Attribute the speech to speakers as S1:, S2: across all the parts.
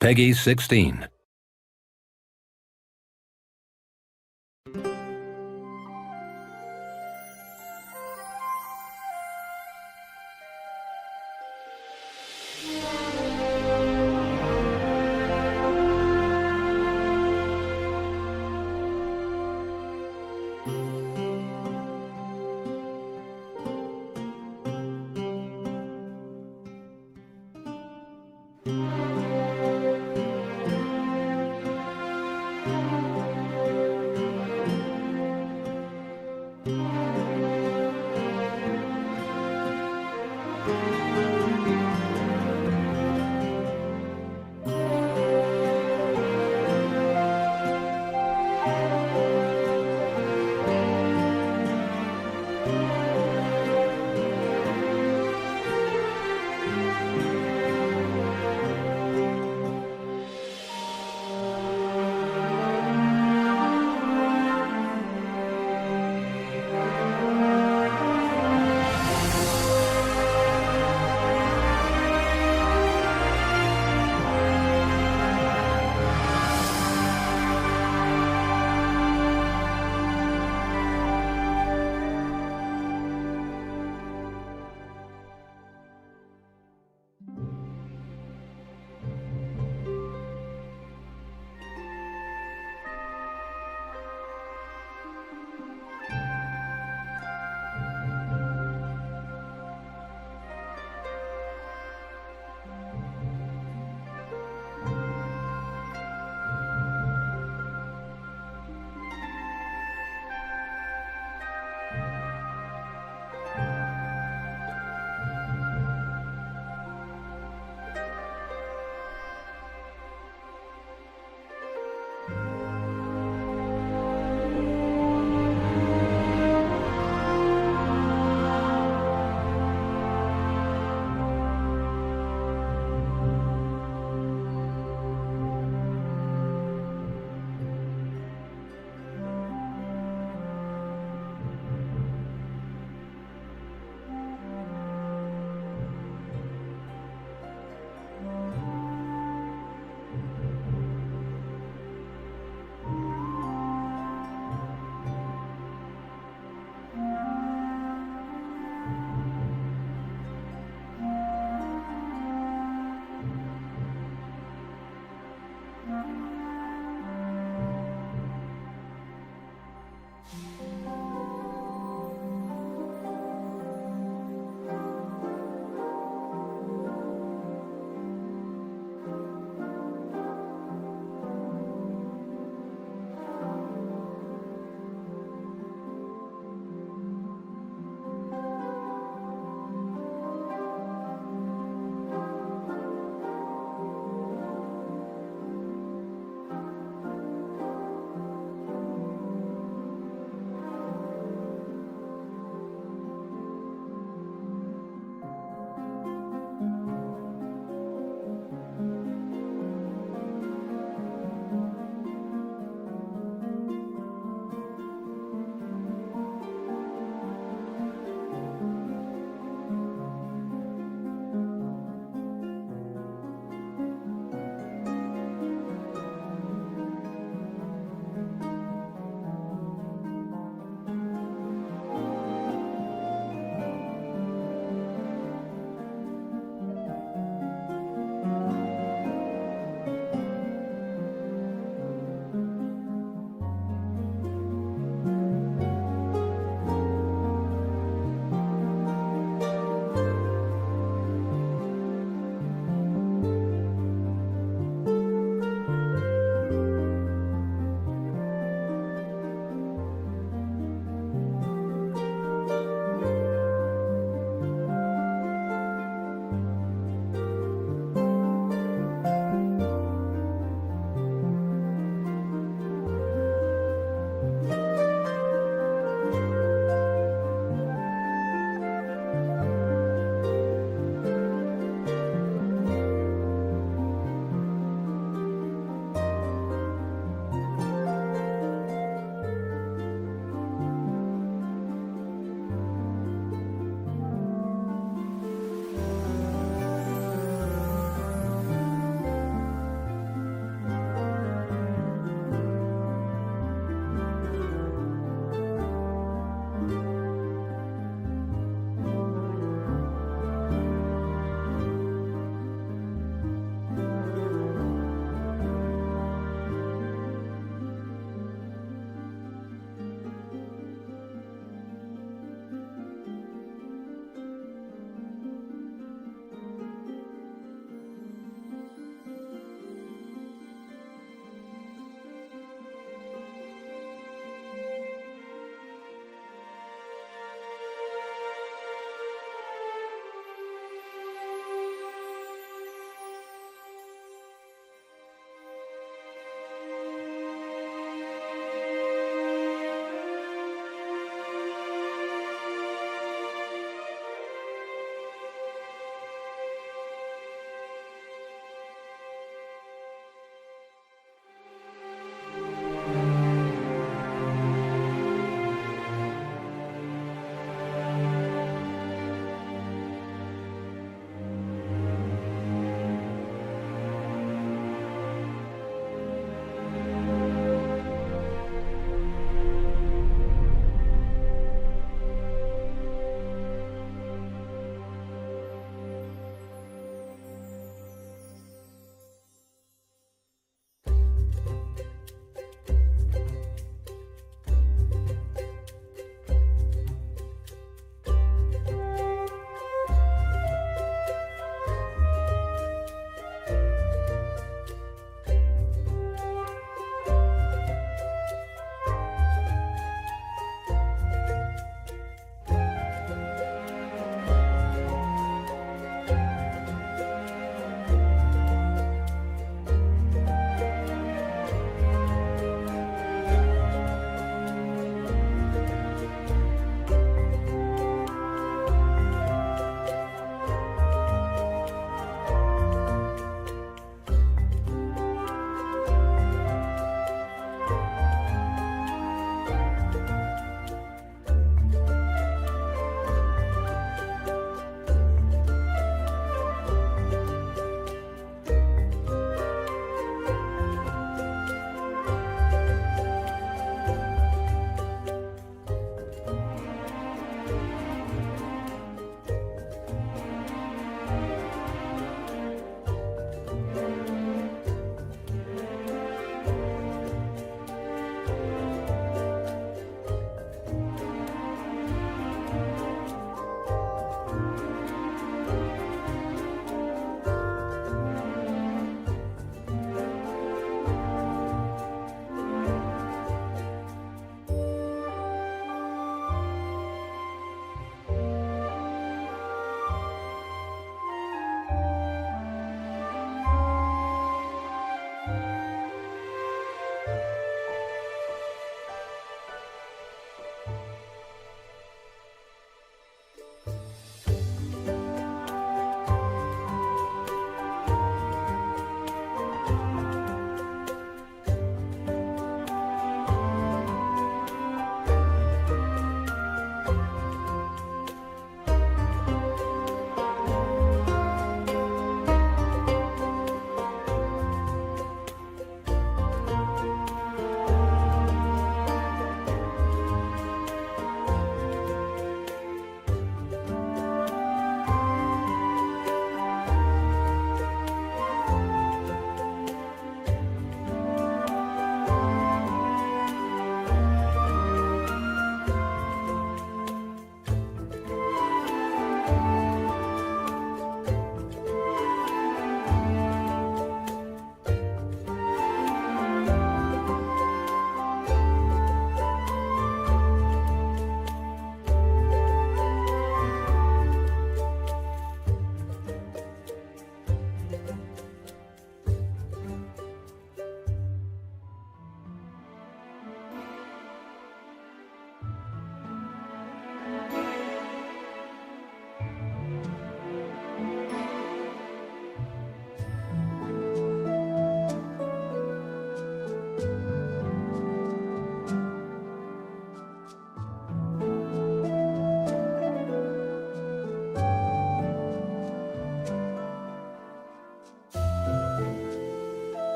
S1: Peggy 16.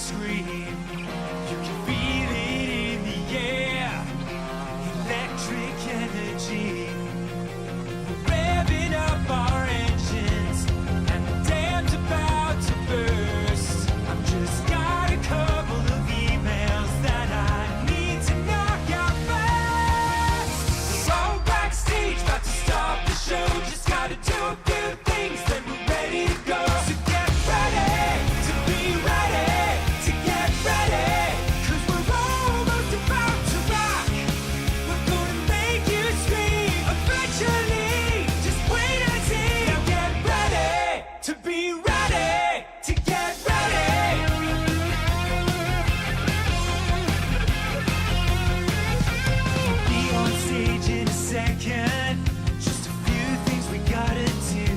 S1: scream. You can feel it in the air. Electric energy. We're revving up our engines, and the dam's about to burst. I've just got a couple of emails that I need to knock out fast. We're all backstage, about to start the show. Just gotta do a few things, then we're ready to go. So get ready to be ready to get ready, 'cause we're almost about to rock. We're gonna make you scream eventually. Just wait and see. Now get ready to be ready to get ready. We'll be on stage in a second. Just a few things we gotta do.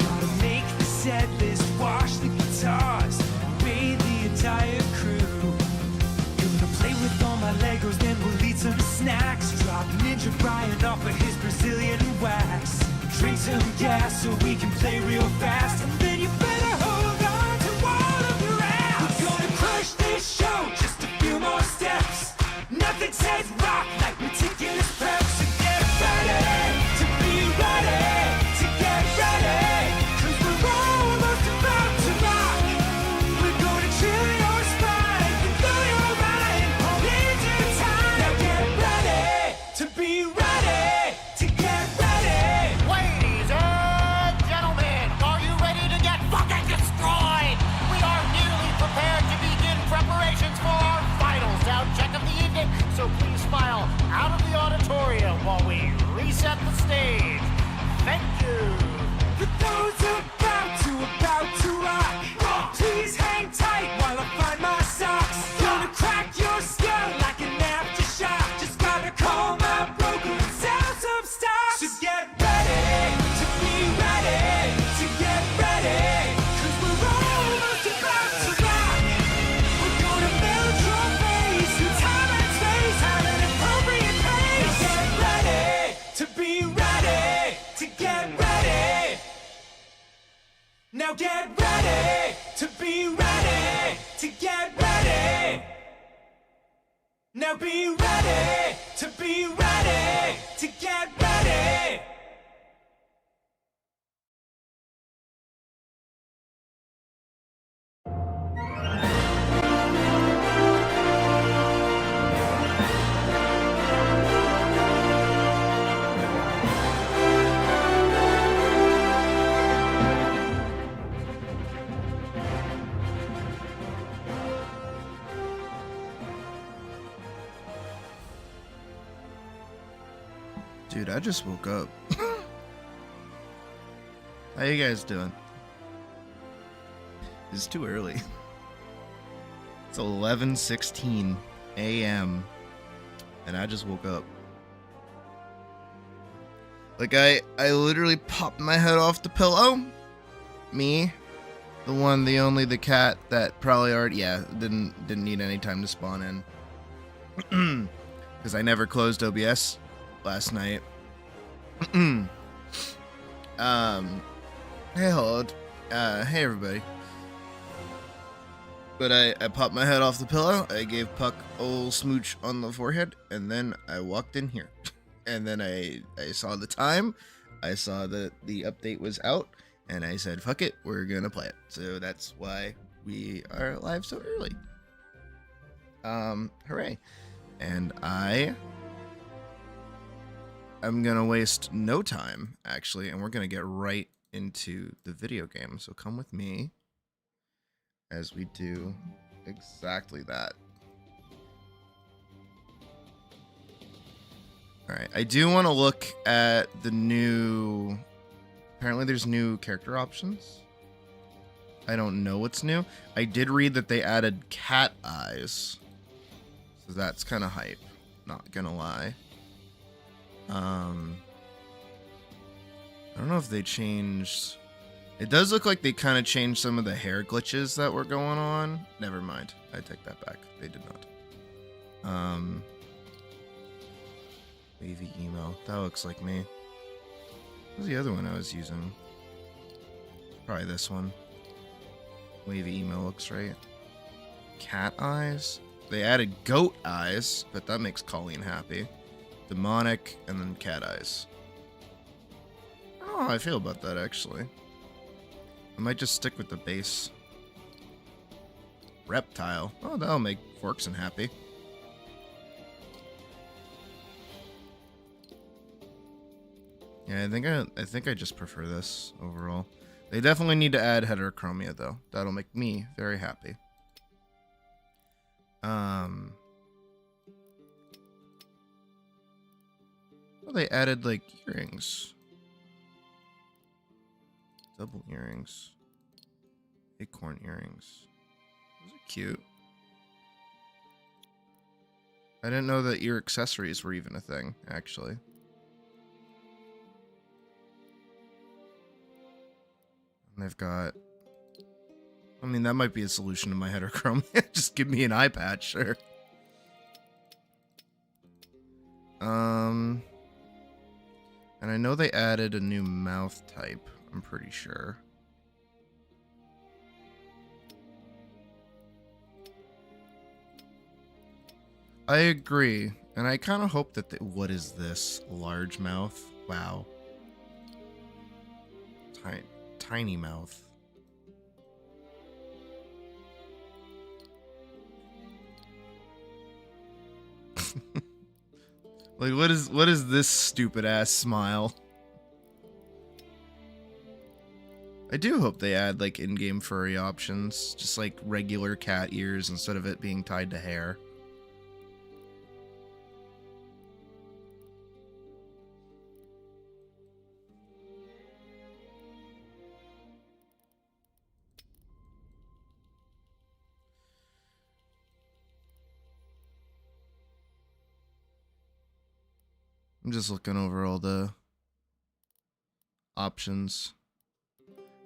S1: Gotta make the set list, wash the guitars, bathe the entire crew. Gonna play with all my Legos, then we'll eat some snacks. Drop Ninja Brian off of his Brazilian wax. Drink some gas so we can play real fast. And then you better hold on to all of your ass. We're gonna crush this show, just a few more steps. Nothing says rock like meticulous prep. So get ready to be ready to get ready, 'cause we're almost about to rock. We're gonna chill your spine and blow your mind all into time. Now get ready to be ready to get ready.
S2: Ladies and gentlemen, are you ready to get fucking destroyed? We are nearly prepared to begin preparations for our final sound check of the evening, so please file out of the auditorium while we reset the stage. Thank you.
S1: For those about to rock, please hang tight while I find my socks. Gonna crack your skull like an aftershock. Just gotta call my broker and sell some stock. So get ready to be ready to get ready, 'cause we're almost about to rock. We're gonna melt your face in time and space at an appropriate pace. Get ready to be ready to get ready. Now get ready to be ready to get ready. Now be ready to be ready to get ready.
S3: Dude, I just woke up. How you guys doing? It's too early. It's 11:16 a.m. and I just woke up. Like I literally popped my head off the pillow. Me, the one, the only, the cat that probably already didn't need any time to spawn in. Because I never closed OBS last night. Hey Hold. Hey everybody. But I popped my head off the pillow, I gave Puck old smooch on the forehead, and then I walked in here. And then I saw the time, I saw that the update was out, and I said, fuck it, we're gonna play it. So that's why we are live so early. Hooray. And I'm gonna waste no time, actually, and we're gonna get right into the video game. So come with me as we do exactly that. Alright, I do want to look at the new... Apparently there's new character options. I don't know what's new. I did read that they added cat eyes. So that's kind of hype. Not gonna lie. I don't know if they changed... It does look like they kind of changed some of the hair glitches that were going on. Never mind. I take that back. They did not. Wavy emo. That looks like me. What was the other one I was using? Probably this one. Wavy emo looks right. cat eyes. They added goat eyes, but that makes Colleen happy. Demonic, and then cat eyes. I don't know how I feel about that, actually. I might just stick with the base. Reptile. Oh, that'll make Forkson happy. Yeah, I think I just prefer this overall. They definitely need to add heterochromia though. That'll make me very happy. Well, they added like earrings. Double earrings. Acorn earrings. Those are cute. I didn't know that ear accessories were even a thing, actually. And they've got... I mean, that might be a solution to my heterochromia. Just give me an eye patch, sure. And I know they added a new mouth type, I'm pretty sure. I agree, and I kind of hope that what is this? Large mouth? Wow. Tiny mouth. Like, what is this stupid ass smile? I do hope they add like in-game furry options, just like regular cat ears instead of it being tied to hair. I'm just looking over all the options.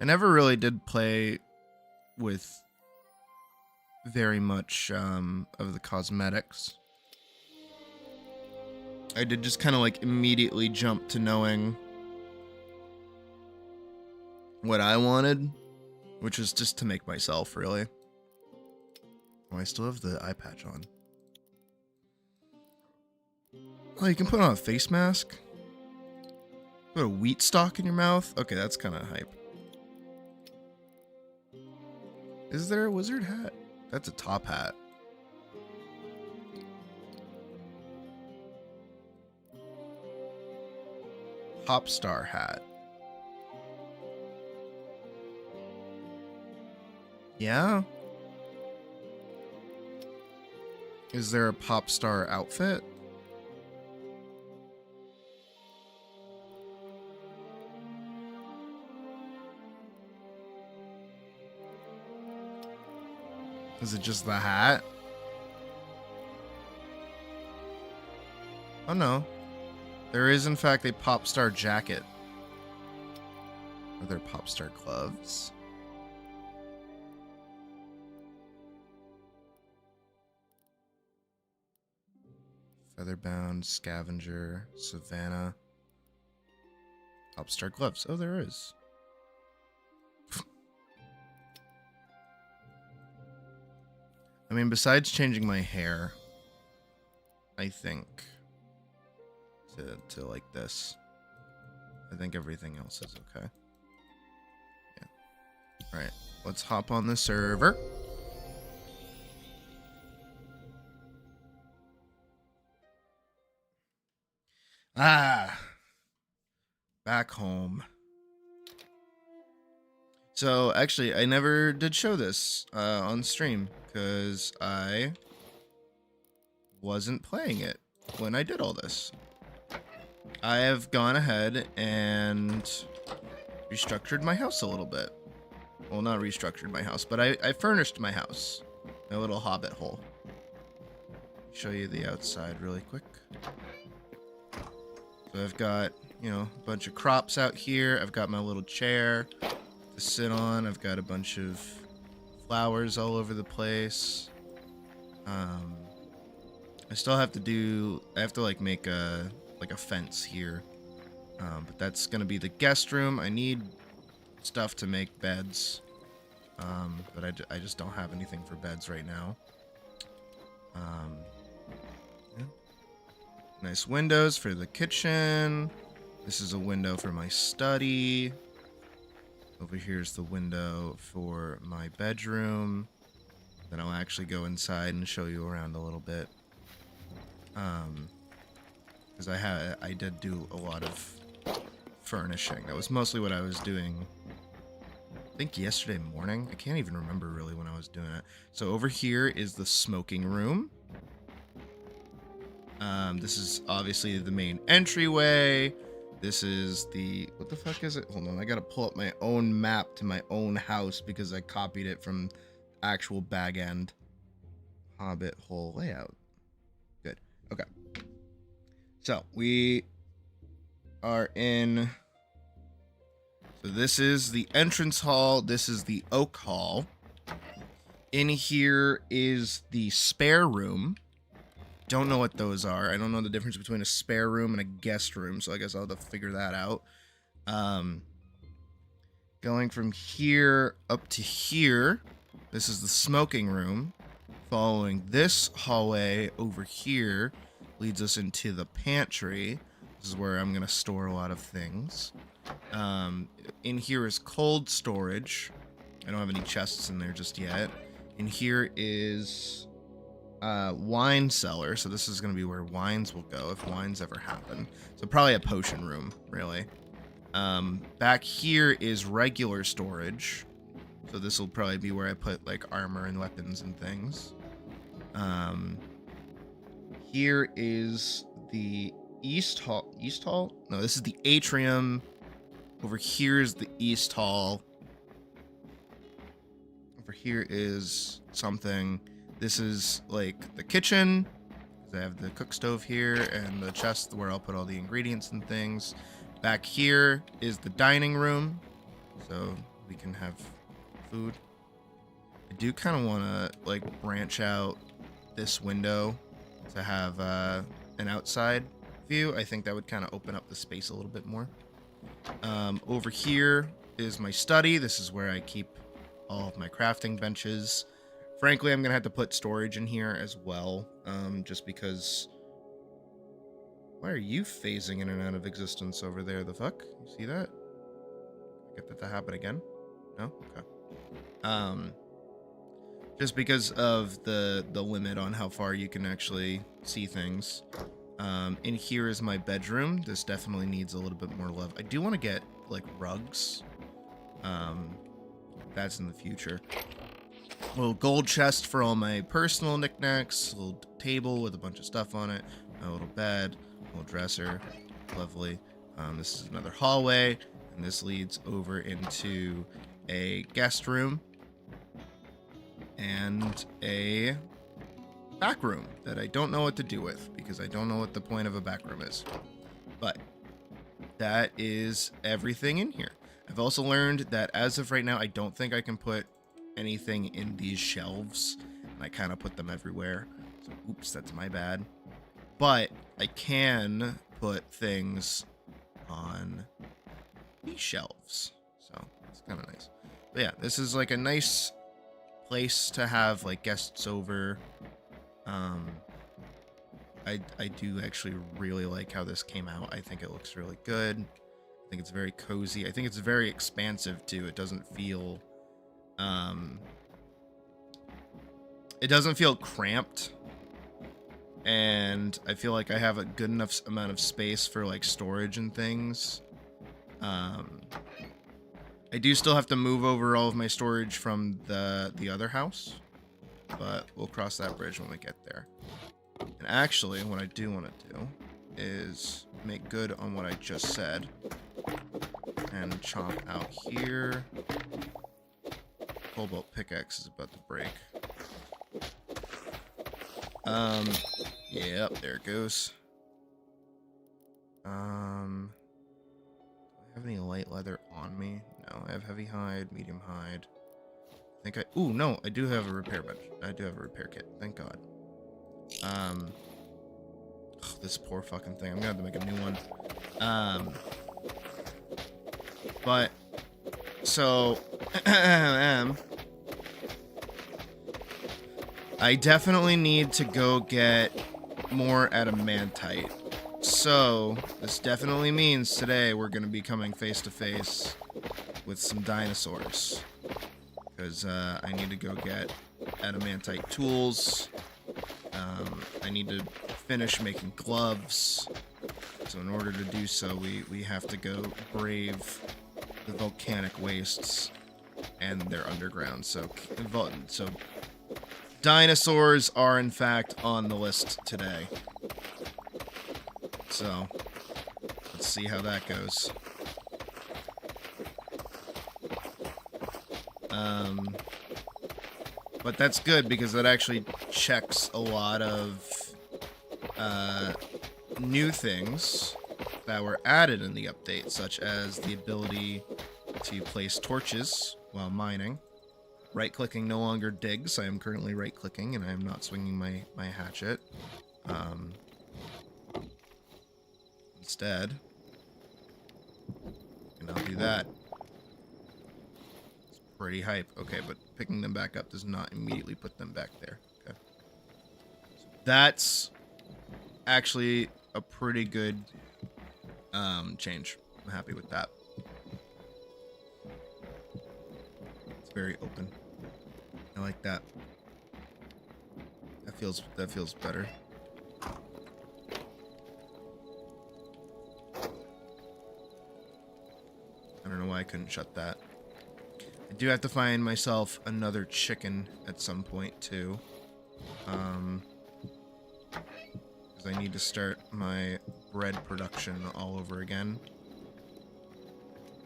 S3: I never really did play with very much of the cosmetics. I did just kind of like immediately jump to knowing what I wanted, which was just to make myself, really. Oh, I still have the eye patch on. Oh, you can put on a face mask? Put a wheat stalk in your mouth? Okay, that's kind of hype. Is there a wizard hat? That's a top hat. Pop star hat. Yeah? Is there a pop star outfit? Is it just the hat? Oh no. There is in fact a pop star jacket. Are there pop star gloves? Featherbound, scavenger, savannah. Pop star gloves. Oh, there is. I mean, besides changing my hair, I think, to like this, I think everything else is okay. Yeah. Alright, let's hop on the server. Back home. So, actually, I never did show this on stream, because I wasn't playing it when I did all this. I have gone ahead and restructured my house a little bit. Well, not restructured my house, but I furnished my house. My little hobbit hole. Show you the outside really quick. So I've got, you know, a bunch of crops out here. I've got my little chair to sit on. I've got a bunch of flowers all over the place. I still have to do, I have to like make a fence here. But that's gonna be the guest room. I need stuff to make beds. but I just don't have anything for beds right now. Yeah. Nice windows for the kitchen. This is a window for my study. Over here's the window for my bedroom. Then I'll actually go inside and show you around a little bit. Because I did do a lot of furnishing. That was mostly what I was doing. I think yesterday morning. I can't even remember really when I was doing it. So over here is the smoking room. This is obviously the main entryway. This is the... What the fuck is it? Hold on, I gotta pull up my own map to my own house because I copied it from actual Bag End Hobbit hole layout. Good. Okay. So, we are in... So this is the entrance hall. This is the oak hall. In here is the spare room. Don't know what those are. I don't know the difference between a spare room and a guest room, so I guess I'll have to figure that out. Going from here up to here, this is the smoking room. Following this hallway over here leads us into the pantry. This is where I'm going to store a lot of things. In here is cold storage. I don't have any chests in there just yet. In here is... wine cellar, so this is going to be where wines will go if wines ever happen. So probably a potion room, really. Back here is regular storage, so this will probably be where I put like armor and weapons and things. Here is the east hall. No, this is the atrium. Over here is the east hall. Over here is something. This is like the kitchen. I have the cook stove here and the chest where I'll put all the ingredients and things. Back here is the dining room, so we can have food. I do kind of want to like branch out this window to have an outside view. I think that would kind of open up the space a little bit more. Over here is my study. This is where I keep all of my crafting benches. Frankly, I'm going to have to put storage in here as well, just because... Why are you phasing in and out of existence over there? The fuck? You see that? Get that to happen again? No? Okay. Just because of the limit on how far you can actually see things. In here is my bedroom. This definitely needs a little bit more love. I do want to get, like, rugs. That's in the future. A little gold chest for all my personal knickknacks. A little table with a bunch of stuff on it. A little bed. A little dresser. Lovely. This is another hallway. And this leads over into a guest room. And a back room that I don't know what to do with. Because I don't know what the point of a back room is. But that is everything in here. I've also learned that as of right now, I don't think I can put anything in these shelves, and I kind of put them everywhere, so oops, that's my bad. But I can put things on these shelves, so it's kind of nice. But yeah, this is like a nice place to have like guests over. I do actually really like how this came out. I think it looks really good. I think it's very cozy. I think it's very expansive too. It doesn't feel cramped, and I feel like I have a good enough amount of space for like storage and things. I do still have to move over all of my storage from the other house, but we'll cross that bridge when we get there. And actually, what I do want to do is make good on what I just said and chomp out here. Cobalt pickaxe is about to break. Yep, there it goes. Do I have any light leather on me? No, I have heavy hide, medium hide. Ooh, no, I do have a repair bench. I do have a repair kit, thank God. This poor fucking thing. I'm gonna have to make a new one. But, so, I definitely need to go get more adamantite. So, this definitely means today we're going to be coming face to face with some dinosaurs. Because I need to go get adamantite tools. I need to finish making gloves. So in order to do so, we have to go brave the volcanic wastes and they're underground. So dinosaurs are in fact on the list today. So let's see how that goes. But that's good because that actually checks a lot of new things that were added in the update, such as the ability to place torches while mining. Right-clicking no longer digs. I am currently right-clicking, and I am not swinging my hatchet. Instead, and I'll do that. It's pretty hype. Okay, but picking them back up does not immediately put them back there. Okay. So that's actually a pretty good change. I'm happy with that. It's very open. I like that. That feels better. I don't know why I couldn't shut that. I do have to find myself another chicken at some point too. Because I need to start my bread production all over again.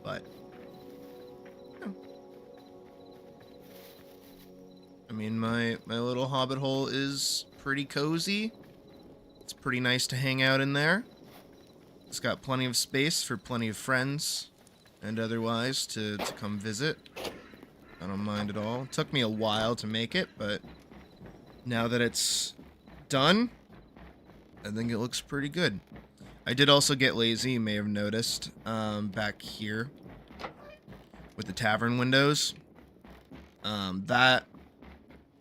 S3: But yeah. I mean, my little hobbit hole is pretty cozy. It's pretty nice to hang out in there. It's got plenty of space for plenty of friends and otherwise to come visit. I don't mind at all. It took me a while to make it, but now that it's done, I think it looks pretty good. I did also get lazy, you may have noticed, back here with the tavern windows.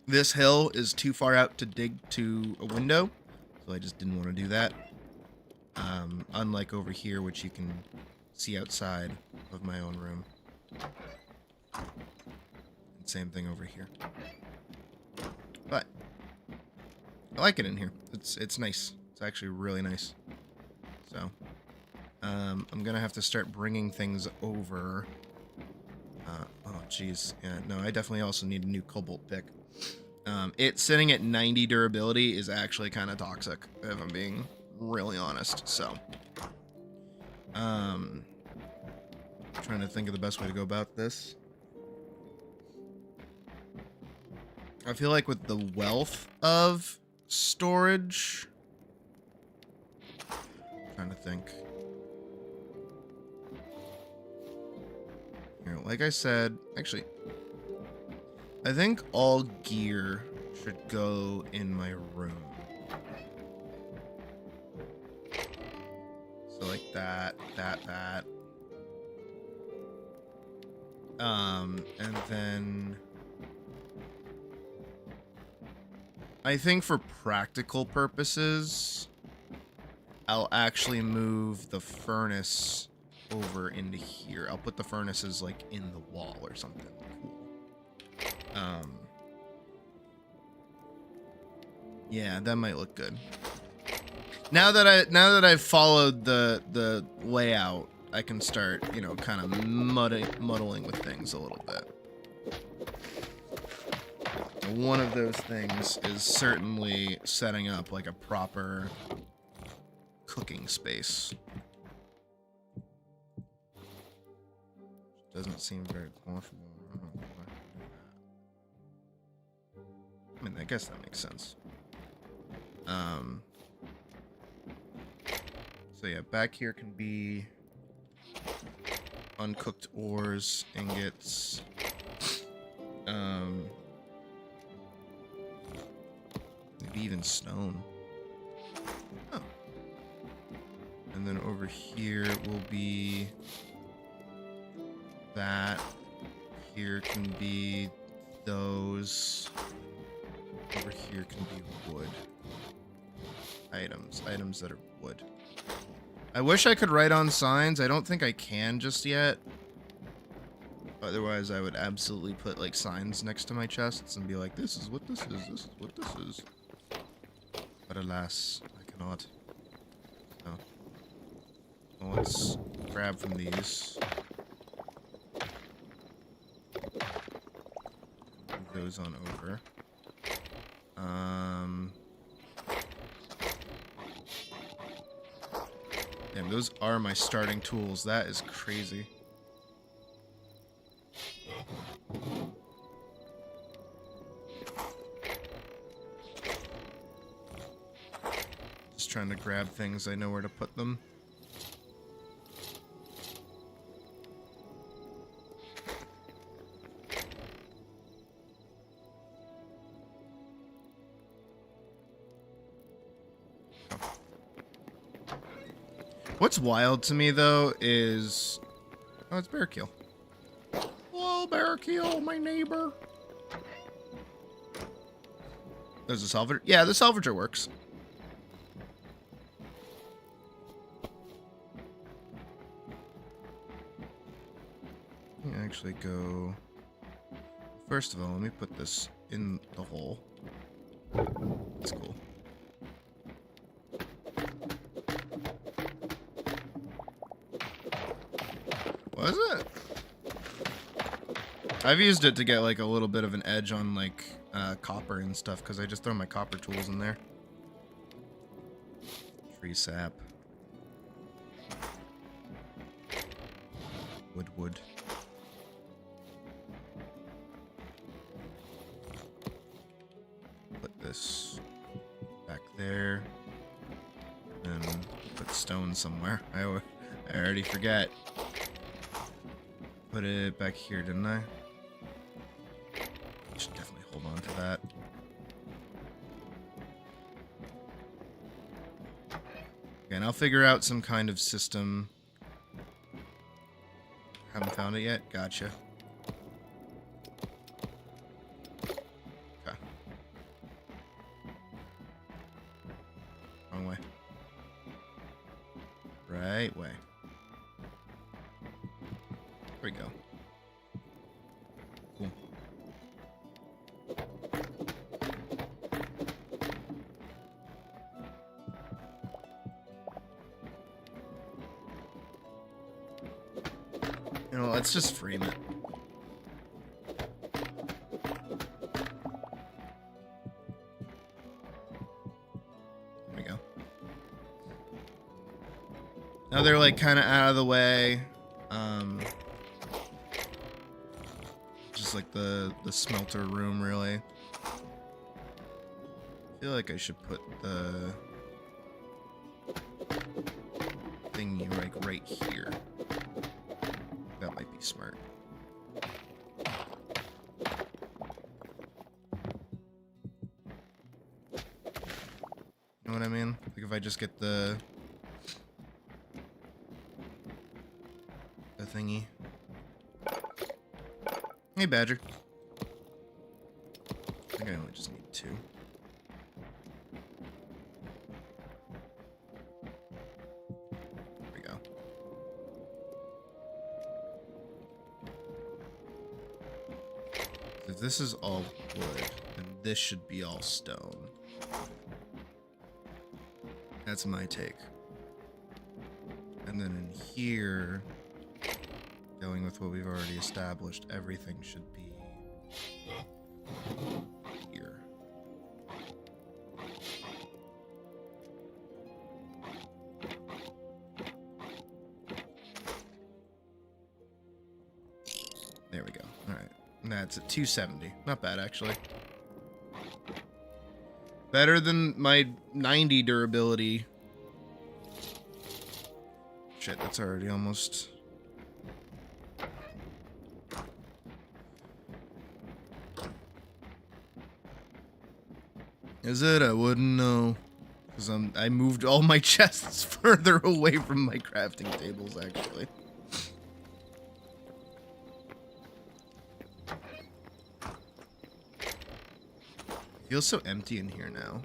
S3: This hill is too far out to dig to a window, so I just didn't want to do that. Unlike over here, which you can see outside of my own room. And same thing over here. But I like it in here. It's nice. It's actually really nice. So I'm gonna have to start bringing things over. Oh geez, yeah. No, I definitely also need a new cobalt pick. It sitting at 90 durability is actually kind of toxic, if I'm being really honest. So trying to think of the best way to go about this. I feel like with the wealth of storage, trying to think. Here, like I said, actually, I think all gear should go in my room. So like that. And then I think for practical purposes, I'll actually move the furnace over into here. I'll put the furnaces like in the wall or something cool. Yeah, that might look good. Now that I've followed the layout, I can start, you know, kind of muddling with things a little bit. One of those things is certainly setting up like a proper cooking space. Doesn't seem very comfortable. I mean, I guess that makes sense. So yeah, back here can be uncooked ores, ingots, maybe even stone. Oh. And then over here will be that. Here can be those. over here can be wood. Items that are wood. I wish I could write on signs. I don't think I can just yet. Otherwise, I would absolutely put like signs next to my chests and be like, this is what this is, this is what this is. But alas, I cannot. No. Well, let's grab from these. Move those on over. Damn, those are my starting tools. That is crazy. Just trying to grab things. I know where to put them. What's wild to me, though, is... Oh, it's Bearkill. Hello, Bearkill, my neighbor. There's a salvager? Yeah, the salvager works. Let me actually go... First of all, let me put this in the hole. That's cool. Was it? I've used it to get like a little bit of an edge on like copper and stuff because I just throw my copper tools in there. Tree sap. Wood. Put this back there. And put stone somewhere. I already forget. Put it back here, didn't I? Should definitely hold on to that. Okay, and I'll figure out some kind of system. Haven't found it yet? Gotcha. Okay. Wrong way. Right way. There we go. Cool. You know, let's just frame it. There we go. Now they're like kind of out of the way. Just like the smelter room, really. I feel like I should put the thingy like right here. That might be smart. You know what I mean? Like if I just get the thingy. Hey, Badger. I think I only just need 2. There we go. If this is all wood, then this should be all stone. That's my take. And then in here... Going with what we've already established, everything should be here. There we go. Alright. And that's at 270. Not bad, actually. Better than my 90 durability. Shit, that's already almost... Is it? I wouldn't know. Because I moved all my chests further away from my crafting tables, actually. Feels so empty in here now.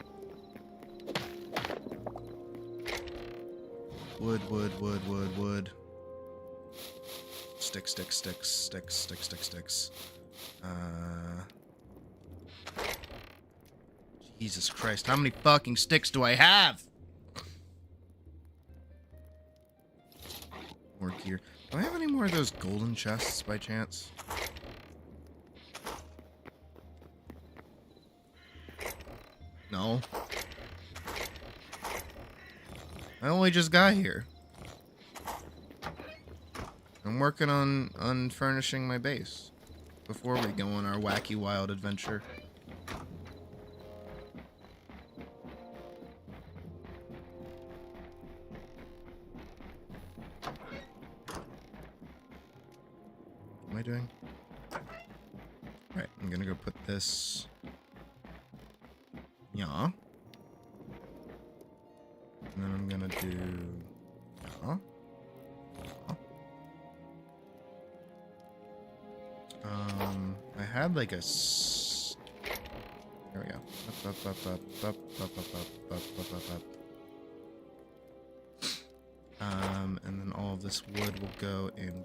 S3: Wood. Sticks. Jesus Christ, how many fucking sticks do I have? More gear. Do I have any more of those golden chests by chance? No. I only just got here. I'm working on furnishing my base before we go on our wacky wild adventure. What am I doing? Right, I'm gonna go put this. Yeah. And then I'm gonna do. Yeah. I had like a. There we go. And then all of this wood will go in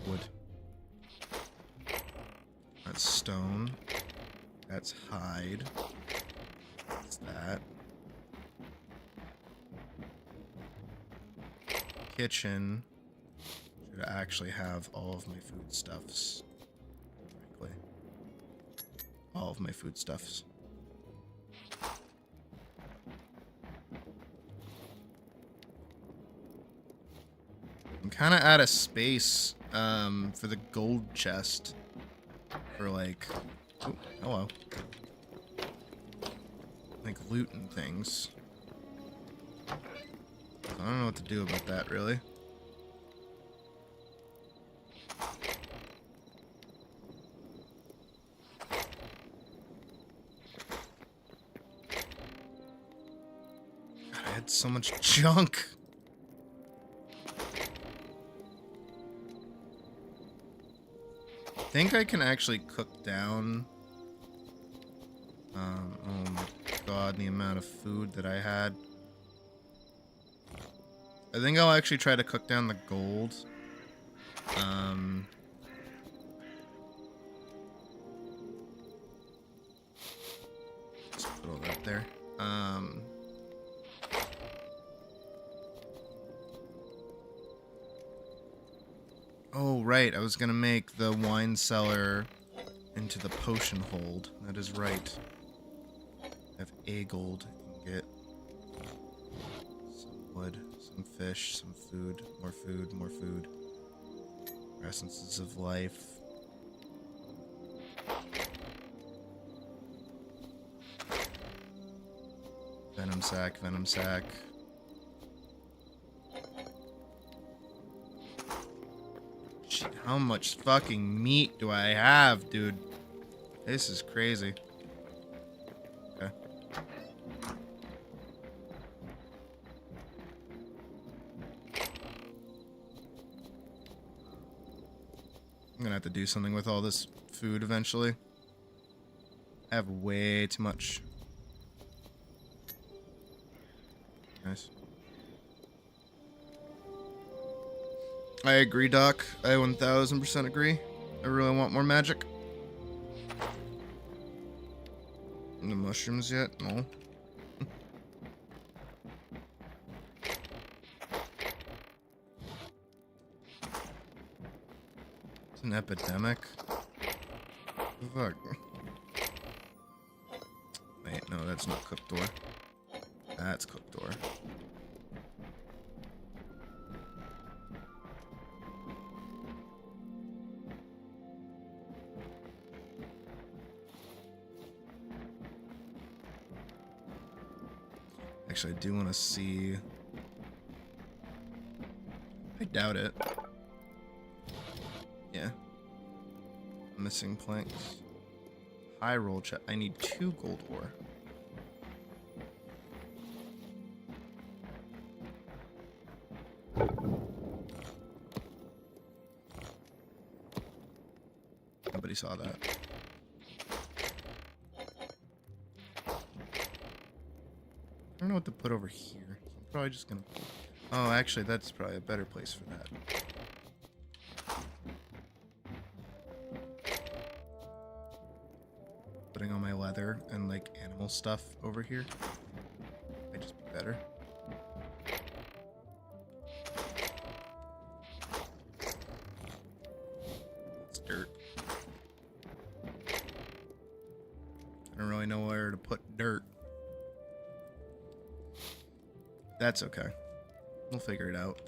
S3: wood. That's stone. That's hide. That's that. Kitchen should actually have all of my foodstuffs. Frankly. All of my foodstuffs. I'm kind of out of space for the gold chest. For like... Oh, hello. Like loot and things. I don't know what to do about that, really. God, I had so much junk. I think I can actually cook down. Oh my god, the amount of food that I had. I think I'll actually try to cook down the gold. Just put all that there. Oh, right. I was gonna make the wine cellar into the potion hold. That is right. I have a gold ingot. Some wood. Some fish, some food, more food. Essences of life. Venom sac. Shit, how much fucking meat do I have, dude? This is crazy. Okay. I'm gonna have to do something with all this food eventually. I have way too much. Nice. I agree, Doc. I 1000% agree. I really want more magic. And the mushrooms yet? No. It's an epidemic. Fuck. Wait, no, that's not cooked door. That's cooked door. Actually, I do want to see. I doubt it. Yeah. Missing planks. High roll check. I need 2 gold ore. Nobody saw that. I don't know what to put over here. I'm probably just gonna... Oh, actually, that's probably a better place for that. Putting all my leather and, like, animal stuff over here. Might just be better. It's dirt. I don't really know where to put dirt. That's okay. We'll figure it out.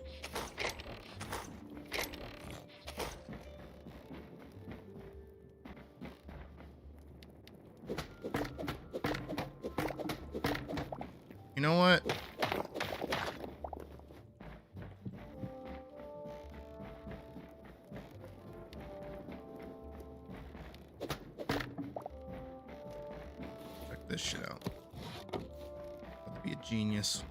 S3: You know what? Check this shit out. About to be a genius.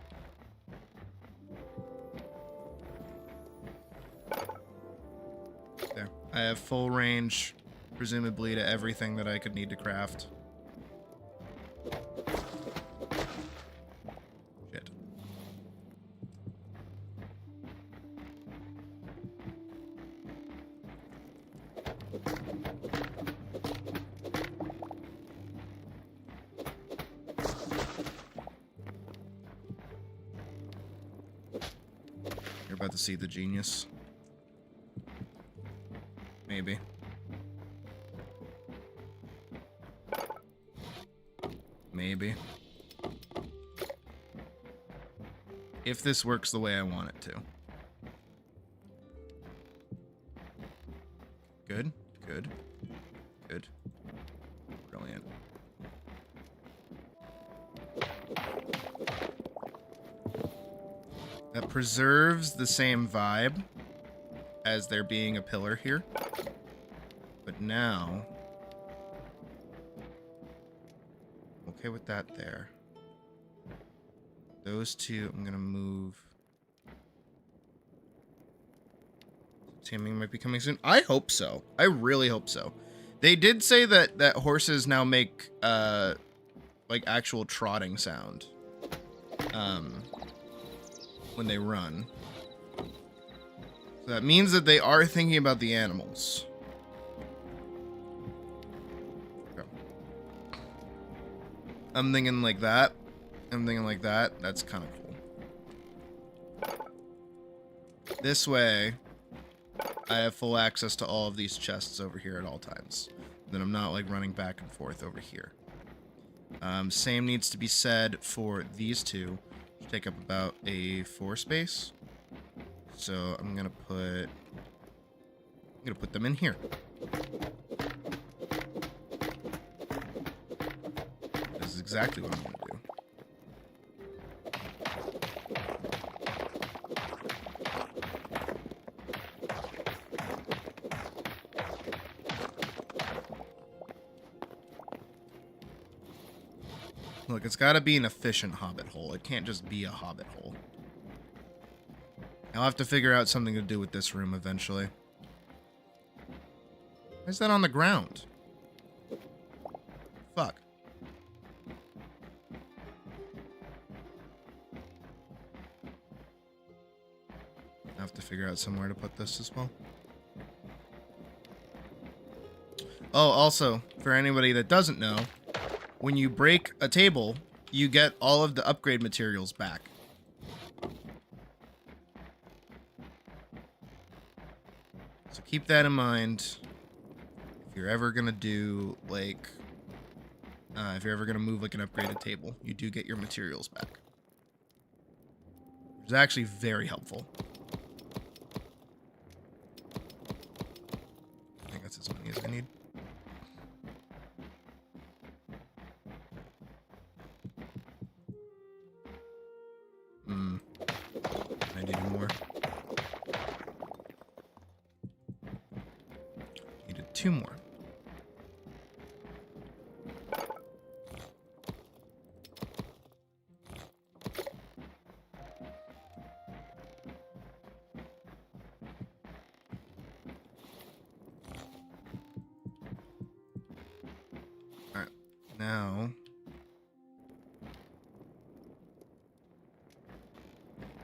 S3: There. I have full range, presumably, to everything that I could need to craft. Shit. You're about to see the genius. Maybe. Maybe. If this works the way I want it to. Good, good, good. Brilliant. That preserves the same vibe as there being a pillar here. But now, okay with that there. Those two, I'm gonna move. Taming might be coming soon. I hope so. I really hope so. They did say that horses now make like actual trotting sound when they run. So that means that they are thinking about the animals. I'm thinking like that. I'm thinking like that. That's kind of cool. This way, I have full access to all of these chests over here at all times. Then I'm not like running back and forth over here. Same needs to be said for these two, which take up about a 4 space. So I'm gonna put them in here. This is exactly what I'm gonna do. Look, it's gotta be an efficient hobbit hole. It can't just be a hobbit hole. I'll have to figure out something to do with this room eventually. Why is that on the ground? Fuck. I have to figure out somewhere to put this as well. Oh, also, for anybody that doesn't know, when you break a table, you get all of the upgrade materials back. So keep that in mind. If you're ever gonna do, like, if you're ever gonna move, like, an upgraded table, you do get your materials back. It's actually very helpful. I think that's as many as I need. I needed more. Needed 2 more.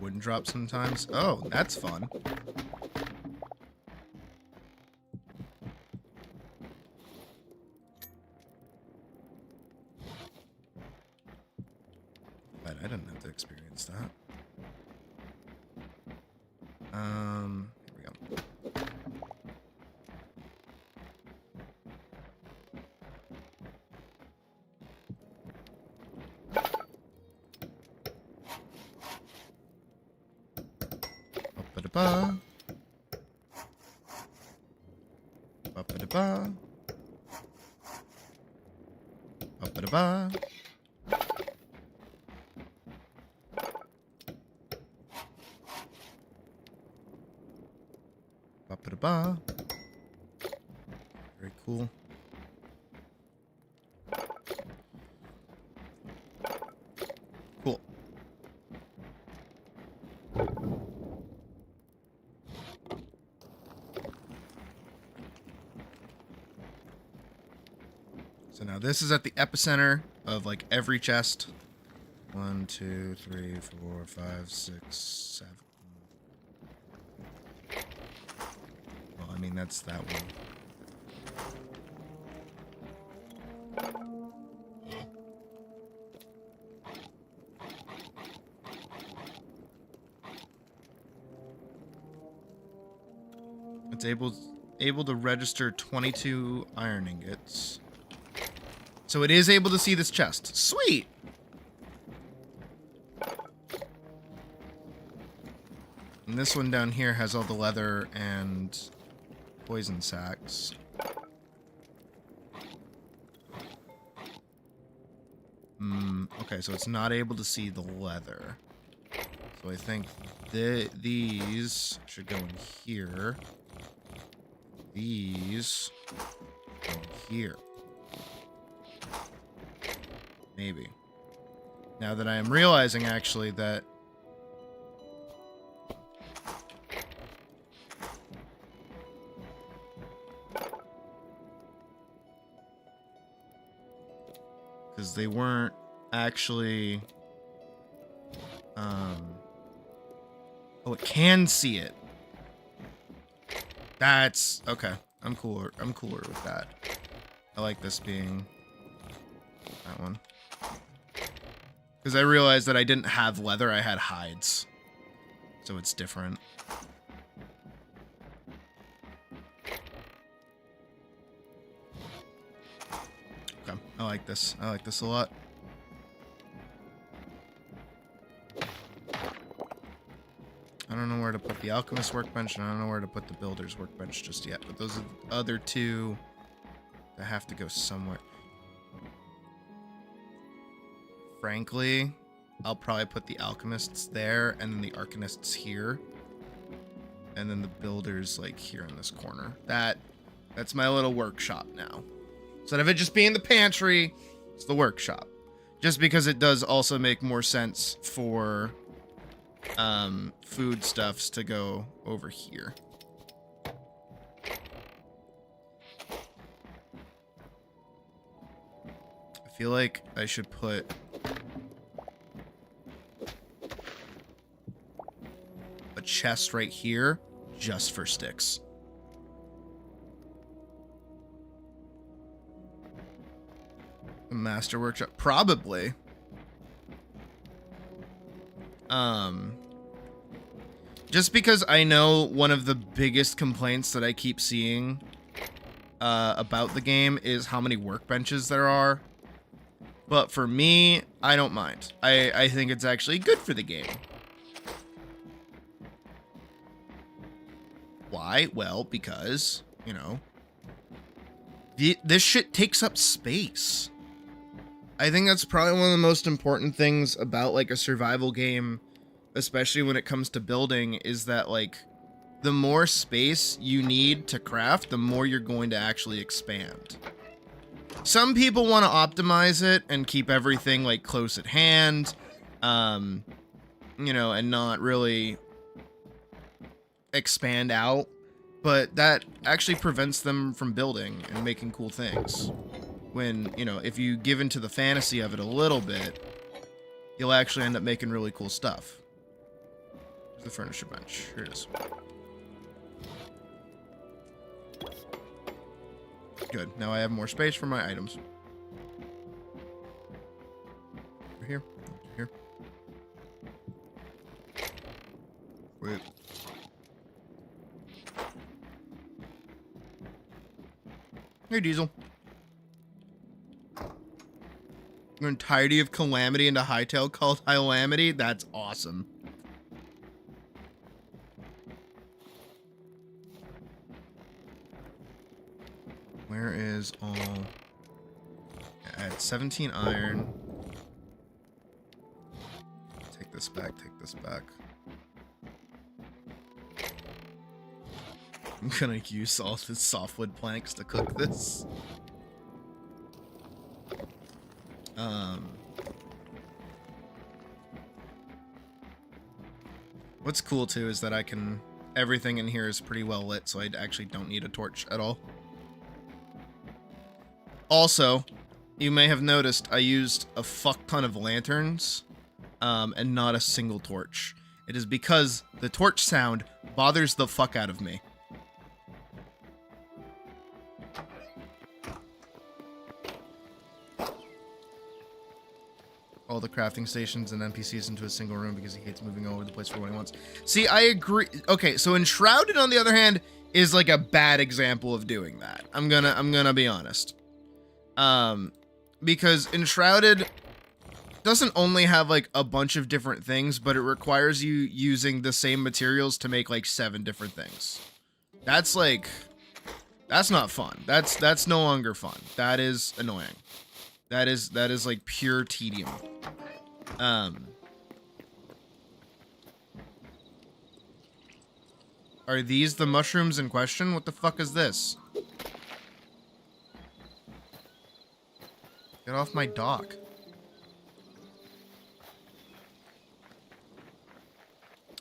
S3: wouldn't drop sometimes. Oh, that's fun. But I didn't have to experience that. Here we go. Ba-ba-da-ba. Ba-ba-da-ba. Ba-ba-da-ba. Ba-ba-da-ba. Very cool. Cool. So now this is at the epicenter of like every chest. 1, 2, 3, 4, 5, 6, 7. Well, I mean, that's that one. It's able to register 22 iron ingots. So it is able to see this chest. Sweet! And this one down here has all the leather and poison sacks. Okay, so it's not able to see the leather. So I think these should go in here. These go in here. Maybe. Now that I am realizing, actually, that because they weren't actually oh, it can see it. That's okay. I'm cooler with that. I like this being that one. Because I realized that I didn't have leather, I had hides. So it's different. Okay, I like this. I like this a lot. I don't know where to put the alchemist workbench, and I don't know where to put the builder's workbench just yet. But those are the other two that have to go somewhere. Frankly, I'll probably put the alchemists there, and then the arcanists here, and then the builders like here in this corner. That's my little workshop now. Instead of it just being the pantry, it's the workshop. Just because it does also make more sense for foodstuffs to go over here. I feel like I should put a chest right here just for sticks. A master workshop, probably. Just because I know one of the biggest complaints that I keep seeing about the game is how many workbenches there are. But for me, I don't mind. I think it's actually good for the game. Why? Well, because, you know, this shit takes up space. I think that's probably one of the most important things about, like, a survival game, especially when it comes to building, is that, like, the more space you need to craft, the more you're going to actually expand. Some people want to optimize it and keep everything, like, close at hand, you know, and not really expand out, but that actually prevents them from building and making cool things. When, you know, if you give into the fantasy of it a little bit, you'll actually end up making really cool stuff. The furniture bench. Here it is. Good. Now I have more space for my items. Over here. Over here. Wait. Hey, Diesel. An entirety of Calamity into Hytale called Hylamity? That's awesome. Where is all... I had 17 iron. Take this back, take this back. I'm gonna use all the softwood planks to cook this. What's cool too is that I can... Everything in here is pretty well lit, so I actually don't need a torch at all. Also, you may have noticed I used a fuck ton of lanterns, and not a single torch. It is because the torch sound bothers the fuck out of me. All the crafting stations and NPCs into a single room because he hates moving all over the place for what he wants. See, I agree. Okay, so Enshrouded, on the other hand, is like a bad example of doing that. I'm gonna be honest. Because Enshrouded doesn't only have like a bunch of different things, but it requires you using the same materials to make like 7 different things. That's like, that's not fun. That's no longer fun. That is annoying. That is like pure tedium. Are these the mushrooms in question? What the fuck is this? Get off my dock.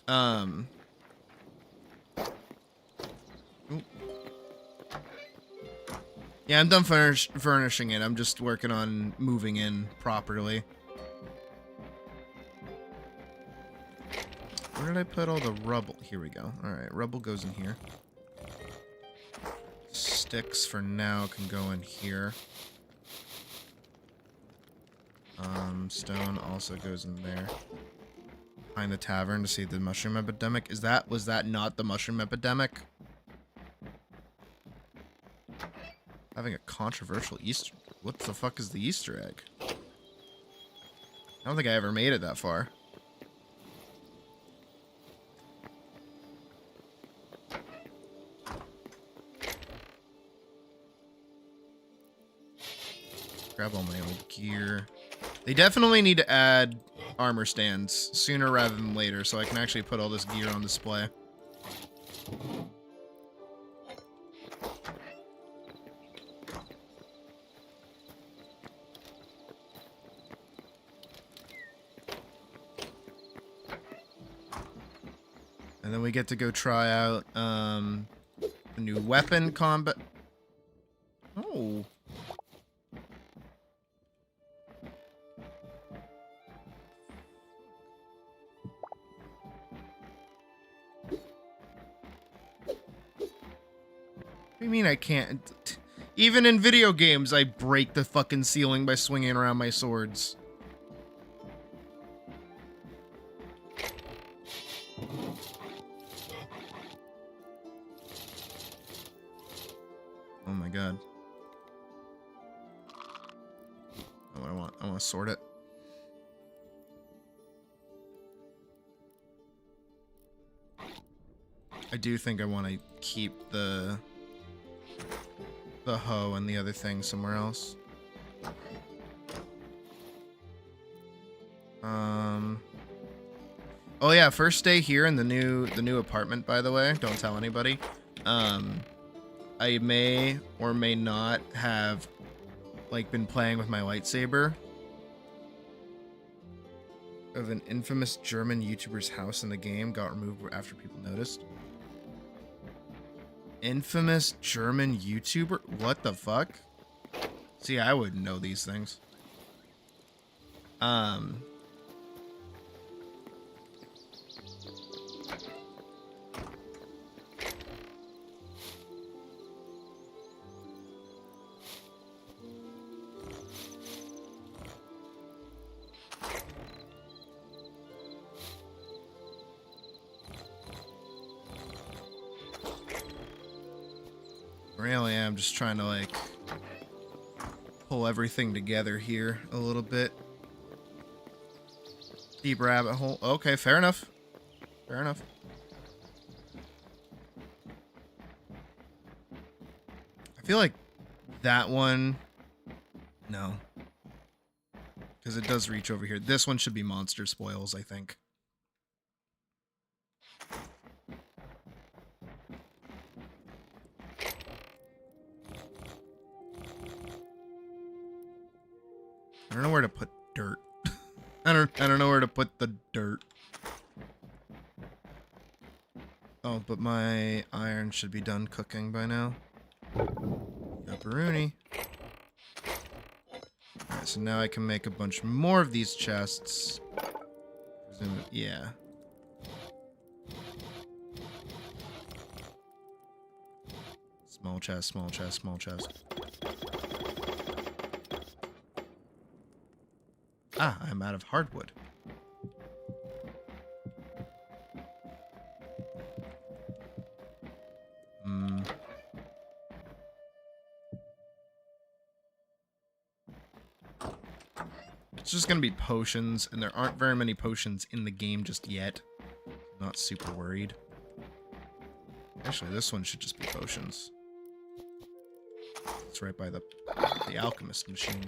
S3: Ooh. Yeah, I'm done furnishing it. I'm just working on moving in properly. Where did I put all the rubble? Here we go. Alright, rubble goes in here. Sticks for now can go in here. Stone also goes in there. Behind the tavern to see the mushroom epidemic. Was that not the mushroom epidemic? Having a controversial Easter... What the fuck is the Easter egg? I don't think I ever made it that far. Grab all my old gear. They definitely need to add armor stands sooner rather than later so I can actually put all this gear on display. And then we get to go try out a new weapon combat. Oh. What do you mean I can't? Even in video games, I break the fucking ceiling by swinging around my swords. Oh my god. Oh, I want to sort it. I do think I want to keep the hoe and the other thing somewhere else. Oh yeah, first day here in the new apartment, by the way. Don't tell anybody. I may or may not have like been playing with my lightsaber of an infamous German YouTuber's house in the game got removed after people noticed. Infamous German YouTuber? What the fuck? See, I wouldn't know these things. Really am just trying to, like, pull everything together here a little bit. Deep rabbit hole. Okay, fair enough. Fair enough. I feel like that one... No. Because it does reach over here. This one should be monster spoils, I think. I don't know where to put dirt. I don't know where to put the dirt. Oh, but my iron should be done cooking by now. Pepperoni. Alright, so now I can make a bunch more of these chests. Yeah. Small chest, small chest, small chest. Ah, I'm out of hardwood. It's just gonna be potions, and there aren't very many potions in the game just yet. Not super worried. Actually, this one should just be potions. It's right by the alchemist machine.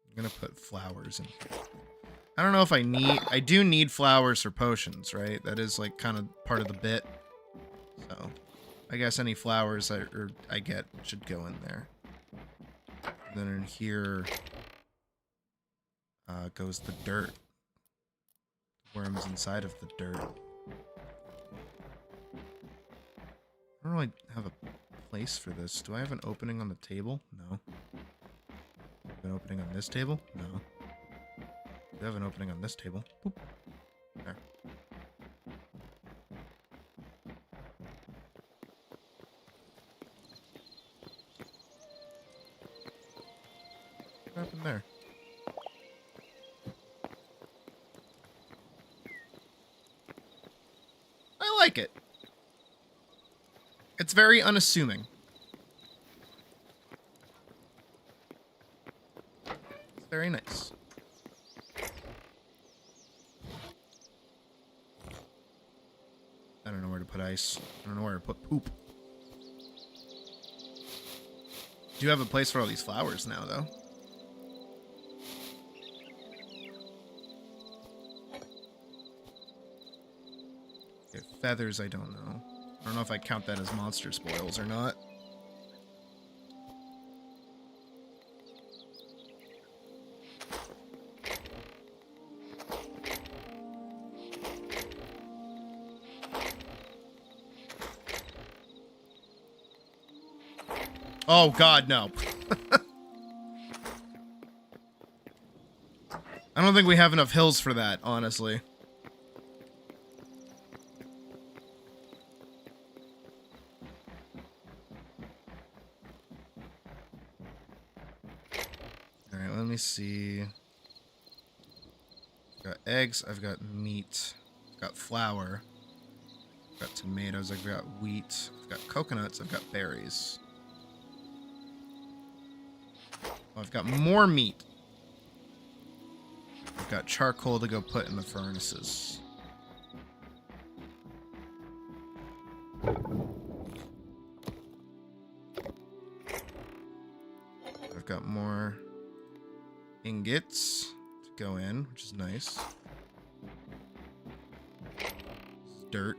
S3: I'm gonna put flowers in here. I don't know if I do need flowers for potions, right? That is like kind of part of the bit. So I guess any flowers I get should go in there. And then in here goes the dirt. Worms inside of the dirt. I don't really have a place for this. Do I have an opening on the table? No. An opening on this table? No. Do I have an opening on this table? Boop. There. What happened there? I like it. It's very unassuming. It's very nice. I don't know where to put ice. I don't know where to put poop. Do have a place for all these flowers now, though. Okay, feathers, I don't know. I don't know if I count that as monster spoils or not. Oh god, no. I don't think we have enough hills for that, honestly. Alright, let me see. I've got eggs, I've got meat, I've got flour, I've got tomatoes, I've got wheat, I've got coconuts, I've got berries. Oh, I've got more meat. I've got charcoal to go put in the furnaces. I've got more ingots to go in, which is nice. Dirt.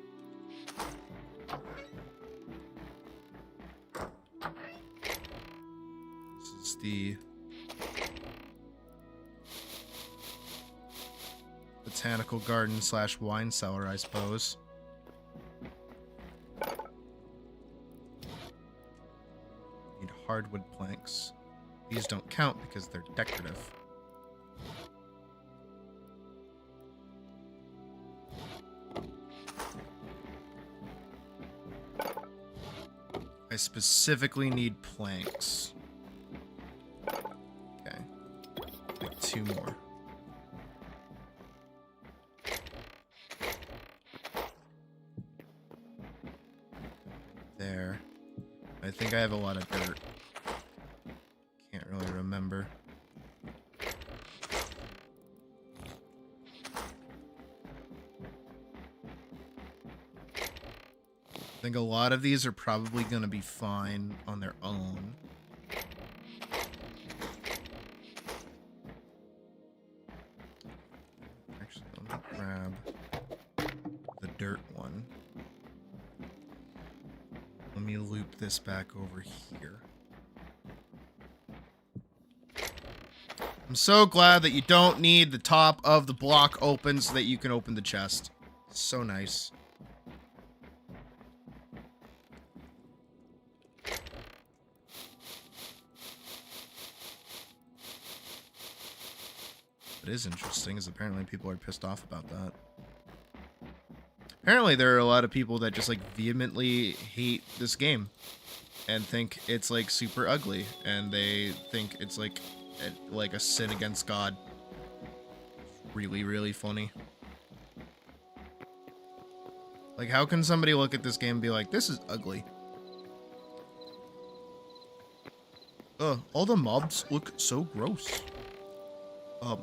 S3: This is the botanical garden / wine cellar, I suppose. Need hardwood planks. These don't count because they're decorative. I specifically need planks. Okay. Like 2 more. there. I think I have a lot of dirt. Can't really remember. I think a lot of these are probably going to be fine on their own. Actually, let me grab the dirt one. Let me loop this back over here. I'm so glad that you don't need the top of the block open so that you can open the chest. So nice. What is interesting is apparently people are pissed off about that. Apparently there are a lot of people that just like vehemently hate this game and think it's like super ugly, and they think it's like a sin against God. Really, really funny. Like, how can somebody look at this game and be like, this is ugly? All the mobs look so gross.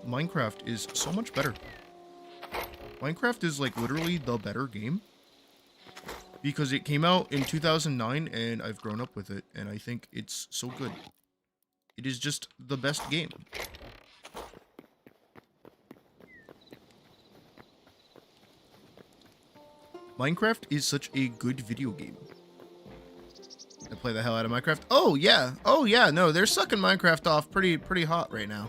S3: Minecraft is so much better. Minecraft is like literally the better game because it came out in 2009 and I've grown up with it and I think it's so good. It is just the best game. Minecraft is such a good video game. I play the hell out of Minecraft. Oh yeah. Oh yeah. No, they're sucking Minecraft off pretty hot right now.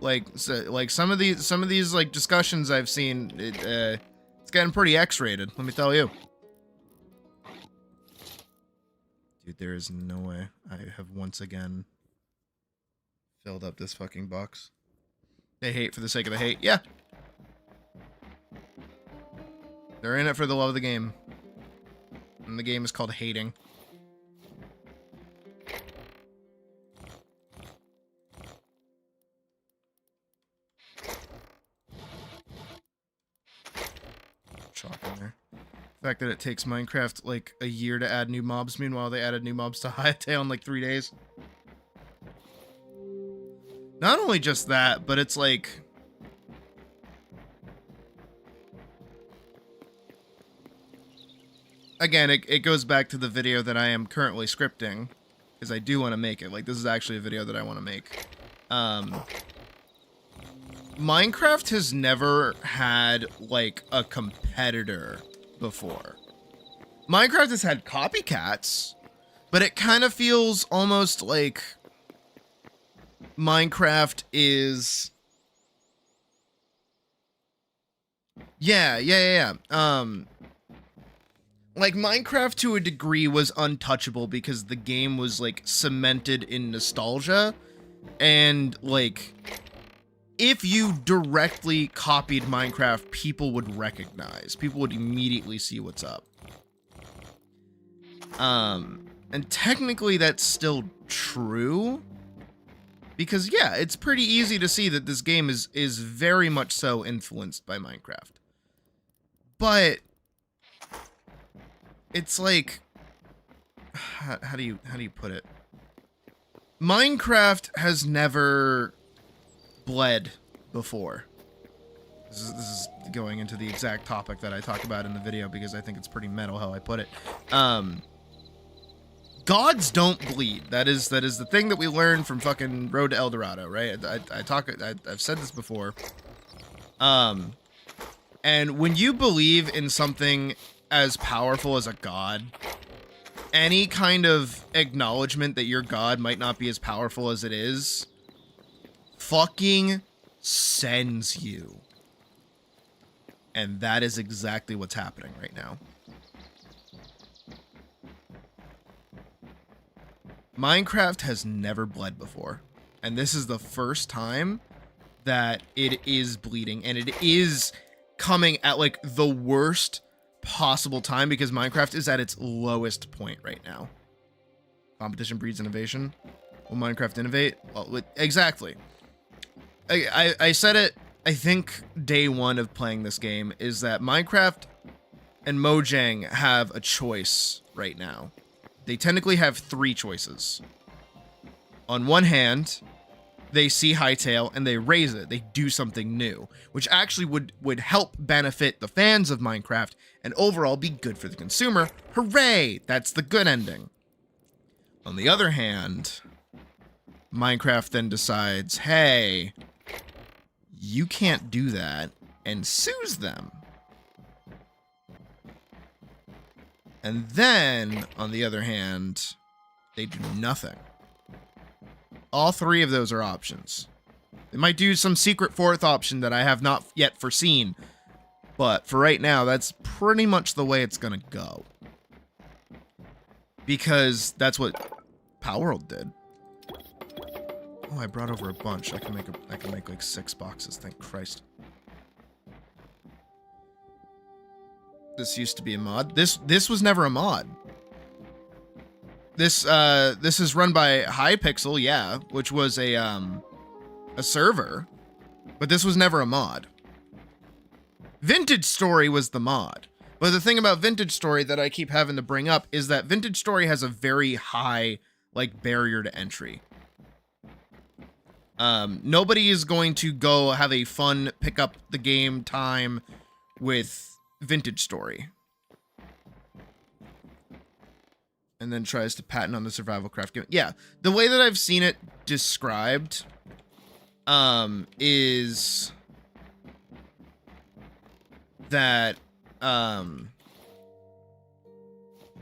S3: Like some of these like discussions I've seen, it's getting pretty X-rated. Let me tell you, dude. There is no way I have once again filled up this fucking box. They hate for the sake of the hate. Yeah, they're in it for the love of the game, and the game is called hating. In there. The fact that it takes Minecraft like a year to add new mobs, meanwhile they added new mobs to Hytale in like 3 days. Not only just that, but it's like again, it goes back to the video that I am currently scripting because I do want to make it. Like, this is actually a video that I want to make. Minecraft has never had, like, a competitor before. Minecraft has had copycats, but it kind of feels almost like Minecraft is... Yeah. Like, Minecraft to a degree was untouchable because the game was, like, cemented in nostalgia, and, like... if you directly copied Minecraft, people would recognize. People would immediately see what's up. And technically that's still true. Because, yeah, it's pretty easy to see that this game is very much so influenced by Minecraft. But it's like... How do you put it? Minecraft has never... bled before. This is going into the exact topic that I talk about in the video because I think it's pretty metal how I put it. Gods don't bleed. That is the thing that we learned from fucking Road to El Dorado, right? I've said this before. And when you believe in something as powerful as a god, any kind of acknowledgement that your god might not be as powerful as it is fucking sends you. And that is exactly what's happening right now. Minecraft has never bled before. And this is the first time that it is bleeding. And it is coming at like the worst possible time because Minecraft is at its lowest point right now. Competition breeds innovation. Will Minecraft innovate? Well, exactly. I said it, I think day one of playing this game, is that Minecraft and Mojang have a choice right now. They technically have three choices. On one hand, they see Hytale and they raise it. They do something new, which actually would help benefit the fans of Minecraft and overall be good for the consumer. Hooray! That's the good ending. On the other hand, Minecraft then decides, hey, you can't do that, and sues them. And then, on the other hand, they do nothing. All three of those are options. They might do some secret fourth option that I have not yet foreseen, but for right now, that's pretty much the way it's gonna go. Because that's what Palworld did. Oh, I brought over a bunch. I can make like 6 boxes, thank Christ. This used to be a mod. This was never a mod. This is run by Hypixel, yeah, which was a server, but this was never a mod. Vintage Story was the mod. But the thing about Vintage Story that I keep having to bring up is that Vintage Story has a very high, like, barrier to entry. Nobody is going to go have a fun pick up the game time with Vintage Story. And then tries to patent on the survival craft game. Yeah, the way that I've seen it described, is that,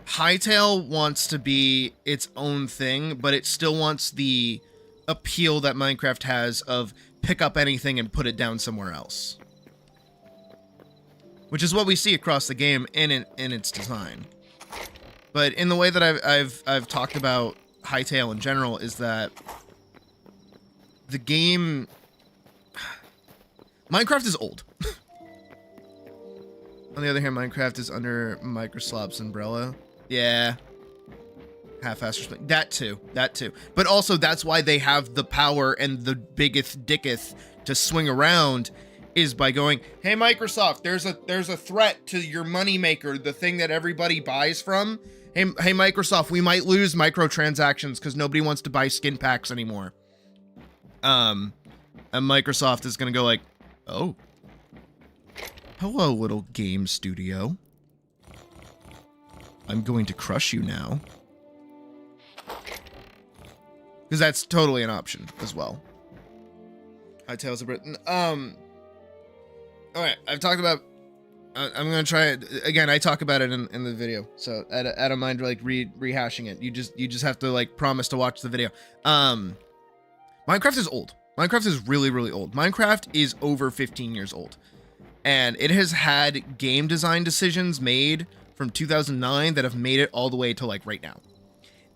S3: Hytale wants to be its own thing, but it still wants the appeal that Minecraft has of pick up anything and put it down somewhere else. Which is what we see across the game in its design. But in the way that I've talked about Hytale in general is that the game, Minecraft is old. On the other hand, Minecraft is under Microsoft's umbrella. Yeah. Half-assed respect. That too. But also that's why they have the power and the biggest dicketh to swing around is by going, hey Microsoft, there's a threat to your moneymaker, the thing that everybody buys from. Hey Microsoft, we might lose microtransactions because nobody wants to buy skin packs anymore. And Microsoft is gonna go like, oh, hello, little game studio. I'm going to crush you now. Because that's totally an option as well. Hytale's a Britain. Alright, I've talked about, I'm gonna try it again. I talk about it in the video, so I don't mind like rehashing it. You just have to like promise to watch the video. Minecraft is old. Minecraft is really old. Minecraft is over 15 years old, and it has had game design decisions made from 2009 that have made it all the way to like right now.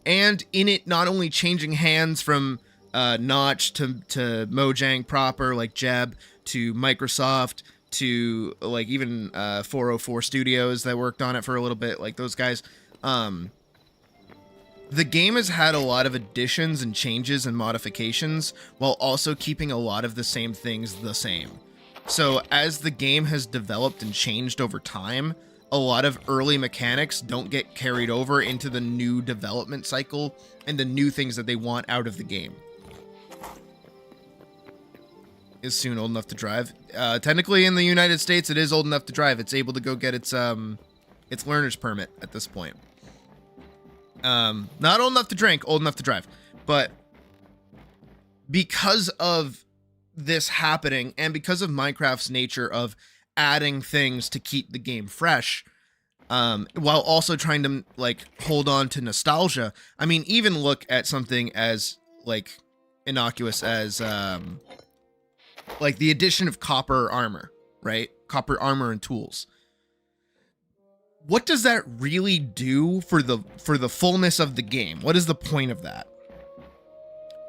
S3: And in it, not only changing hands from Notch to Mojang proper, like Jeb, to Microsoft, to like even 404 Studios that worked on it for a little bit, like those guys. The game has had a lot of additions and changes and modifications while also keeping a lot of the same things the same. So as the game has developed and changed over time, a lot of early mechanics don't get carried over into the new development cycle and the new things that they want out of the game. Is soon old enough to drive. Technically in the United States, it is old enough to drive. It's able to go get its learner's permit at this point. Not old enough to drink, old enough to drive. But because of this happening and because of Minecraft's nature of adding things to keep the game fresh, while also trying to like hold on to nostalgia. I mean, even look at something as like innocuous as like the addition of copper armor, right? Copper armor and tools. What does that really do for the fullness of the game? What is the point of that?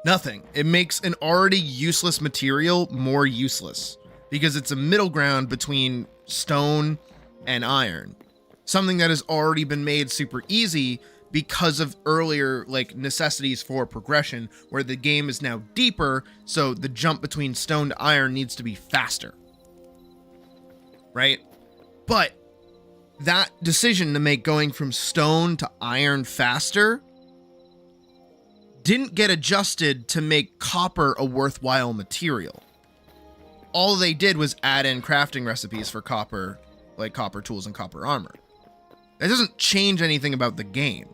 S3: Nothing. It makes an already useless material more useless because it's a middle ground between stone and iron. Something that has already been made super easy because of earlier like necessities for progression, where the game is now deeper, so the jump between stone to iron needs to be faster, right? But that decision to make going from stone to iron faster didn't get adjusted to make copper a worthwhile material. All they did was add in crafting recipes for copper, like copper tools and copper armor. That doesn't change anything about the game,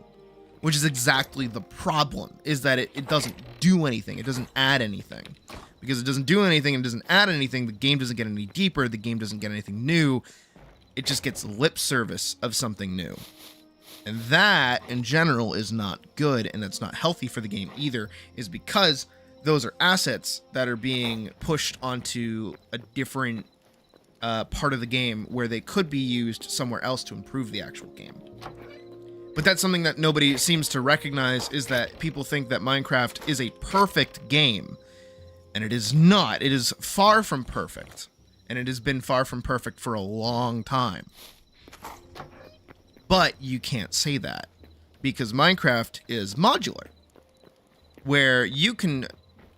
S3: which is exactly the problem, is that it doesn't do anything. It doesn't add anything. Because it doesn't do anything and doesn't add anything, the game doesn't get any deeper, the game doesn't get anything new. It just gets lip service of something new. And that, in general, is not good, and that's not healthy for the game either, is because those are assets that are being pushed onto a different part of the game where they could be used somewhere else to improve the actual game. But that's something that nobody seems to recognize, is that people think that Minecraft is a perfect game, and it is not. It is far from perfect, and it has been far from perfect for a long time. But you can't say that, because Minecraft is modular, where you can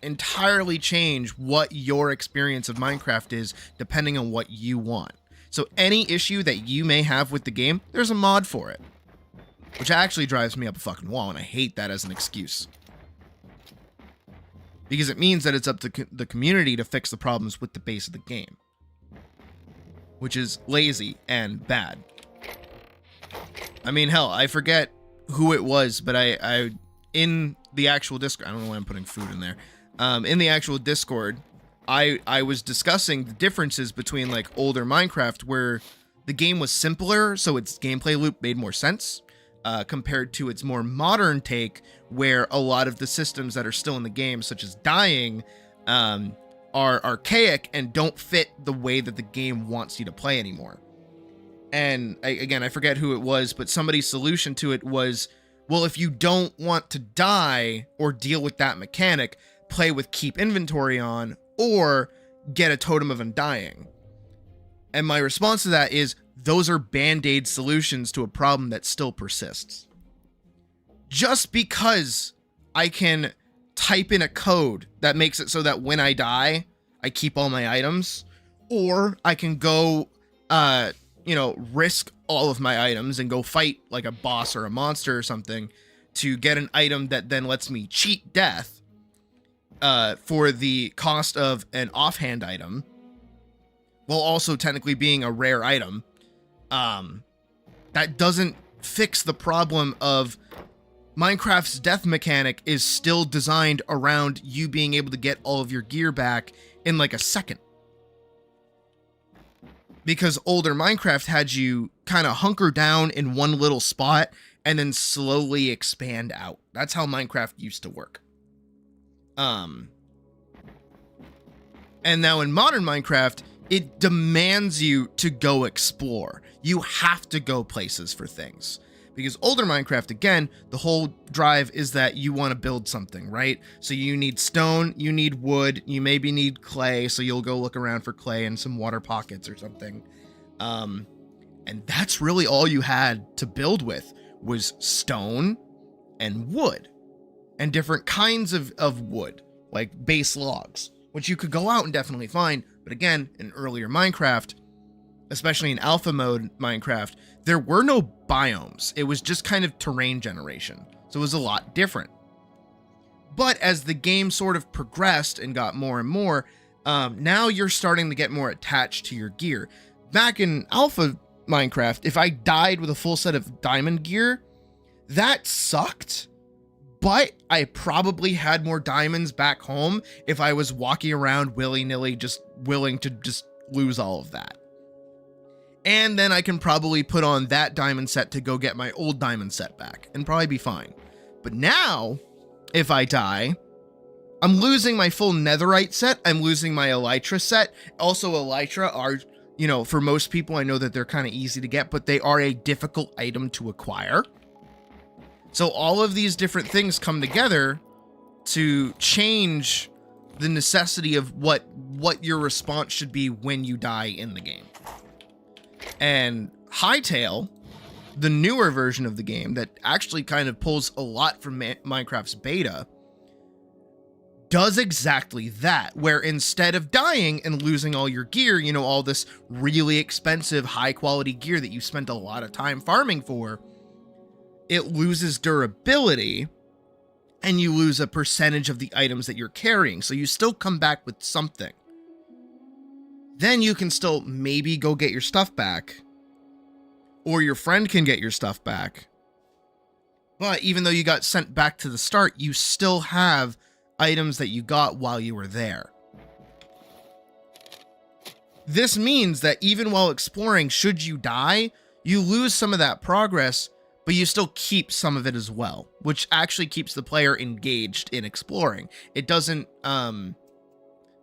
S3: entirely change what your experience of Minecraft is depending on what you want. So any issue that you may have with the game, there's a mod for it, which actually drives me up a fucking wall, and I hate that as an excuse, because it means that it's up to the community to fix the problems with the base of the game, which is lazy and bad. I mean, hell, I forget who it was, but I in the actual Discord, I don't know why I'm putting food in there. In the actual Discord, I was discussing the differences between like older Minecraft, where the game was simpler, so its gameplay loop made more sense, compared to its more modern take, where a lot of the systems that are still in the game, such as dying, are archaic and don't fit the way that the game wants you to play anymore. And I forget who it was, but somebody's solution to it was, well, if you don't want to die or deal with that mechanic, play with keep inventory on or get a totem of undying. And my response to that is, those are band-aid solutions to a problem that still persists. Just because I can type in a code that makes it so that when I die, I keep all my items, or I can go, risk all of my items and go fight like a boss or a monster or something to get an item that then lets me cheat death for the cost of an offhand item, while also technically being a rare item. That doesn't fix the problem of Minecraft's death mechanic is still designed around you being able to get all of your gear back in like a second. Because older Minecraft had you kind of hunker down in one little spot and then slowly expand out. That's how Minecraft used to work. And now in modern Minecraft, it demands you to go explore. You have to go places for things. Because older Minecraft, again, the whole drive is that you want to build something, right? So you need stone, you need wood, you maybe need clay, so you'll go look around for clay and some water pockets or something. And that's really all you had to build with, was stone and wood. And different kinds of wood, like base logs, which you could go out and definitely find. But again, in earlier Minecraft, especially in alpha mode Minecraft, there were no biomes. It was just kind of terrain generation. So it was a lot different. But as the game sort of progressed and got more and more, now you're starting to get more attached to your gear. Back in alpha Minecraft, if I died with a full set of diamond gear, that sucked. But I probably had more diamonds back home if I was walking around willy-nilly, just willing to just lose all of that. And then I can probably put on that diamond set to go get my old diamond set back and probably be fine. But now, if I die, I'm losing my full netherite set. I'm losing my elytra set. Also, elytra are, for most people, I know that they're kind of easy to get, but they are a difficult item to acquire. So all of these different things come together to change the necessity of what your response should be when you die in the game. And Hytale the newer version of the game that actually kind of pulls a lot from Minecraft's beta does exactly that, where instead of dying and losing all your gear, you know, all this really expensive, high quality gear that you spent a lot of time farming for, it loses durability and you lose a percentage of the items that you're carrying. So you still come back with something. Then you can still maybe go get your stuff back, or your friend can get your stuff back. But even though you got sent back to the start, you still have items that you got while you were there. This means that even while exploring, should you die, you lose some of that progress, but you still keep some of it as well, which actually keeps the player engaged in exploring. It doesn't,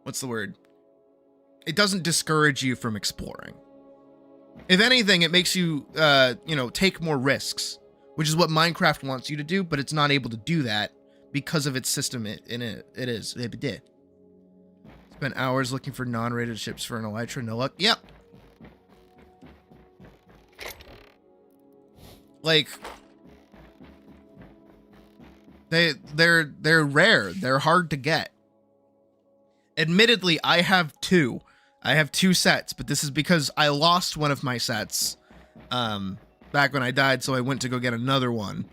S3: what's the word? It doesn't discourage you from exploring. If anything, it makes you, you know, take more risks, which is what Minecraft wants you to do, but it's not able to do that because of its system. It did. Spent hours looking for non-rated ships for an elytra. No luck. Yep. Like, they're rare. They're hard to get. Admittedly, I have two sets, but this is because I lost one of my sets back when I died, so I went to go get another one.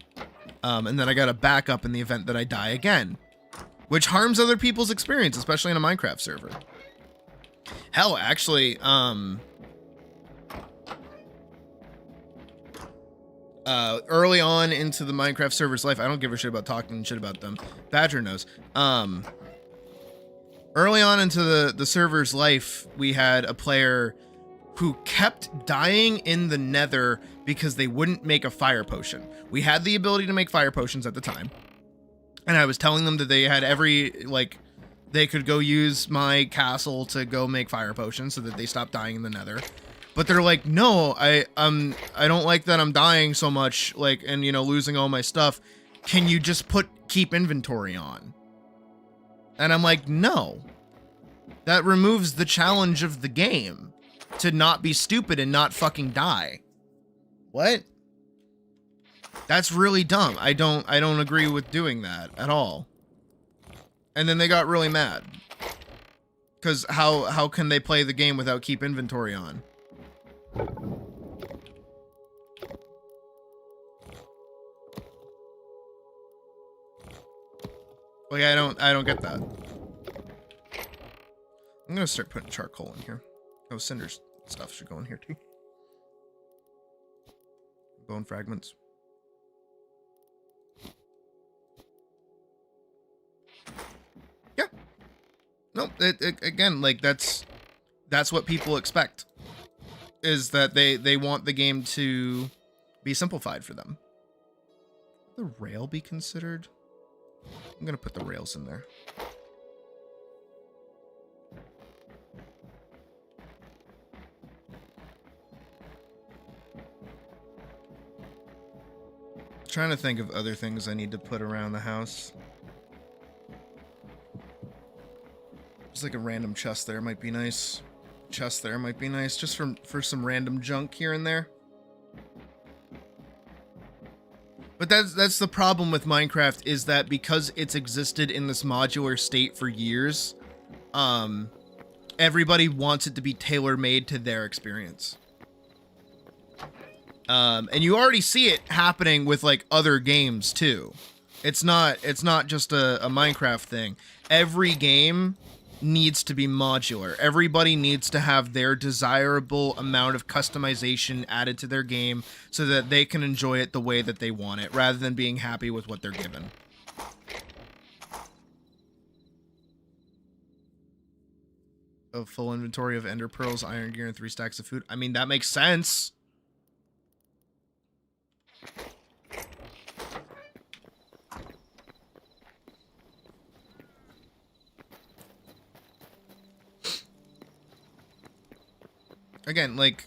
S3: And then I got a backup in the event that I die again, which harms other people's experience, especially in a Minecraft server. Hell, actually, early on into the Minecraft server's life, I don't give a shit about talking shit about them. Badger knows. Early on into the server's life, we had a player who kept dying in the nether because they wouldn't make a fire potion. We had the ability to make fire potions at the time, and I was telling them that they had they could go use my castle to go make fire potions so that they stopped dying in the nether. But they're like, no, I don't like that I'm dying so much, like, and, you know, losing all my stuff. Can you just keep inventory on? And I'm like, no. That removes the challenge of the game to not be stupid and not fucking die. What? That's really dumb. I don't agree with doing that at all. And then they got really mad. Cause how can they play the game without keep inventory on? Like, I don't get that. I'm gonna start putting charcoal in here. Oh, cinders stuff should go in here too. Bone fragments. Yeah. No, again, like, that's what people expect. Is that they want the game to be simplified for them. The rail be considered? I'm gonna put the rails in there. Trying to think of other things I need to put around the house. There's like a random chest there, might be nice. Chest there might be nice, just for some random junk here and there. But that's the problem with Minecraft, is that because it's existed in this modular state for years, everybody wants it to be tailor-made to their experience. And you already see it happening with like other games too. It's not just a Minecraft thing. Every game needs to be modular. Everybody needs to have their desirable amount of customization added to their game so that they can enjoy it the way that they want it, rather than being happy with what they're given. A full inventory of ender pearls, iron gear, and 3 stacks of food. I mean, that makes sense. Again, like,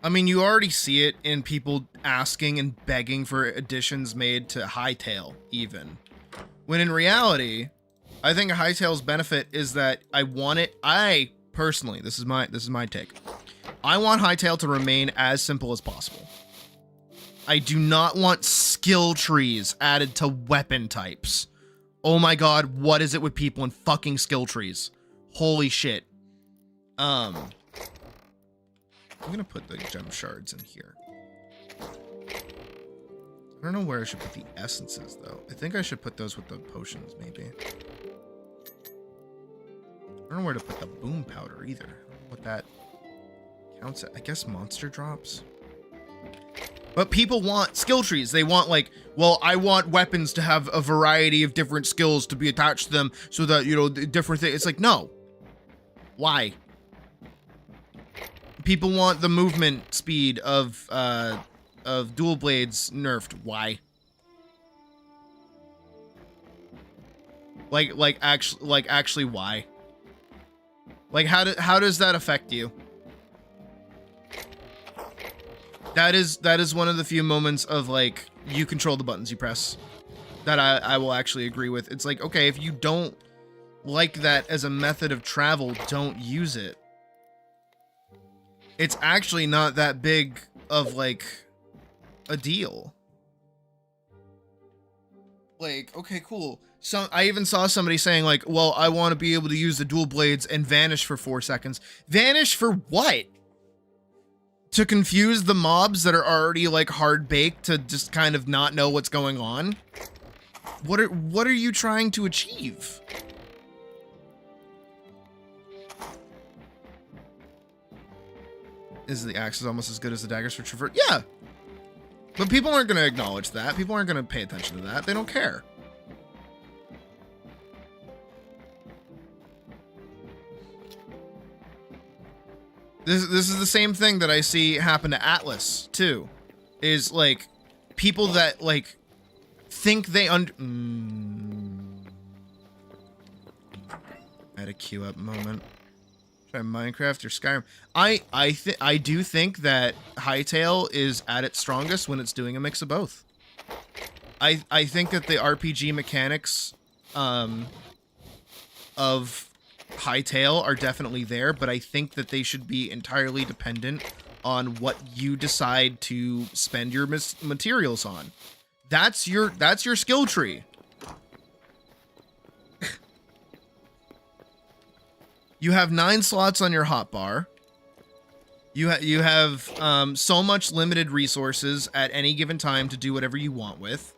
S3: I mean, you already see it in people asking and begging for additions made to Hytale, even. When in reality, I think Hytale's benefit is that I personally, this is my take. I want Hytale to remain as simple as possible. I do not want skill trees added to weapon types. Oh my god, what is it with people and fucking skill trees? Holy shit. I'm gonna put the gem shards in here. I don't know where I should put the essences, though. I think I should put those with the potions, maybe. I don't know where to put the boom powder, either. I don't know what that counts at. I guess monster drops? But people want skill trees. They want, like, well, I want weapons to have a variety of different skills to be attached to them so that, you know, different things. It's like, no. Why? People want the movement speed of dual blades nerfed. Why? Like actually why? Like how does that affect you? That is one of the few moments of, like, you control the buttons you press that I will actually agree with. It's like, okay, if you don't like that as a method of travel, don't use it. It's actually not that big of, like, a deal. Like, okay, cool. So I even saw somebody saying, like, well, I want to be able to use the dual blades and vanish for 4 seconds. Vanish for what? To confuse the mobs that are already, like, hard baked to just kind of not know what's going on? What are you trying to achieve? Is the axe almost as good as the daggers for traverse? Yeah. But people aren't going to acknowledge that. People aren't going to pay attention to that. They don't care. This is the same thing that I see happen to Atlas, too. Is, like, people that, like, think they I had a queue up moment. Try Minecraft or Skyrim. I do think that Hytale is at its strongest when it's doing a mix of both. I think that the RPG mechanics of Hytale are definitely there, but I think that they should be entirely dependent on what you decide to spend your materials on. That's your skill tree. You have 9 slots on your hotbar. You have so much limited resources at any given time to do whatever you want with.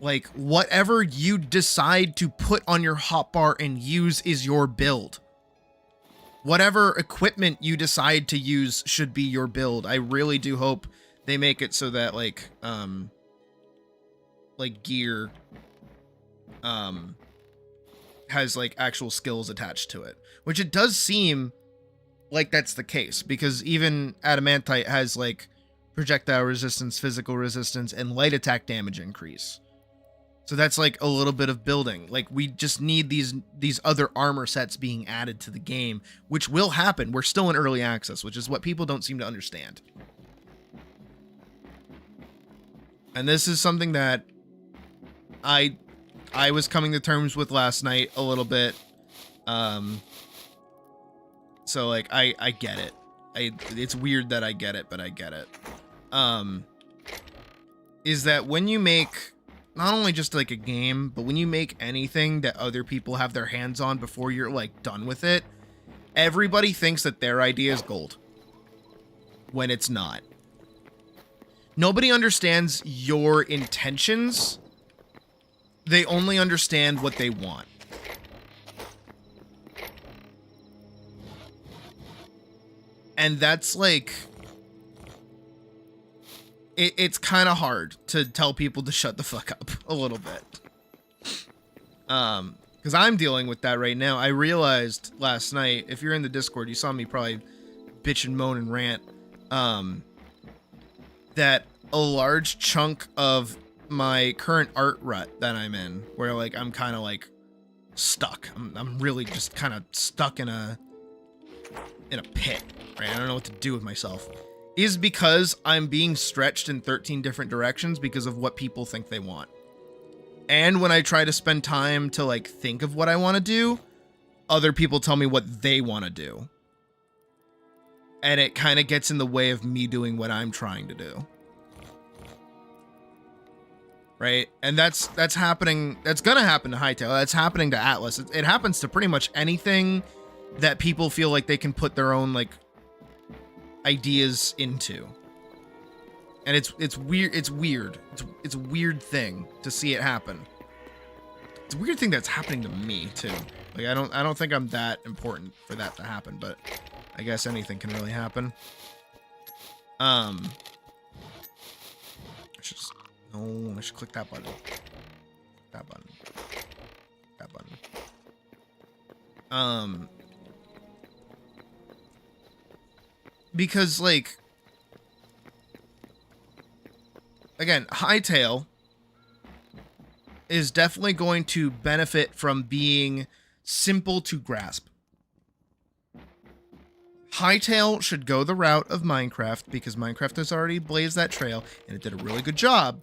S3: Like, whatever you decide to put on your hotbar and use is your build. Whatever equipment you decide to use should be your build. I really do hope they make it so that, like gear has, like, actual skills attached to it, which it does seem like that's the case, because even adamantite has, like, projectile resistance, physical resistance, and light attack damage increase. So that's, like, a little bit of building. Like, we just need these other armor sets being added to the game, which will happen. We're still in early access, which is what people don't seem to understand. And this is something that I was coming to terms with last night a little bit. So, like, I get it. It's weird that I get it, but I get it. Is that when you make not only just, like, a game, but when you make anything that other people have their hands on before you're, like, done with it, everybody thinks that their idea is gold, when it's not. Nobody understands your intentions. They only understand what they want. And that's, like, it's kind of hard to tell people to shut the fuck up a little bit. Because I'm dealing with that right now. I realized last night, if you're in the Discord, you saw me probably bitch and moan and rant, that a large chunk of my current art rut that I'm in, where, like, I'm kind of, like, stuck. I'm really just kind of stuck in a pit, right? I don't know what to do with myself. Is because I'm being stretched in 13 different directions because of what people think they want. And when I try to spend time to, like, think of what I want to do, other people tell me what they want to do. and it kind of gets in the way of me doing what I'm trying to do. Right? And that's happening. That's going to happen to Hytale. That's happening to Atlas. It happens to pretty much anything that people feel like they can put their own like ideas into. And it's weird. It's weird. It's a weird thing to see it happen. It's a weird thing that's happening to me too. Like I don't think I'm that important for that to happen, but I guess anything can really happen. I should just, no, I should click that button. That button. That button. Because like, again, Hytale is definitely going to benefit from being simple to grasp. Hytale should go the route of Minecraft because Minecraft has already blazed that trail and it did a really good job.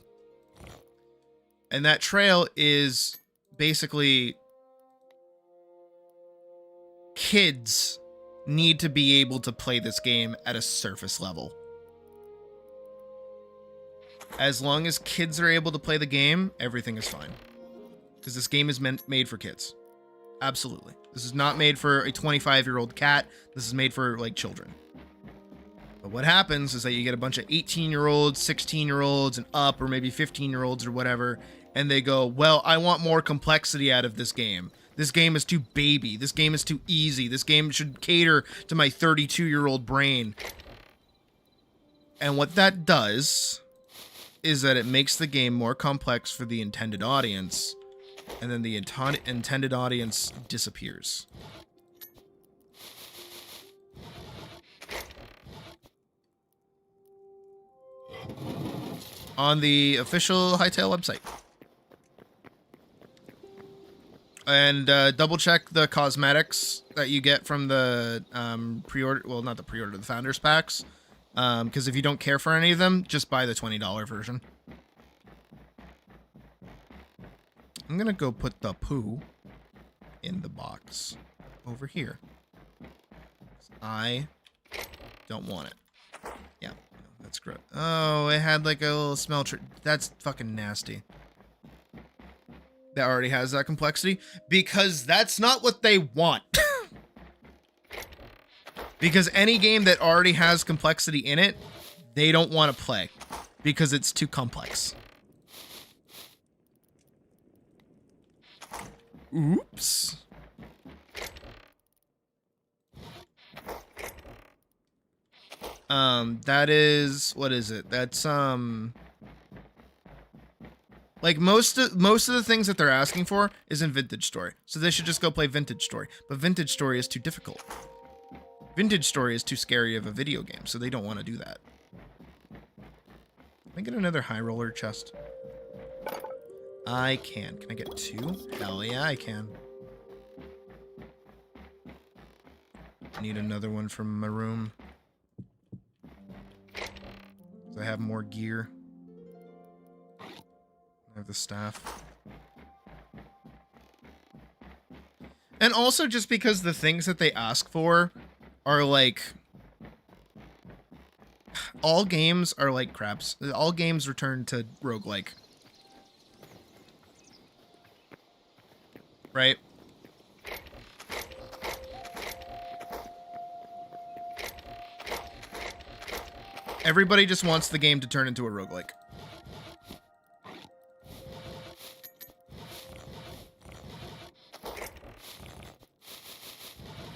S3: And that trail is basically kids need to be able to play this game at a surface level. As long as kids are able to play the game, everything is fine. Because this game is made for kids. Absolutely. This is not made for a 25-year-old cat. This is made for, like, children. But what happens is that you get a bunch of 18-year-olds, 16-year-olds, and up, or maybe 15-year-olds or whatever, and they go, well, I want more complexity out of this game. This game is too baby. This game is too easy. This game should cater to my 32-year-old brain. And what that does is that it makes the game more complex for the intended audience, and then the intended audience disappears. On the official Hytale website. And double check the cosmetics that you get from the pre-order, well, not the pre-order, the Founders Packs. Because if you don't care for any of them, just buy the $20 version. I'm gonna go put the poo in the box over here. I don't want it. Yeah, that's gross. Oh, it had like a little smell. That's fucking nasty. That already has that complexity because that's not what they want. Because any game that already has complexity in it, they don't want to play because it's too complex. Oops. That is, what is it? That's, like most of the things that they're asking for is in Vintage Story. So they should just go play Vintage Story. But Vintage Story is too difficult. Vintage Story is too scary of a video game, so they don't want to do that. Can I get another high roller chest? I can. Can I get two? Hell yeah, I can. I need another one from my room. I have more gear. I have the staff. And also just because the things that they ask for are like... all games are like craps. All games return to roguelike. Right? Everybody just wants the game to turn into a roguelike.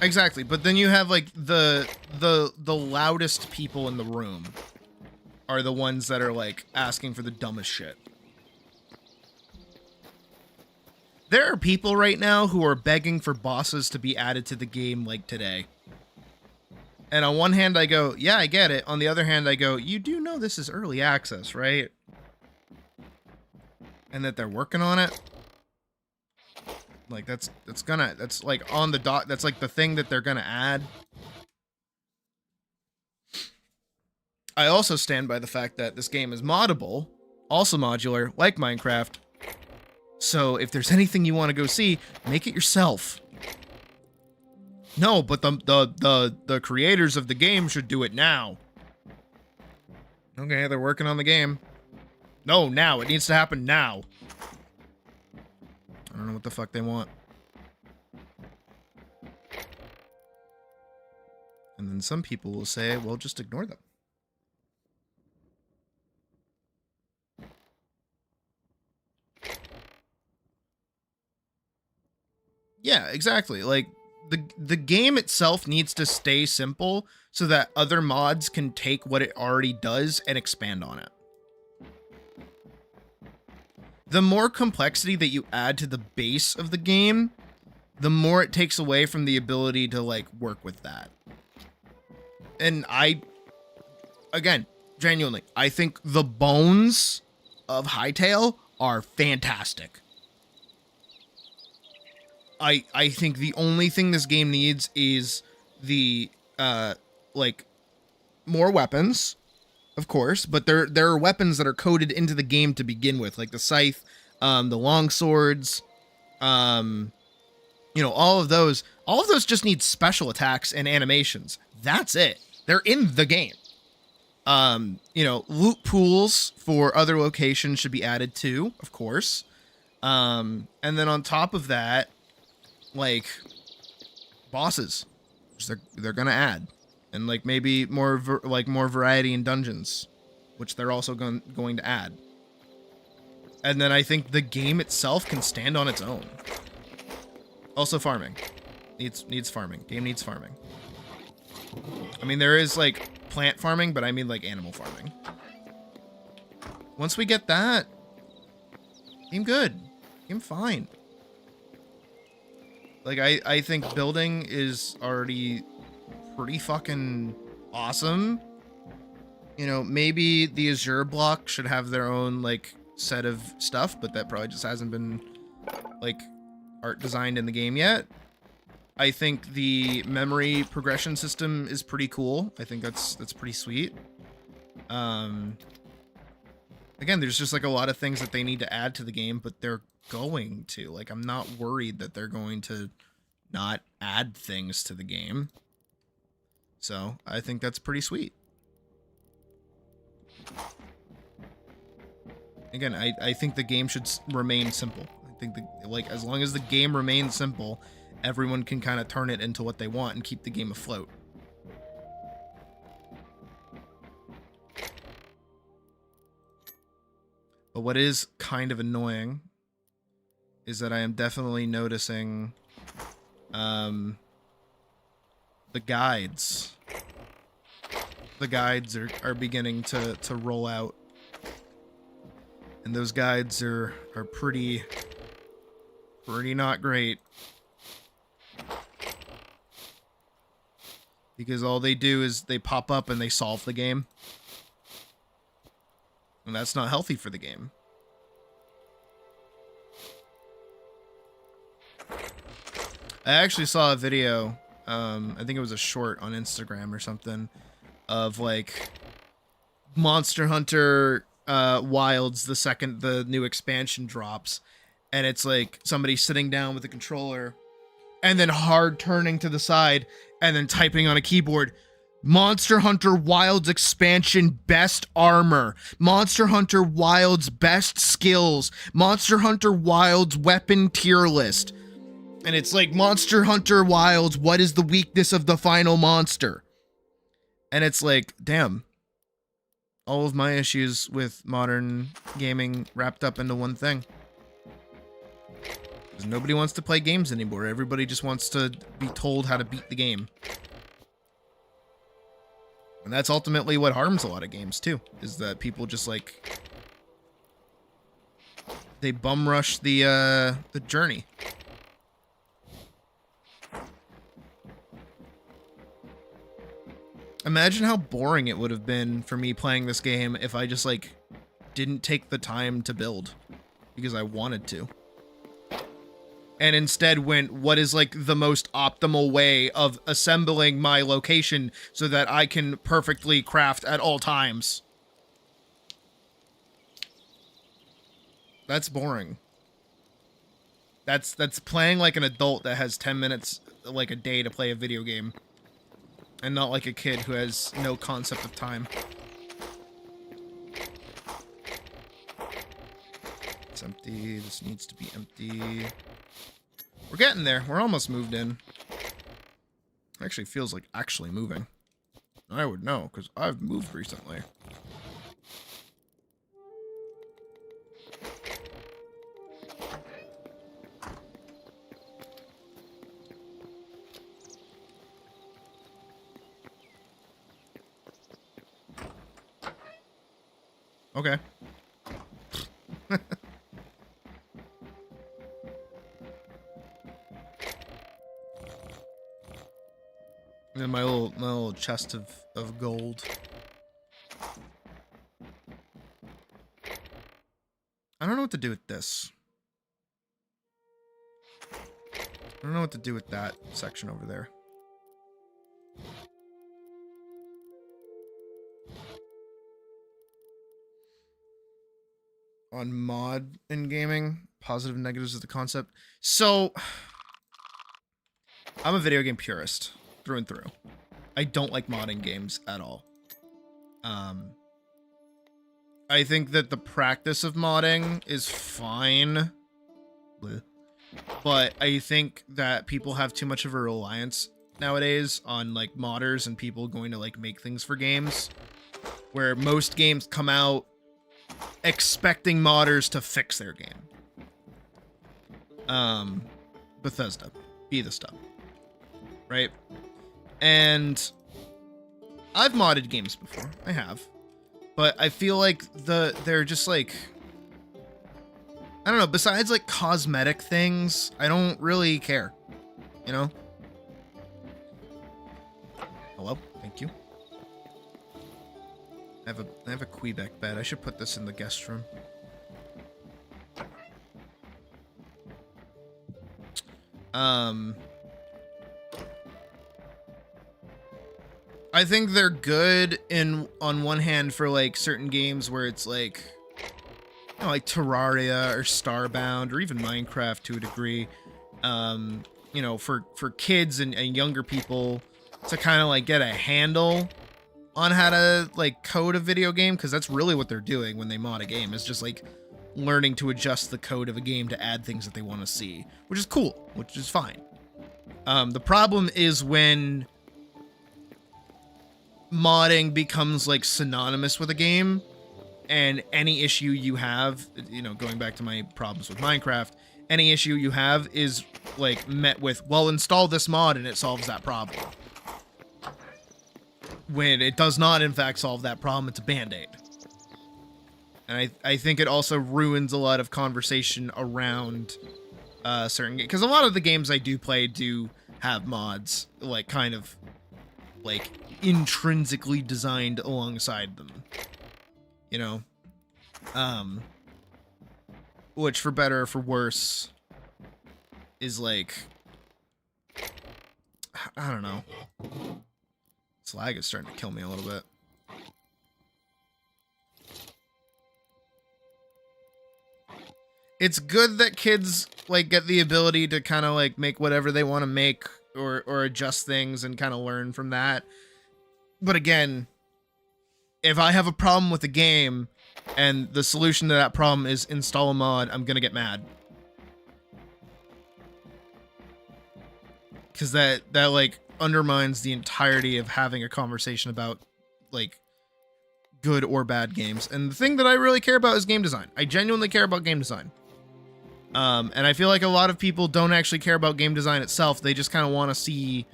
S3: Exactly, but then you have like the loudest people in the room are the ones that are like asking for the dumbest shit. There are people right now who are begging for bosses to be added to the game like today. And on one hand I go, yeah, I get it. On the other hand I go, you do know this is early access, right? And that they're working on it. Like that's like on the dot. That's like the thing that they're gonna add. I also stand by the fact that this game is moddable, also modular, like Minecraft. So if there's anything you want to go see, make it yourself. No, but the creators of the game should do it now. Okay, they're working on the game. No, now. It needs to happen now. I don't know what the fuck they want. And then some people will say, well, just ignore them. Yeah, exactly. Like, the game itself needs to stay simple so that other mods can take what it already does and expand on it. The more complexity that you add to the base of the game, the more it takes away from the ability to, like, work with that. And again, genuinely, I think the bones of Hytale are fantastic. I think the only thing this game needs is the, like, more weapons, of course, but there are weapons that are coded into the game to begin with, like the scythe, the long swords, you know, all of those just need special attacks and animations. That's it. They're in the game. You know, loot pools for other locations should be added too, of course. And then on top of that, like, bosses, which they're gonna add, and like maybe more variety in dungeons, which they're also going to add. And then I think the game itself can stand on its own. Also, farming needs farming. Game needs farming. I mean, there is like plant farming, but I mean like animal farming. Once we get that, game good, game fine. Like, I think building is already pretty fucking awesome. You know, maybe the Azure block should have their own, like, set of stuff, but that probably just hasn't been, like, art designed in the game yet. I think the memory progression system is pretty cool. I think that's pretty sweet. Again, there's just, like, a lot of things that they need to add to the game, but they're going to. Like, I'm not worried that they're going to not add things to the game. So, I think that's pretty sweet. Again, I think the game should remain simple. I think, like, as long as the game remains simple, everyone can kind of turn it into what they want and keep the game afloat. But what is kind of annoying is that I am definitely noticing the guides. The guides are beginning to roll out. And those guides are pretty not great. Because all they do is they pop up and they solve the game. And that's not healthy for the game. I actually saw a video, I think it was a short on Instagram or something, of like Monster Hunter Wilds the second the new expansion drops. And it's like somebody sitting down with a controller and then hard turning to the side and then typing on a keyboard, Monster Hunter Wilds expansion best armor, Monster Hunter Wilds best skills, Monster Hunter Wilds weapon tier list. And it's like, Monster Hunter Wilds, what is the weakness of the final monster? And it's like, damn. All of my issues with modern gaming wrapped up into one thing. Because nobody wants to play games anymore. Everybody just wants to be told how to beat the game. And that's ultimately what harms a lot of games, too. Is that people just, like, they bum rush the journey. Imagine how boring it would have been for me playing this game if I just, like, didn't take the time to build. Because I wanted to. And instead went, what is, like, the most optimal way of assembling my location so that I can perfectly craft at all times. That's boring. That's playing like an adult that has 10 minutes like a day to play a video game. And not like a kid who has no concept of time. It's empty. This needs to be empty. We're getting there. We're almost moved in. Actually feels like actually moving. I would know, because I've moved recently. Okay. And my little chest of gold. I don't know what to do with this. I don't know what to do with that section over there. On mod in gaming, positive and negatives of the concept. So, I'm a video game purist through and through. I don't like modding games at all. I think that the practice of modding is fine, but I think that people have too much of a reliance nowadays on like modders and people going to like make things for games, where most games come out expecting modders to fix their game. Bethesda, be the stuff, right? And I've modded games before. I have, but I feel like they're just like, I don't know. Besides like cosmetic things, I don't really care. You know. Hello, thank you. I have a Quebec bed. I should put this in the guest room. I think they're good on one hand for like certain games where it's like, you know, like Terraria or Starbound or even Minecraft to a degree. You know, for kids and younger people to kind of like get a handle on how to like code a video game, because that's really what they're doing when they mod a game, is just like learning to adjust the code of a game to add things that they want to see, which is cool, which is fine. The problem is when modding becomes like synonymous with a game, and any issue you have, you know, going back to my problems with Minecraft, any issue you have is like met with, well, install this mod and it solves that problem. When it does not, in fact, solve that problem, it's a band-aid. And I think it also ruins a lot of conversation around certain games. Because a lot of the games I do play do have mods, like, kind of, like, intrinsically designed alongside them. You know? Which, for better or for worse, is, like, I don't know. This lag is starting to kill me a little bit. It's good that kids like get the ability to kind of like make whatever they want to make or adjust things and kind of learn from that. But again, if I have a problem with a game and the solution to that problem is install a mod, I'm gonna get mad. Because that like undermines the entirety of having a conversation about like good or bad games. And the thing that I really care about is game design. I genuinely care about game design. And I feel like a lot of people don't actually care about game design itself. They just kind of want to see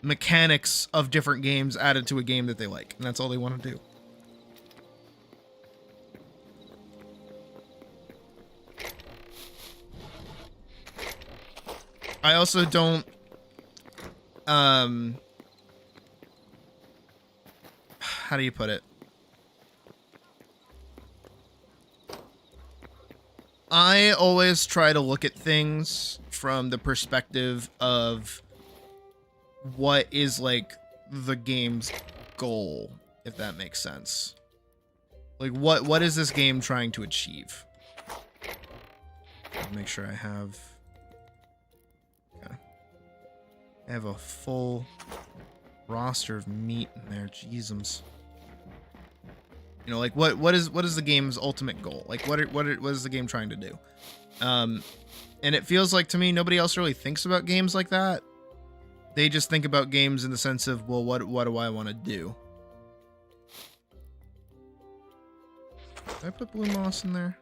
S3: mechanics of different games added to a game that they like. And that's all they want to do. I also don't how do you put it? I always try to look at things from the perspective of what is like the game's goal, if that makes sense. Like what is this game trying to achieve? I'll make sure I have I have a full roster of meat in there. Jeezums. You know, like what is the game's ultimate goal? Like what is the game trying to do? And it feels like to me nobody else really thinks about games like that. They just think about games in the sense of, well, what do I want to do? Did I put blue moss in there?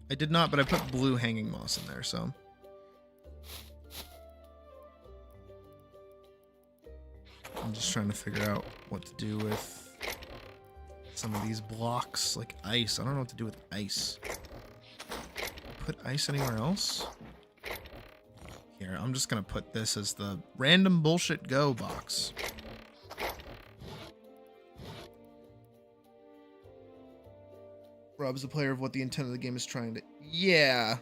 S3: I did not, but I put blue hanging moss in there, so. I'm just trying to figure out what to do with some of these blocks, like ice. I don't know what to do with ice. Put ice anywhere else? Here, I'm just gonna put this as the random bullshit go box. Rob's the player of what the intent of the game is trying to... Yeah.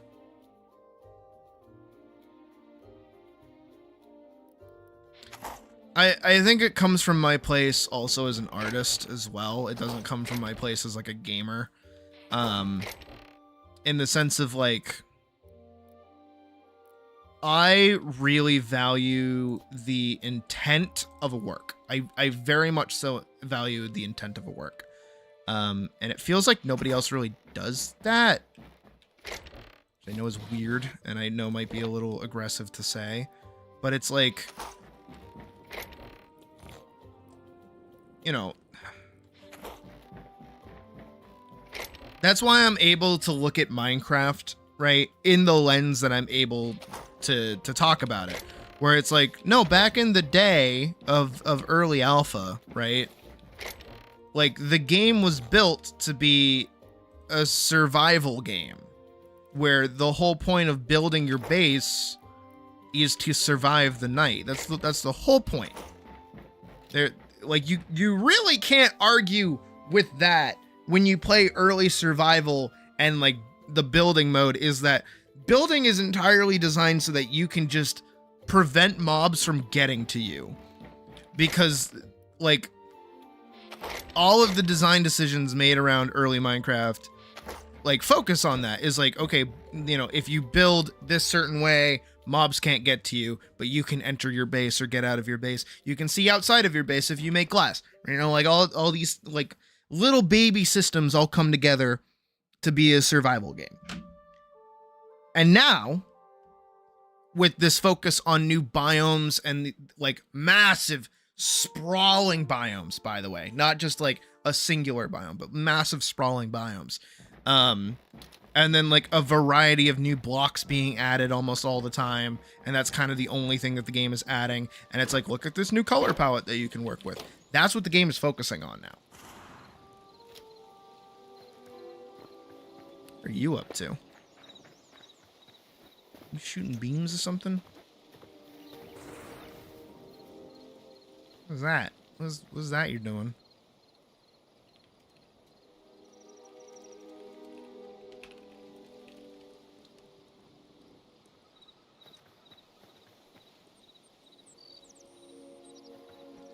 S3: I think it comes from my place also as an artist as well. It doesn't come from my place as like a gamer. In the sense of like... I really value the intent of a work. I very much so value the intent of a work. And it feels like nobody else really does that. Which I know is weird, and I know might be a little aggressive to say. But it's like... You know... That's why I'm able to look at Minecraft, right, in the lens that I'm able to talk about it. Where it's like, no, back in the day of early alpha, right? Like, the game was built to be a survival game. Where the whole point of building your base is to survive the night. That's the whole point. There, like, you really can't argue with that when you play early survival and, like, the building mode is that building is entirely designed so that you can just prevent mobs from getting to you. Because, like, all of the design decisions made around early Minecraft, like, focus on that. Is like, okay, you know, if you build this certain way, mobs can't get to you, but you can enter your base or get out of your base. You can see outside of your base if you make glass. You know, like, all these, like, little baby systems all come together to be a survival game. And now, with this focus on new biomes and, like, massive sprawling biomes, by the way, not just like a singular biome, but massive sprawling biomes, and then like a variety of new blocks being added almost all the time, and that's kind of the only thing that the game is adding. And it's like, look at this new color palette that you can work with. That's what the game is focusing on now. What are you up to? You shooting beams or something? What's that? What's that you're doing?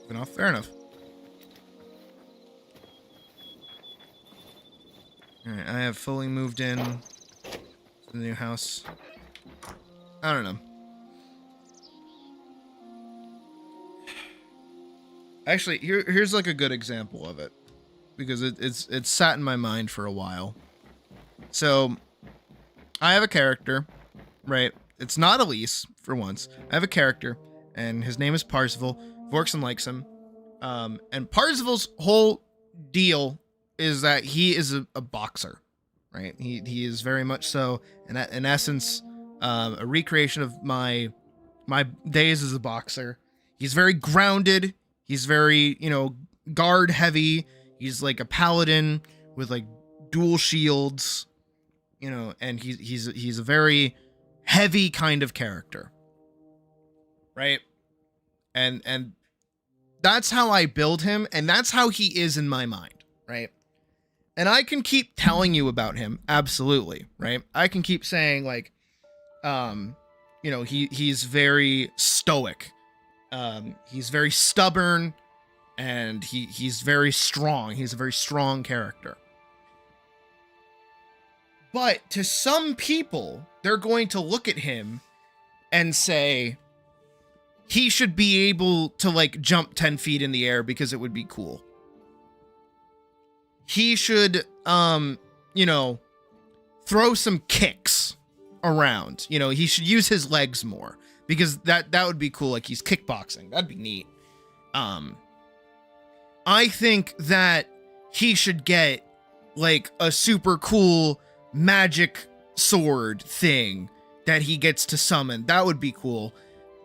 S3: Enough, fair enough. Alright, I have fully moved in to the new house. I don't know. Actually, here's like a good example of it, because it's sat in my mind for a while. So, I have a character, right? It's not Elise, for once. I have a character, and his name is Parzival. Vorkson likes him. And Parzival's whole deal is that he is a boxer, right? He is very much so, in essence, a recreation of my days as a boxer. He's very grounded. He's very, you know, guard heavy. He's like a paladin with like dual shields, you know, and he's a very heavy kind of character, right? And that's how I build him, and that's how he is in my mind, right? And I can keep telling you about him, absolutely, right? I can keep saying like, you know, he's very stoic. He's very stubborn, and he's very strong. He's a very strong character. But to some people, they're going to look at him and say he should be able to like jump 10 feet in the air because it would be cool. He should, you know, throw some kicks around. You know, he should use his legs more because that would be cool. Like he's kickboxing. That'd be neat. I think that he should get like a super cool magic sword thing that he gets to summon. That would be cool.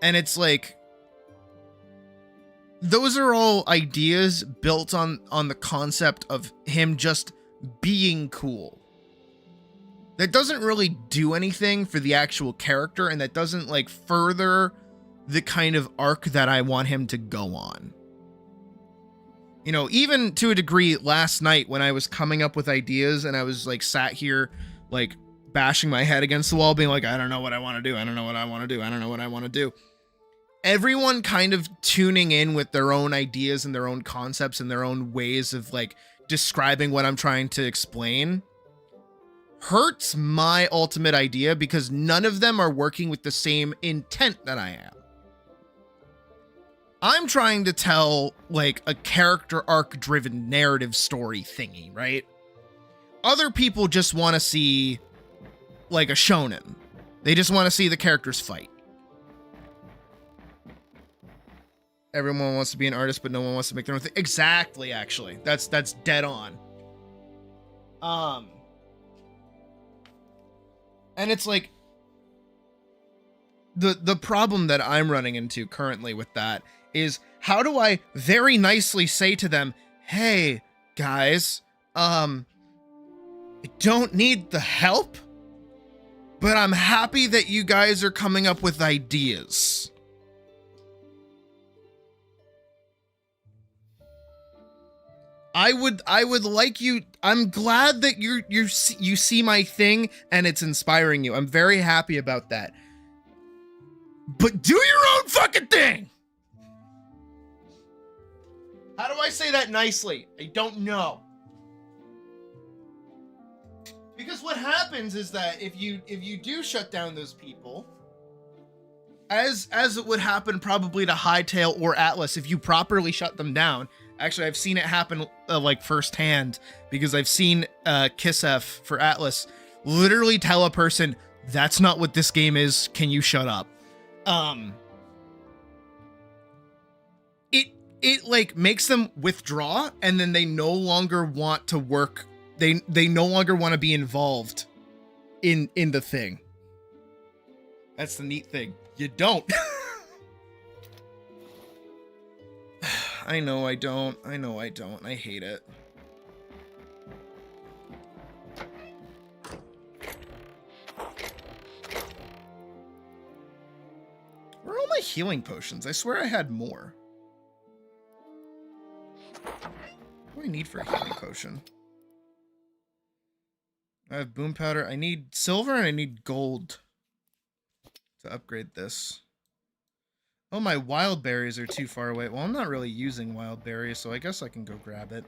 S3: And it's like, those are all ideas built on the concept of him just being cool. That doesn't really do anything for the actual character, and that doesn't like further the kind of arc that I want him to go on. You know, even to a degree last night when I was coming up with ideas and I was like sat here like bashing my head against the wall being like, I don't know what I want to do. I don't know what I want to do. I don't know what I want to do. Everyone kind of tuning in with their own ideas and their own concepts and their own ways of like describing what I'm trying to explain hurts my ultimate idea because none of them are working with the same intent that I am. I'm trying to tell like a character arc driven narrative story thingy, right? Other people just want to see like a shonen. They just want to see the characters fight. Everyone wants to be an artist, but no one wants to make their own thing. Exactly, actually. That's dead on. And it's like the problem that I'm running into currently with that is how do I very nicely say to them, hey guys, I don't need the help, but I'm happy that you guys are coming up with ideas. I would like you. I'm glad that you see my thing and it's inspiring you. I'm very happy about that. But do your own fucking thing. How do I say that nicely? I don't know. Because what happens is that if you do shut down those people, as it would happen probably to Hytale or Atlas if you properly shut them down. Actually, I've seen it happen like firsthand because I've seen Kisef for Atlas literally tell a person, that's not what this game is. Can you shut up? It like makes them withdraw and then they no longer want to work. They no longer want to be involved in the thing. That's the neat thing. You don't. I know I don't. I know I don't. I hate it. Where are all my healing potions? I swear I had more. What do I need for a healing potion? I have boom powder. I need silver and I need gold to upgrade this. Oh, my wild berries are too far away. Well, I'm not really using wild berries, so I guess I can go grab it.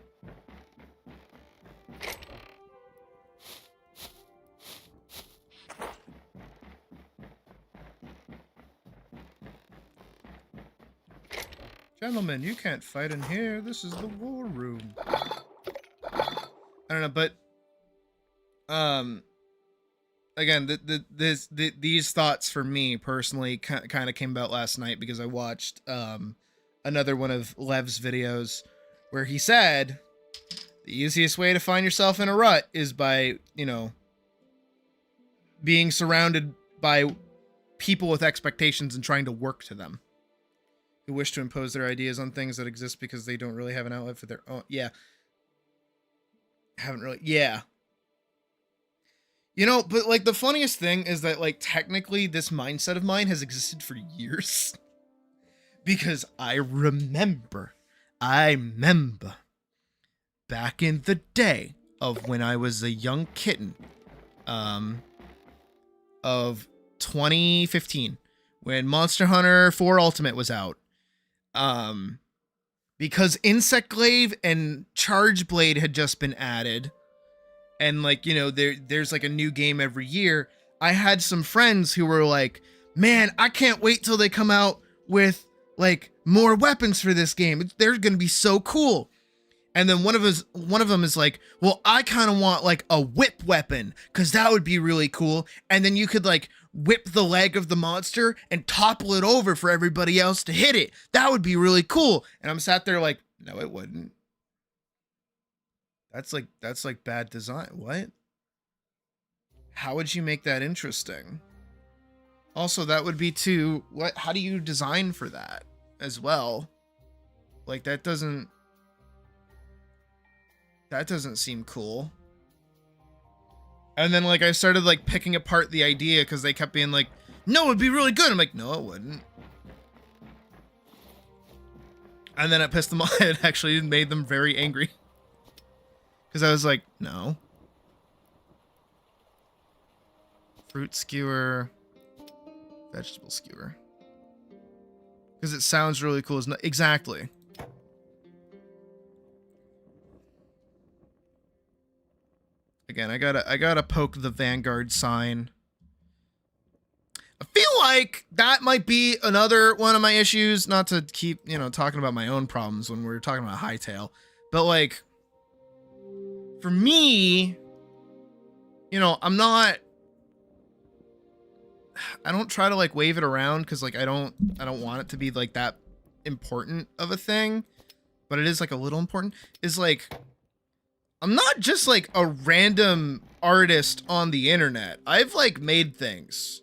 S3: Gentlemen, you can't fight in here. This is the war room. I don't know, but again, these thoughts for me personally kind of came about last night because I watched another one of Lev's videos where he said the easiest way to find yourself in a rut is by, you know, being surrounded by people with expectations and trying to work to them, who wish to impose their ideas on things that exist because they don't really have an outlet for their own. Yeah. Haven't really. Yeah. You know, but like the funniest thing is that like technically this mindset of mine has existed for years. Because I remember back in the day of when I was a young kitten, of 2015, when Monster Hunter 4 Ultimate was out, because Insect Glaive and Charge Blade had just been added, and like, you know, there's like a new game every year. I had some friends who were like, man, I can't wait till they come out with like more weapons for this game. They're going to be so cool. And then one of them is like, well, I kind of want like a whip weapon, because that would be really cool. And then you could like whip the leg of the monster and topple it over for everybody else to hit it. That would be really cool. And I'm sat there like, no, it wouldn't. That's like bad design. What? How would you make that interesting? Also, that would be too, what? How do you design for that as well? Like that doesn't seem cool. And then like I started like picking apart the idea because they kept being like, no, it'd be really good. I'm like, no, it wouldn't. And then it pissed them off. It actually made them very angry. Because I was like, no. Fruit skewer. Vegetable skewer. Because it sounds really cool. Exactly. Again, I gotta poke the Vanguard sign. I feel like that might be another one of my issues. Not to keep, you know, talking about my own problems when we're talking about Hytale, but like, for me, you know, I don't try to like wave it around because like I don't want it to be like that important of a thing, but it is like a little important. Is like, I'm not just like a random artist on the internet. I've like made things.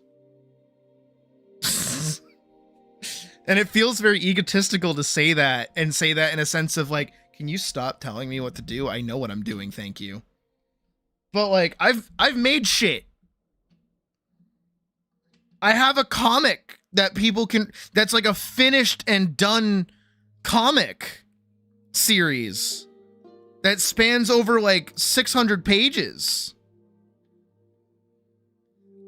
S3: And it feels very egotistical to say that, and say that in a sense of like, can you stop telling me what to do? I know what I'm doing, thank you. But like, I've made shit. I have a comic that people can, that's like a finished and done comic series that spans over like 600 pages.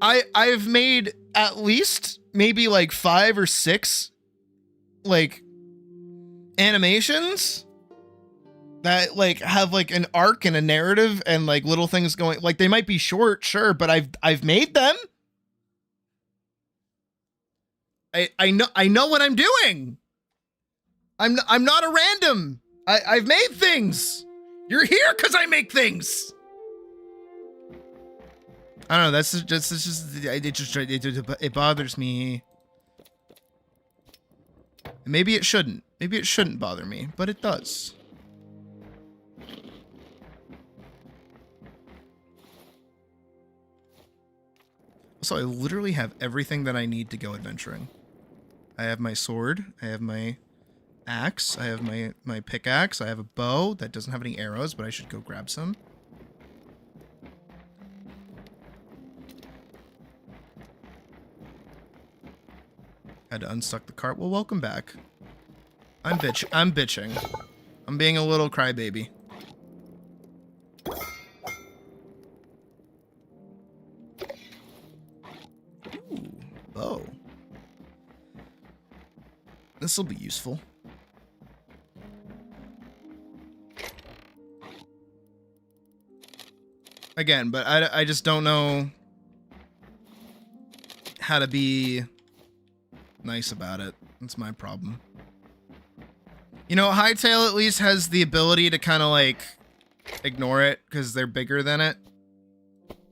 S3: I've made at least maybe like 5 or 6 like animations that like have like an arc and a narrative and like little things going, like they might be short, sure, but I've made them. I know what I'm doing. I'm not a random. I've made things. You're here because I make things. I don't know. That's just it bothers me. Maybe it shouldn't. Maybe it shouldn't bother me, but it does. So I literally have everything that I need to go adventuring. I have my sword. I have my axe. I have my pickaxe. I have a bow that doesn't have any arrows, but I should go grab some. Had to unstuck the cart. Well, welcome back. I'm bitching. I'm being a little crybaby. Ooh, bow. This will be useful. Again, but I just don't know how to be nice about it. That's my problem. You know, Hytale at least has the ability to kind of like ignore it because they're bigger than it.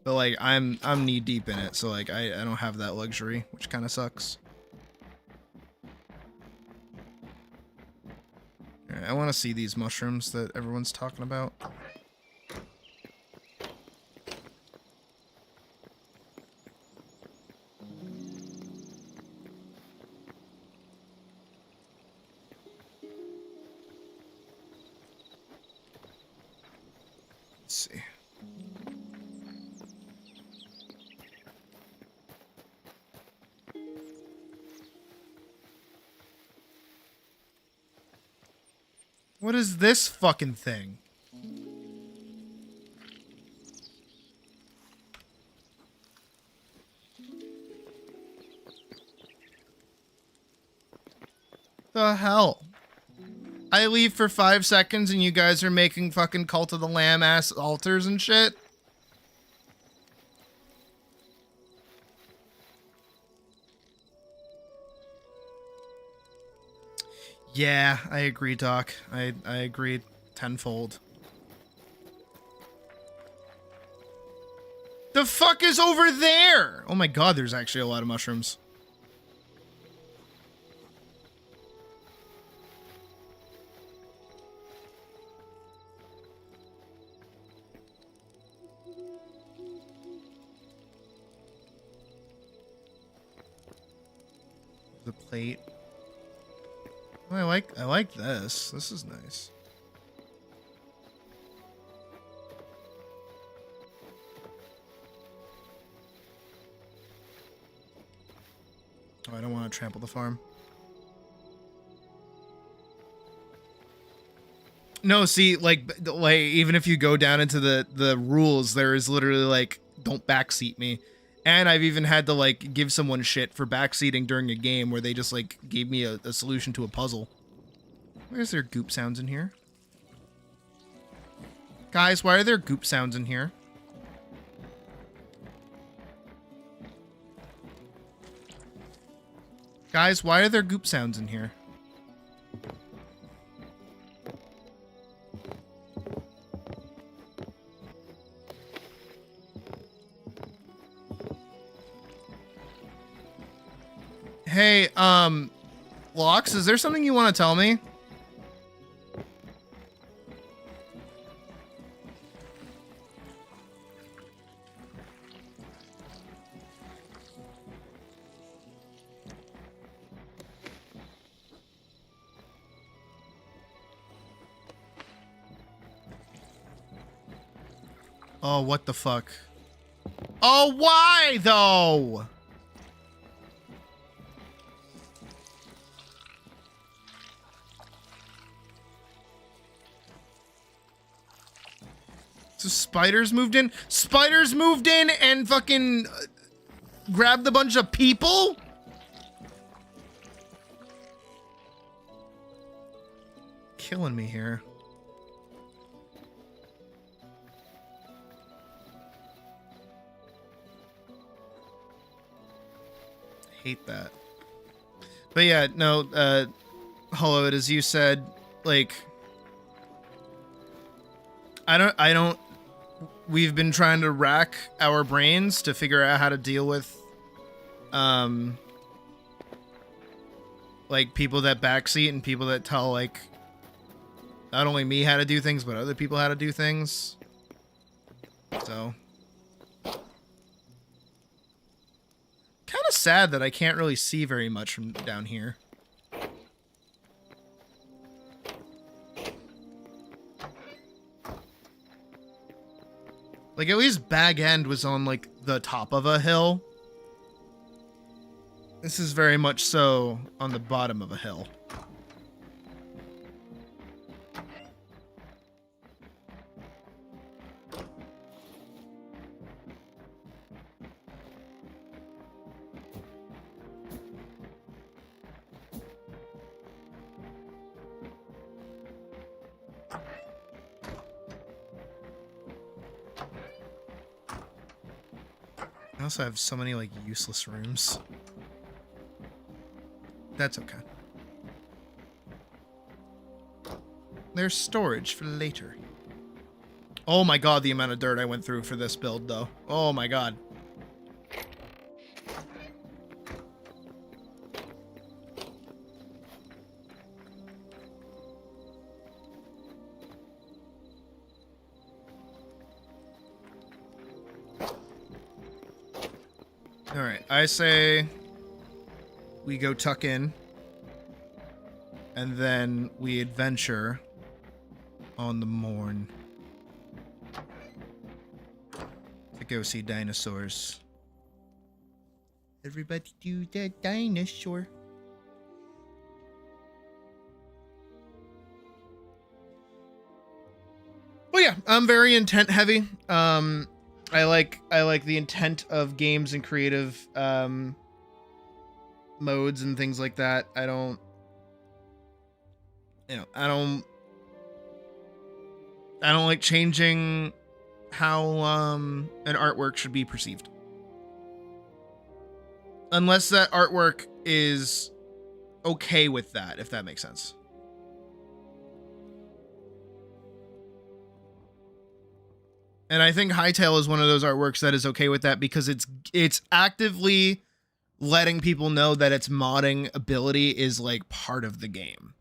S3: But like I'm knee deep in it, so like I don't have that luxury, which kind of sucks. All right, I want to see these mushrooms that everyone's talking about. Let's see. What is this fucking thing? The hell? I leave for 5 seconds and you guys are making fucking Cult of the Lamb ass altars and shit? Yeah, I agree, Doc. I agree tenfold. The fuck is over there? Oh my god, there's actually a lot of mushrooms. The plate. Oh, I like this. This is nice. Oh, I don't want to trample the farm. No, see, like even if you go down into the rules, there is literally like, don't backseat me. And I've even had to like give someone shit for backseating during a game where they just like gave me a solution to a puzzle. Why is there goop sounds in here? Guys, why are there goop sounds in here? Guys, why are there goop sounds in here? Hey, Lox, is there something you want to tell me? Oh, what the fuck? Oh, why though? So spiders moved in? Spiders moved in and fucking grabbed a bunch of people? Killing me here. Hate that. But yeah, no, Hollow, as you said, like, I don't, we've been trying to rack our brains to figure out how to deal with, like, people that backseat and people that tell, like, not only me how to do things, but other people how to do things. So. Kind of sad that I can't really see very much from down here. Like, at least Bag End was on, like, the top of a hill. This is very much so on the bottom of a hill. I also have so many, like, useless rooms. That's okay. There's storage for later. Oh my god, the amount of dirt I went through for this build, though. Oh my god. Alright, I say we go tuck in, and then we adventure on the morn to go see dinosaurs. Everybody do the dinosaur. Well, yeah, I'm very intent heavy. I like the intent of games and creative modes and things like that. I don't like changing how an artwork should be perceived. Unless that artwork is okay with that, if that makes sense. And I think Hytale is one of those artworks that is okay with that because it's actively letting people know that its modding ability is like part of the game.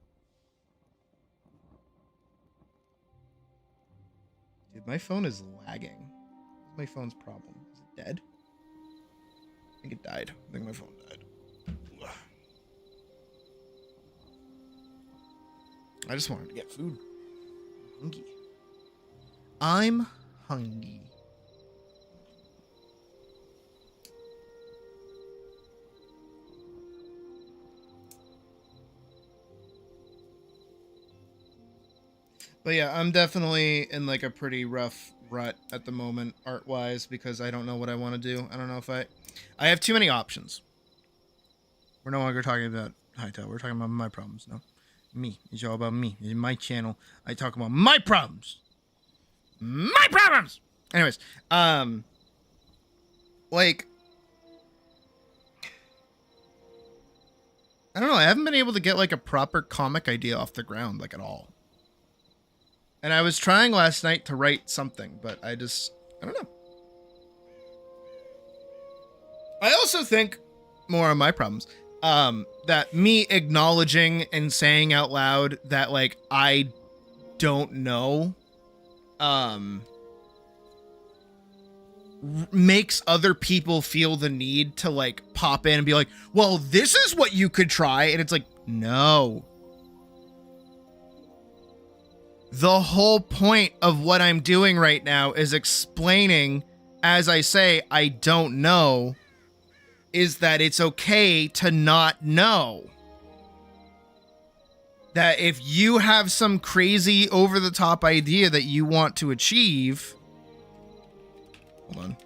S3: Dude, my phone is lagging. What's my phone's problem? Is it dead? I think it died. I think my phone died. I just wanted to get food. Hungry. I'm hungry. But yeah, I'm definitely in like a pretty rough rut at the moment, art-wise, because I don't know what I want to do. I don't know if I have too many options. We're no longer talking about Hytale. We're talking about my problems now. Me. It's all about me. In my channel, I talk about my problems. My problems! Anyways, like, I don't know. I haven't been able to get like a proper comic idea off the ground, like at all. And I was trying last night to write something, but I don't know. I also think, more on my problems, that me acknowledging and saying out loud that, like, I don't know, makes other people feel the need to, like, pop in and be like, well, this is what you could try. And it's like, no. The whole point of what I'm doing right now is explaining, as I say, I don't know, is that it's okay to not know. That if you have some crazy over-the-top idea that you want to achieve, hold on.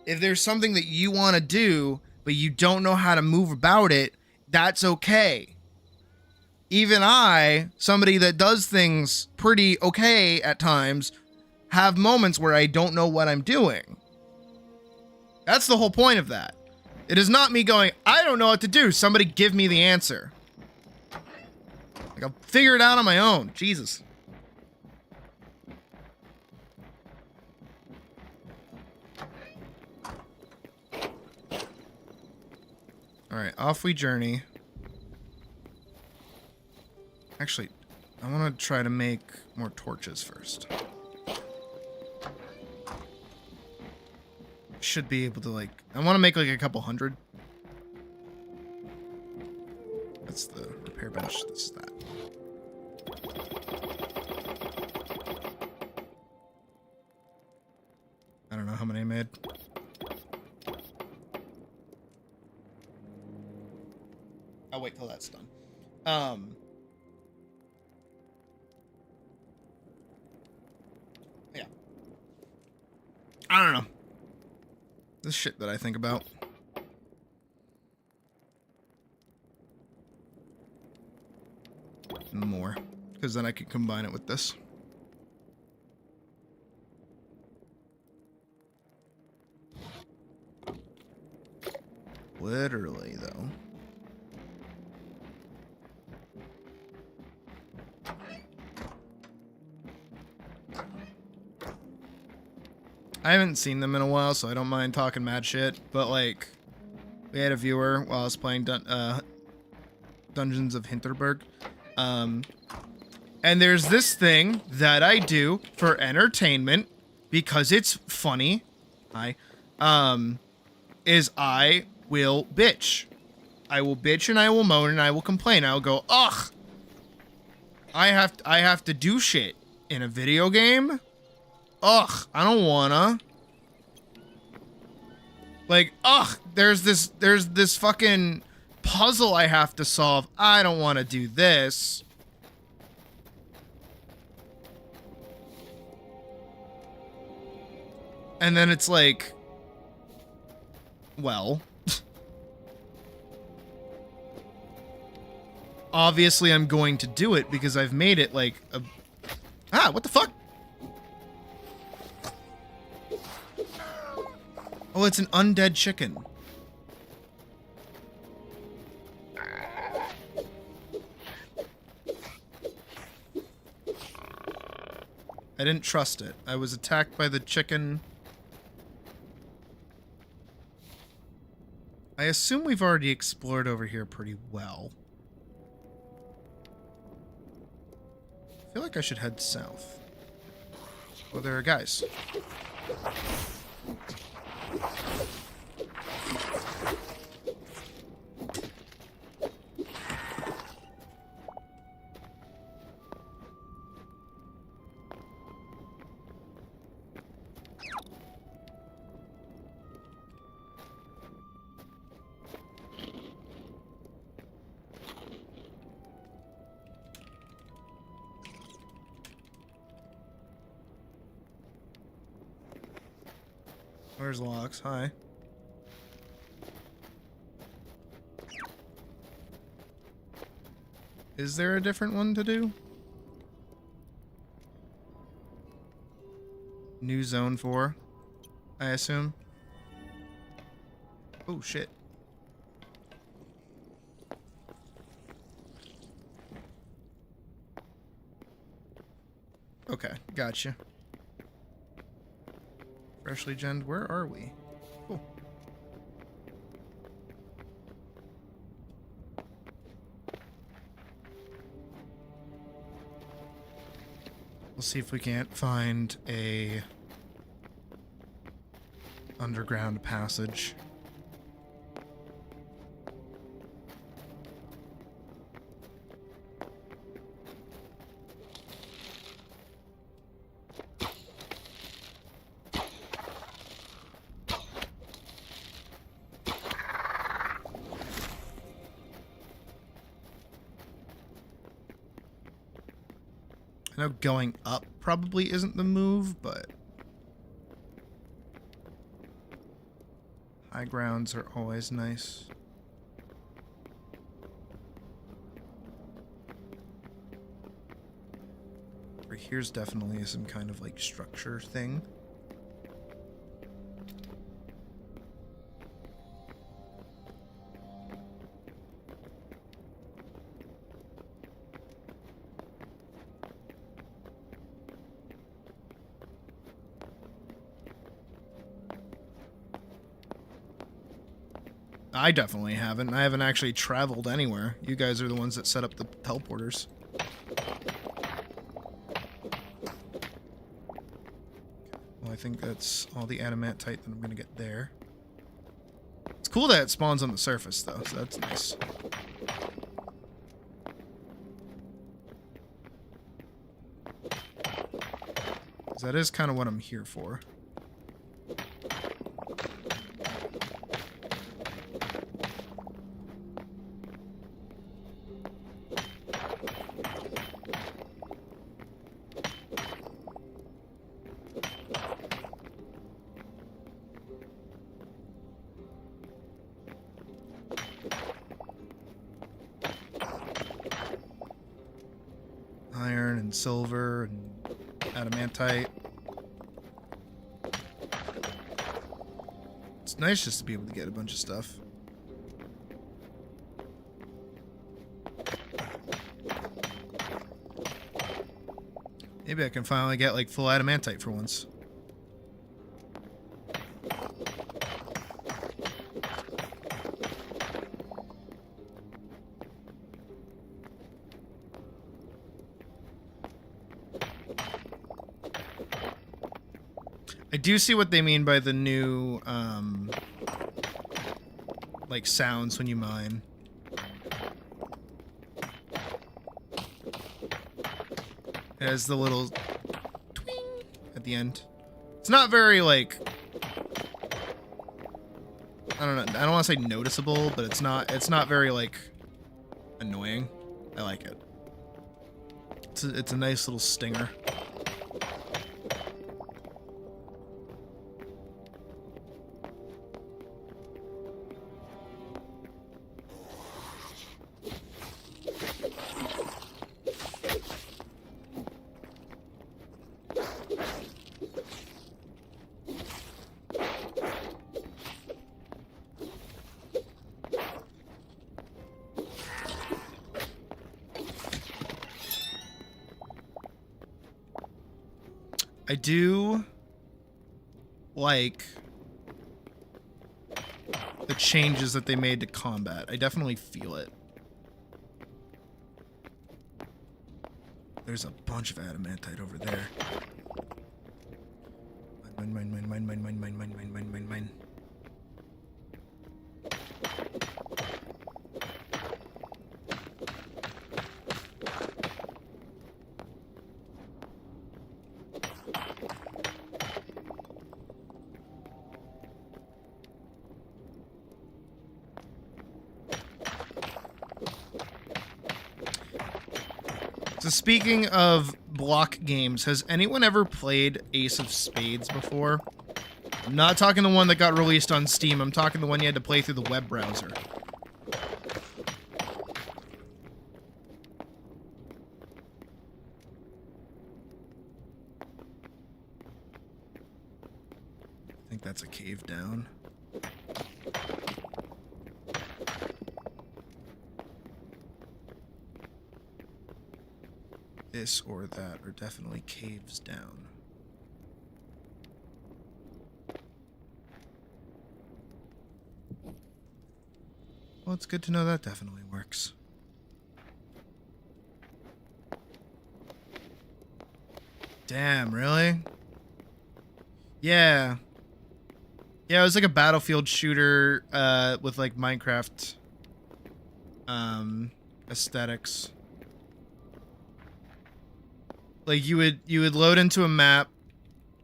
S3: If there's something that you want to do, but you don't know how to move about it, that's okay. Even I, somebody that does things pretty okay at times, have moments where I don't know what I'm doing. That's the whole point of that. It is not me going, I don't know what to do. Somebody give me the answer. Like, I'll figure it out on my own. Jesus. Alright, off we journey. Actually, I want to try to make more torches first. Should be able to, like, I want to make like a couple hundred. That's the repair bench. This is that. I don't know how many I made. I'll wait till that's done. Yeah. I don't know. This shit that I think about. More. Because then I could combine it with this. Literally, though. I haven't seen them in a while, so I don't mind talking mad shit. But, like, we had a viewer while I was playing Dungeons of Hinterberg. And there's this thing that I do for entertainment because it's funny. Is I will bitch. I will bitch and I will moan and I will complain. I'll go, ugh. I have to do shit in a video game. Ugh, I don't wanna. Like, ugh, there's this fucking puzzle I have to solve. I don't want to do this. And then it's like, well, obviously I'm going to do it because I've made it like a... Ah, what the fuck? Oh, it's an undead chicken. I didn't trust it. I was attacked by the chicken. I assume we've already explored over here pretty well. I feel like I should head south. Oh, there are guys. Where's Lox? Hi. Is there a different one to do? New zone 4, I assume. Oh, shit. Okay, gotcha. Freshly gemmed, where are we? Cool. We'll see if we can't find a underground passage. I know going up probably isn't the move, but high grounds are always nice. Right here's definitely some kind of like structure thing. I definitely haven't. I haven't actually traveled anywhere. You guys are the ones that set up the teleporters. Well, I think that's all the adamantite that I'm going to get there. It's cool that it spawns on the surface, though, so that's nice. 'Cause that is kind of what I'm here for. Iron and silver and adamantite. It's nice just to be able to get a bunch of stuff. Maybe I can finally get like full adamantite for once. I do see what they mean by the new, like, sounds when you mine. It has the little twing at the end. It's not very, like, I don't know, I don't want to say noticeable, but it's not very, like, annoying. I like it. It's a nice little stinger. I do like the changes that they made to combat. I definitely feel it. There's a bunch of adamantite over there. Mine. So speaking of block games, has anyone ever played Ace of Spades before? I'm not talking the one that got released on Steam. I'm talking the one you had to play through the web browser. I think that's a cave down. This or that are definitely caves down. Well, it's good to know that definitely works. Damn, really? Yeah. Yeah, it was like a Battlefield shooter with like Minecraft aesthetics. Like you would load into a map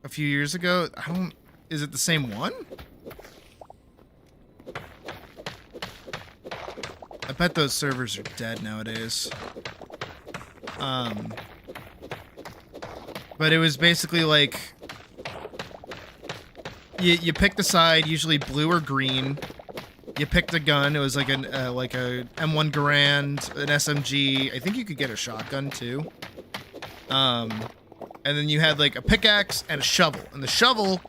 S3: a few years ago. Is it the same one? I bet those servers are dead nowadays. But it was basically like you picked a side, usually blue or green. You picked a gun. It was like a M1 Garand, an SMG. I think you could get a shotgun too. And then you had like a pickaxe and a shovel, and the shovel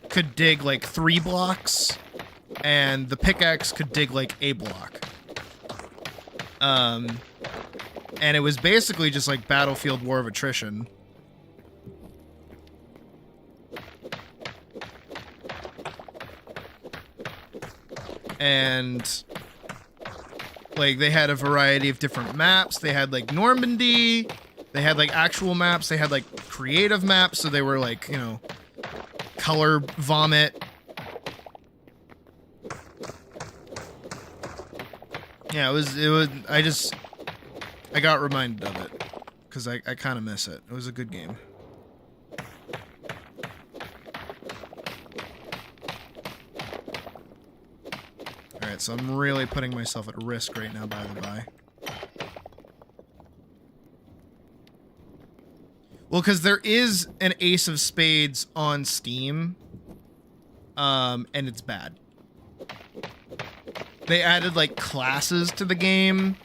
S3: could dig like 3 blocks, and the pickaxe could dig like a block. And it was basically just like Battlefield War of Attrition. And like they had a variety of different maps. They had like Normandy. They had like actual maps. They had like creative maps. So they were like, you know, color vomit. Yeah, it was, I got reminded of it because I kind of miss it. It was a good game. Alright, so I'm really putting myself at risk right now, by the by. Well, because there is an Ace of Spades on Steam, and it's bad. They added, like, classes to the game,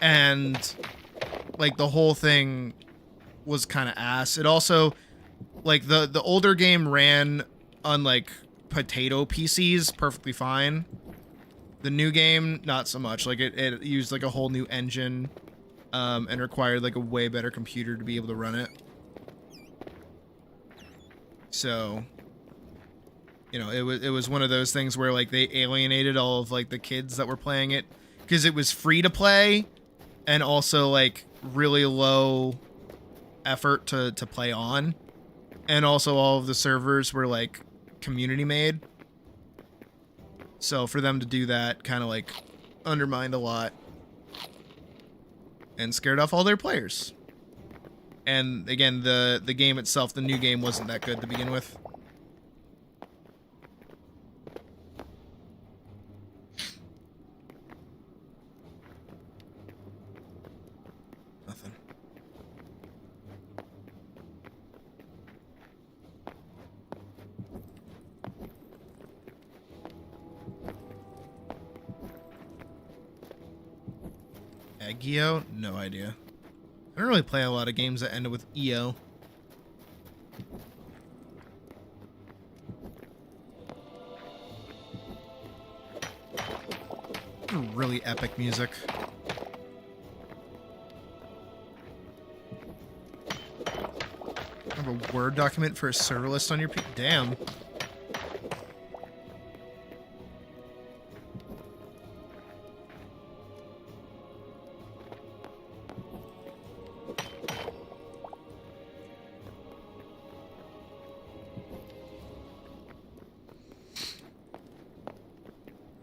S3: and, like, the whole thing was kind of ass. It also, like, the older game ran on, like, potato PCs perfectly fine. The new game, not so much. Like, it used, like, a whole new engine, and required, like, a way better computer to be able to run it. So, you know, it was one of those things where, like, they alienated all of, like, the kids that were playing it, because it was free to play, and also, like, really low effort to play on, and also all of the servers were, like, community made. So for them to do that kind of, like, undermined a lot and scared off all their players. And again, the game itself, the new game, wasn't that good to begin with. Nothing. Agio? No idea. I don't really play a lot of games that ended with EO. Really epic music. have a Word document for a server list on your damn.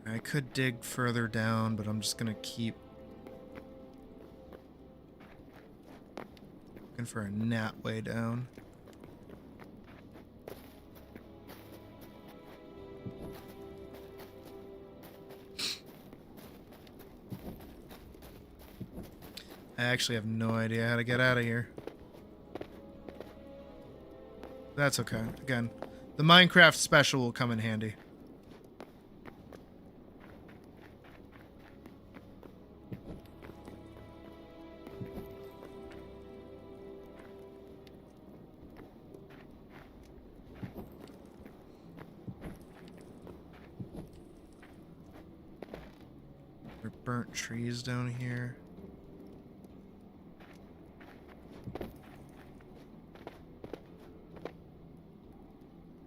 S3: I could dig further down, but I'm just gonna keep looking for a nat way down. I actually have no idea how to get out of here. That's okay. Again, the Minecraft special will come in handy. There are burnt trees down here.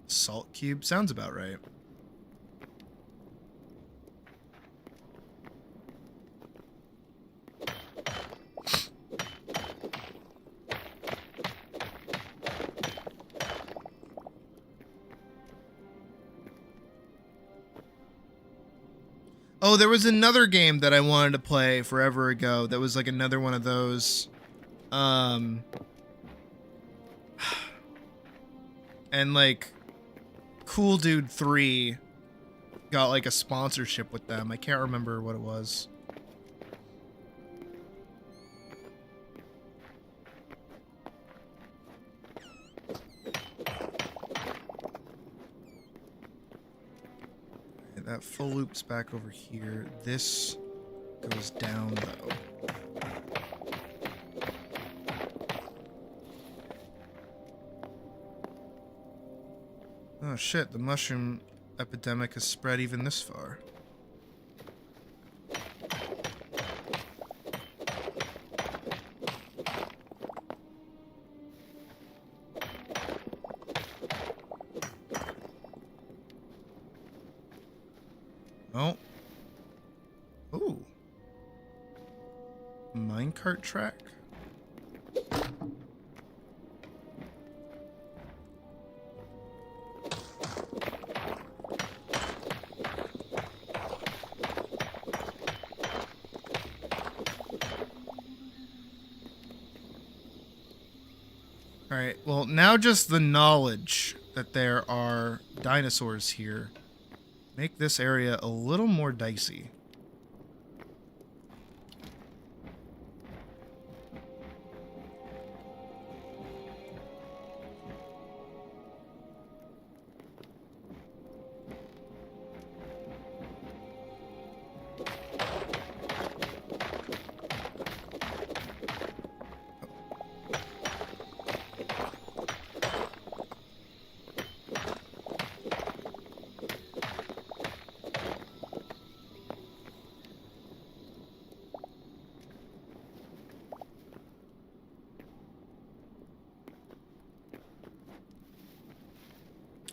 S3: Salt cube sounds about right. Oh, there was another game that I wanted to play forever ago that was like another one of those. And like Cool Dude 3 got like a sponsorship with them. I can't remember what it was. That full loops back over here. This goes down though. Oh shit, the mushroom epidemic has spread even this far. Oh. Ooh. Minecart track? Alright, well, now just the knowledge that there are dinosaurs here make this area a little more dicey.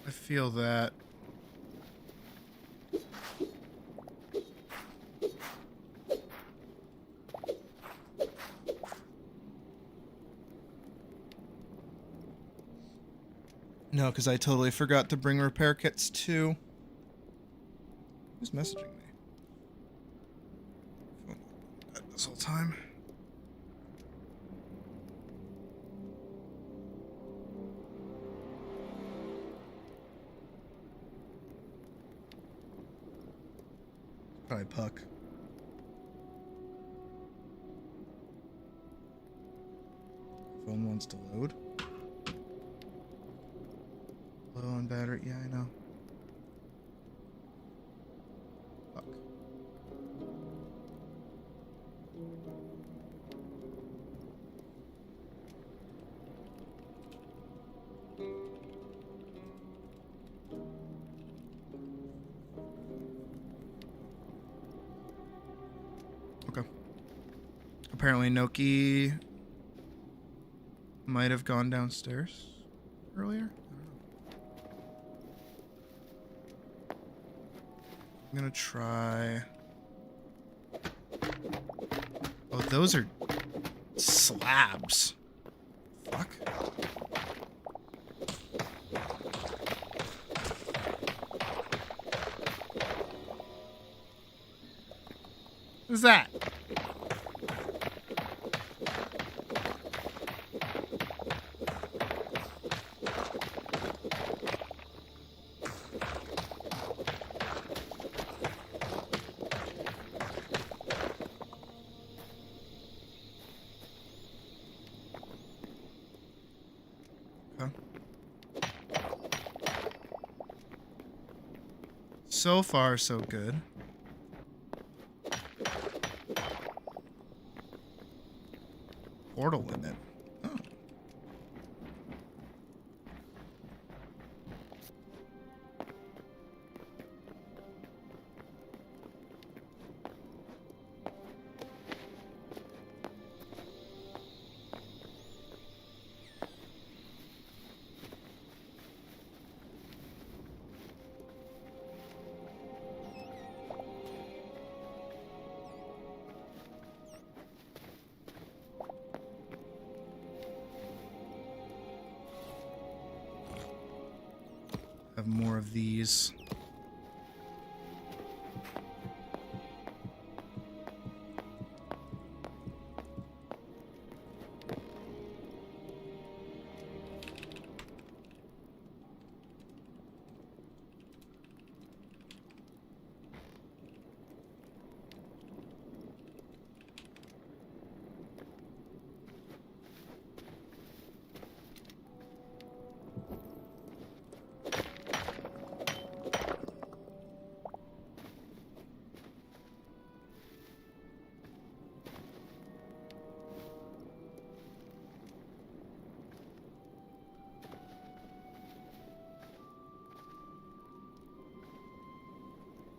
S3: I feel that. No, because I totally forgot to bring repair kits too. Who's messaging me? This whole time. Probably Puck. Phone wants to load. Low on battery. Yeah, I know. Fuck. Okay. Apparently Noki might have gone downstairs. earlier? I'm gonna try... Oh, those are slabs. Fuck. What's that? So far, so good. Portal in it. Oh. Have more of these.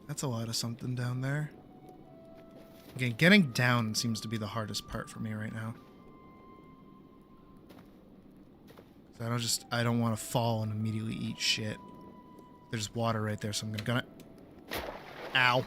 S3: That's a lot of something down there. Again, getting down seems to be the hardest part for me right now. I don't want to fall and immediately eat shit. There's water right there, so I'm gonna... Ow.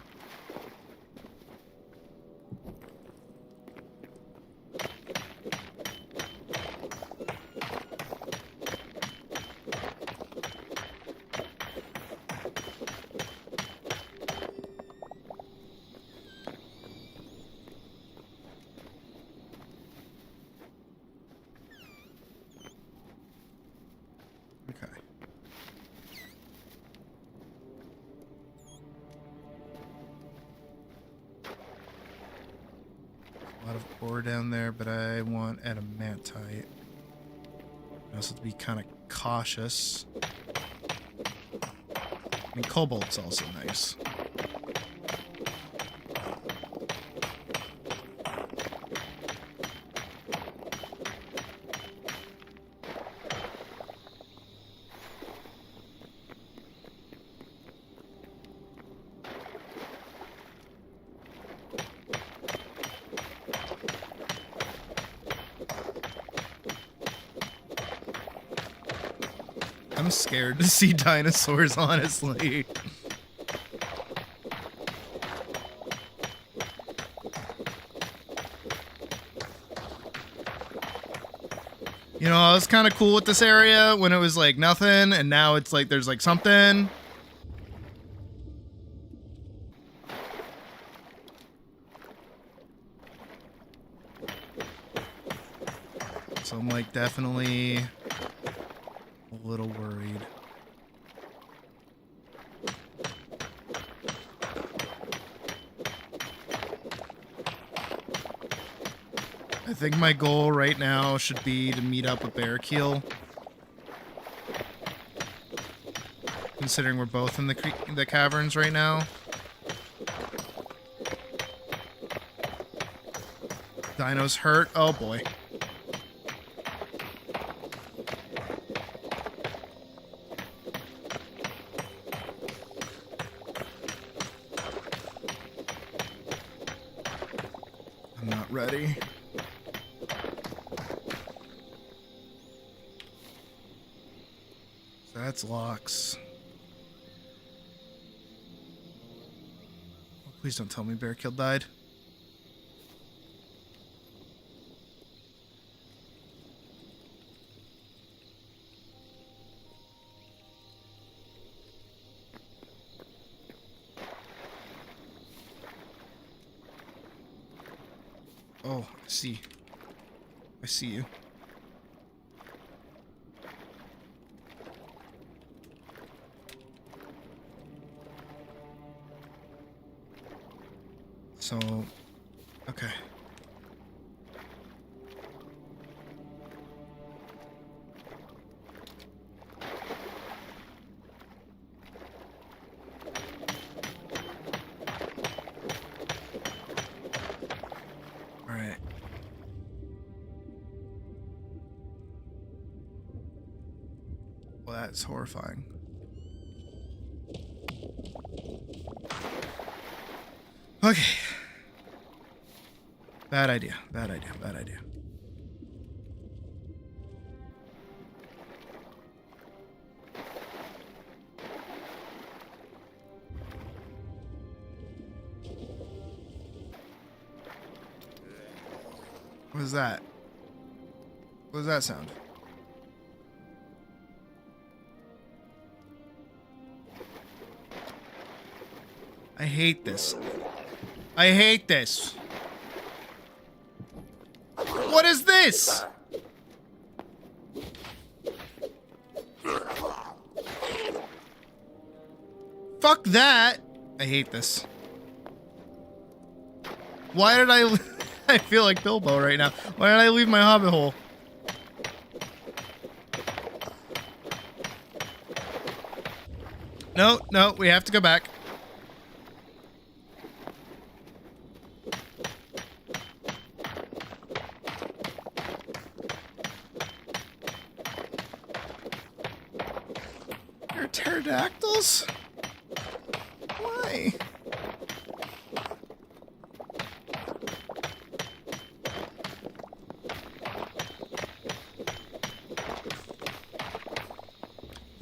S3: Okay. A lot of ore down there, but I want adamantite. I also have to be kind of cautious. And cobalt's also nice. I'm scared to see dinosaurs, honestly. You know, I was kind of cool with this area when it was like nothing, and now it's like there's like something. So I'm like definitely a little worried. I think my goal right now should be to meet up with Barracuda. Considering we're both in the caverns right now. Dino's hurt. Oh boy. I'm not ready. That's locks. Oh, please don't tell me Bear Kill died. Oh, I see. I see you. So, okay. All right. Well, that's horrifying. Okay. Bad idea. Bad idea. Bad idea. What is that? What does that sound? I hate this. I hate this. What is this? Fuck that. I hate this. Why did I... I feel like Bilbo right now. Why did I leave my hobbit hole? No, no, we have to go back. They're pterodactyls? Why?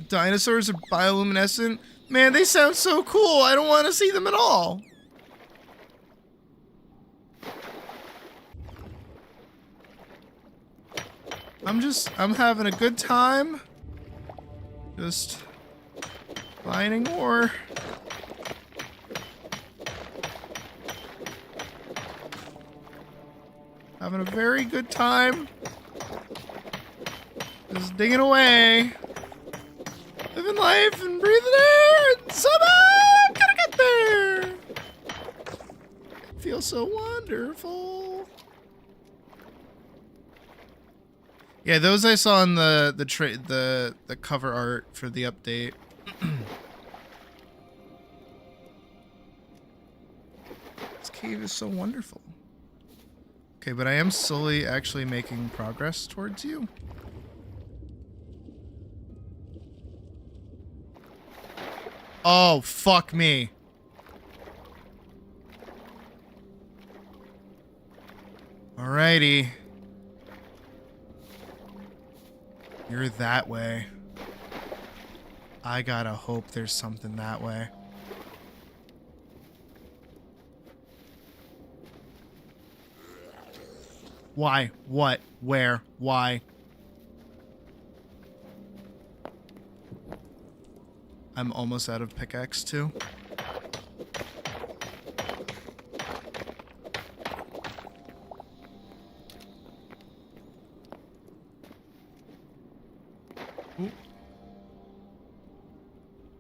S3: Dinosaurs are bioluminescent? Man, they sound so cool. I don't want to see them at all. I'm having a good time. Just finding more. Having a very good time. Just digging away. Living life and breathing air, and somehow I'm gonna get there. It feels so wonderful. Yeah, those I saw in the cover art for the update. This cave is so wonderful. Okay, but I am slowly actually making progress towards you. Oh, fuck me. Alrighty. You're that way. I gotta hope there's something that way. Why? What? Where? Why? I'm almost out of pickaxe too.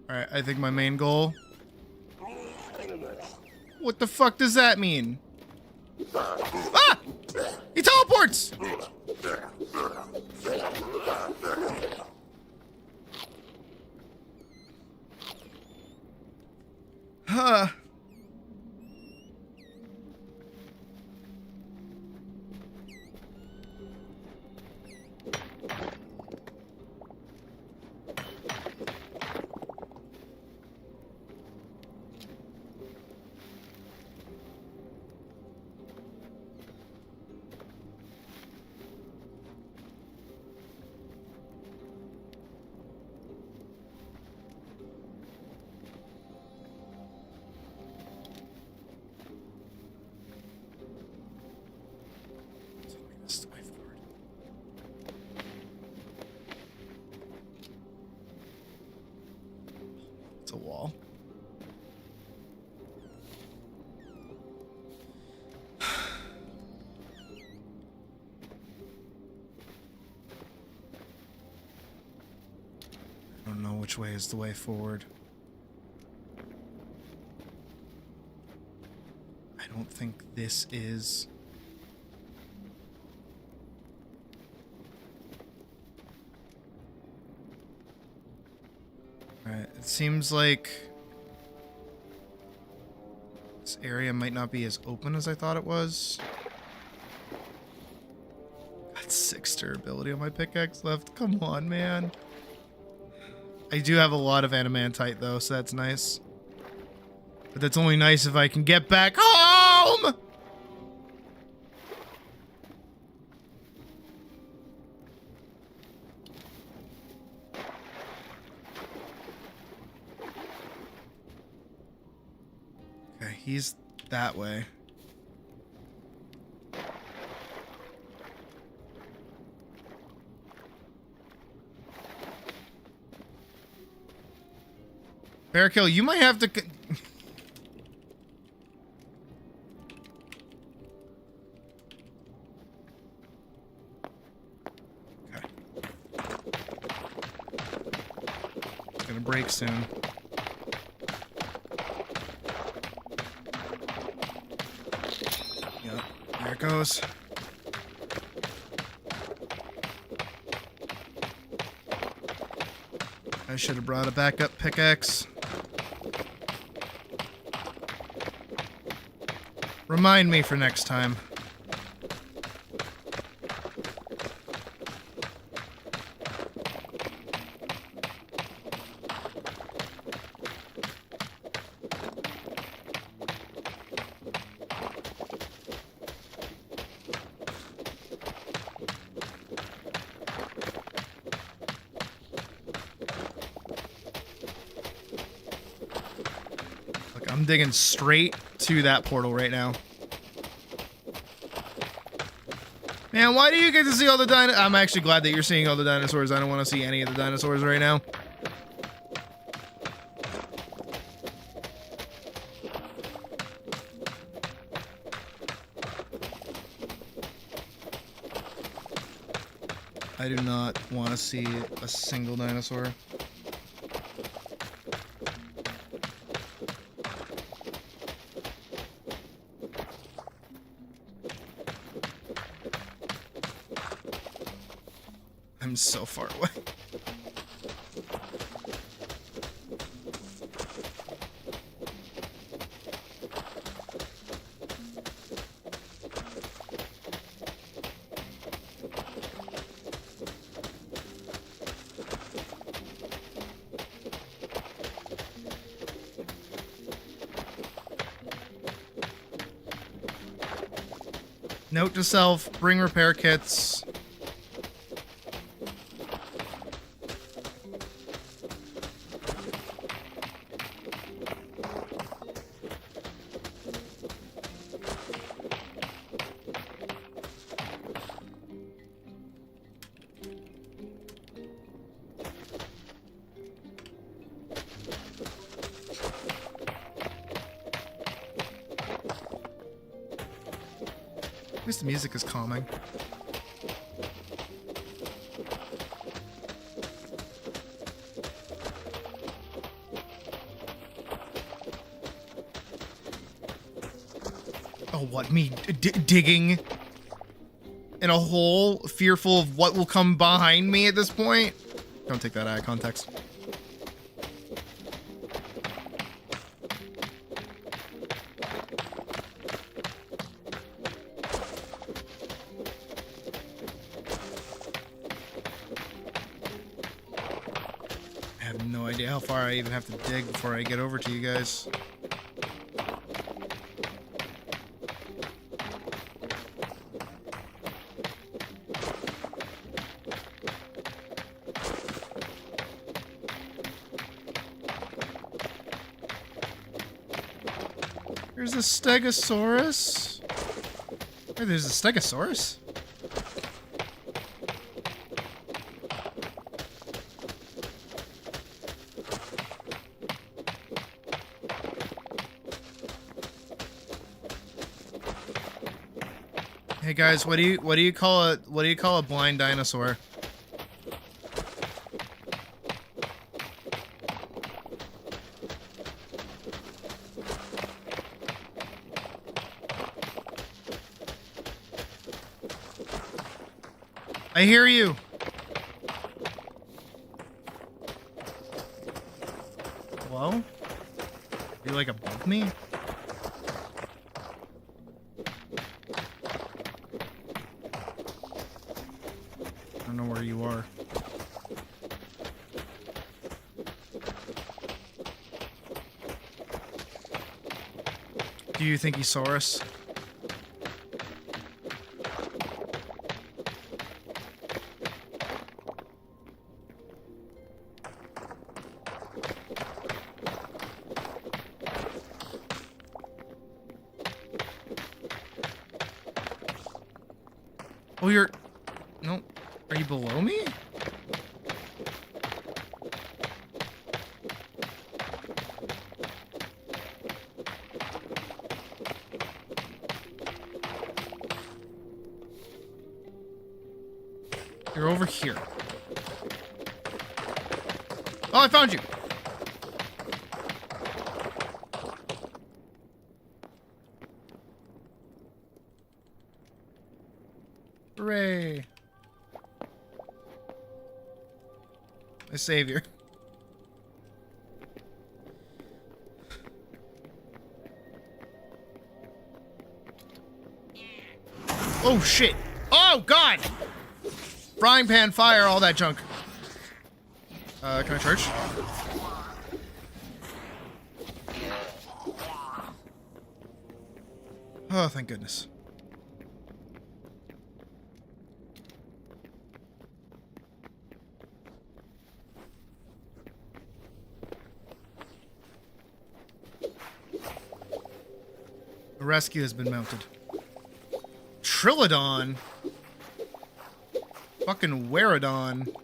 S3: Alright, I think my main goal... What the fuck does that mean? Ah! He teleports! Huh. the wall. I don't know which way is the way forward. I don't think this is. Alright, it seems like this area might not be as open as I thought it was. Got 6 durability on my pickaxe left. Come on, man. I do have a lot of animantite though, so that's nice. But that's only nice if I can get back home! Okay, he's that way. Bearkill, you might have to... Okay. It's gonna break soon. Yep, there it goes. I should have brought a backup pickaxe. Remind me for next time. Look, I'm digging straight to that portal right now. Man, why do you get to see all the dinosaurs? I'm actually glad that you're seeing all the dinosaurs. I don't want to see any of the dinosaurs right now. I do not want to see a single dinosaur. I'm so far away. Note to self, bring repair kits. At least the music is calming. Oh, what? Me digging in a hole, fearful of what will come behind me at this point? Don't take that out of context. I have no idea how far I even have to dig before I get over to you guys. There's a Stegosaurus. Hey, there's a Stegosaurus. Hey guys, what do you call a blind dinosaur? I hear you. Hello? Are you like above me? I don't know where you are. Do you think he saw us? Oh, you're... No. Are you below me? You're over here. Oh, I found you! Hooray! My savior. Oh shit! Oh god! Frying pan, fire, all that junk. Can I charge? Oh, thank goodness. The rescue has been mounted. Trilodon? Fucking Werodon.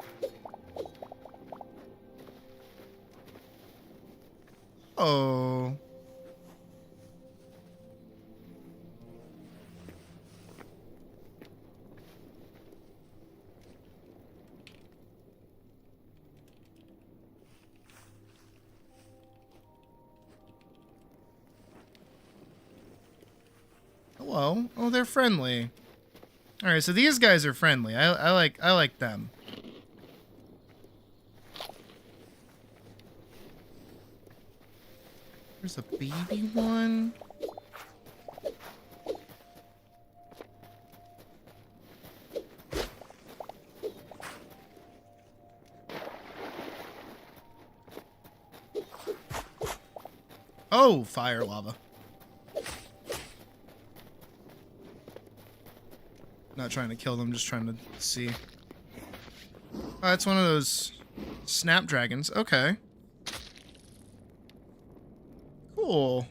S3: Oh. Hello. Oh, they're friendly. All right, so these guys are friendly. I like them. There's a baby one. Oh, fire lava. Not trying to kill them, just trying to see. Oh, it's one of those snapdragons. Okay. Cool.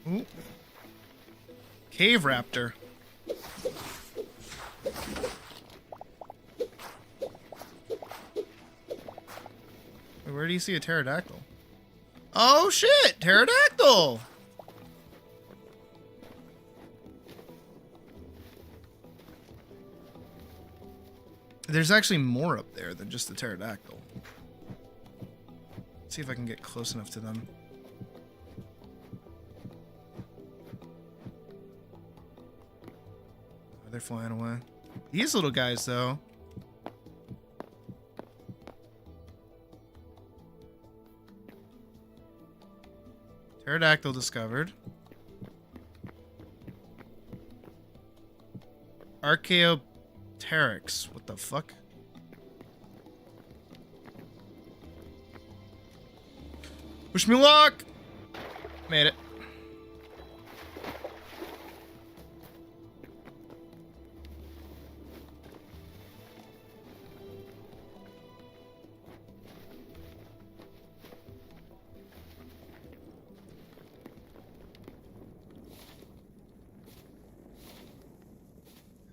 S3: Ooh. Cave raptor. Where do you see a pterodactyl? Oh shit! Pterodactyl! There's actually more up there than just the pterodactyl. Let's see if I can get close enough to them. They're flying away. These little guys, though. Pterodactyl discovered. Archaeopteryx. What the fuck? Wish me luck! Made it.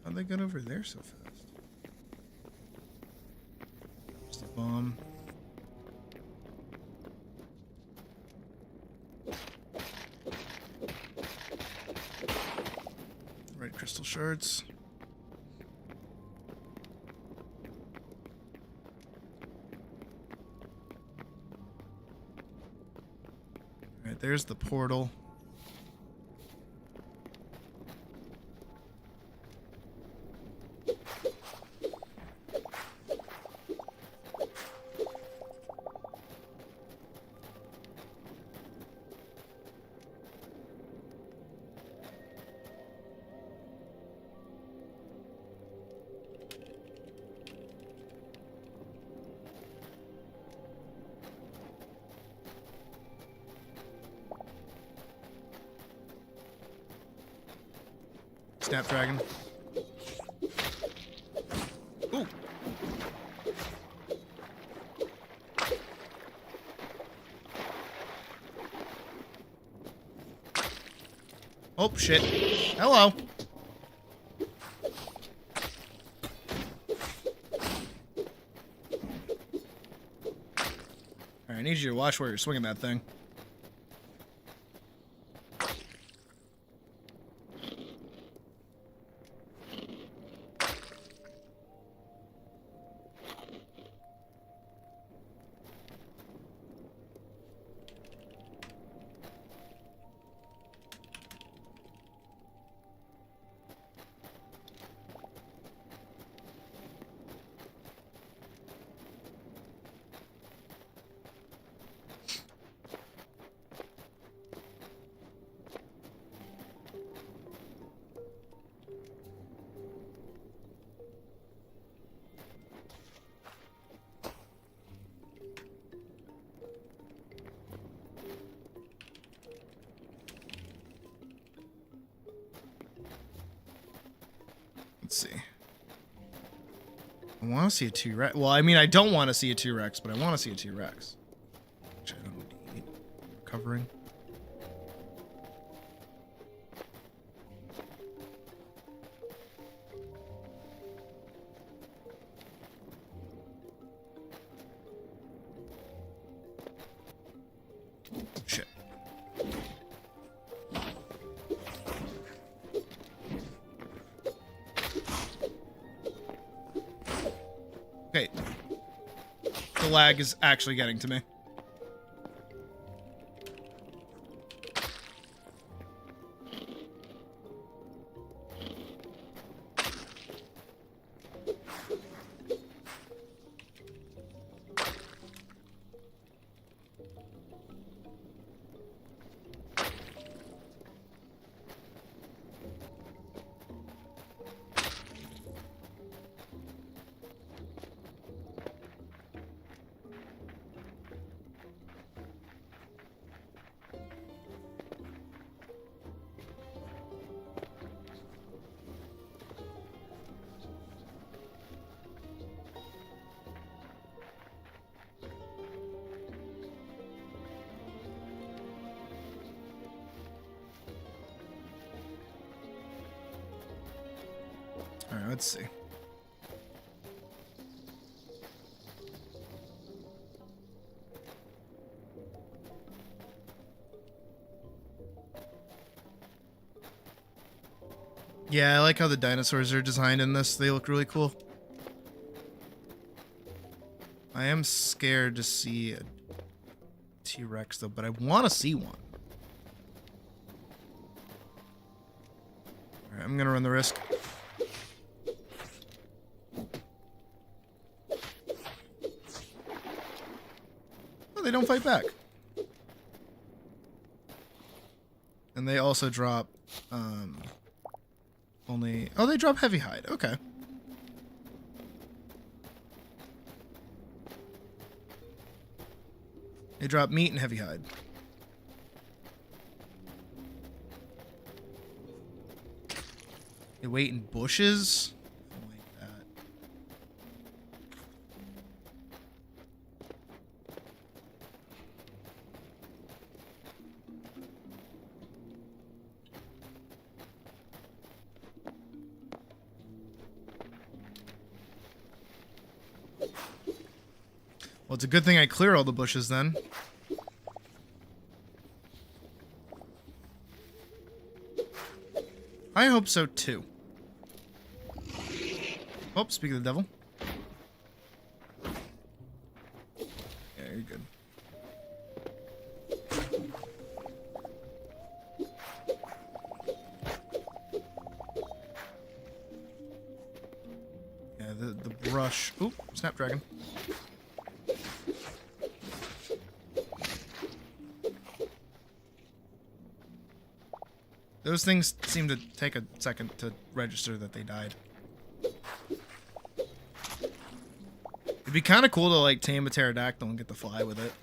S3: How'd they get over there so fast? Just a bomb. Red crystal shards. Alright, there's the portal. Snapdragon. Ooh. Oh, shit. Hello. Alright, I need you to watch where you're swinging that thing. Let's see. I want to see a T-Rex. Well, I mean, I don't want to see a T-Rex, but I want to see a T-Rex. Which I don't need. Recovering. Shit. Okay. The lag is actually getting to me. All right, let's see. Yeah, I like how the dinosaurs are designed in this. They look really cool. I am scared to see a T-Rex though, but I want to see one. All right, I'm gonna run the risk. Oh, they don't fight back. And they also drop, only... Oh, they drop heavy hide. Okay. They drop meat and heavy hide. They wait in bushes. I don't like that. Well, it's a good thing I clear all the bushes then. I hope so too. Oh, speak of the devil. Yeah, you're good. Yeah, the brush. Oop, snapdragon. Those things seem to take a second to register that they died. It'd be kind of cool to like tame a pterodactyl and get to fly with it.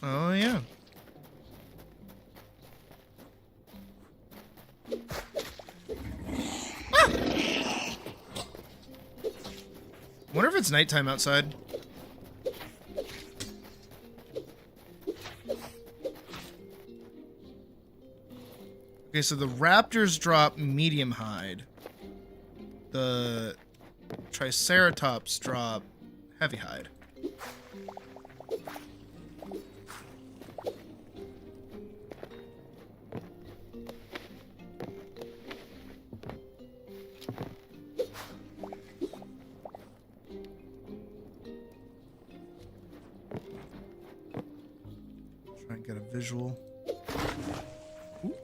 S3: Oh yeah. Ah! Wonder if it's nighttime outside. Okay, so the raptors drop medium hide. The triceratops drop heavy hide. Try and get a visual. Ooh.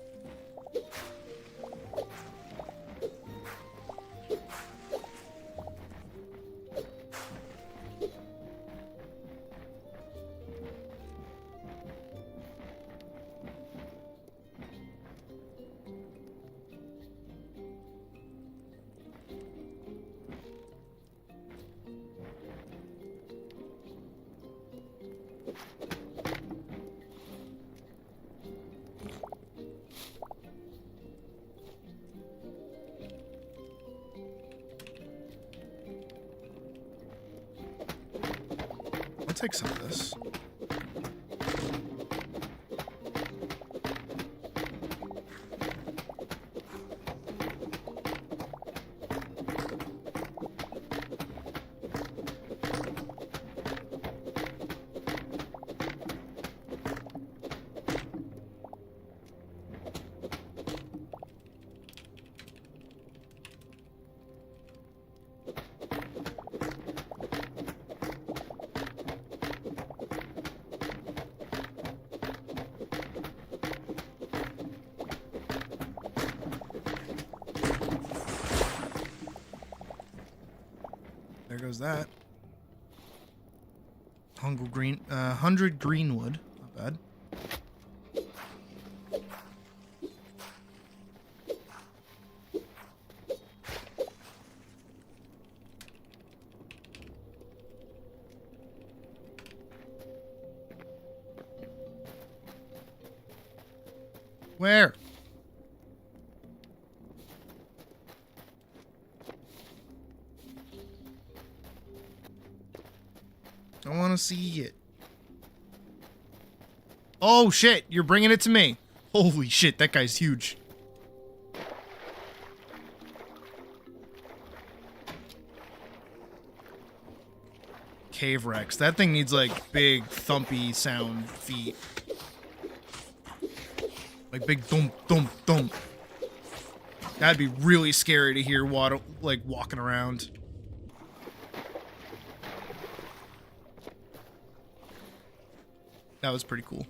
S3: I'll take some of this. There goes that. 100 greenwood. Not bad. Where? I want to see it. Oh shit, you're bringing it to me. Holy shit, that guy's huge. Cave Rex. That thing needs like big thumpy sound feet. Like big thump thump thump. That'd be really scary to hear like walking around. That was pretty cool.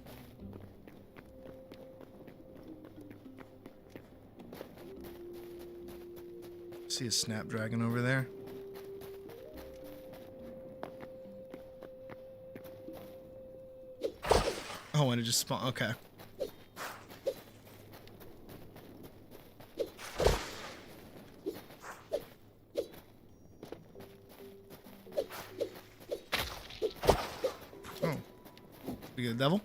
S3: See a snapdragon over there. Oh, and it just spawned. Okay. Oh. We get a devil?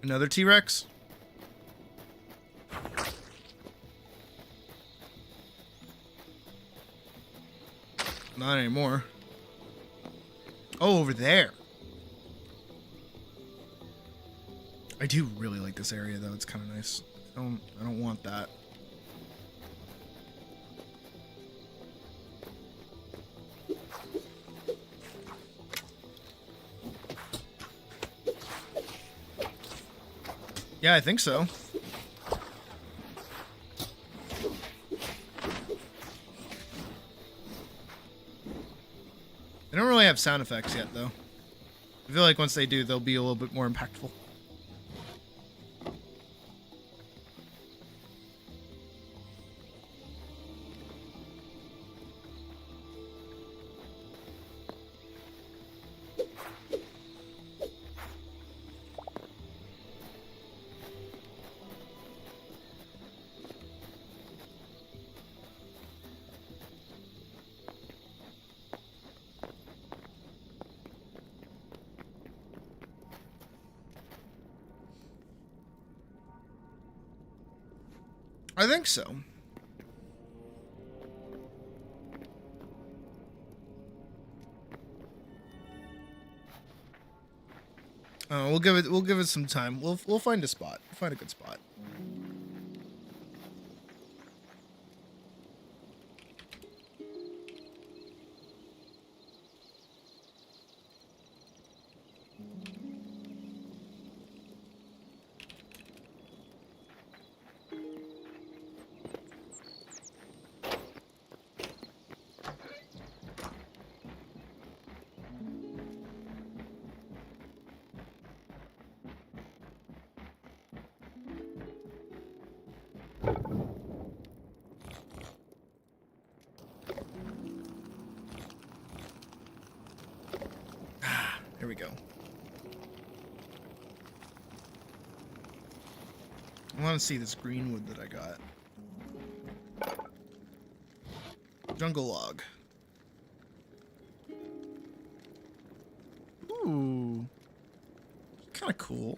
S3: Another T-Rex? Not anymore. Oh, over there. I do really like this area though. It's kind of nice. I don't want that. Yeah, I think so. They don't really have sound effects yet, though. I feel like once they do, they'll be a little bit more impactful. I think so. We'll give it some time. We'll find a spot. We'll find a good spot. Here we go. I want to see this green wood that I got. Jungle log. Ooh. Kind of cool.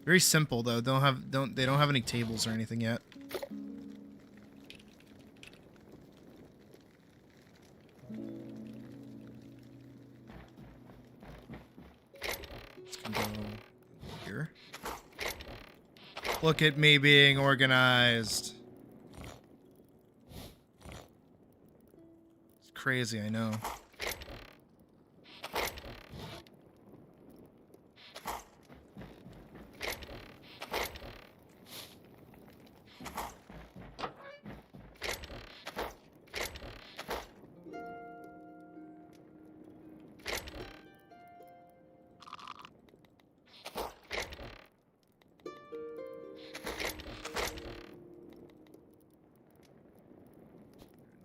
S3: Very simple though. They don't have any tables or anything yet. Here. Look at me being organized. It's crazy, I know.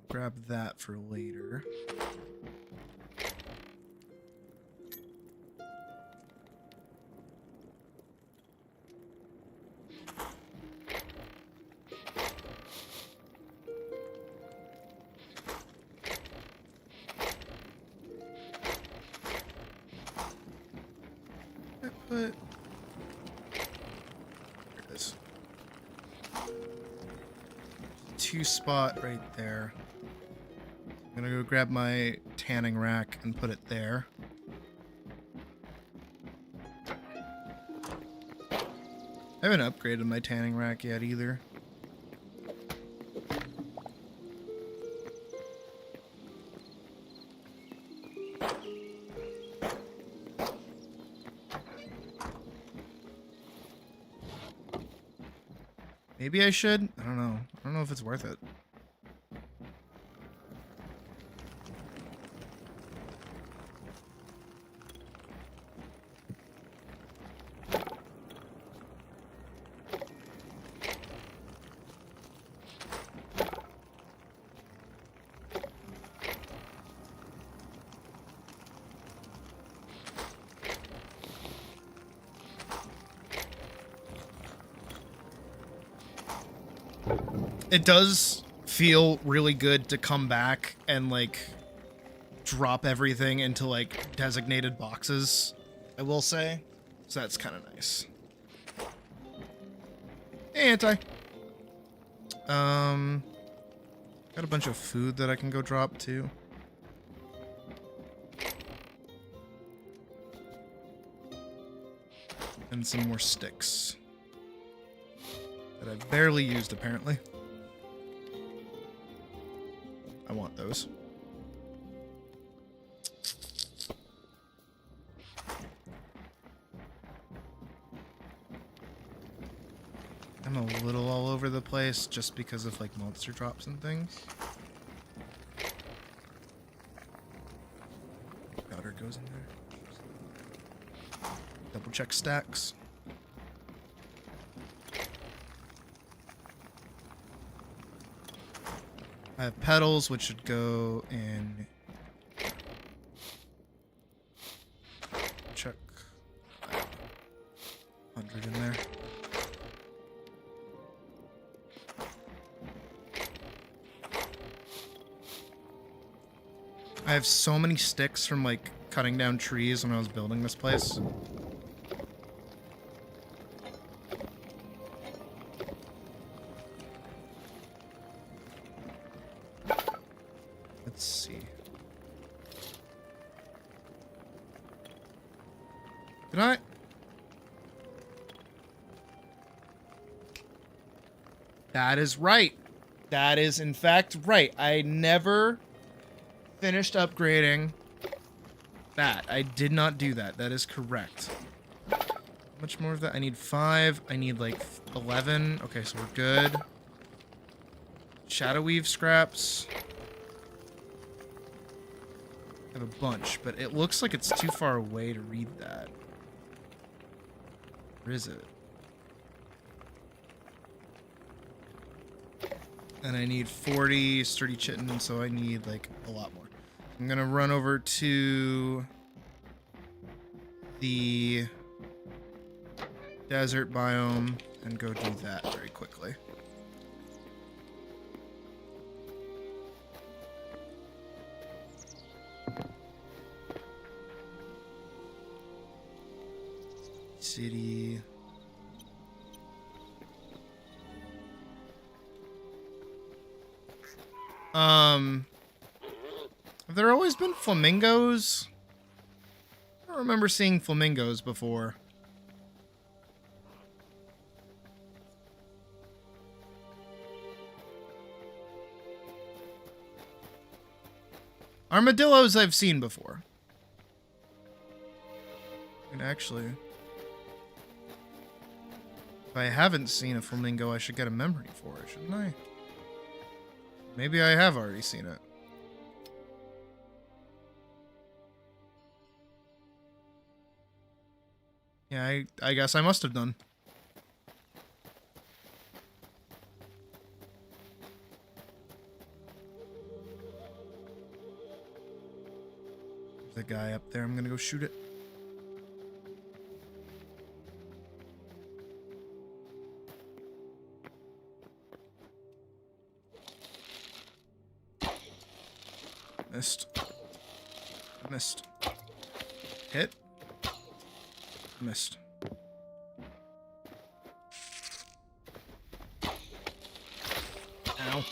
S3: Grab that for later. There it is. Two spot right there. I'm gonna go grab my tanning rack and put it there. I haven't upgraded my tanning rack yet either. Maybe I should? I don't know. I don't know if it's worth it. It does feel really good to come back and, like, drop everything into, like, designated boxes, I will say. So that's kind of nice. Hey, Anti. Got a bunch of food that I can go drop, too. And some more sticks. That I've barely used, apparently. I want those. I'm a little all over the place just because of like monster drops and things. Powder goes in there. Double check stacks. I have petals, which should go in. Check. 100 in there. I have so many sticks from like cutting down trees when I was building this place. Let's see. Did I? That is right. That is in fact right. I never finished upgrading that. I did not do that. That is correct. How much more of that? I need 5. I need like 11. Okay, so we're good. Shadow weave scraps. I have a bunch, but it looks like it's too far away to read that. Where is it? And I need 40 sturdy chitin, so I need like a lot more. I'm gonna run over to the desert biome and go do that very quickly. City. Have there always been flamingos? I don't remember seeing flamingos before. Armadillos I've seen before. And actually, if I haven't seen a flamingo, I should get a memory for it, shouldn't I? Maybe I have already seen it. Yeah, I guess I must have done. There's a guy up there. I'm gonna go shoot it. Missed. Missed. Hit. Missed. Ow.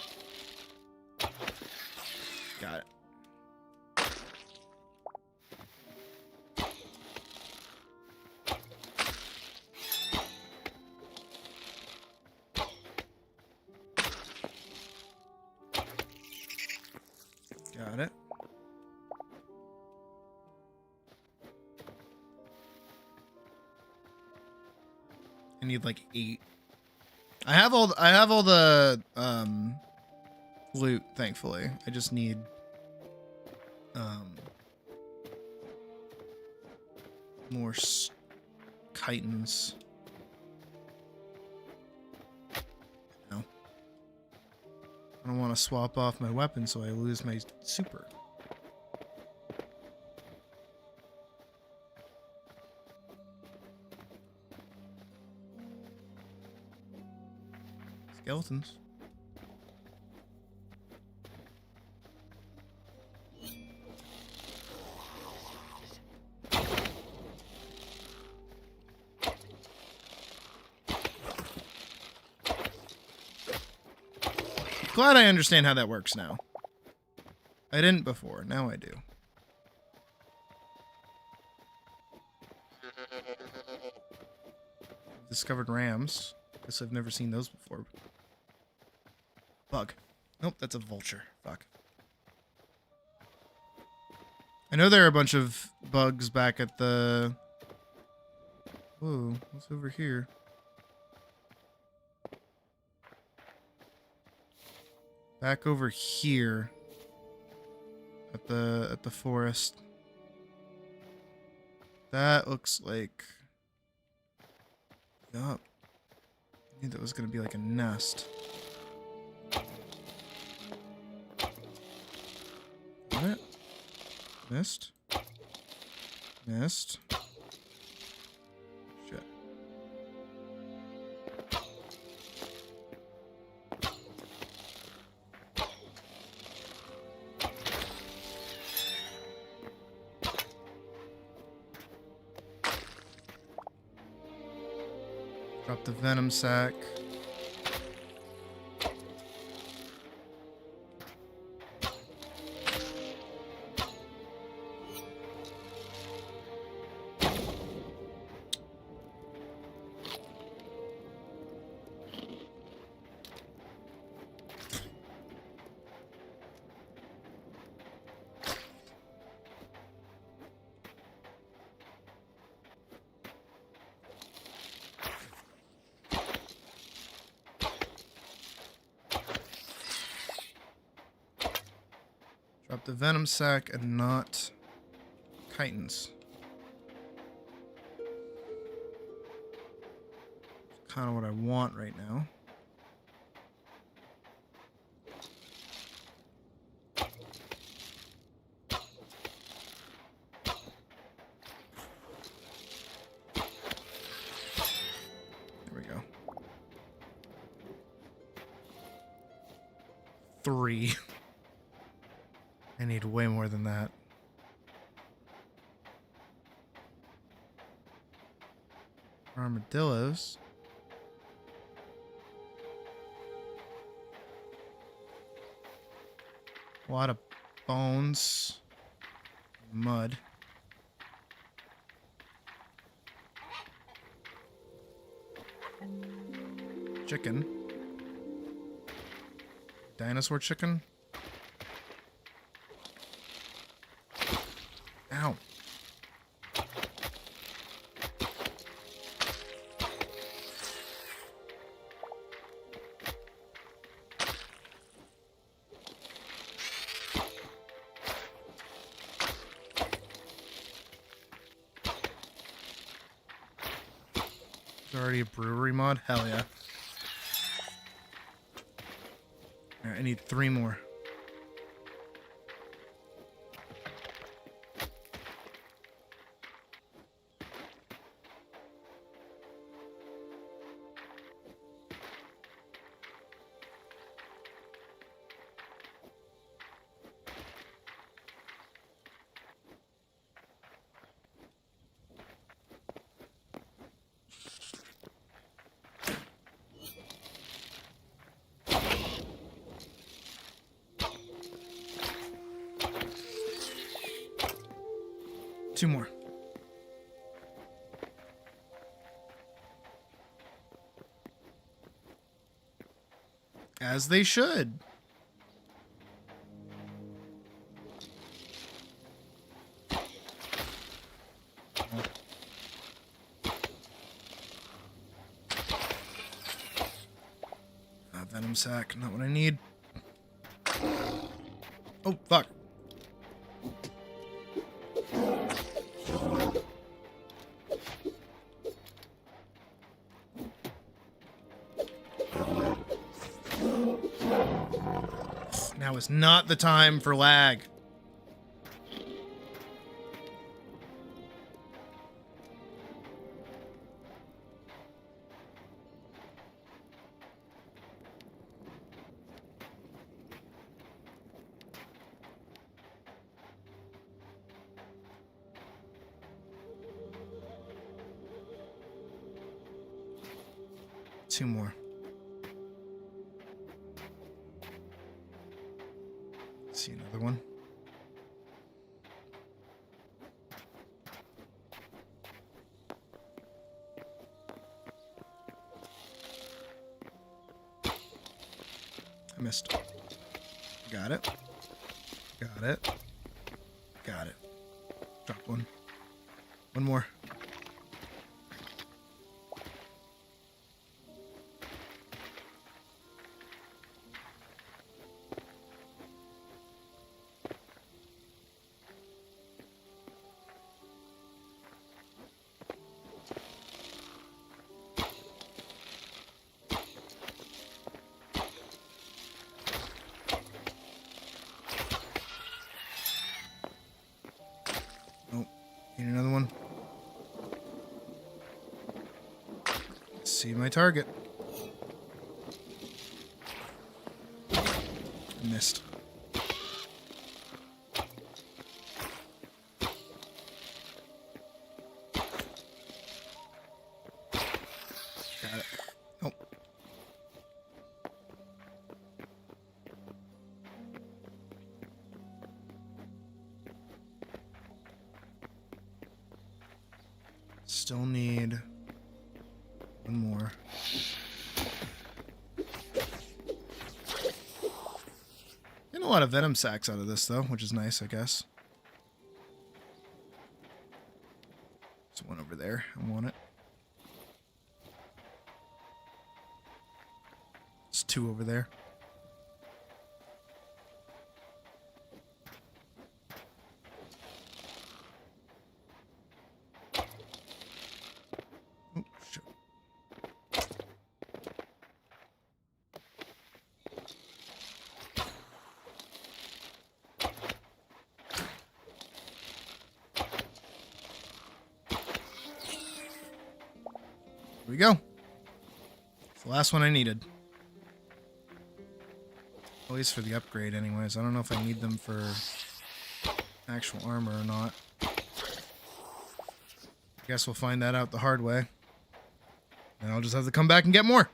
S3: Got it. Got it. I need like 8. I have all the loot, thankfully. I just need more chitins. No. I don't want to swap off my weapon so I lose my super. Skeletons. Glad I understand how that works now. I didn't before, now I do. discovered rams. Guess I've never seen those before. Bug. Nope, that's a vulture. Fuck. I know there are a bunch of bugs back at the... Whoa, what's over here? Back over here. At the forest. That looks like... Yup. I knew that was gonna be like a nest. What? Missed? Missed? Shit. Drop the venom sac. Drop the venom sac and not chitons. Kind of what I want right now. There we go. 3. I need way more than that. Armadillos. A lot of bones. Mud. Chicken. Dinosaur chicken. Ow. There's already a brewery mod? Hell yeah. Alright, I need 3 more. Two more. As they should. Venom sac, not what I need. Oh, fuck. Now is not the time for lag. Two more. See another one. I missed. Got it. Got it. Got it. Drop one. One more. Need another one. See my target. Missed. Got it. Oh. Still need one more. Getting a lot of venom sacs out of this though, which is nice, I guess. There's one over there. I want it. There's two over there. Oh, shit. Here we go. It's the last one I needed. At least for the upgrade anyways. I don't know if I need them for actual armor or not. Guess we'll find that out the hard way. And I'll just have to come back and get more.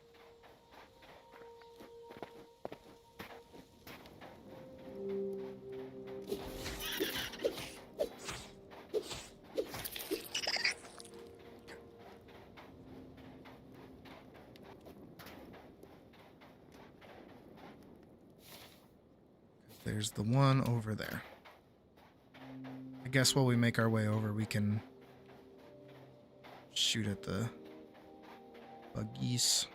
S3: There's the one over there. I guess while we make our way over, we can shoot at the buggies.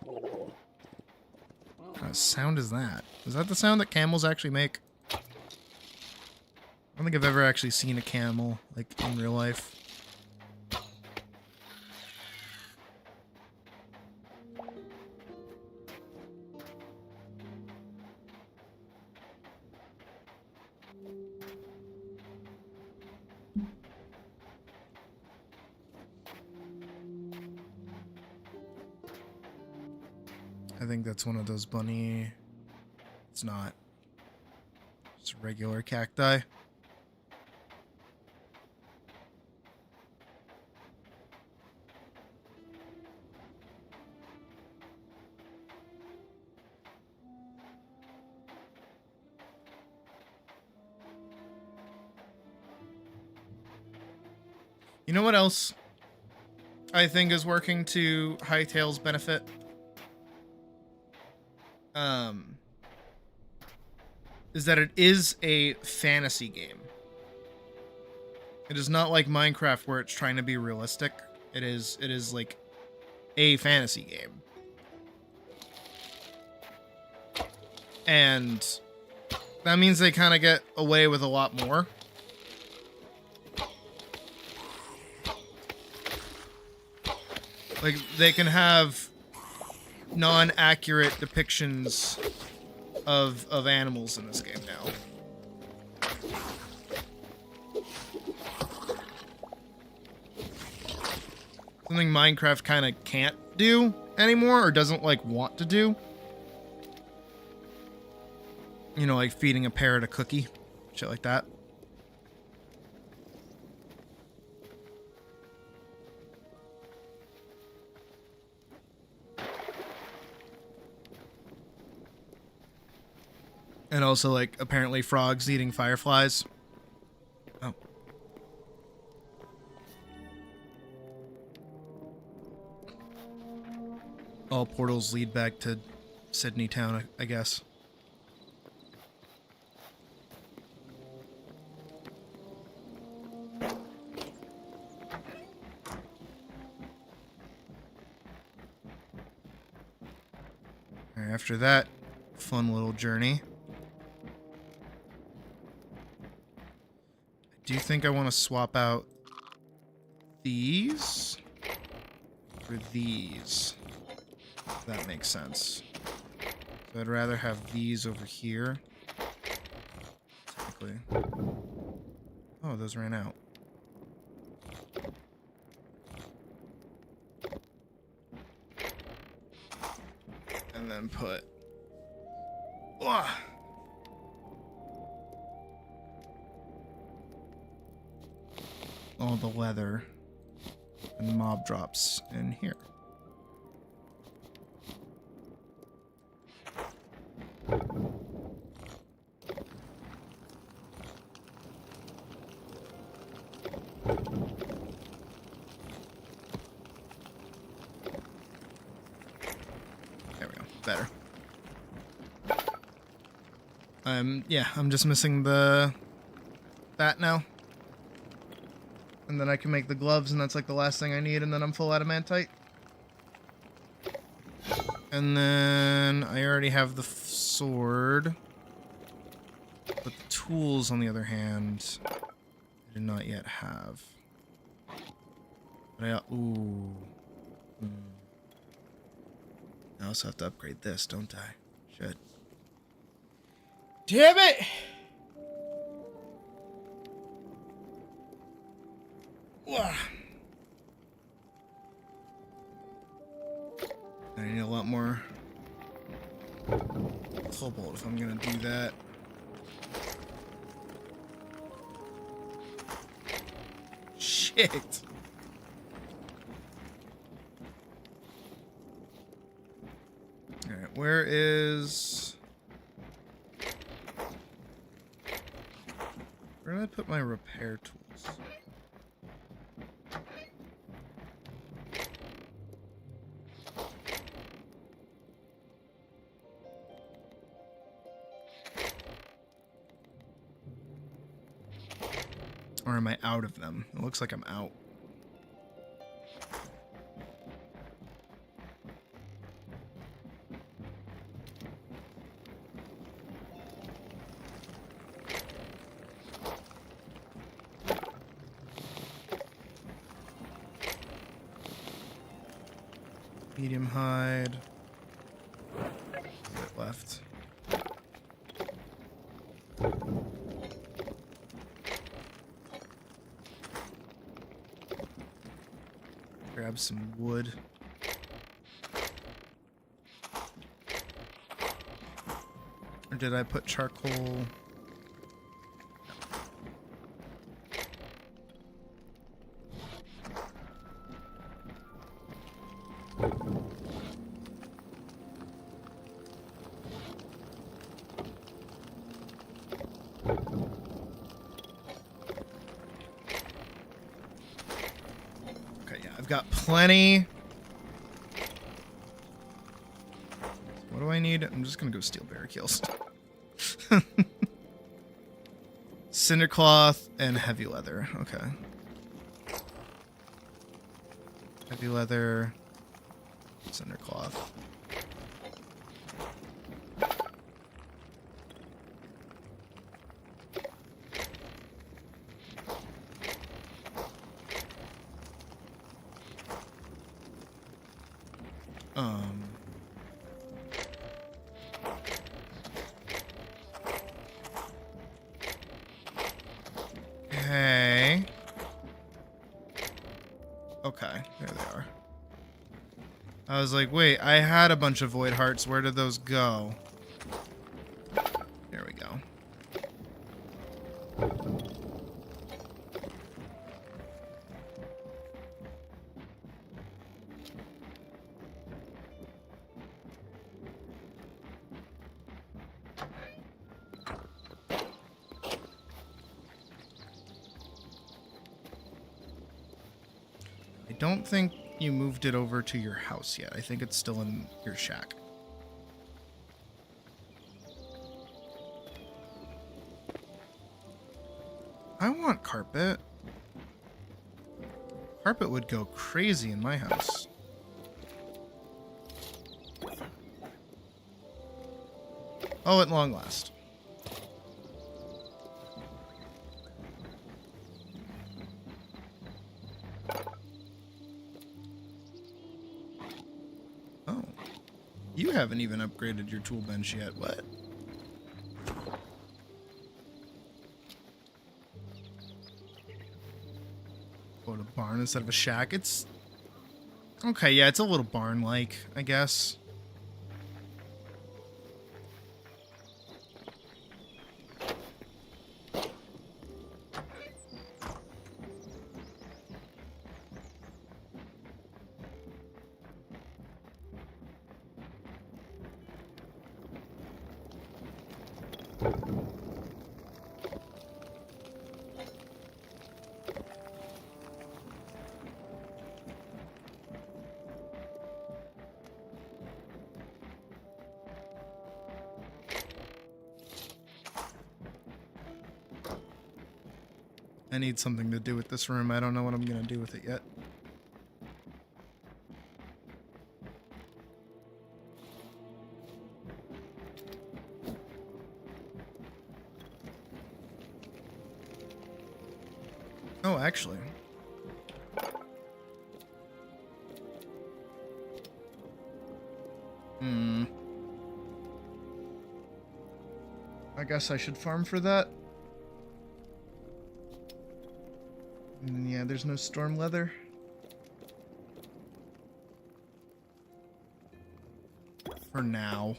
S3: What kind of sound is that? Is that the sound that camels actually make? I don't think I've ever actually seen a camel, like, in real life. I think that's one of those bunny... It's not. It's a regular cacti. You know what else I think is working to Hytale's benefit? Is that it is a fantasy game. It is not like Minecraft where it's trying to be realistic. It is like a fantasy game. And that means they kind of get away with a lot more. Like, they can have non-accurate depictions of animals in this game now. Something Minecraft kind of can't do anymore, or doesn't, like, want to do. You know, like feeding a parrot a cookie. Shit like that. And also, like, apparently frogs eating fireflies. Oh. all portals lead back to Sydney town, I guess. Alright, after that fun little journey, I do think I want to swap out these for these. If that makes sense. So I'd rather have these over here. Technically. Oh, those ran out. And then put... all the leather and mob drops in here. There we go. Better. Yeah, I'm just missing the bat now. And then I can make the gloves, and that's like the last thing I need, and then I'm full adamantite. And then I already have the sword. But the tools, on the other hand, I do not yet have. But ooh. I also have to upgrade this, don't I? Should. Damn it! I need a lot more cobalt if I'm gonna do that. Shit! Alright, where did I put my repair tools? Or am I out of them? It looks like I'm out. Medium hide. Bit left. Grab some wood. Or did I put charcoal? I've got plenty. What do I need? I'm just gonna go steal barricades. Cinder cloth and heavy leather. Okay. Heavy leather. Cinder cloth. Okay. Okay, there they are. I was like, wait, I had a bunch of void hearts. Where did those go? There we go. I don't think you moved it over to your house yet. I think it's still in your shack. I want carpet. Carpet would go crazy in my house. Oh, at long last. Oh. You haven't even upgraded your tool bench yet. What? What, a barn instead of a shack? It's... Okay, yeah, it's a little barn-like, I guess. I need something to do with this room. I don't know what I'm gonna do with it yet. Oh, actually. I guess I should farm for that. Yeah, there's no storm leather. For now.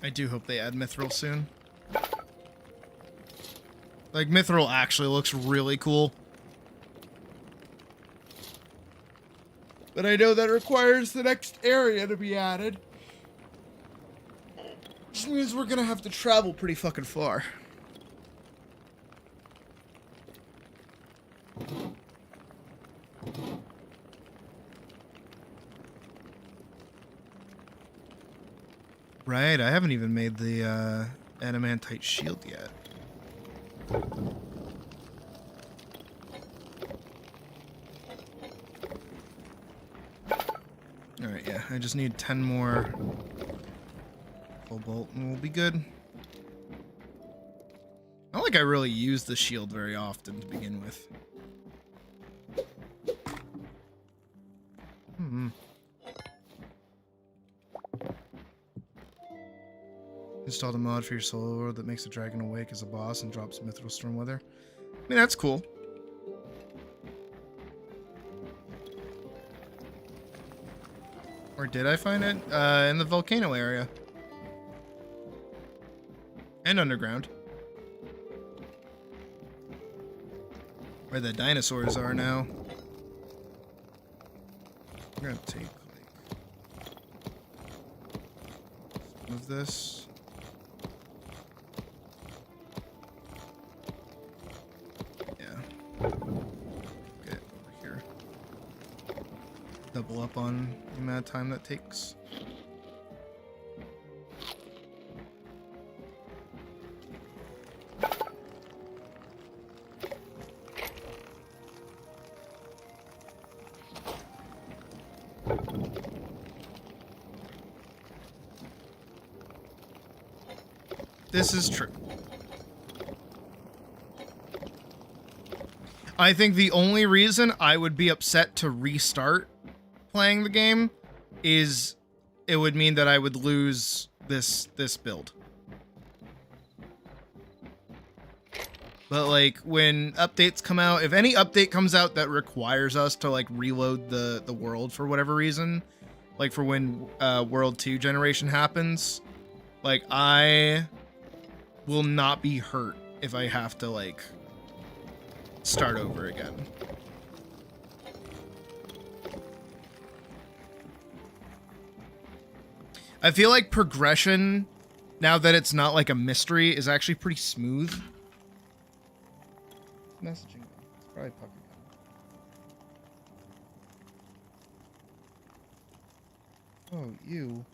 S3: I do hope they add mithril soon. Like, mithril actually looks really cool. But I know that requires the next area to be added. Which means we're gonna have to travel pretty fucking far. Right, I haven't even made the adamantite shield yet. Alright, yeah, I just need 10 more cobalt and we'll be good. Not like I really use the shield very often to begin with. Installed a mod for your solo world that makes the dragon awake as a boss and drops mithril storm weather. I mean, that's cool. Or did I find it? In the volcano area. And underground. Where the dinosaurs are now. I'm gonna take, like, some of this. Get over here. Double up on the amount of time that takes. This is true. I think the only reason I would be upset to restart playing the game is it would mean that I would lose this build. But like when updates come out, if any update comes out that requires us to like reload the world for whatever reason, like for when World 2 generation happens, like I will not be hurt if I have to like start over again. I feel like progression, now that it's not like a mystery, is actually pretty smooth. Messaging. It's probably Puppy. Oh, you.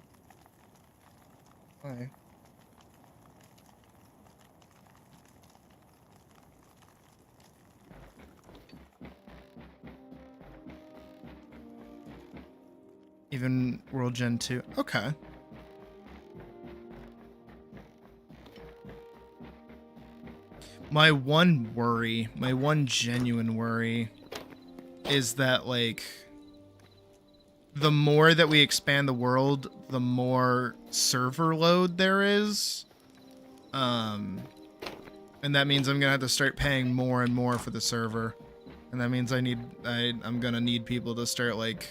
S3: Hi. Even World Gen 2. Okay. My one worry, my one genuine worry is that, like, the more that we expand the world, the more server load there is. And that means I'm gonna have to start paying more and more for the server. And that means I'm gonna need people to start, like,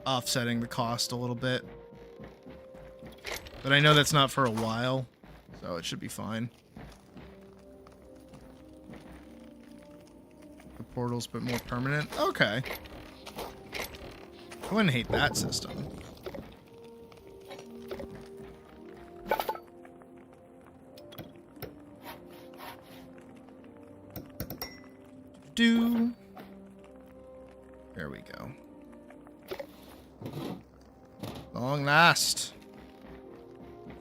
S3: offsetting the cost a little bit. But I know that's not for a while, so it should be fine. The portal's a bit more permanent. Okay. I wouldn't hate that system. There we go. Long last.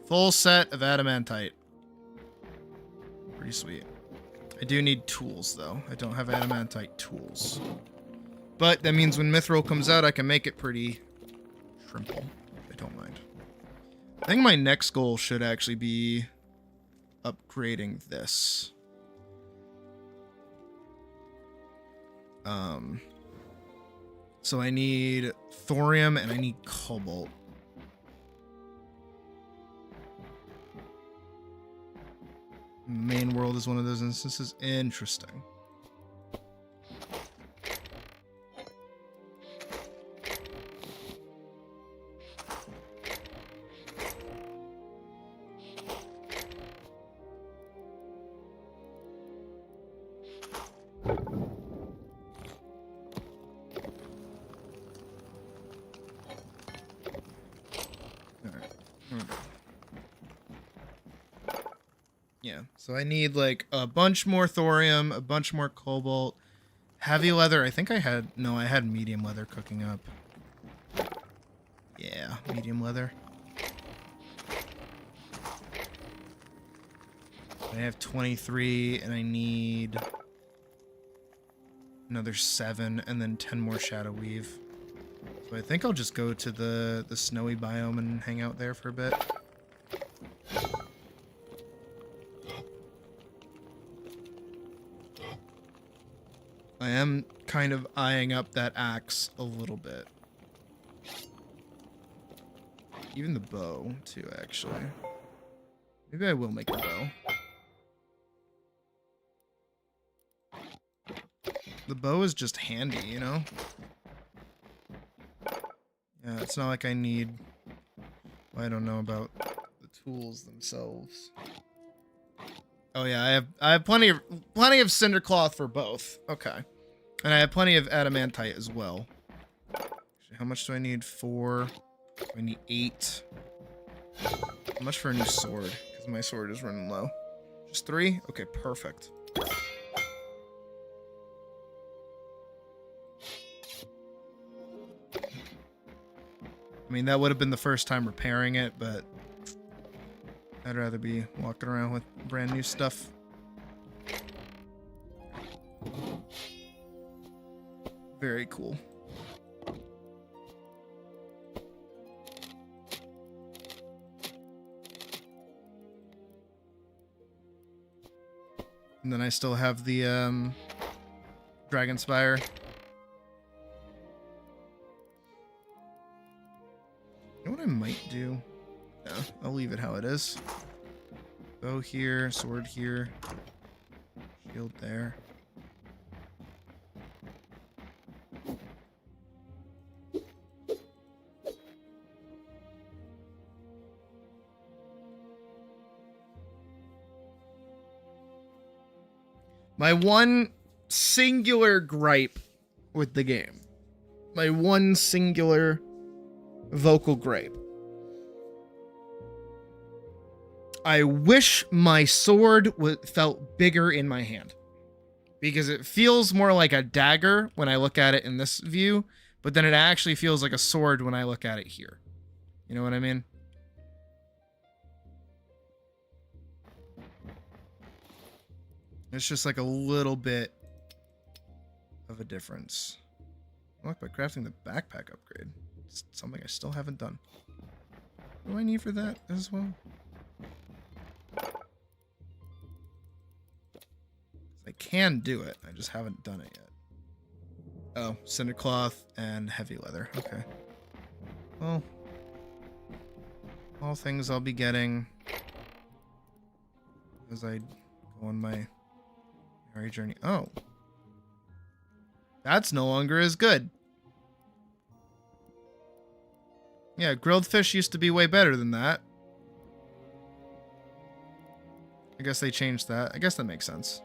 S3: Full set of adamantite. Pretty sweet. I do need tools, though. I don't have adamantite tools. But that means when Mithril comes out, I can make it pretty shrimple. I don't mind. I think my next goal should actually be upgrading this. So I need thorium and I need cobalt. Main world is one of those instances. Interesting. Yeah, so I need like a bunch more thorium, a bunch more cobalt, heavy leather. I think I had, no, I had medium leather cooking up. Yeah, medium leather. I have 23 and I need another 7 and then 10 more shadow weave. So I think I'll just go to the snowy biome and hang out there for a bit. I am kind of eyeing up that axe a little bit. Even the bow, too, actually. Maybe I will make a bow. The bow is just handy, you know? Yeah, it's not like I need... I don't know about the tools themselves. Oh yeah, I have plenty of cinder cloth for both. Okay. And I have plenty of adamantite as well. Actually, how much do I need? 4. I need 8. How much for a new sword? Because my sword is running low. Just 3? Okay, perfect. I mean, that would have been the first time repairing it, but I'd rather be walking around with brand new stuff. Very cool. And then I still have the Dragon Spire. You know what I might do? No, I'll leave it how it is. Bow here, sword here, shield there. My one singular gripe with the game. My one singular vocal gripe. I wish my sword felt bigger in my hand. Because it feels more like a dagger when I look at it in this view, but then it actually feels like a sword when I look at it here. You know what I mean? It's just like a little bit of a difference. Look, by crafting the backpack upgrade. It's something I still haven't done. What do I need for that as well? I can do it. I just haven't done it yet. Oh, cinder cloth and heavy leather. Okay. Well, all things I'll be getting as I go on my merry journey. Oh. That's no longer as good. Yeah, grilled fish used to be way better than that. I guess they changed that. I guess that makes sense.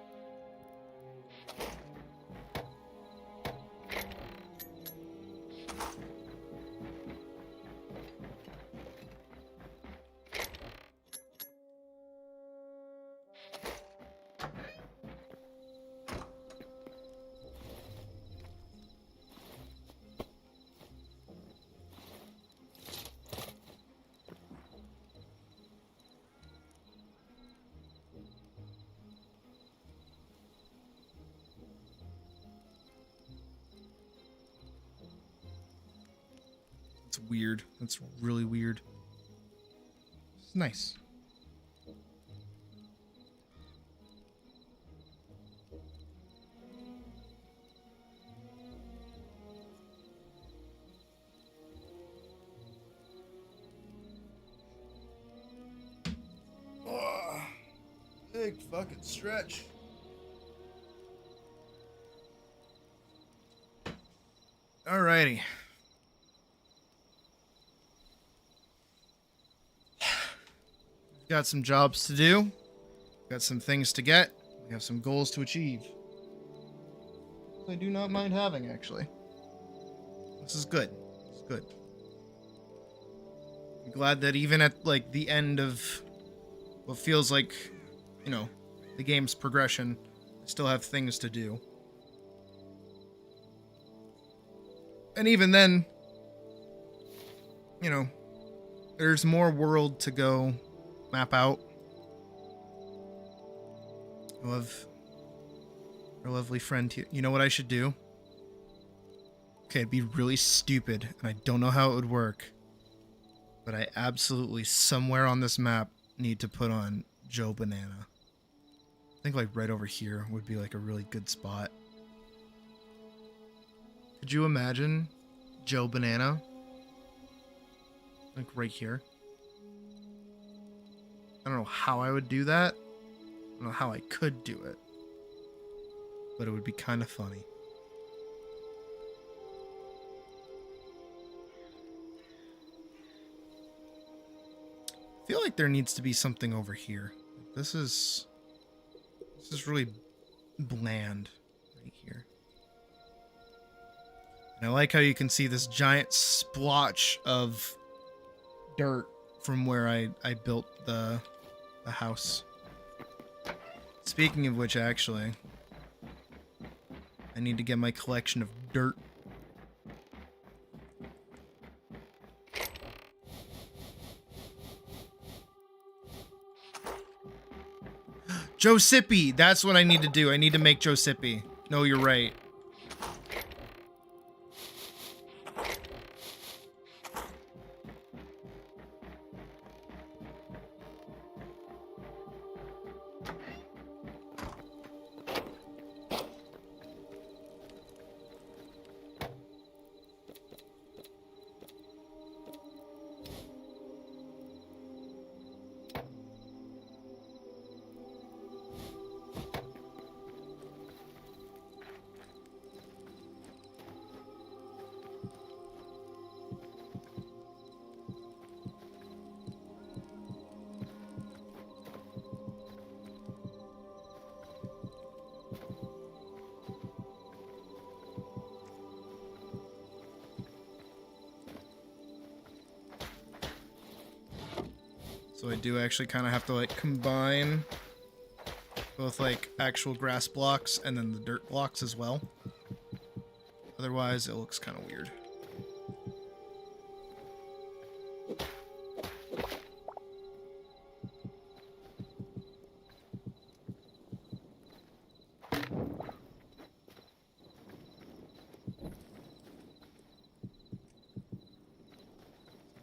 S3: It's weird. That's really weird. It's nice. Oh, big fucking stretch. Alrighty. Got some jobs to do. Got some things to get. We have some goals to achieve. I do not mind having, actually. This is good. It's good. I'm glad that even at, like, the end of what feels like, you know, the game's progression, I still have things to do. And even then, you know, there's more world to go map out. I love our lovely friend here. You know what I should do? Okay, it'd be really stupid, and I don't know how it would work. But I absolutely, somewhere on this map, need to put on Joe Banana. I think like right over here would be like a really good spot. Could you imagine Joe Banana? Like right here. I don't know how I would do that. I don't know how I could do it. But it would be kind of funny. I feel like there needs to be something over here. This is really bland right here. And I like how you can see this giant splotch of dirt from where I built the house. Speaking of which, actually, I need to get my collection of dirt. Joe Sippy! That's what I need to do. I need to make Joe Sippy. No, you're right.
S4: So I do actually kind of have to like combine both like actual grass blocks and then the dirt blocks as well. Otherwise it looks kind of weird.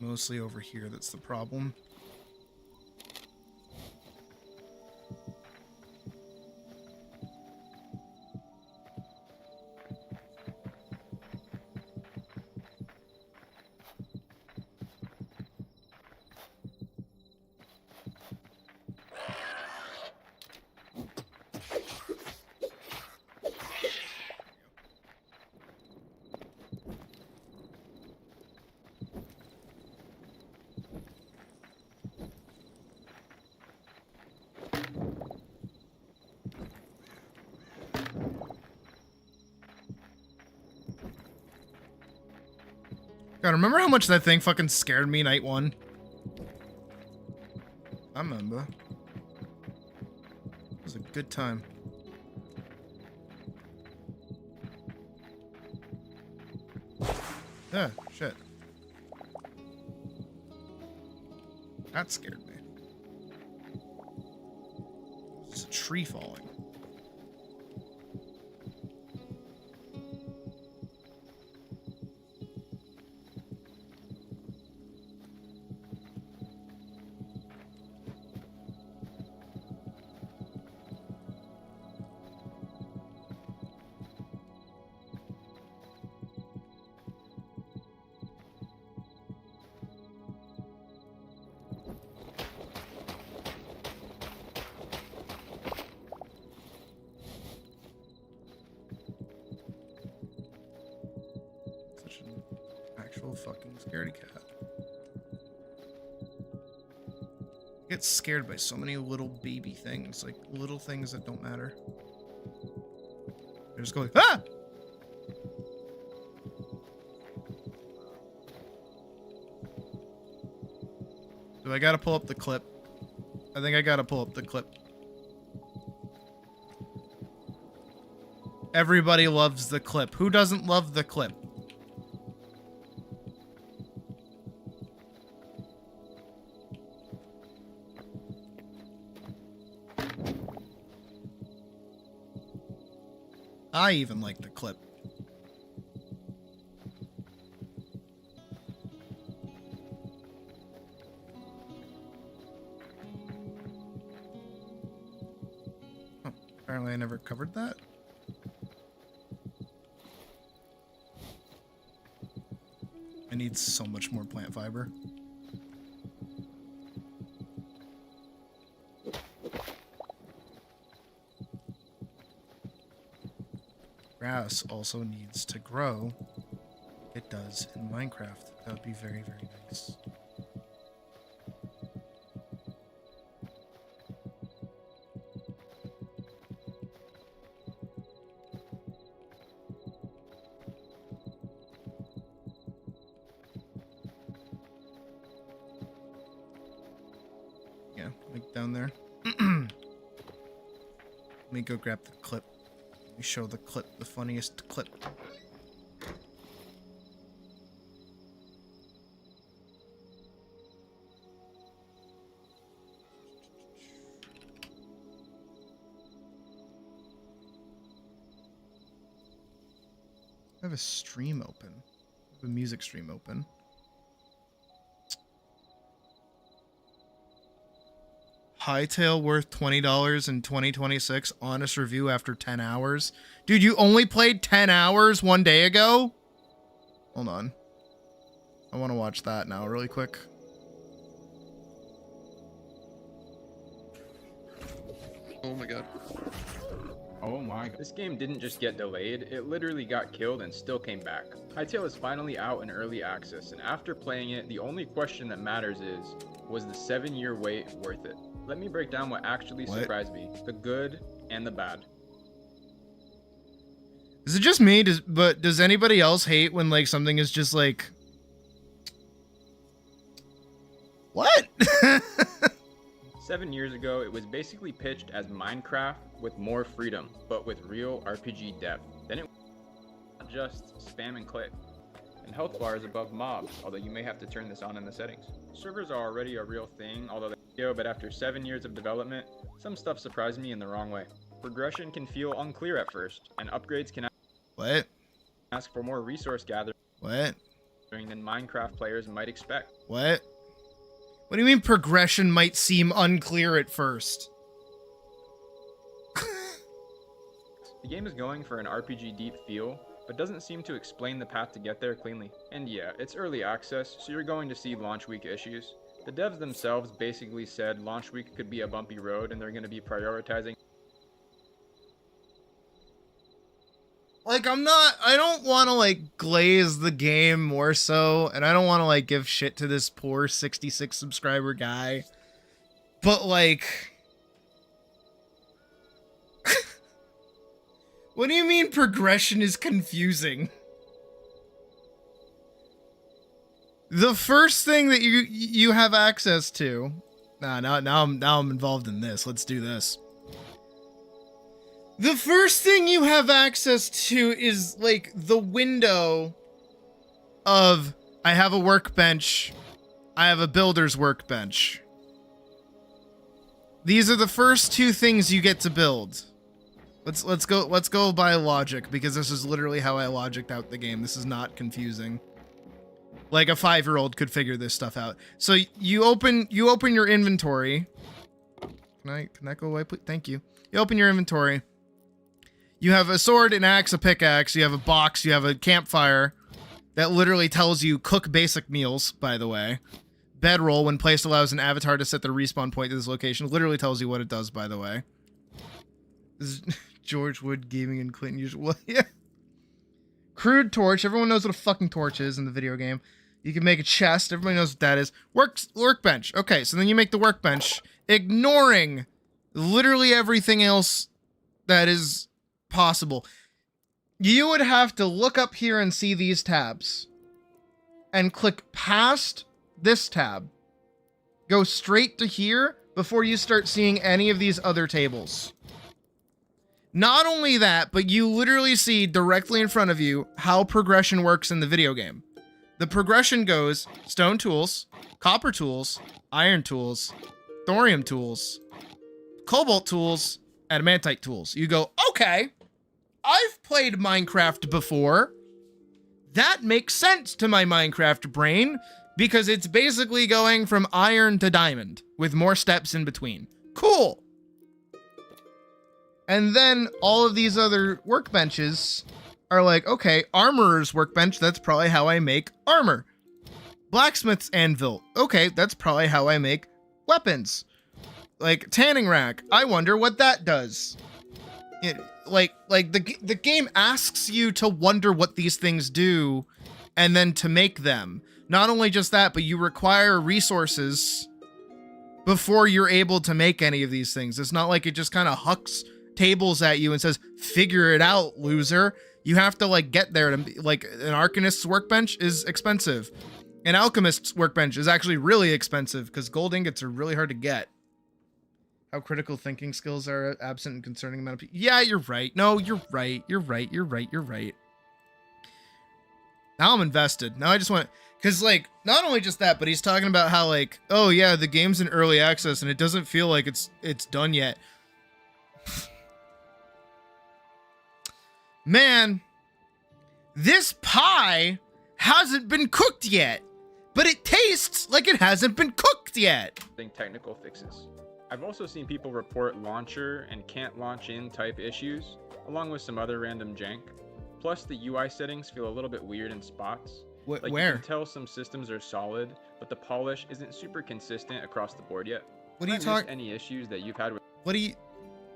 S4: Mostly over here that's the problem. God, remember how much that thing fucking scared me night one? I remember. It was a good time. Ah, shit. That scared me. It's a tree falling. Fucking scaredy cat. I get scared by so many little baby things, like little things that don't matter. They're just going, ah! Do I gotta pull up the clip? I think I gotta pull up the clip. Everybody loves the clip. Who doesn't love the clip? I even like the clip. Oh, apparently I never covered that. I need so much more plant fiber. Grass also needs to grow. It does in Minecraft. That would be very, very nice. Yeah, like down there. Let me go grab the clip. Let me show the clip, the funniest clip. I have a stream open. I have a music stream open. Hytale worth $20 in 2026. Honest review after 10 hours. Dude, you only played 10 hours one day ago? Hold on. I want to watch that now really quick.
S5: Oh my god.
S6: Oh my god. This game didn't just get delayed, it literally got killed and still came back. Hytale is finally out in early access, and after playing it, the only question that matters is, was the 7-year wait worth it? Let me break down what actually surprised me, the good and the bad.
S4: Is it just me? Does anybody else hate when like something is just like... What?
S6: 7 years ago, it was basically pitched as Minecraft with more freedom, but with real RPG depth. Then it was not just spam and click. And health bars above mobs, although you may have to turn this on in the settings. Servers are already a real thing, although but after 7 years of development, some stuff surprised me in the wrong way. Progression can feel unclear at first, and upgrades can
S4: What?
S6: ask for more resource gathering
S4: What?
S6: than Minecraft players might expect.
S4: What? What do you mean progression might seem unclear at first?
S6: The game is going for an RPG deep feel, but doesn't seem to explain the path to get there cleanly. And yeah, it's early access, so you're going to see launch week issues. The devs themselves basically said launch week could be a bumpy road and they're going to be prioritizing.
S4: Like, I don't want to, like, glaze the game more so, and I don't want to, like, give shit to this poor 66 subscriber guy, but, like, what do you mean progression is confusing? The first thing that you have access to, now I'm involved in this. Let's do this. The first thing you have access to is, like, the window of, I have a workbench, I have a builder's workbench. These are the first two things you get to build. Let's go by logic, because this is literally how I logicked out the game. This is not confusing. Like, a 5-year-old could figure this stuff out. So you open your inventory. Can that go away, please? Thank you. You open your inventory. You have a sword, an axe, a pickaxe, you have a box, you have a campfire that literally tells you cook basic meals, by the way. Bedroll, when placed, allows an avatar to set the respawn point to this location. Literally tells you what it does, by the way. This is George Wood Gaming and Clinton usual. Yeah. Crude torch. Everyone knows what a fucking torch is in the video game. You can make a chest. Everybody knows what that is. Workbench. Okay, so then you make the workbench, ignoring literally everything else that is possible. You would have to look up here and see these tabs and click past this tab, go straight to here before you start seeing any of these other tables. Not only that, but you literally see directly in front of you how progression works in the video game. The progression goes stone tools, copper tools, iron tools, thorium tools, cobalt tools, adamantite tools. You go, okay, I've played Minecraft before. That makes sense to my Minecraft brain because it's basically going from iron to diamond with more steps in between. Cool. And then all of these other workbenches are like, okay, armorer's workbench, that's probably how I make armor. Blacksmith's anvil, okay, that's probably how I make weapons. Like, tanning rack, I wonder what that does. The game asks you to wonder what these things do and then to make them. Not only just that, but you require resources before you're able to make any of these things. It's not like it just kind of hucks tables at you and says, figure it out, loser. You have to, like, get there. Like, an arcanist's workbench is expensive. An alchemist's workbench is actually really expensive because gold ingots are really hard to get. How critical thinking skills are absent in concerning amount of people. Yeah, you're right. No, you're right. You're right. Now I'm invested. Now I just want... Because, like, not only just that, but he's talking about how, like, oh, yeah, the game's in early access and it doesn't feel like it's done yet. Man, this pie hasn't been cooked yet, but it tastes like it hasn't been cooked yet.
S6: Technical fixes. I've also seen people report launcher and can't launch in type issues, along with some other random jank. Plus, the UI settings feel a little bit weird in spots. Like,
S4: where?
S6: You can tell some systems are solid, but the polish isn't super consistent across the board yet.
S4: What are you talking?
S6: Any issues that you've had with?
S4: What do you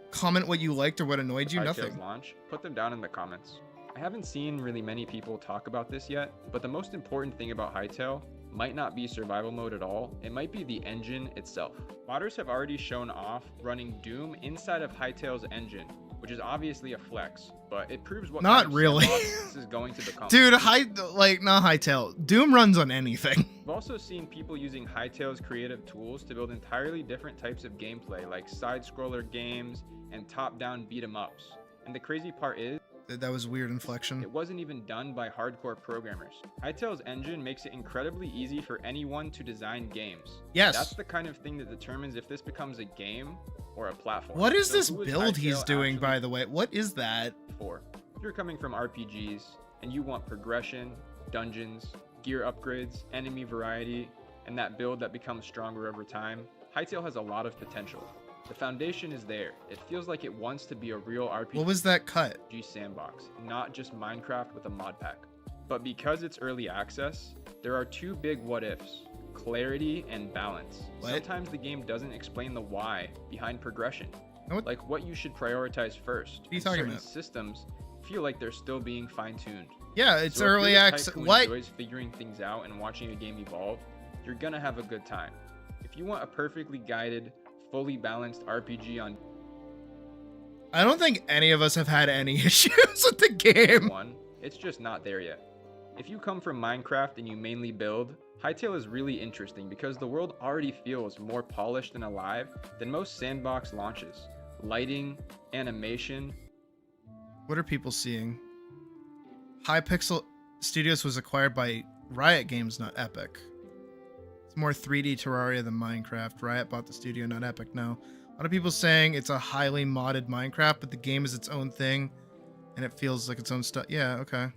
S4: comment? What you liked or what annoyed you? Nothing.
S6: Launch. Put them down in the comments. I haven't seen really many people talk about this yet, but the most important thing about Hytale might not be survival mode at all. It might be the engine itself. Modders have already shown off running Doom inside of Hytale's engine, which is obviously a flex, but it proves what
S4: Not
S6: kind of
S4: really.
S6: sandbox this is going to become.
S4: Dude, not Hytale. Doom runs on anything.
S6: We've also seen people using Hytale's creative tools to build entirely different types of gameplay, like side-scroller games and top-down beat-em-ups. And the crazy part is,
S4: That was a weird inflection.
S6: it wasn't even done by hardcore programmers. Hytale's engine makes it incredibly easy for anyone to design games.
S4: Yes.
S6: That's the kind of thing that determines if this becomes a game or a platform.
S4: What is
S6: So
S4: this
S6: who is
S4: build he's
S6: Hytale
S4: doing,
S6: actually
S4: by the way? What is that?
S6: for? If you're coming from RPGs and you want progression, dungeons, gear upgrades, enemy variety, and that build that becomes stronger over time, Hytale has a lot of potential. The foundation is there. It feels like it wants to be a real RPG
S4: What was that cut?
S6: sandbox, not just Minecraft with a mod pack. But because it's early access, there are two big what ifs: clarity and balance.
S4: What?
S6: Sometimes the game doesn't explain the why behind progression,
S4: What?
S6: like what you should prioritize first.
S4: are you
S6: and
S4: talking
S6: certain
S4: about?
S6: systems feel like they're still being fine-tuned.
S4: Yeah, it's
S6: So if you're
S4: early
S6: the type
S4: access.
S6: who
S4: What?
S6: enjoys figuring things out and watching a game evolve, you're gonna have a good time. If you want a perfectly guided, fully balanced RPG on
S4: I don't think any of us have had any issues with the game.
S6: one, it's just not there yet. If you come from Minecraft and you mainly build, Hytale is really interesting because the world already feels more polished and alive than most sandbox launches. Lighting, animation,
S4: What are people seeing? Hypixel Studios was acquired by Riot Games, not Epic. It's more 3D Terraria than Minecraft. Riot bought the studio, not Epic. No. A lot of people saying it's a highly modded Minecraft, but the game is its own thing, and it feels like its own stuff. Yeah, okay.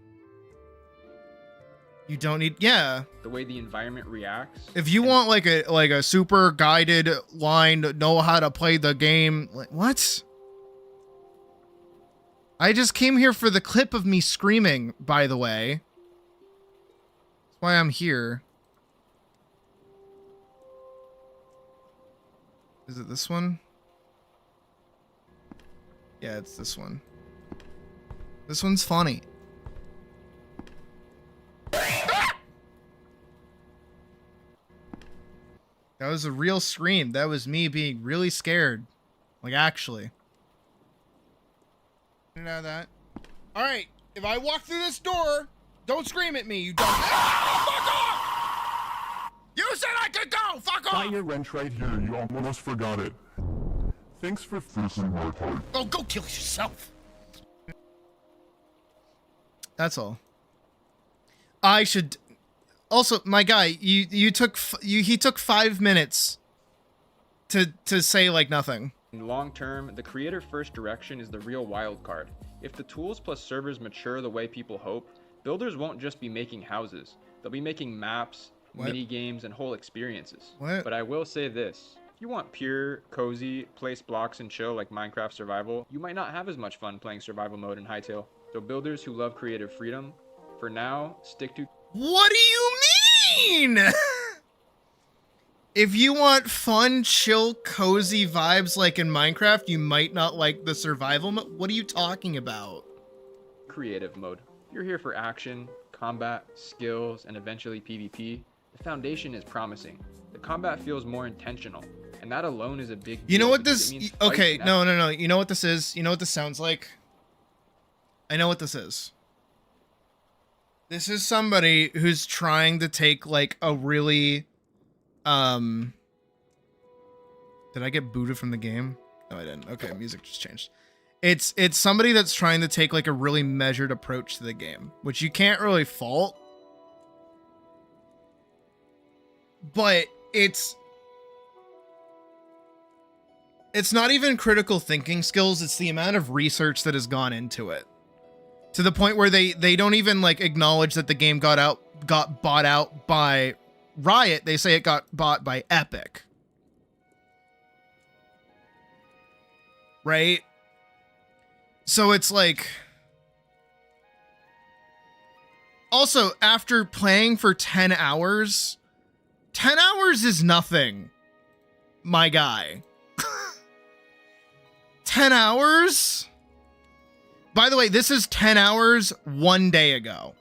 S4: You don't need. Yeah.
S6: the way the environment reacts.
S4: If you
S6: and
S4: want like a super guided line, know how to play the game. Like, what? I just came here for the clip of me screaming, by the way. That's why I'm here. Is it this one? Yeah, it's this one. This one's funny. That was a real scream. That was me being really scared. Like, actually. You know that? Alright, if I walk through this door, don't scream at me, you dumb. Fuck off! You said I could go! Fuck
S7: Got
S4: off!
S7: your wrench right here. You almost forgot it. Thanks for fixing my pipe.
S4: Oh, go kill yourself! That's all. I should... Also, my guy, he took 5 minutes to say like nothing.
S6: In long term, the creator first direction is the real wild card. If the tools plus servers mature the way people hope, builders won't just be making houses. They'll be making maps,
S4: What?
S6: mini games, and whole experiences.
S4: What?
S6: But I will say this. If you want pure, cozy, place blocks and chill like Minecraft survival, you might not have as much fun playing survival mode in Hytale. So builders who love creative freedom, for now, stick to...
S4: What do you mean? If you want fun, chill, cozy vibes like in Minecraft, you might not like the survival mode. What are you talking about?
S6: creative mode. If you're here for action, combat, skills, and eventually PvP, the foundation is promising. The combat feels more intentional, and that alone is a big
S4: You know
S6: deal
S4: what
S6: because
S4: this...
S6: it means fight
S4: Okay,
S6: and
S4: no. You know what this is? You know what this sounds like? I know what this is. This is somebody who's trying to take, like, a really... Did I get booted from the game? No, I didn't. Okay, music just changed. It's somebody that's trying to take, like, a really measured approach to the game, which you can't really fault. But it's not even critical thinking skills, it's the amount of research that has gone into it. To the point where they don't even like acknowledge that the game got bought out by Riot. They say it got bought by Epic. Right? So it's like... Also, after playing for 10 hours... 10 hours is nothing, my guy. 10 hours? By the way, this is 10 hours 1 day ago.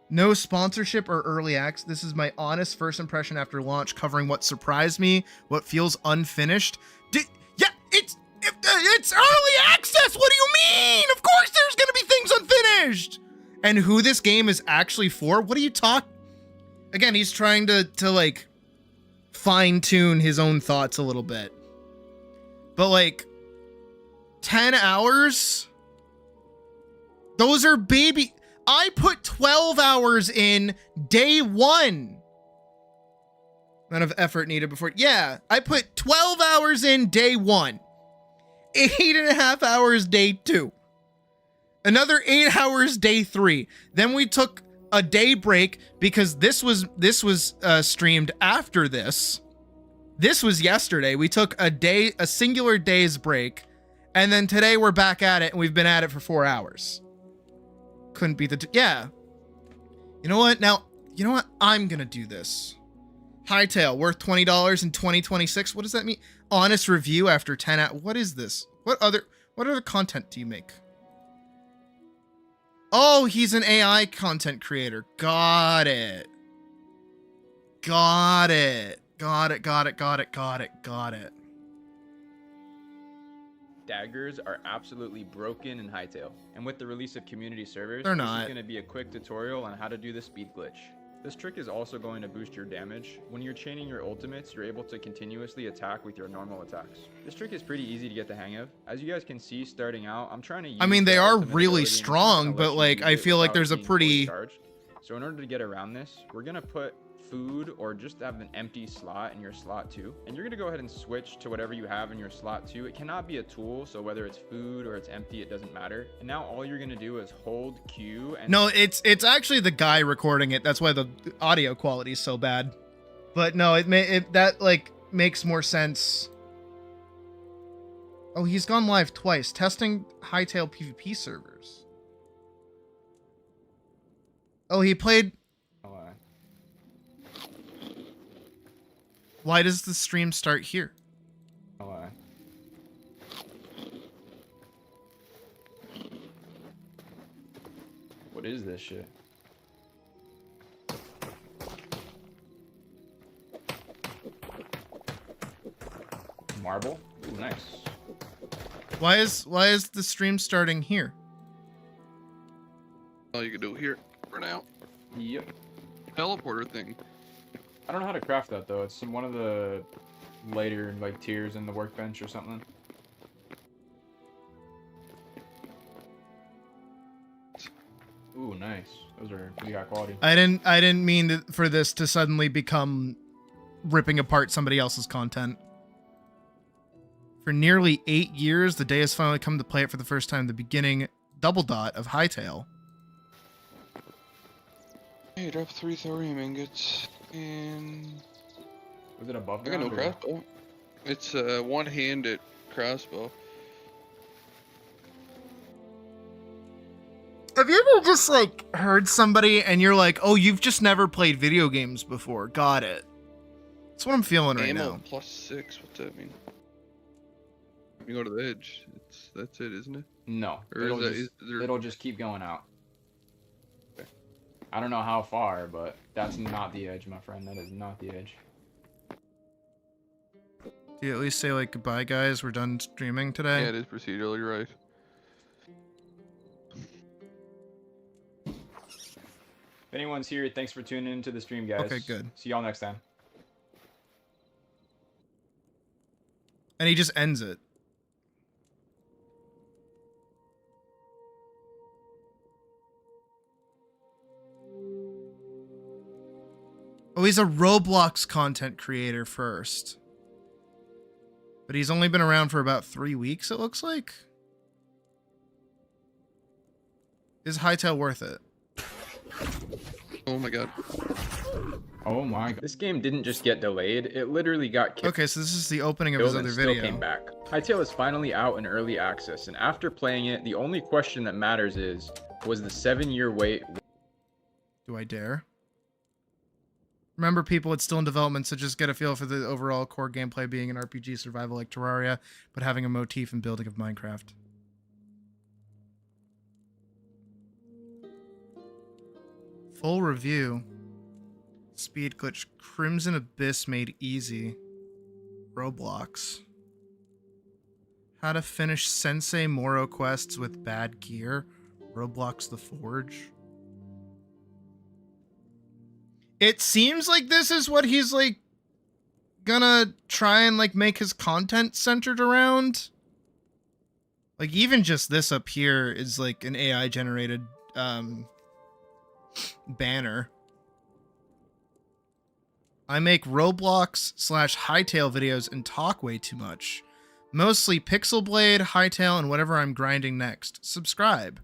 S4: No sponsorship or early access. This is my honest first impression after launch, covering what surprised me, what feels unfinished. Yeah, it's It's early access! What do you mean? Of course there's gonna be things unfinished! And who this game is actually for? What are you talking? Again, he's trying to like fine-tune his own thoughts a little bit. But like 10 hours? Those are baby. I put 12 hours in day one. Amount of effort needed before. Yeah, I put 12 hours in day one. 8.5 hours day two. Another 8 hours day three. Then we took a day break because this was streamed after this. This was yesterday. We took a singular day's break, and then today we're back at it, and we've been at it for 4 hours. Couldn't be yeah. You know what? Now, you know what? I'm gonna do this. Hytale, worth $20 in 2026. What does that mean? Honest review after 10 hours. What is this? What other content do you make? Oh, he's an AI content creator. Got it. Got it. Got it.
S6: Daggers are absolutely broken in Hytale, and with the release of community servers,
S4: They're
S6: this
S4: not.
S6: is going to be a quick tutorial on how to do the speed glitch. This trick is also going to boost your damage. When you're chaining your ultimates, you're able to continuously attack with your normal attacks. This trick is pretty easy to get the hang of. As you guys can see starting out, I'm trying to use
S4: I mean, they
S6: the
S4: are
S6: ultimate
S4: really
S6: ability and
S4: strong,
S6: kinda
S4: but
S6: let you
S4: like
S6: use
S4: I
S6: it
S4: feel like
S6: without
S4: there's a
S6: being fully
S4: pretty
S6: charged. So in order to get around this, we're gonna put food or just have an empty slot in your slot 2, and you're gonna go ahead and switch to whatever you have in your slot 2. It cannot be a tool, so whether it's food or it's empty, it doesn't matter. And now all you're gonna do is hold Q and
S4: No, it's actually the guy recording it. That's why the audio quality is so bad. But no, that like makes more sense. Oh, he's gone live twice testing Hytale PvP servers. Oh, he played. Why does the stream start here?
S6: What is this shit? Marble? Ooh, nice.
S4: Why is the stream starting here?
S5: All you can do here for now.
S6: Yep.
S5: Teleporter thing.
S6: I don't know how to craft that though. It's one of the later like tiers in the workbench or something. Ooh, nice. Those are pretty high quality.
S4: I didn't mean for this to suddenly become ripping apart somebody else's content. For nearly 8 years, the day has finally come to play it for the first time. The beginning double dot of Hytale.
S5: Hey, drop 3 thorium ingots and
S6: Was it above
S5: I got no
S6: ground or-
S5: crossbow. It's a one-handed crossbow.
S4: Have you ever just like heard somebody and you're like, oh, you've just never played video games before? Got it. That's what I'm feeling right
S5: Ammo
S4: now.
S5: +6. What's that mean? You go to the edge. That's it, isn't it?
S6: No.
S5: Or
S6: It'll,
S5: is that,
S6: just,
S5: is there...
S6: it'll just keep going out. I don't know how far, but that's not the edge, my friend. That is not the edge.
S4: Do you at least say like goodbye, guys? We're done streaming today.
S5: Yeah, it is procedurally right.
S6: If anyone's here, thanks for tuning into the stream, guys.
S4: Okay, good.
S6: See y'all next time.
S4: And he just ends it. Oh, he's a Roblox content creator first. But he's only been around for about 3 weeks, it looks like. Is Hytale worth it?
S5: Oh my god.
S6: Oh my god. This game didn't just get delayed, it literally got killed.
S4: Okay, so this is the opening of his other
S6: Still
S4: video.
S6: came back. Hytale is finally out in early access, and after playing it, the only question that matters is, was the 7-year wait?
S4: Do I dare? Remember, people, it's still in development, so just get a feel for the overall core gameplay being an RPG survival like Terraria, but having a motif and building of Minecraft. Full review. Speed glitch. Crimson Abyss made easy. Roblox. How to finish Sensei Moro quests with bad gear. Roblox The Forge. It seems like this is what he's like gonna try and like make his content centered around. Like even just this up here is like an AI generated banner. I make Roblox / Hytale videos and talk way too much. Mostly Pixel Blade, Hytale, and whatever I'm grinding next. Subscribe.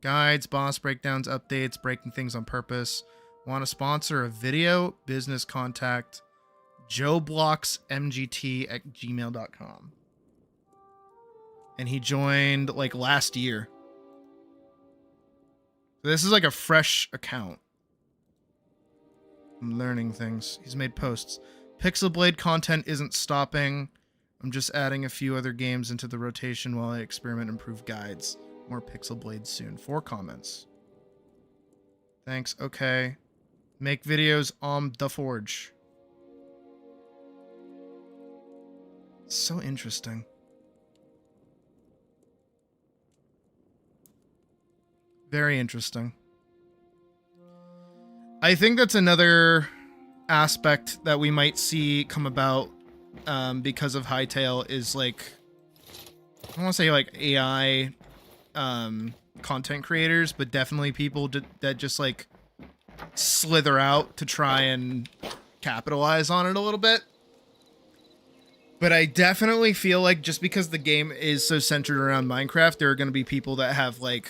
S4: Guides, boss breakdowns, updates, breaking things on purpose. Want to sponsor a video? Business contact joeblocksmgt@gmail.com. And he joined like last year. So this is like a fresh account. I'm learning things. He's made posts. Pixel Blade content isn't stopping. I'm just adding a few other games into the rotation while I experiment and improve guides. More Pixel Blade soon. 4 comments. Thanks. Okay. Make videos on The Forge. So interesting. Very interesting. I think that's another aspect that we might see come about because of Hytale is like, I don't want to say like AI content creators, but definitely people that just like slither out to try and capitalize on it a little bit. But I definitely feel like just because the game is so centered around Minecraft, there are going to be people that have like,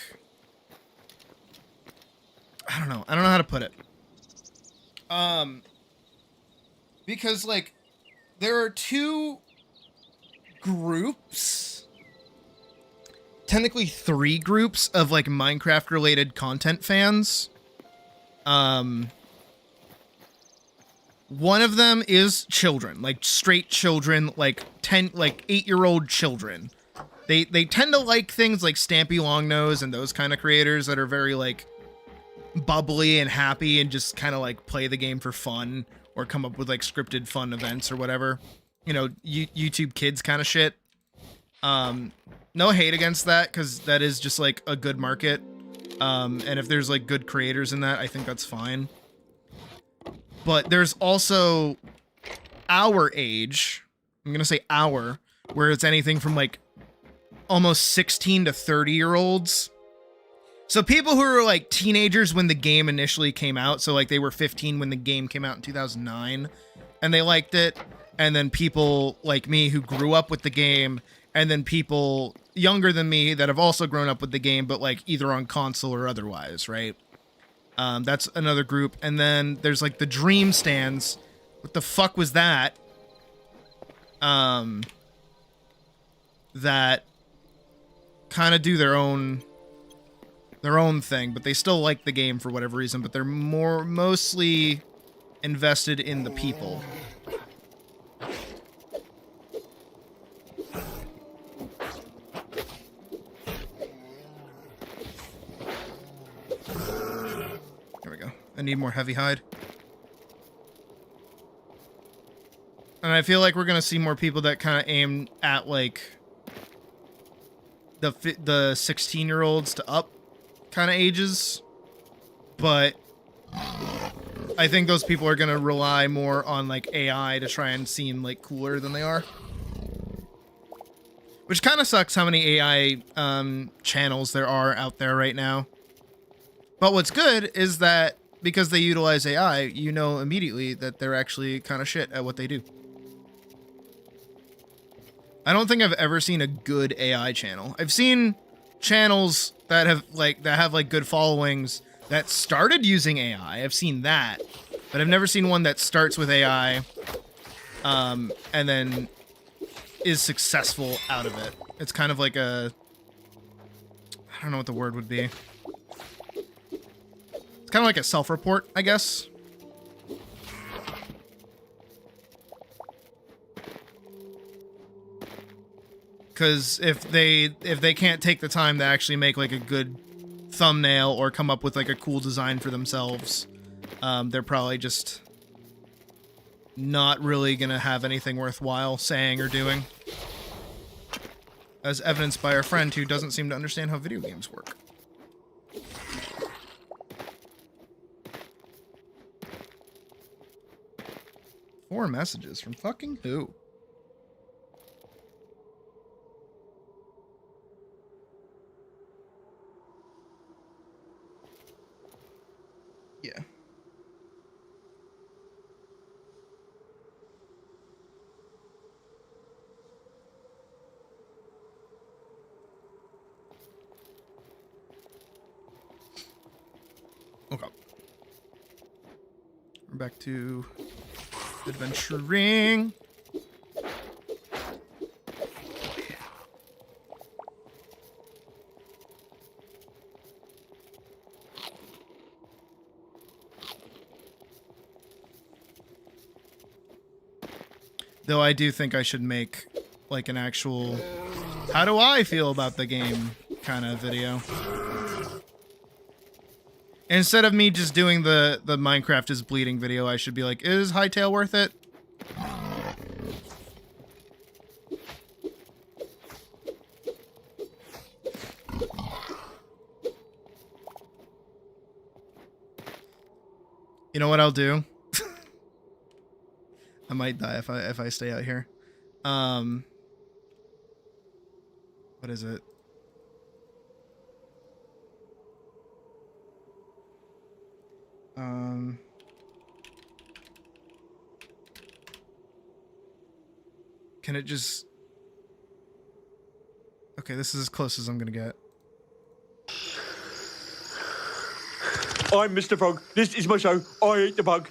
S4: I don't know how to put it. Because like there are 2 groups, technically 3 groups of like Minecraft related content fans. One of them is children, like straight children, like 8-year-old children. They tend to like things like Stampy Longnose and those kind of creators that are very like bubbly and happy and just kind of like play the game for fun or come up with like scripted fun events or whatever, you know, YouTube Kids kind of shit. No hate against that, because that is just like a good market, and if there's like good creators in that, I think that's fine. But there's also our age, I'm gonna say our, where it's anything from like almost 16 to 30-year-olds. So people who were like teenagers when the game initially came out, so like they were 15 when the game came out in 2009, and they liked it, and then people like me who grew up with the game, and then people younger than me that have also grown up with the game, but like either on console or otherwise, right? That's another group. And then there's like the Dream Stands. What the fuck was that? That kind of do their own thing, but they still like the game for whatever reason, but they're mostly invested in the people. There we go. I need more heavy hide. And I feel like we're gonna see more people that kind of aim at like the 16-year-olds to up kind of ages, but I think those people are going to rely more on like AI to try and seem like cooler than they are, which kind of sucks how many AI channels there are out there right now. But what's good is that because they utilize AI, you know immediately that they're actually kind of shit at what they do. I don't think I've ever seen a good AI channel. I've seen channels that have like good followings that started using AI. I've seen that, but I've never seen one that starts with AI and then is successful out of it. It's kind of like a, I don't know what the word would be. It's kind of like a self-report, I guess. Because if they can't take the time to actually make like a good thumbnail or come up with like a cool design for themselves, they're probably just not really gonna have anything worthwhile saying or doing. as evidenced by our friend who doesn't seem to understand how video games work. Four messages from fucking who? Yeah. Okay. We're back to adventuring. Though I do think I should make like an actual how do I feel about the game kind of video. Instead of me just doing the Minecraft is bleeding video, I should be like, is Hytale worth it? You know what I'll do? I might die if I stay out here. What is it? Can it just... Okay, this is as close as I'm gonna get.
S8: I'm Mr. Frog. This is my show. I ate the bug.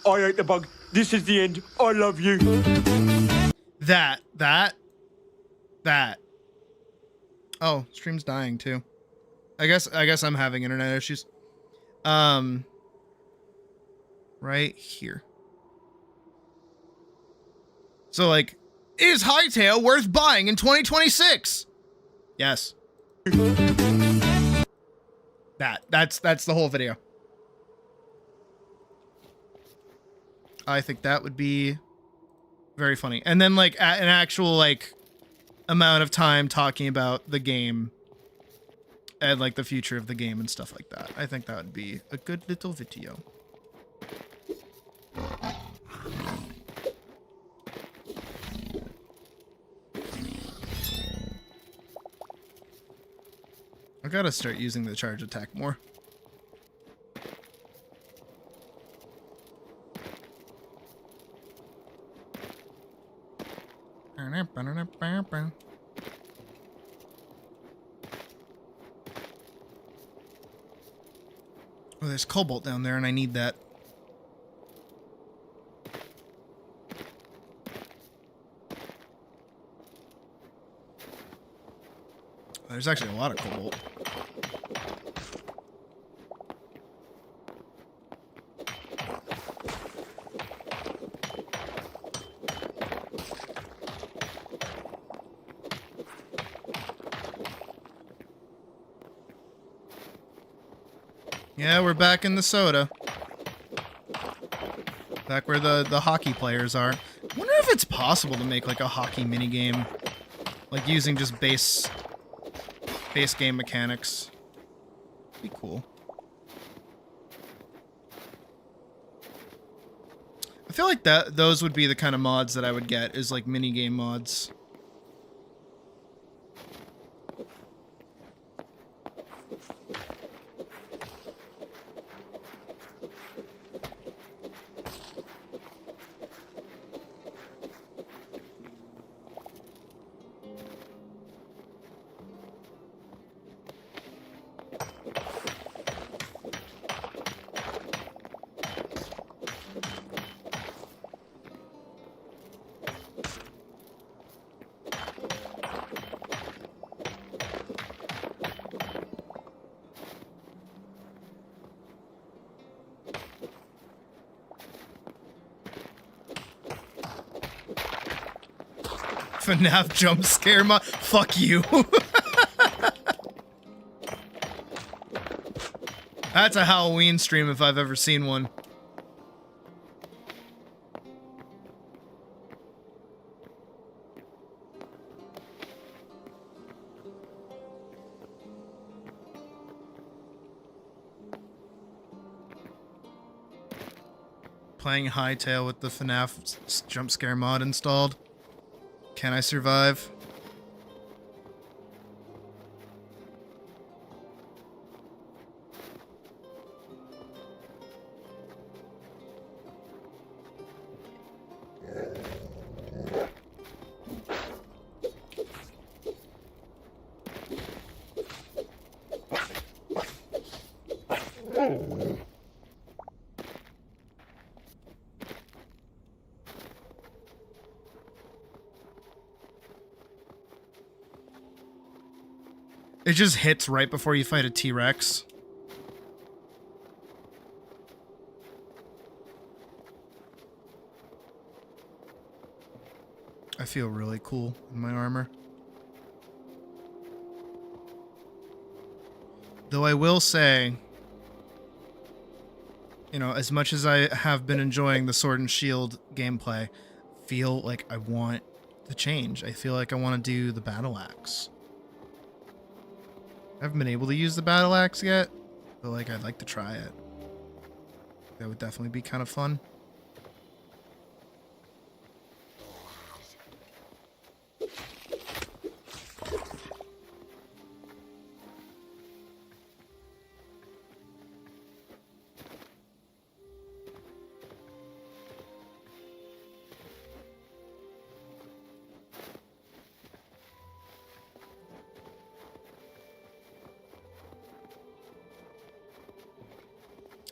S8: I ate the bug. This is the end. I love you.
S4: That. Oh, stream's dying too. I guess I'm having internet issues. Right here. So like, is Hytale worth buying in 2026? Yes. That's the whole video. I think that would be very funny. And then like an actual like amount of time talking about the game and like the future of the game and stuff like that. I think that would be a good little video. I gotta start using the charge attack more. Oh, there's cobalt down there and I need that. There's actually a lot of cobalt. Yeah, we're back in the soda. Back where the hockey players are. I wonder if it's possible to make like a hockey minigame. Like using just base game mechanics. Be cool. I feel like those would be the kind of mods that I would get, is like minigame mods. FNAF jump scare mod. Fuck you. That's a Halloween stream if I've ever seen one. playing Hytale with the FNAF jump scare mod installed. Can I survive? It just hits right before you fight a T-Rex. I feel really cool in my armor. Though I will say, you know, as much as I have been enjoying the Sword and Shield gameplay, I feel like I want to change. I feel like I want to do the battle axe. I haven't been able to use the battle axe yet, but like I'd like to try it. That would definitely be kind of fun.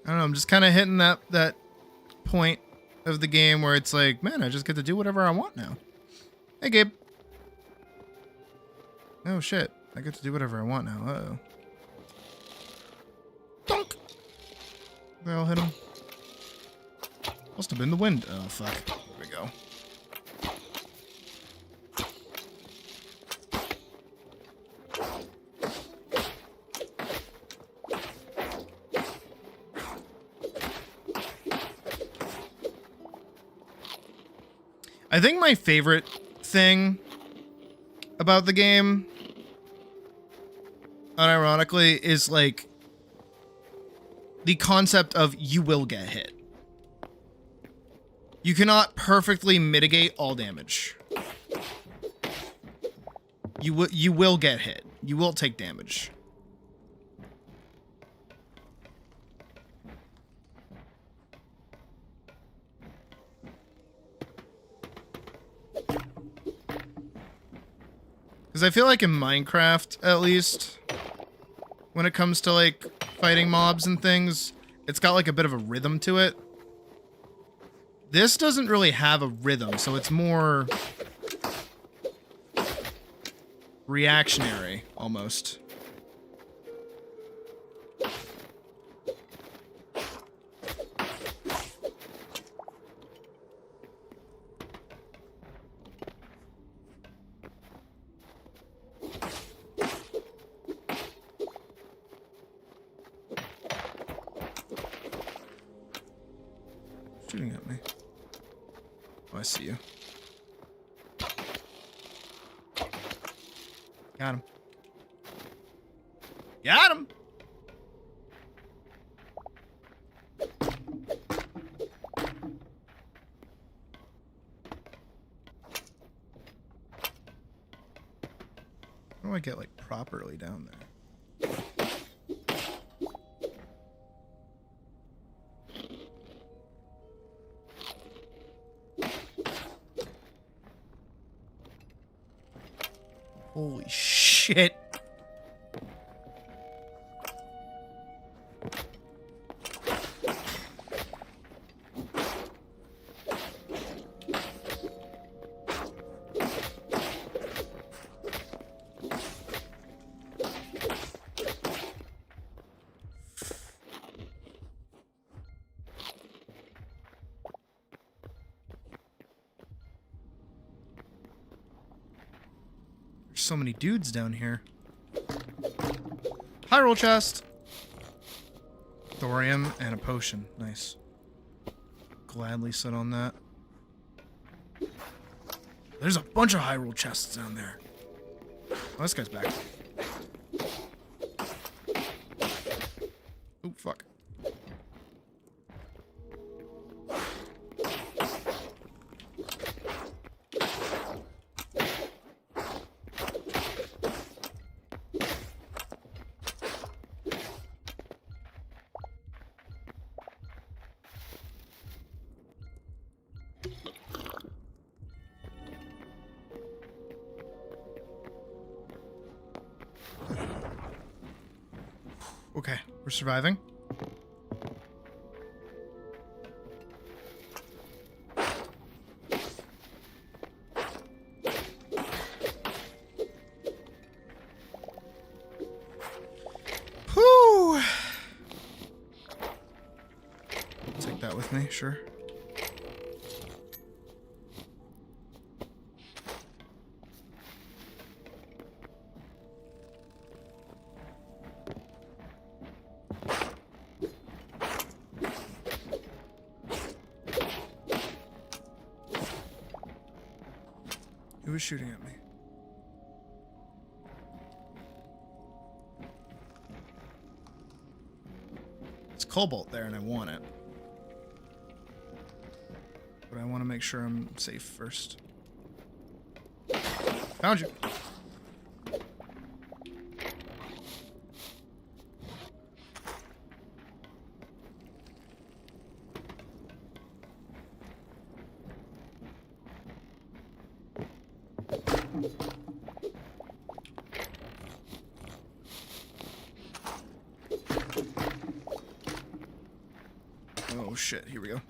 S4: I don't know, I'm just kind of hitting that point of the game where it's like, man, I just get to do whatever I want now. Hey, Gabe. Oh, shit. I get to do whatever I want now. Uh-oh. Dunk! I'll hit him. Must have been the wind. Oh, fuck. There we go. I think my favorite thing about the game, unironically, is like the concept of you will get hit. You cannot perfectly mitigate all damage. You will get hit. You will take damage. Because I feel like in Minecraft, at least, when it comes to, like, fighting mobs and things, it's got, like, a bit of a rhythm to it. This doesn't really have a rhythm, so it's more reactionary, almost. Shooting at me. Oh, I see you. Got him. Got him! How do I get, like, properly down there? Holy shit. So many dudes down here. High roll chest. Thorium and a potion. Nice. Gladly sit on that. There's a bunch of high roll chests down there. Oh, this guy's back. Oh, fuck. Okay, we're surviving. Whew. Take that with me, sure. Who was shooting at me? It's Cobalt there and I want it. But I want to make sure I'm safe first. Found you. Oh shit, here we go.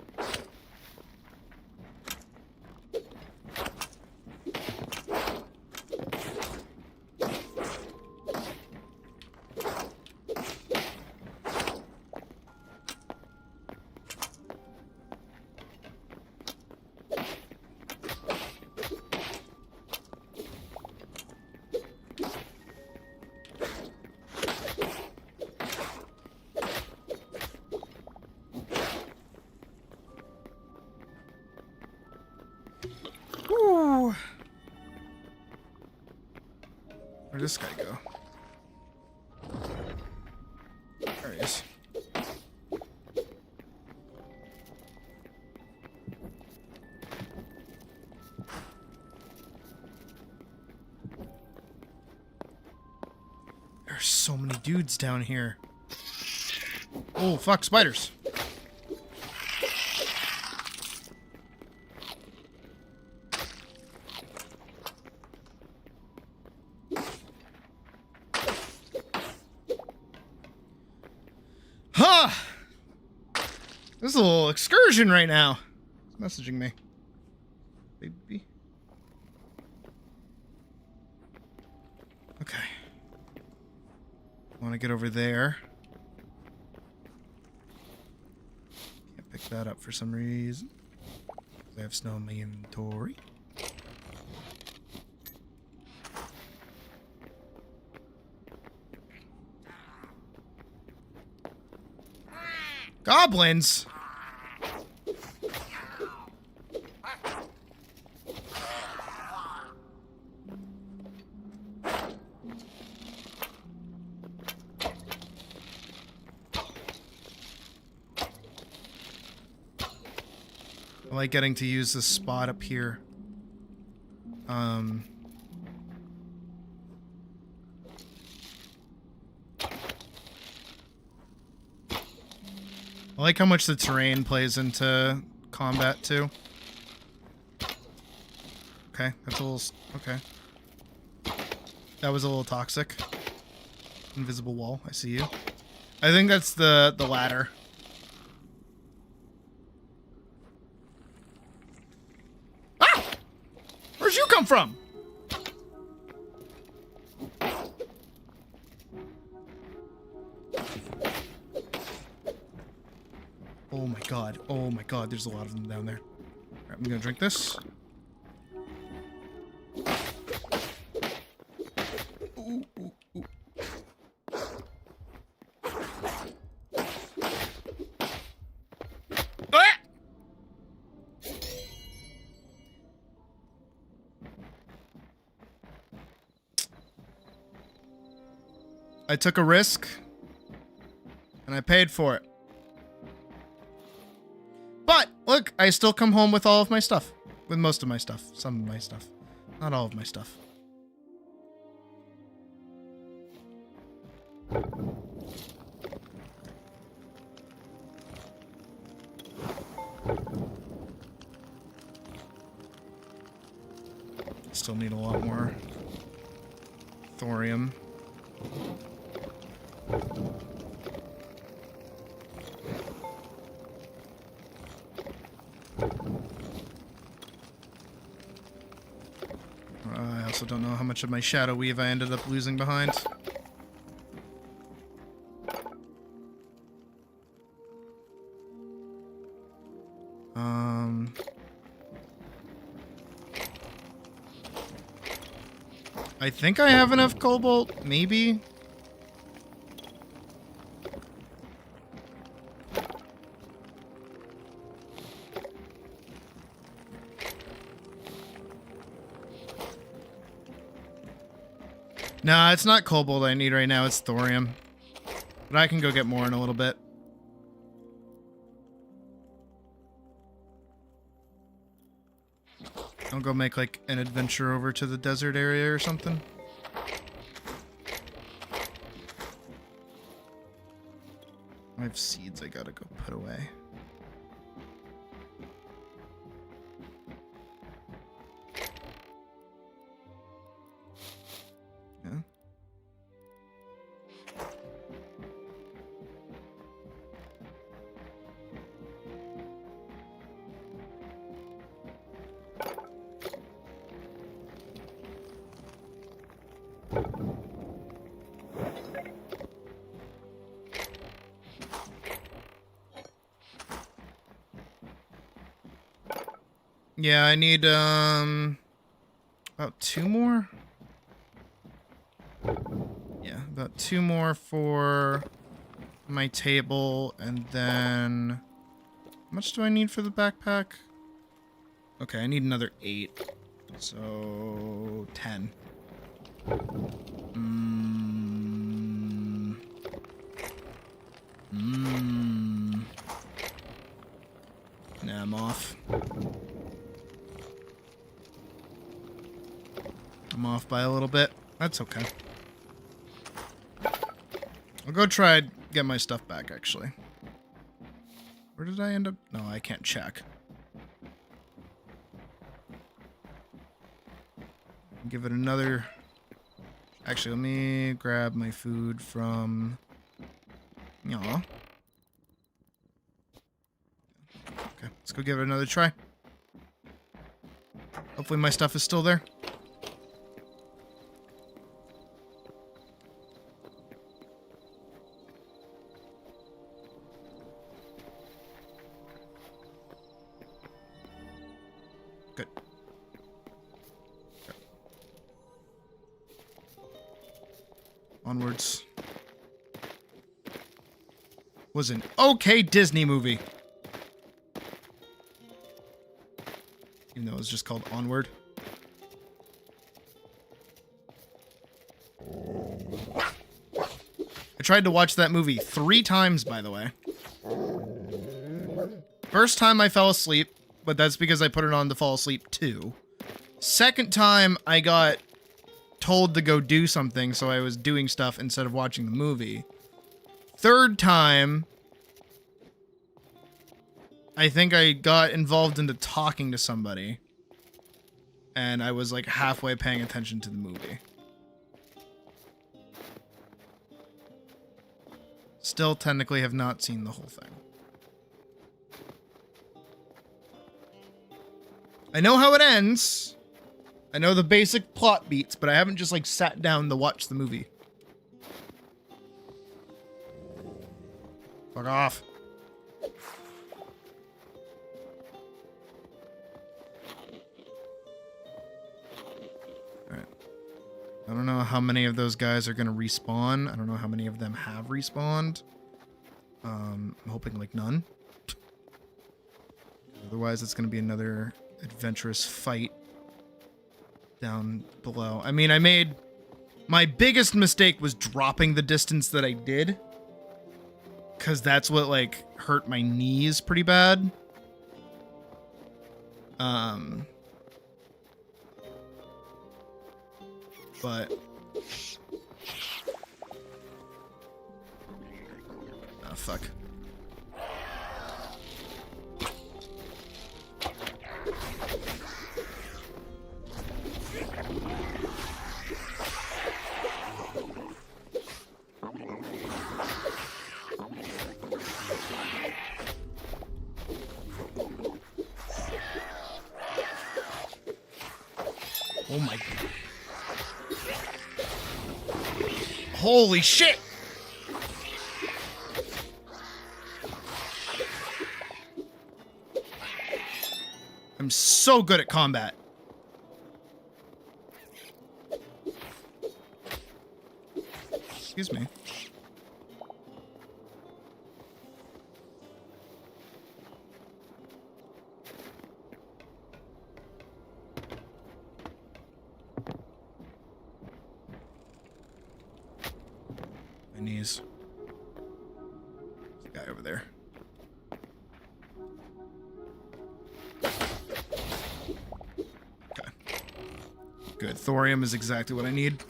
S4: Whew. Where'd this guy go? There he is. There's so many dudes down here. Oh, fuck, spiders. Huh! This is a little excursion right now. It's messaging me. Baby. Okay. Want to get over there. Can't pick that up for some reason. I have snow in my inventory. Goblins? I like getting to use this spot up here. I like how much the terrain plays into combat, too. Okay, that's a little... Okay. That was a little toxic. Invisible wall, I see you. I think that's the ladder. Ah! Where'd you come from? Oh my god. Oh my god, there's a lot of them down there. Alright, I'm gonna drink this. Ooh, ooh, ooh. Ah! I took a risk, and I paid for it. But, look, I still come home with all of my stuff. With most of my stuff. Some of my stuff. Not all of my stuff. Still need a lot more thorium. I also don't know how much of my shadow weave I ended up losing behind. I think I have enough cobalt, maybe. Nah, it's not cobalt I need right now, it's thorium. But I can go get more in a little bit. I'll go make like an adventure over to the desert area or something. I have seeds I gotta go put away. Yeah. Yeah, I need, about 2 more? Yeah, about 2 more for my table, and then... How much do I need for the backpack? Okay, I need another 8. So... 10. Nah, I'm off. I'm off by a little bit. That's okay. I'll go try and get my stuff back, actually. Where did I end up? No, I can't check. Give it another... Actually, let me grab my food from... Yaw. Okay, let's go give it another try. Hopefully my stuff is still there. Good. Okay. Onwards. Was an okay Disney movie. Even though it was just called Onward. I tried to watch that movie 3 times, by the way. First time I fell asleep, but that's because I put it on to fall asleep too. Second time I got told to go do something, so I was doing stuff instead of watching the movie. Third time, I think I got involved into talking to somebody, and I was like halfway paying attention to the movie. Still technically have not seen the whole thing. I know how it ends. I know the basic plot beats, but I haven't just like sat down to watch the movie. Fuck off. Alright. I don't know how many of those guys are gonna respawn. I don't know how many of them have respawned. I'm hoping like none. Otherwise it's gonna be another adventurous fight down below. I mean, my biggest mistake was dropping the distance that I did. Because that's what, like, hurt my knees pretty bad. But... Oh, fuck. Oh my. Holy shit! I'm so good at combat. Excuse me. My knees. There's a guy over there. Okay. Good. Thorium is exactly what I need.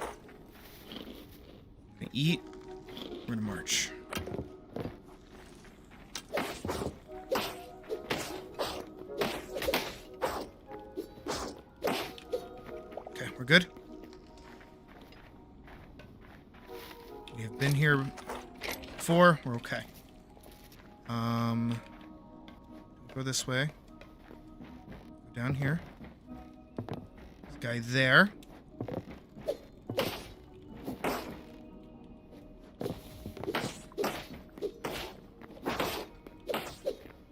S4: Gonna eat. We're gonna march. Okay, we're good. We have been here before. We're okay. Go this way. Go down here. This guy there.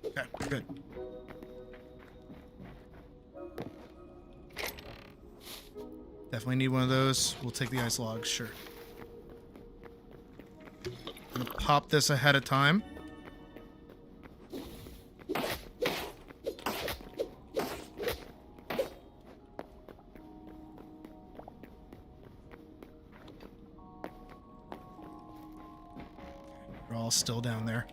S4: Okay, good. Definitely need one of those. We'll take the ice logs, sure. I'm gonna pop this ahead of time. We're all still down there.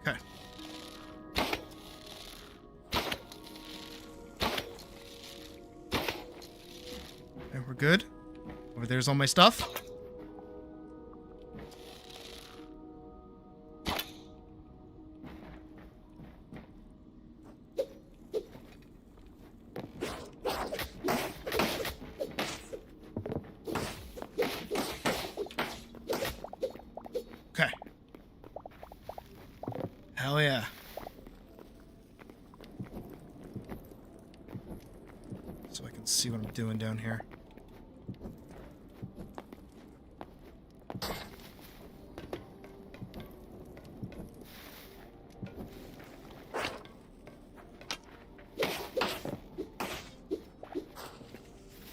S4: Okay. And we're good. Over there's all my stuff. Okay. Hell yeah. So I can see what I'm doing down here.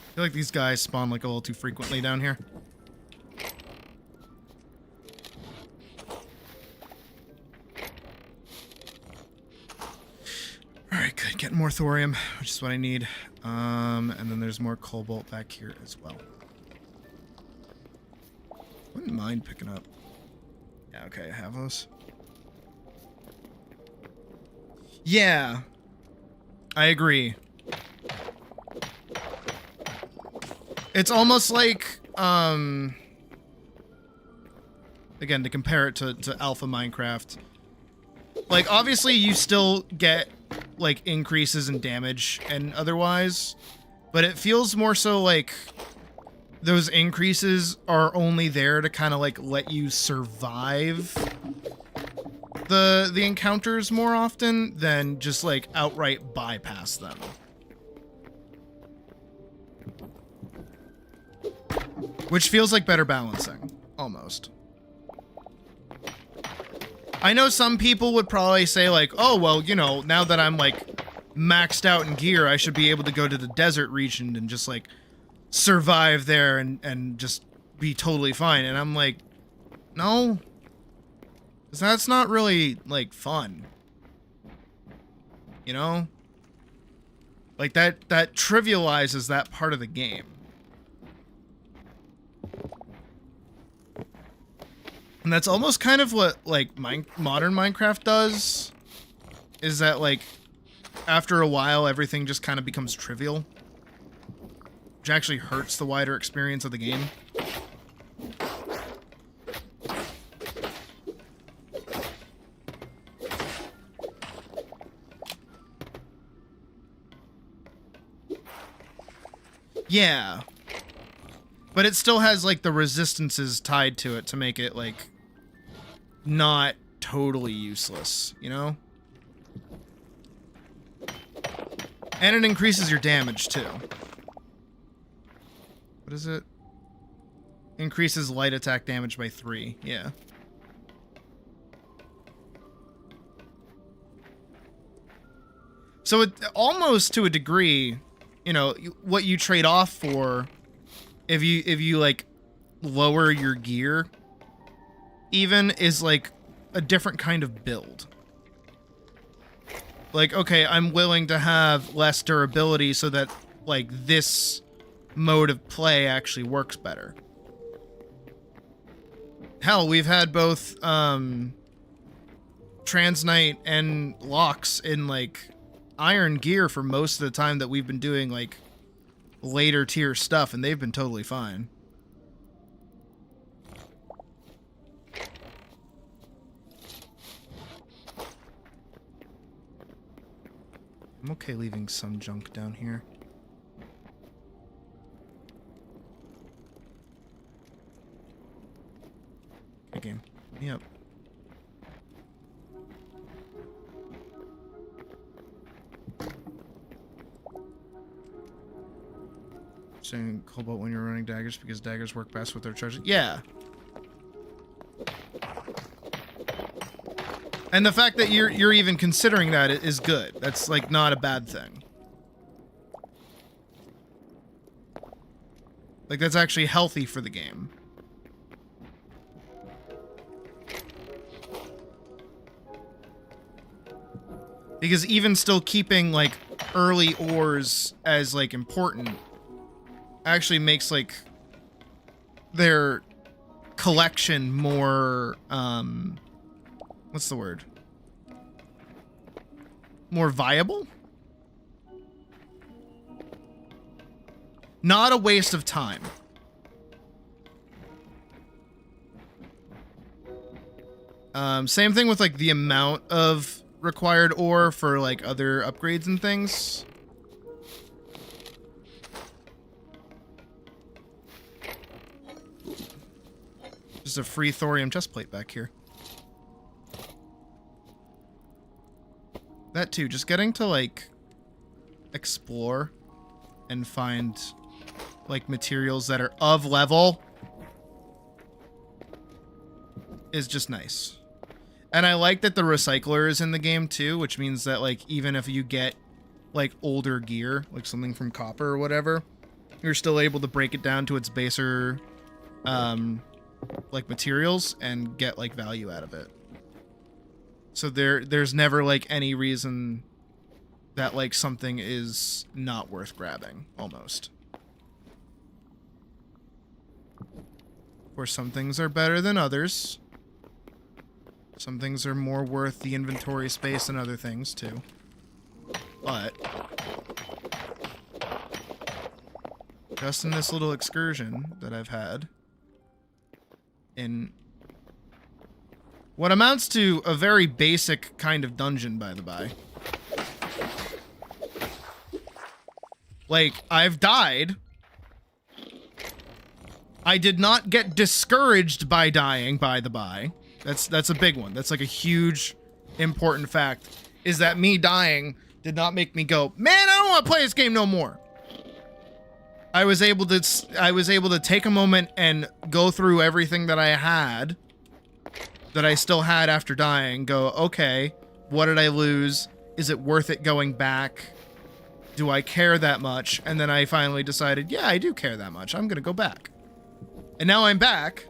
S4: I feel like these guys spawn like a little too frequently down here. Alright, good. Getting more thorium, which is what I need. And then there's more cobalt back here as well. Wouldn't mind picking up. Yeah, okay, I have those. Yeah. I agree. It's almost like, again, to compare it to Alpha Minecraft, like, obviously you still get, like, increases in damage and otherwise, but it feels more so like those increases are only there to kind of, like, let you survive the encounters more often than just, like, outright bypass them. Which feels like better balancing, almost. I know some people would probably say like, oh, well, you know, now that I'm like maxed out in gear, I should be able to go to the desert region and just like survive there and just be totally fine. And I'm like, no, 'cause that's not really like fun. You know? Like that trivializes that part of the game. And that's almost kind of what, like, modern Minecraft does, is that, like, after a while, everything just kind of becomes trivial, which actually hurts the wider experience of the game. Yeah. But it still has, like, the resistances tied to it to make it, like, not totally useless, you know? And it increases your damage too. What is it? Increases light attack damage by 3. Yeah. So it almost to a degree, you know, what you trade off for if you like lower your gear even is like a different kind of build. Like, okay, I'm willing to have less durability so that like this mode of play actually works better. Hell, we've had both Transnight and Locks in like iron gear for most of the time that we've been doing like later tier stuff, and they've been totally fine. I'm okay leaving some junk down here. Good game. Yep. Saying Cobalt when you're running daggers because daggers work best with their charges. Yeah. And the fact that you're even considering that is good. That's like not a bad thing. Like that's actually healthy for the game. Because even still keeping like early ores as like important actually makes like their collection more what's the word? More viable? Not a waste of time. Same thing with like the amount of required ore for like other upgrades and things. Just a free thorium chest plate back here. That too, just getting to like explore and find like materials that are of level is just nice. And I like that the recycler is in the game too, which means that like even if you get like older gear, like something from copper or whatever, you're still able to break it down to its baser like materials and get like value out of it. So there's never like any reason that like something is not worth grabbing, almost. Of course, some things are better than others. Some things are more worth the inventory space than other things too. But just in this little excursion that I've had in what amounts to a very basic kind of dungeon, by the by. Like, I've died. I did not get discouraged by dying, by the by. That's a big one. That's like a huge, important fact, is that me dying did not make me go, man, I don't want to play this game no more. I was able to take a moment and go through everything that I had, that I still had after dying, go, okay, what did I lose? Is it worth it going back? Do I care that much? And then I finally decided, yeah, I do care that much. I'm going to go back. And now I'm back.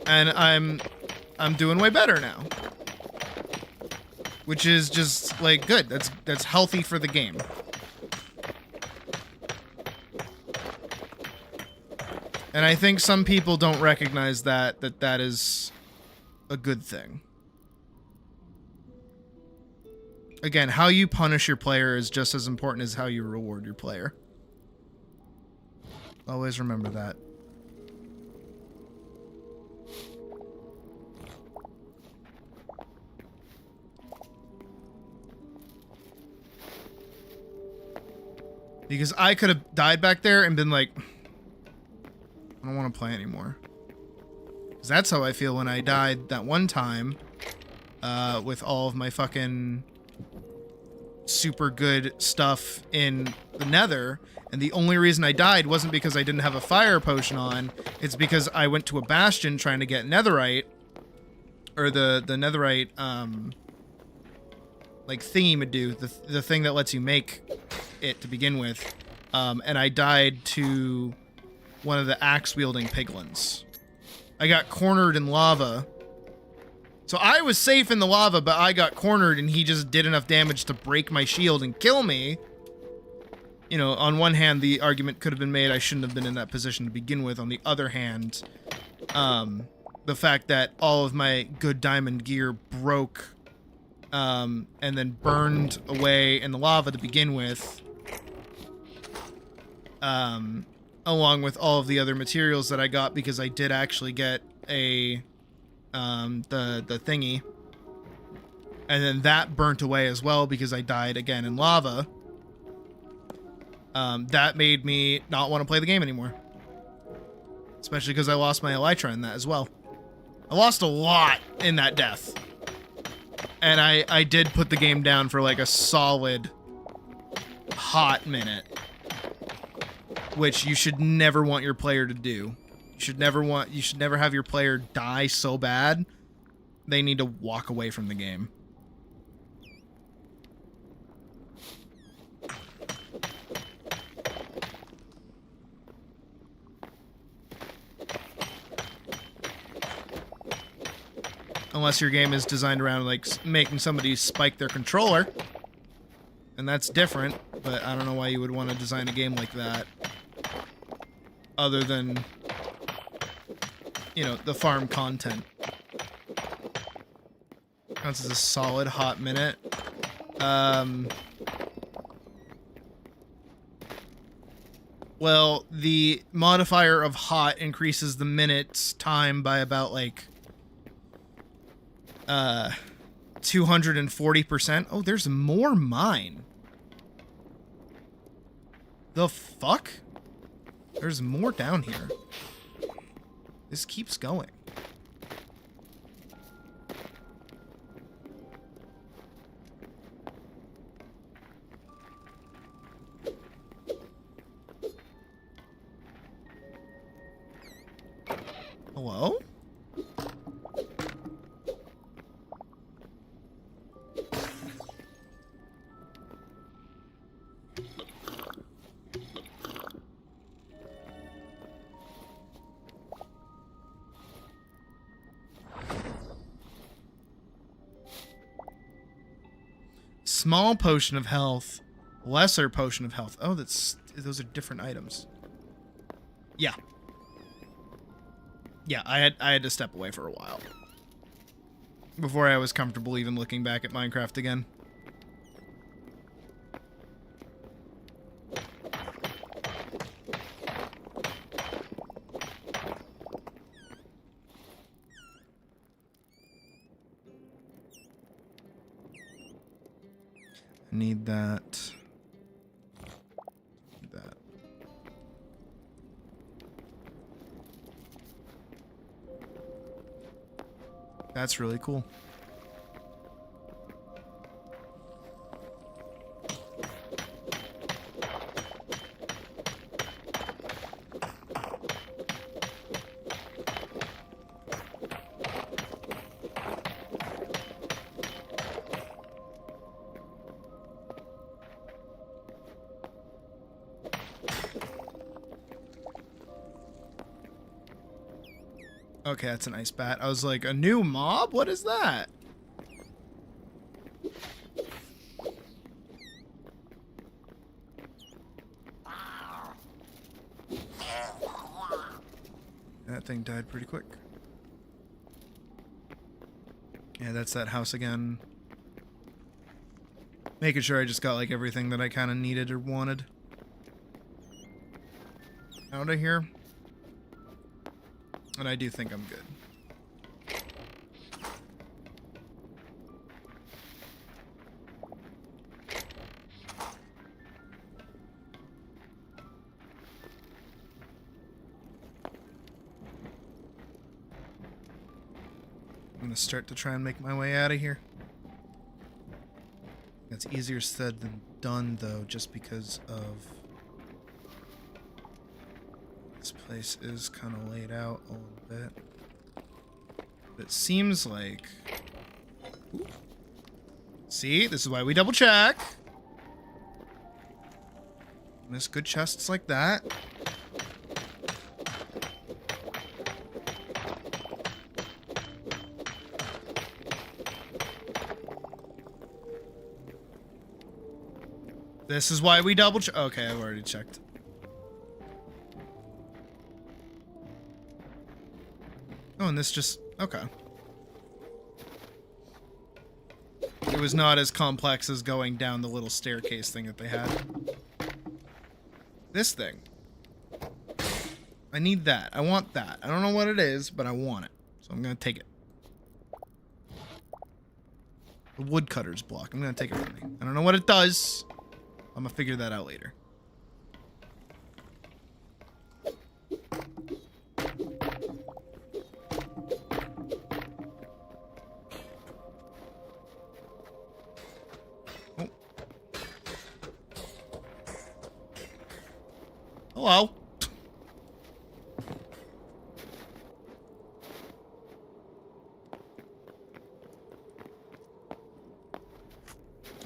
S4: And I'm doing way better now. Which is just like good. That's healthy for the game. And I think some people don't recognize that is a good thing. Again, how you punish your player is just as important as how you reward your player. Always remember that. Because I could have died back there and been like, I don't want to play anymore. 'Cause that's how I feel when I died that one time with all of my fucking super good stuff in the nether, and the only reason I died wasn't because I didn't have a fire potion on, it's because I went to a bastion trying to get netherite, or the netherite like thingy-ma-do, the thing that lets you make it to begin with, and I died to one of the axe-wielding piglins. I got cornered in lava. So I was safe in the lava, but I got cornered and he just did enough damage to break my shield and kill me. You know, on one hand, the argument could have been made I shouldn't have been in that position to begin with. On the other hand, the fact that all of my good diamond gear broke and then burned away in the lava to begin with, along with all of the other materials that I got, because I did actually get a the thingy, and then that burnt away as well because I died again in lava. That made me not want to play the game anymore, especially because I lost my elytra in that as well. I lost a lot in that death, and I did put the game down for like a solid hot minute, which you should never want your player to do. You should never have your player die so bad they need to walk away from the game. Unless your game is designed around like making somebody spike their controller, and that's different, but I don't know why you would want to design a game like that other than, you know, the farm content. That's a solid hot minute. Well, the modifier of hot increases the minutes time by about like 240%. Oh, there's more mine. The fuck? There's more down here. This keeps going. Hello? Small potion of health, lesser potion of health. Oh, those are different items. Yeah. Yeah, I had to step away for a while before I was comfortable even looking back at Minecraft again. Need that. Need that. That's really cool. Okay, that's a nice bat. I was like, a new mob? What is that? That thing died pretty quick. Yeah, that's that house again. Making sure I just got like everything that I kind of needed or wanted out of here. And I do think I'm good. I'm gonna start to try and make my way out of here. That's easier said than done, though, just because of this place is kind of laid out a little bit. But it seems like... Ooh. See, this is why we double check. Miss good chests like that. This is why we double check. Okay, I've already checked. Oh, and this just... Okay. It was not as complex as going down the little staircase thing that they had. This thing. I need that. I want that. I don't know what it is, but I want it. So I'm going to take it. The woodcutter's block. I'm going to take it from me. I don't know what it does. I'm going to figure that out later. Oh. Hello.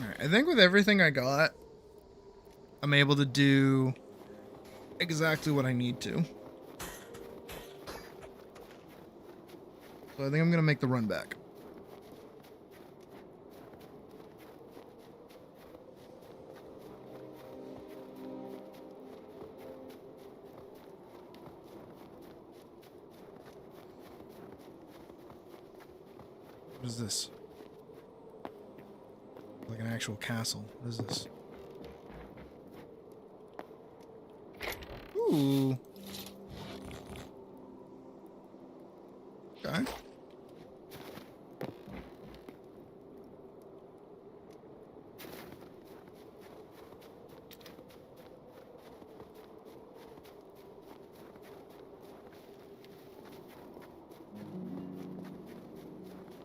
S4: Alright, I think with everything I got, I'm able to do exactly what I need to. So I think I'm going to make the run back. What is this? Like an actual castle. What is this? Ooh. Okay.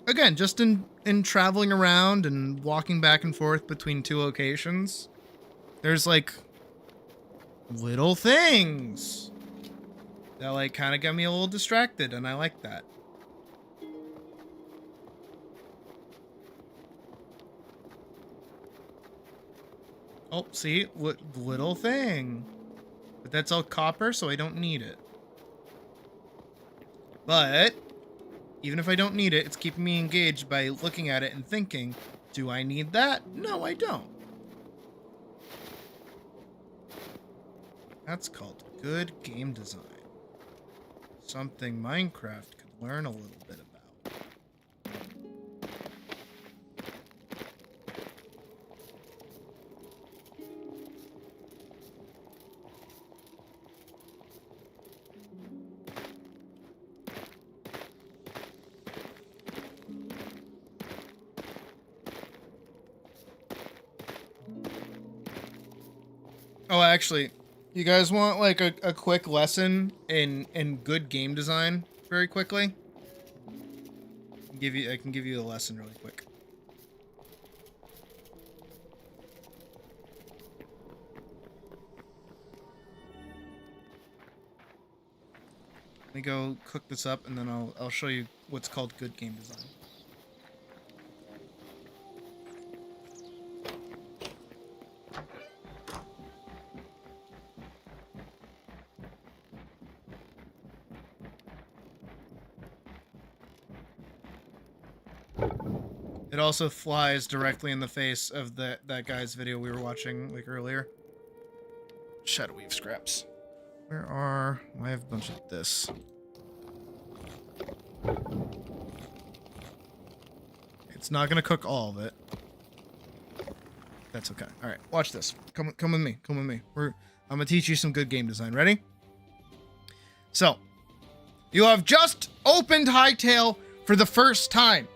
S4: Again, just in traveling around and walking back and forth between two locations, there's like little things that like kind of get me a little distracted, and I like that. Oh, see, what little thing, but that's all copper, so I don't need it. But even if I don't need it, it's keeping me engaged by looking at it and thinking, do I need that? No, I don't. That's called good game design. Something Minecraft could learn a little bit about. Oh, actually, you guys want like a quick lesson in good game design very quickly? I can give you a lesson really quick. Let me go cook this up, and then I'll show you what's called good game design. It also flies directly in the face of that guy's video we were watching like earlier. Shadow weave scraps. I have a bunch of this. It's not gonna cook all of it. That's okay. All right, watch this. Come with me. Come with me. I'm gonna teach you some good game design. Ready? So, you have just opened Hytale for the first time.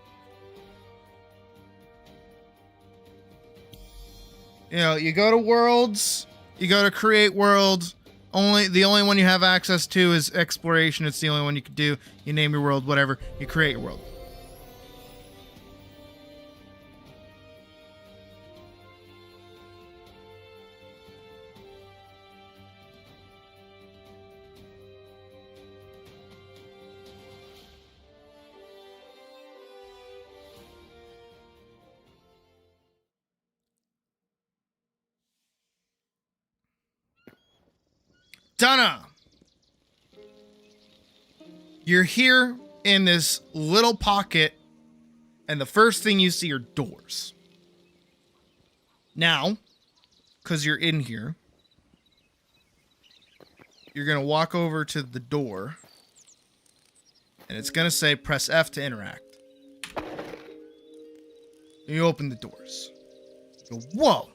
S4: You know, you go to worlds, you go to create world. The only one you have access to is exploration. It's the only one you can do. You name your world, whatever. You create your world. Donna! You're here in this little pocket, and the first thing you see are doors. Now, because you're in here, you're going to walk over to the door, and it's going to say press F to interact. And you open the doors. You go, whoa!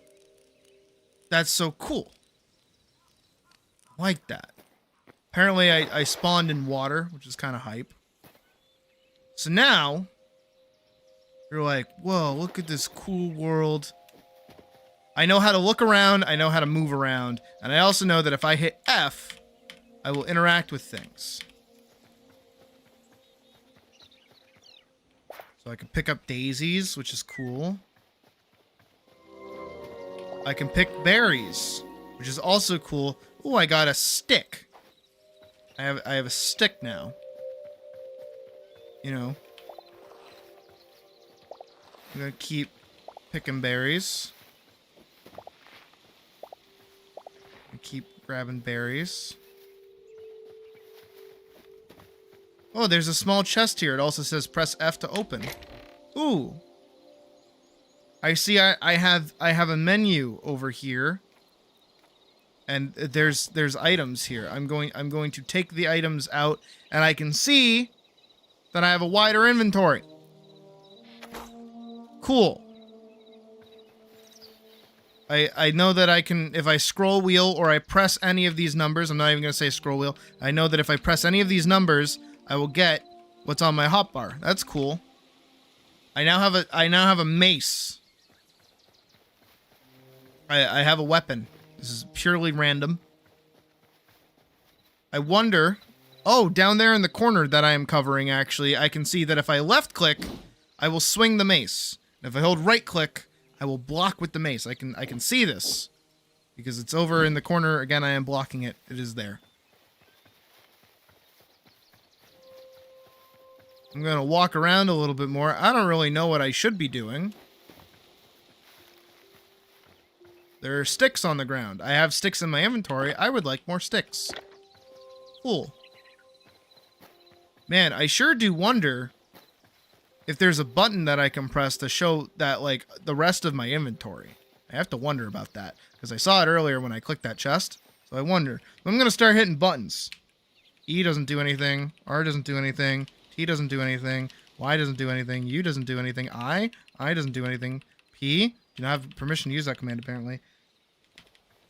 S4: That's so cool. I like that. Apparently, I spawned in water, which is kind of hype. So now, you're like, whoa, look at this cool world. I know how to look around, I know how to move around, and I also know that if I hit F, I will interact with things. So I can pick up daisies, which is cool. I can pick berries, which is also cool. Ooh, I got a stick. I have a stick now. You know. I'm gonna keep picking berries. And keep grabbing berries. Oh, there's a small chest here. It also says press F to open. Ooh. I see I have a menu over here. And there's items here. I'm going to take the items out, and I can see that I have a wider inventory. Cool. I know that I can, if I scroll wheel or I press any of these numbers, I'm not even going to say scroll wheel. I know that if I press any of these numbers, I will get what's on my hotbar. That's cool. I now have a mace. I have a weapon. This is purely random. I wonder... Oh, down there in the corner that I am covering, actually, I can see that if I left-click, I will swing the mace. And if I hold right-click, I will block with the mace. I can see this. Because it's over in the corner. Again, I am blocking it. It is there. I'm going to walk around a little bit more. I don't really know what I should be doing. There are sticks on the ground. I have sticks in my inventory. I would like more sticks. Cool. Man, I sure do wonder if there's a button that I can press to show that, like, the rest of my inventory. I have to wonder about that, because I saw it earlier when I clicked that chest. So I wonder. I'm going to start hitting buttons. E doesn't do anything. R doesn't do anything. T doesn't do anything. Y doesn't do anything. U doesn't do anything. I doesn't do anything. P, do not have permission to use that command, apparently.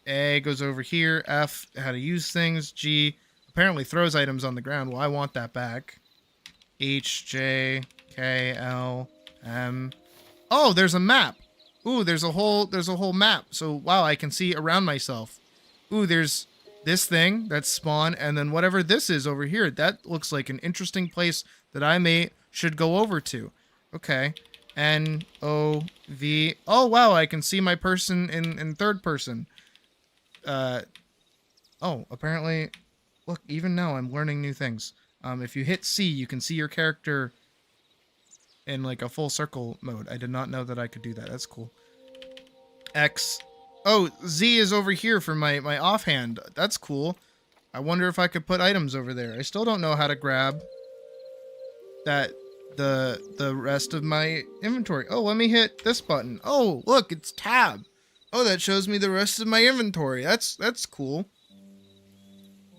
S4: A goes over here. F, how to use things. G, apparently throws items on the ground. Well, I want that back. H, J, K, L, M. Oh, there's a map. Ooh, there's a whole map. So, wow, I can see around myself. Ooh, there's this thing, that's spawn, and then whatever this is over here. That looks like an interesting place that I should go over to. Okay. N, O, V. Oh, wow, I can see my person in third person. Oh, apparently, look, even now I'm learning new things. If you hit C, you can see your character in like a full circle mode. I did not know that I could do that. That's cool. X. Oh, Z is over here for my offhand. That's cool. I wonder if I could put items over there. I still don't know how to grab the rest of my inventory. Oh, let me hit this button. Oh, look, it's tab. Oh, that shows me the rest of my inventory. That's cool.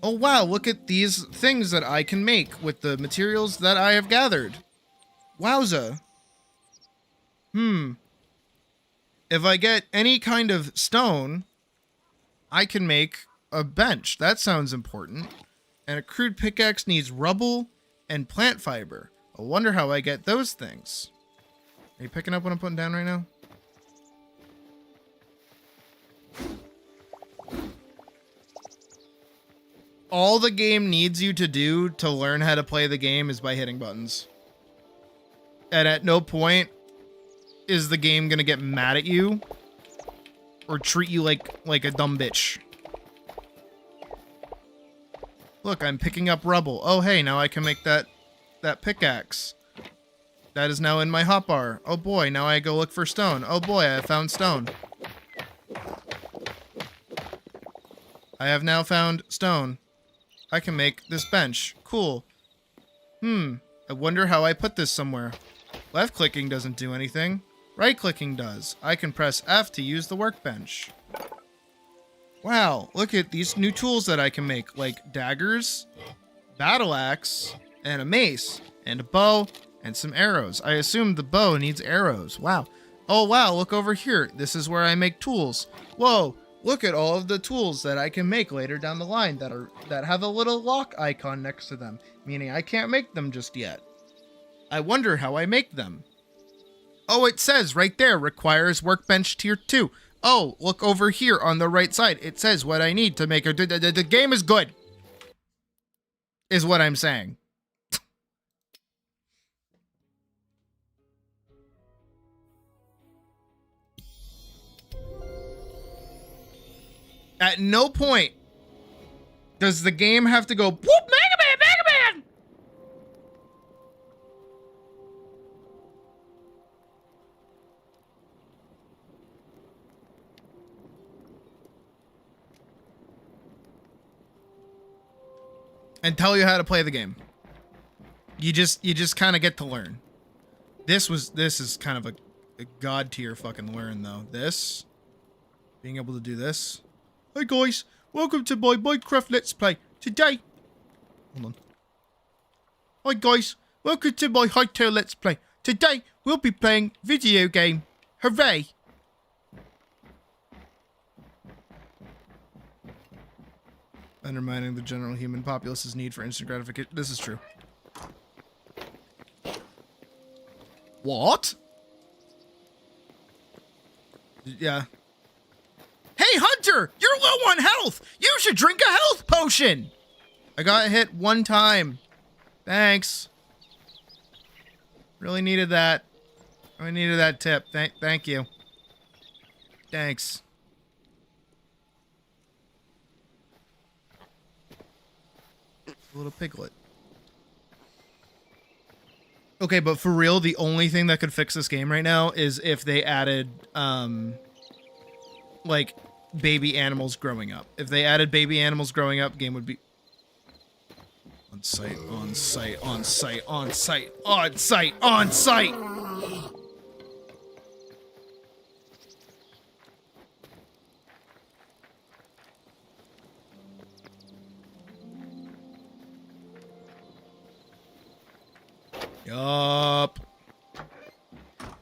S4: Oh, wow, look at these things that I can make with the materials that I have gathered. Wowza. If I get any kind of stone, I can make a bench. That sounds important. And a crude pickaxe needs rubble and plant fiber. I wonder how I get those things. Are you picking up what I'm putting down right now? All the game needs you to do to learn how to play the game is by hitting buttons. And at no point is the game gonna get mad at you or treat you like a dumb bitch. Look, I'm picking up rubble. Oh, hey, now I can make that pickaxe. That is now in my hotbar. Oh boy, now I go look for stone. Oh boy, I found stone. I have now found stone. I can make this bench. Cool. I wonder how I put this somewhere. Left clicking doesn't do anything. Right clicking does. I can press F to use the workbench. Wow, look at these new tools that I can make, like daggers, battle axe, and a mace, and a bow, and some arrows. I assume the bow needs arrows. Wow. Oh wow, look over here. This is where I make tools. Whoa, look at all of the tools that I can make later down the line that have a little lock icon next to them, meaning I can't make them just yet. I wonder how I make them. Oh, it says right there, requires workbench tier 2. Oh, look over here on the right side. It says what I need to make a... The game is good, is what I'm saying. At no point does the game have to go, whoop, Mega Man, Mega Man! And tell you how to play the game. You just kind of get to learn. This is kind of a god tier fucking learn though. This, being able to do this. Hey guys, welcome to my Minecraft Let's Play. Today, hold on. Hi guys, welcome to my Hytale Let's Play. Today, we'll be playing video game. Hooray! Undermining the general human populace's need for instant gratification. This is true. What? Yeah. Hey, Hunter! You're low on health! You should drink a health potion! I got hit one time. Thanks. Really needed that. I needed that tip. Thank you. Thanks. Little piglet. Okay, but for real, the only thing that could fix this game right now is if they added, like, baby animals growing up. If they added baby animals growing up, game would be... On site, on site, on site, on site, on site, on site! Yup.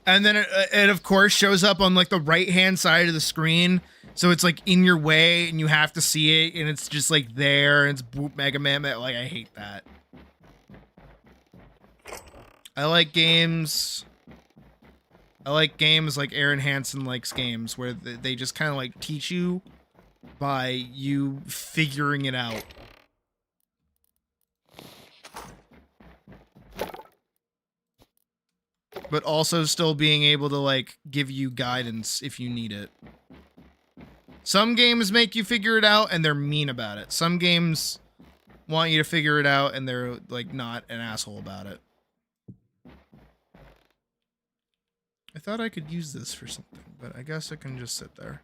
S4: And then it of course shows up on like the right hand side of the screen, so it's like in your way and you have to see it, and it's just like there, and it's boop Mega Man. Like, I hate that. I like games like Aaron Hansen likes games, where they just kind of like teach you by you figuring it out. But also still being able to, like, give you guidance if you need it. Some games make you figure it out and they're mean about it. Some games want you to figure it out and they're, like, not an asshole about it. I thought I could use this for something, but I guess it can just sit there.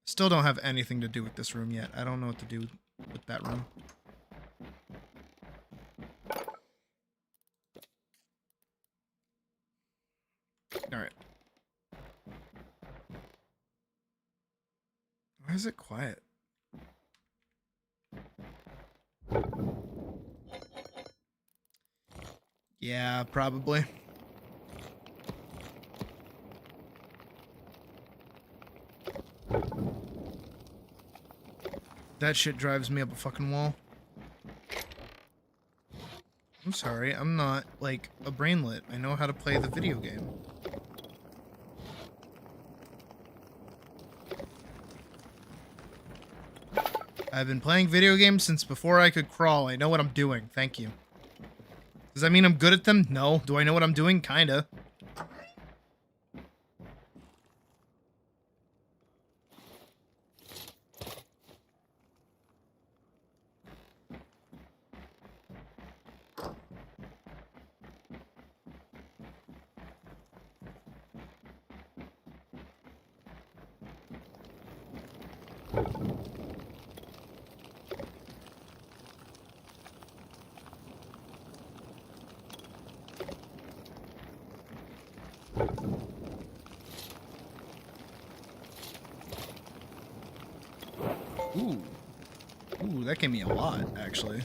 S4: Still don't have anything to do with this room yet. I don't know what to do with that room. All right. Why is it quiet? Yeah, probably. That shit drives me up a fucking wall. I'm sorry, I'm not, like, a brainlet. I know how to play the video game. I've been playing video games since before I could crawl. I know what I'm doing. Thank you. Does that mean I'm good at them? No. Do I know what I'm doing? Kinda. Ooh. Ooh, that gave me a lot, actually.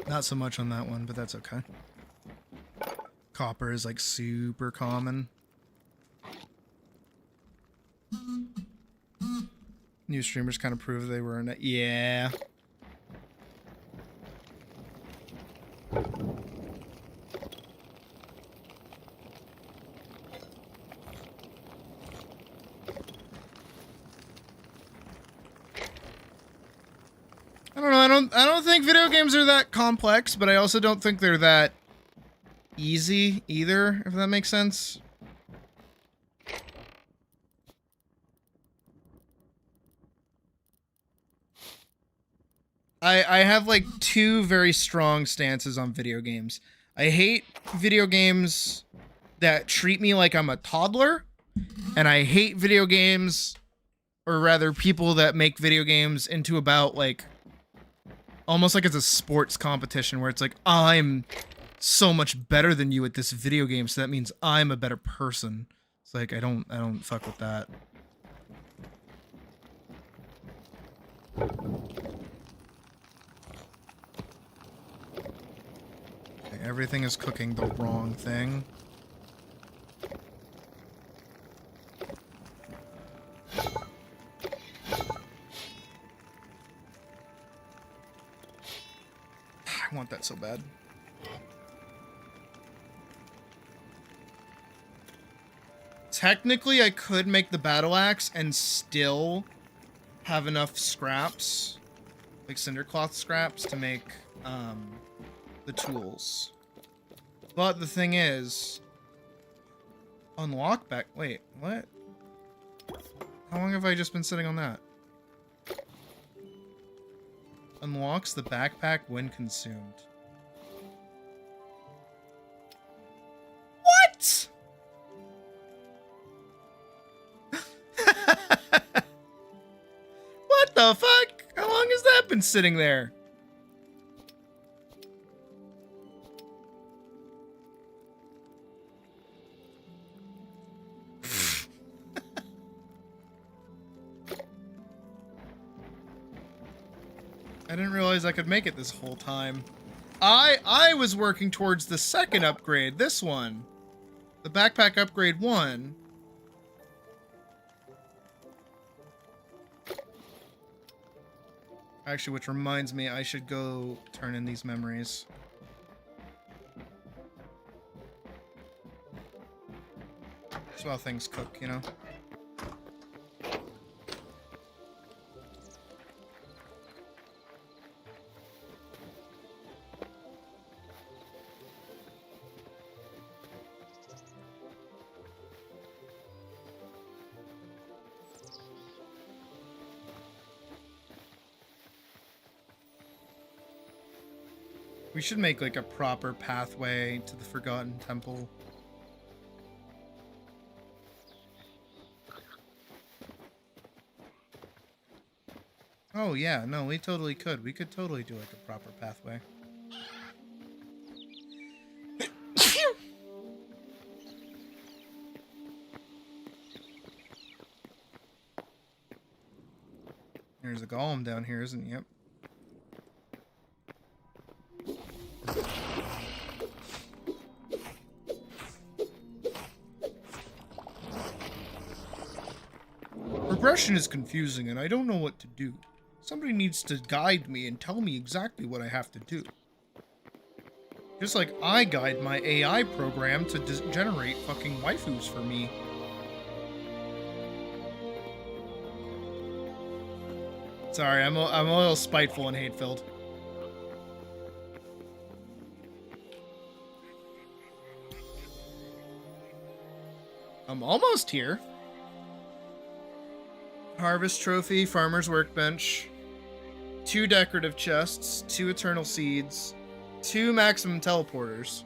S4: Not so much on that one, but that's okay. Copper is like super common. New streamers kind of prove they were in it. Yeah. I don't know. I don't think video games are that complex, but I also don't think they're that easy either, if that makes sense. I have like two very strong stances on video games. I hate video games that treat me like I'm a toddler, and I hate video games, or rather people that make video games into about like almost like it's a sports competition where it's like, I'm so much better than you at this video game, so that means I'm a better person. It's like I don't fuck with that. Okay, everything is cooking the wrong thing. I want that so bad. Technically, I could make the battle axe and still have enough scraps, like cindercloth scraps, to make the tools. But the thing is, unlock back. Wait, what? How long have I just been sitting on that? Unlocks the backpack when consumed. What? What the fuck? How long has that been sitting there? I didn't realize I could make it this whole time. I was working towards the second upgrade, this one. The backpack upgrade 1. Actually, which reminds me, I should go turn in these memories. That's how things cook, you know? We should make like a proper pathway to the Forgotten Temple. Oh yeah, no, we totally could. We could totally do like a proper pathway. There's a golem down here, isn't it? Yep. Progression is confusing and I don't know what to do. Somebody needs to guide me and tell me exactly what I have to do. Just like I guide my AI program to generate fucking waifus for me. Sorry, I'm a little spiteful and hate-filled. I'm almost here. Harvest trophy, farmer's workbench, 2 decorative chests, 2 eternal seeds, 2 maximum teleporters.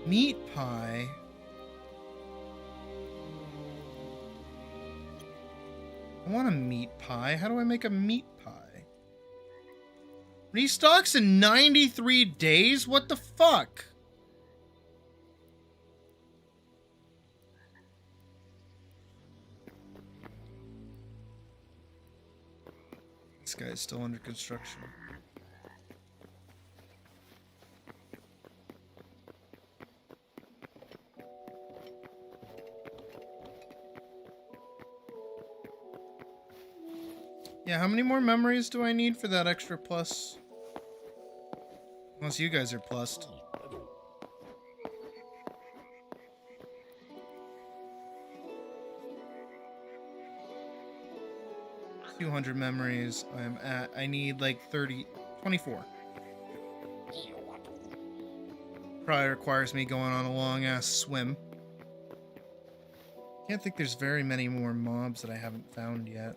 S4: Meat pie. I want a meat pie. How do I make a meat pie? Restocks in 93 days? What the fuck? This guy's still under construction. Yeah, how many more memories do I need for that extra plus? Unless you guys are plussed. 200 memories. I need like 24. Probably requires me going on a long ass swim. Can't think there's very many more mobs that I haven't found yet.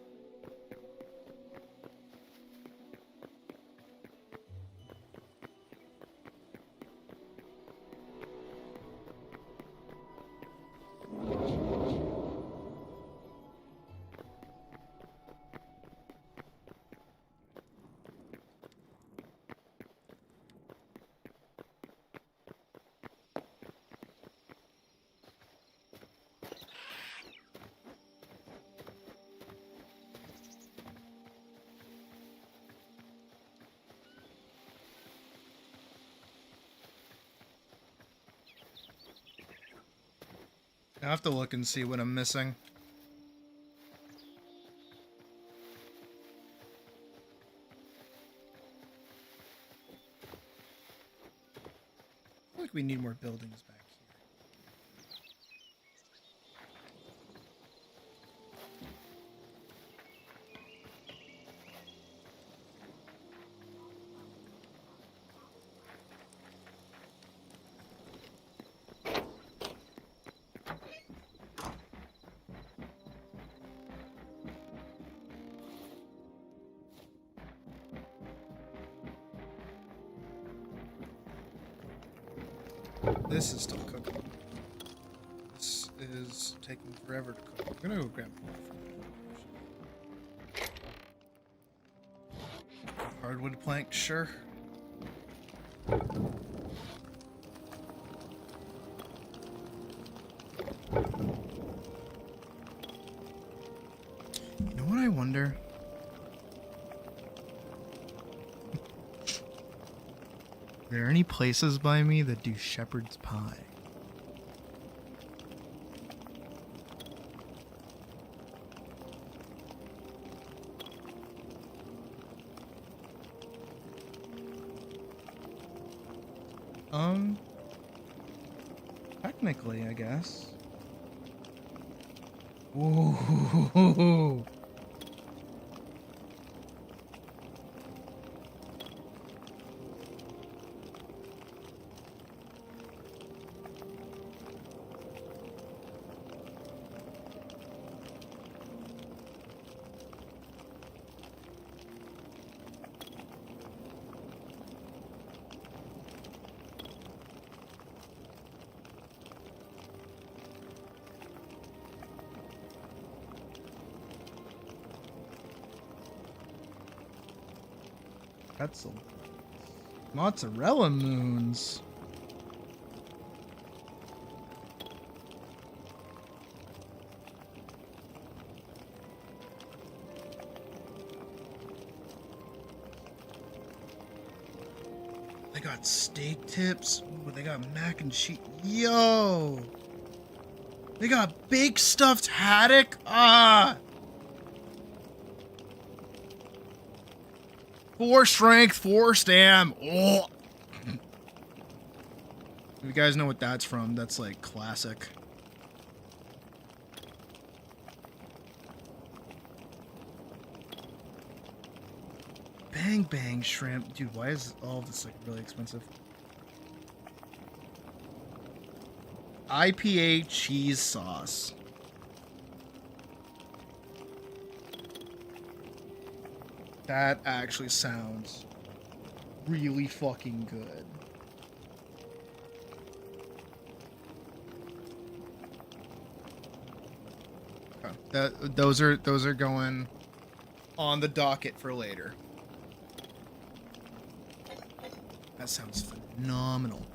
S4: I have to look and see what I'm missing. I feel like we need more buildings back here. This is still cooking. This is taking forever to cook. I'm gonna go grab more from there. Hardwood plank, sure. You know what I wonder? Are there any places by me that do shepherd's pie? Technically, I guess. Ooh. Pretzel. Mozzarella moons. They got steak tips. Ooh, they got mac and cheese. Yo! They got baked stuffed haddock. Ah! 4 strength, 4 stam. Oh. You guys know what that's from? That's like classic. Bang bang shrimp. Dude, why is all of this like really expensive? IPA cheese sauce. That actually sounds really fucking good. Okay. Those are going on the docket for later. That sounds phenomenal.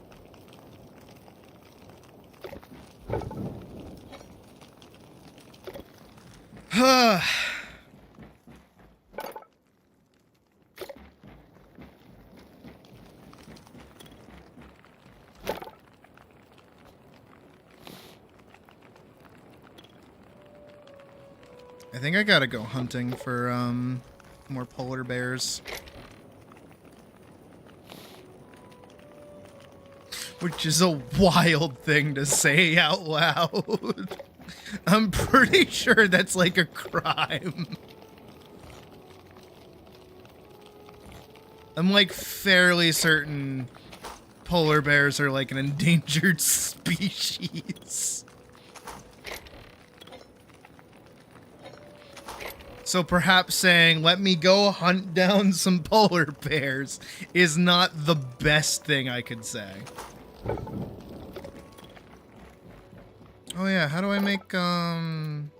S4: I think I gotta go hunting for more polar bears. Which is a wild thing to say out loud. I'm pretty sure that's like a crime. I'm like fairly certain polar bears are like an endangered species. So perhaps saying, let me go hunt down some polar bears is not the best thing I could say. Oh yeah, how do I make, because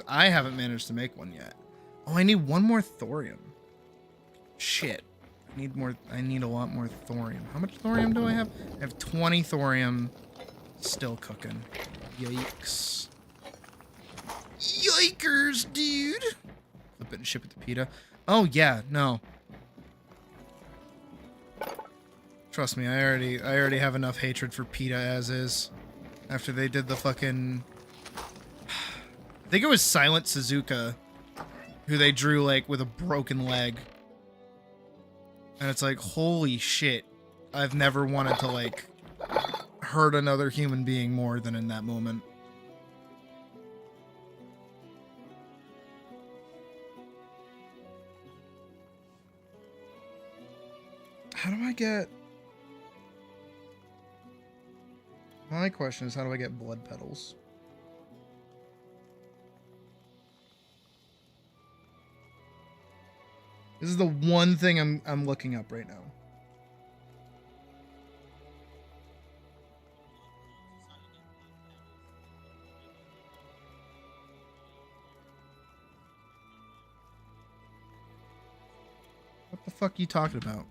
S4: I haven't managed to make one yet. Oh, I need one more thorium. Shit. I need a lot more thorium. How much thorium do I have? I have 20 thorium. Still cooking. Yikes. Yikers, dude! Flip it and ship it to PETA. Oh yeah, no. Trust me, I already have enough hatred for PETA as is. After they did the fucking... I think it was Silent Suzuka who they drew like with a broken leg. And it's like, holy shit. I've never wanted to like hurt another human being more than in that moment. How do I get... My question is, how do I get blood petals? This is the one thing I'm looking up right now. What the fuck are you talking about?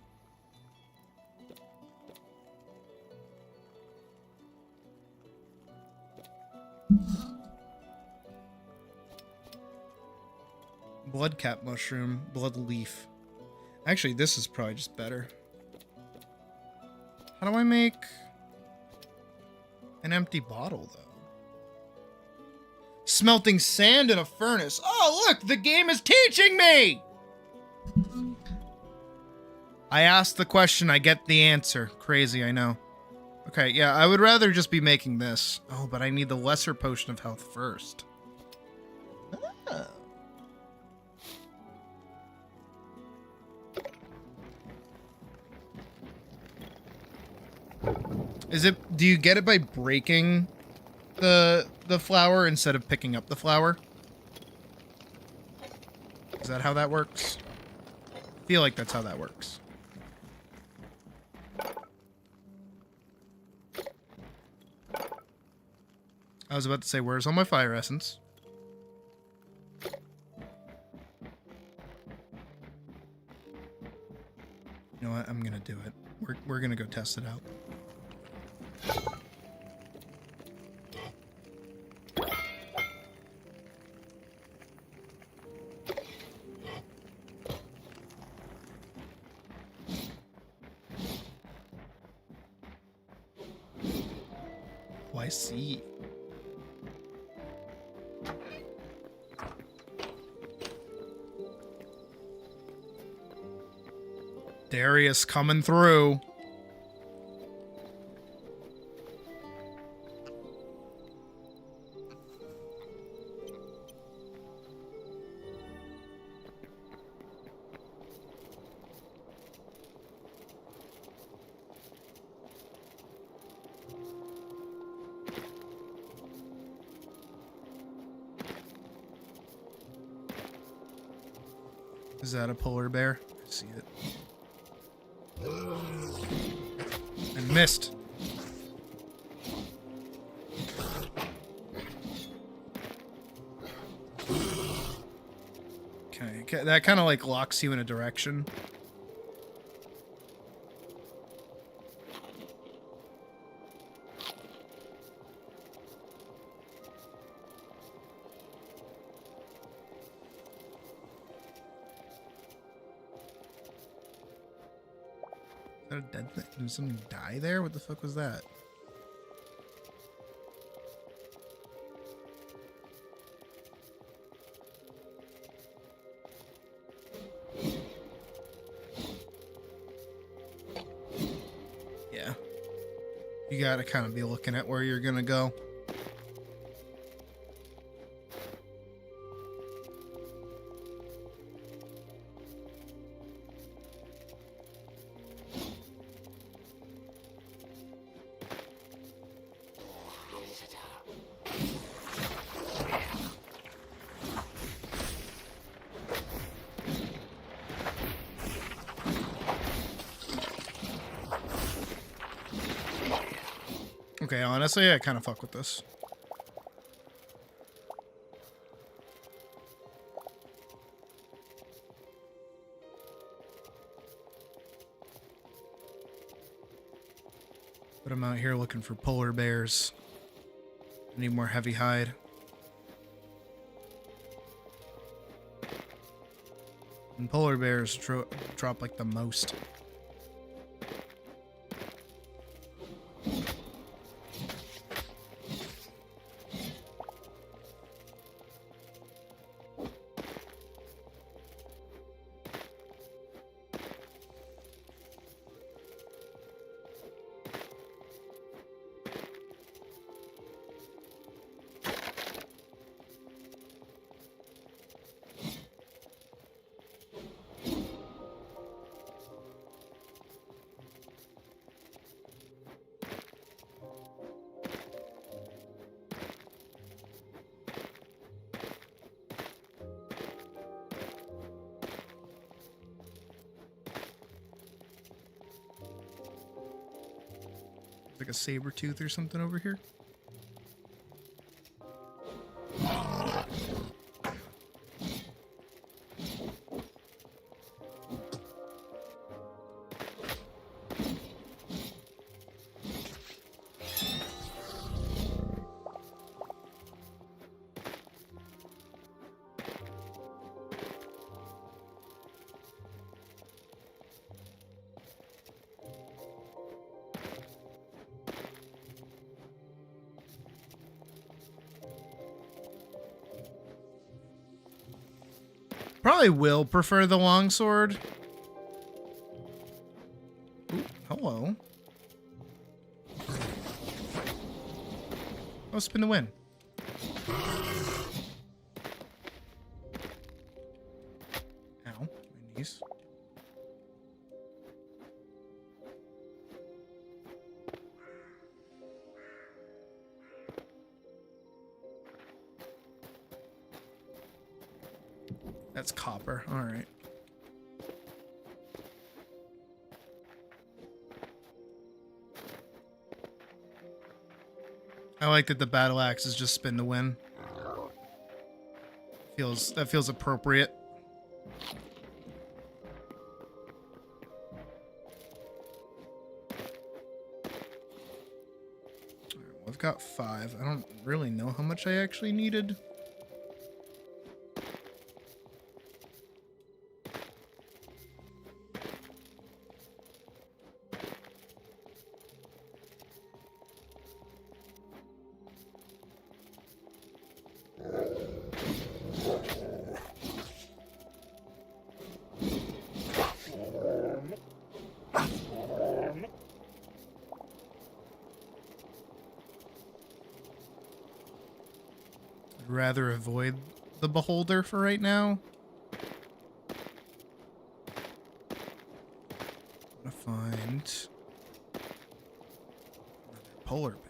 S4: Blood cap mushroom, blood leaf. Actually, this is probably just better. How do I make an empty bottle, though? Smelting sand in a furnace. Oh, look, the game is teaching me! I asked the question, I get the answer. Crazy, I know. Okay, yeah, I would rather just be making this. Oh, but I need the lesser potion of health first. Oh. Is it, do you get it by breaking the flower instead of picking up the flower? Is that how that works? I feel like that's how that works. I was about to say, where's all my fire essence? You know what? I'm gonna do it. We're gonna go test it out. Oh, I see. Darius coming through. Is that a polar bear? I see it. I missed. Okay, that kind of like locks you in a direction. Is that a dead thing? Did something die there? What the fuck was that? Yeah. You gotta kind of be looking at where you're gonna go. Okay, honestly, I kind of fuck with this. But I'm out here looking for polar bears. I need more heavy hide. And polar bears drop like the most. Like a saber tooth or something over here. Probably will prefer the longsword. Ooh, hello. Oh, spin the win. Ow, my knees. That's copper. All right. I like that the battle axe is just spin to win. That feels appropriate. All right, well, I've got 5. I don't really know how much I actually needed. Rather avoid the beholder for right now. I'm gonna find another polar bear.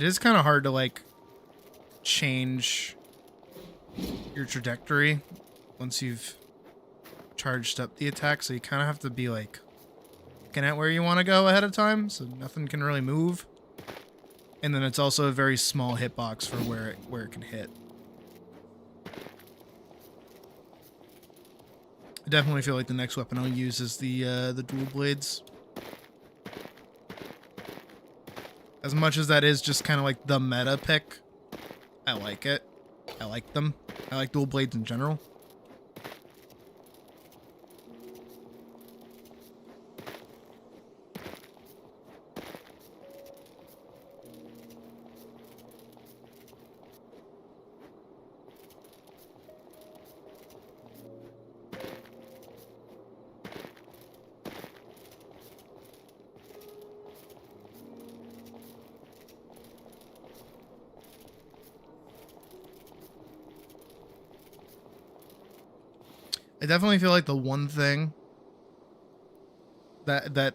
S4: It is kind of hard to like change your trajectory once you've charged up the attack, so you kind of have to be like looking at where you want to go ahead of time, so nothing can really move. And then it's also a very small hitbox for where it can hit. I definitely feel like the next weapon I'll use is the dual blades. As much as that is just kind of like the meta pick, I like it. I like them. I like dual blades in general. I definitely feel like the one thing that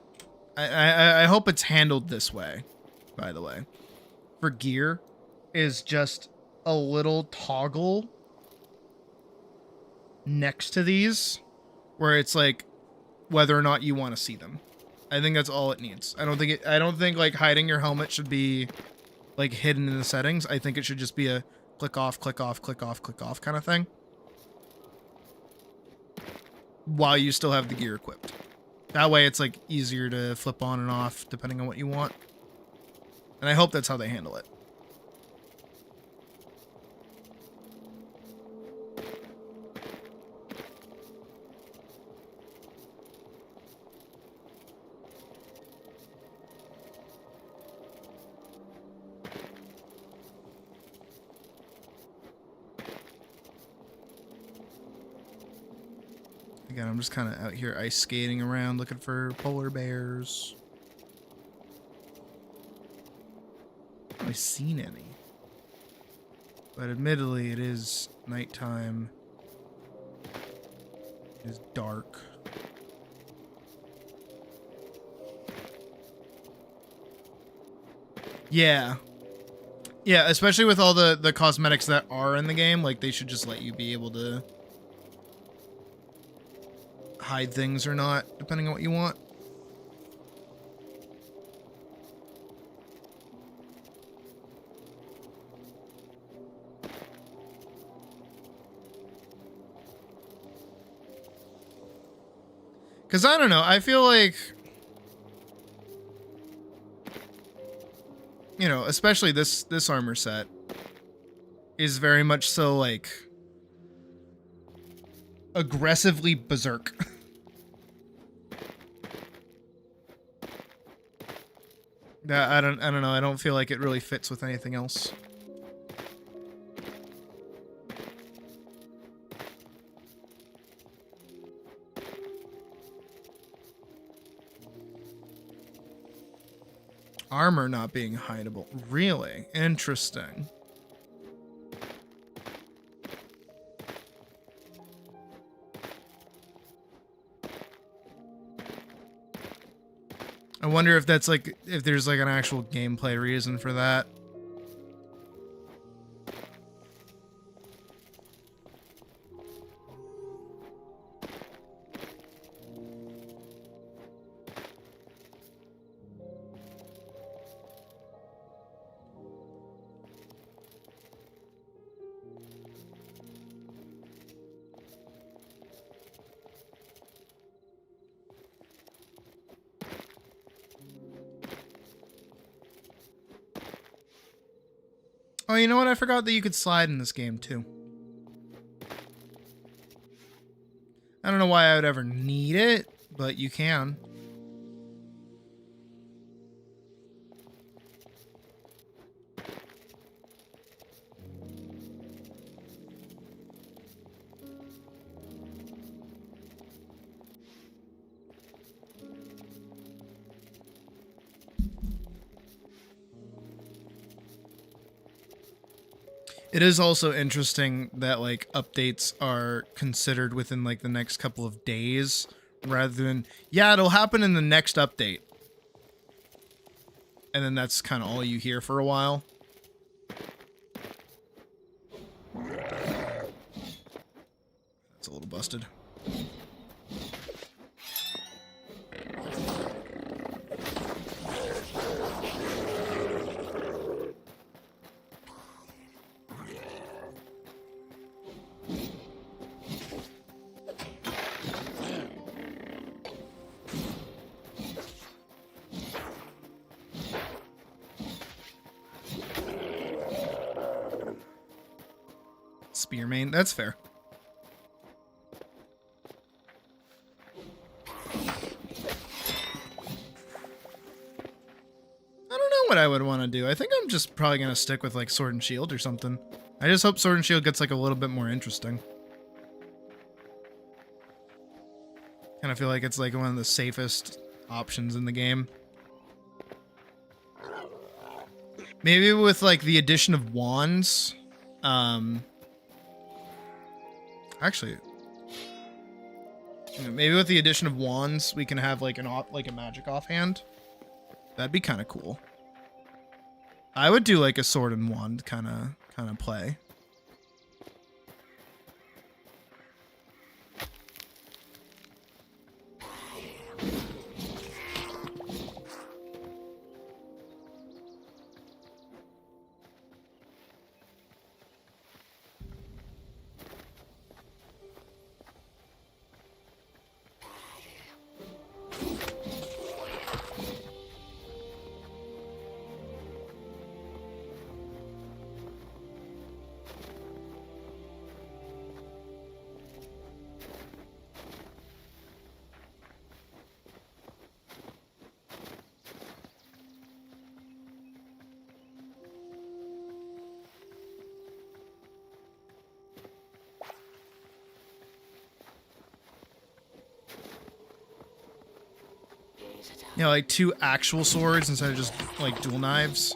S4: I hope it's handled this way, by the way, for gear is just a little toggle next to these where it's like whether or not you want to see them. I think that's all it needs. I don't think like hiding your helmet should be like hidden in the settings. I think it should just be a click off, click off, click off, click off kind of thing, while you still have the gear equipped. That way it's like easier to flip on and off depending on what you want. And I hope that's how they handle it. Again, I'm just kind of out here ice skating around looking for polar bears. I haven't seen any. But admittedly, it is nighttime. It is dark. Yeah. Yeah, especially with all the cosmetics that are in the game, like they should just let you be able to hide things or not, depending on what you want. Because I don't know, I feel like, you know, especially this armor set is very much so like aggressively berserk. I don't know. I don't feel like it really fits with anything else. Armor not being hideable. Really? Interesting. I wonder if that's like, if there's like an actual gameplay reason for that. Oh, you know what? I forgot that you could slide in this game, too. I don't know why I would ever need it, but you can. It is also interesting that like updates are considered within like the next couple of days rather than, yeah, it'll happen in the next update. And then that's kind of all you hear for a while. That's a little busted. Spear main, that's fair. I don't know what I would want to do. I think I'm just probably going to stick with like Sword and Shield or something. I just hope Sword and Shield gets like a little bit more interesting. Kind of feel like it's like one of the safest options in the game. Maybe with like the addition of wands. Actually, maybe with the addition of wands, we can have like a magic offhand. That'd be kind of cool. I would do like a sword and wand kind of play. Yeah, like 2 actual swords instead of just like dual knives.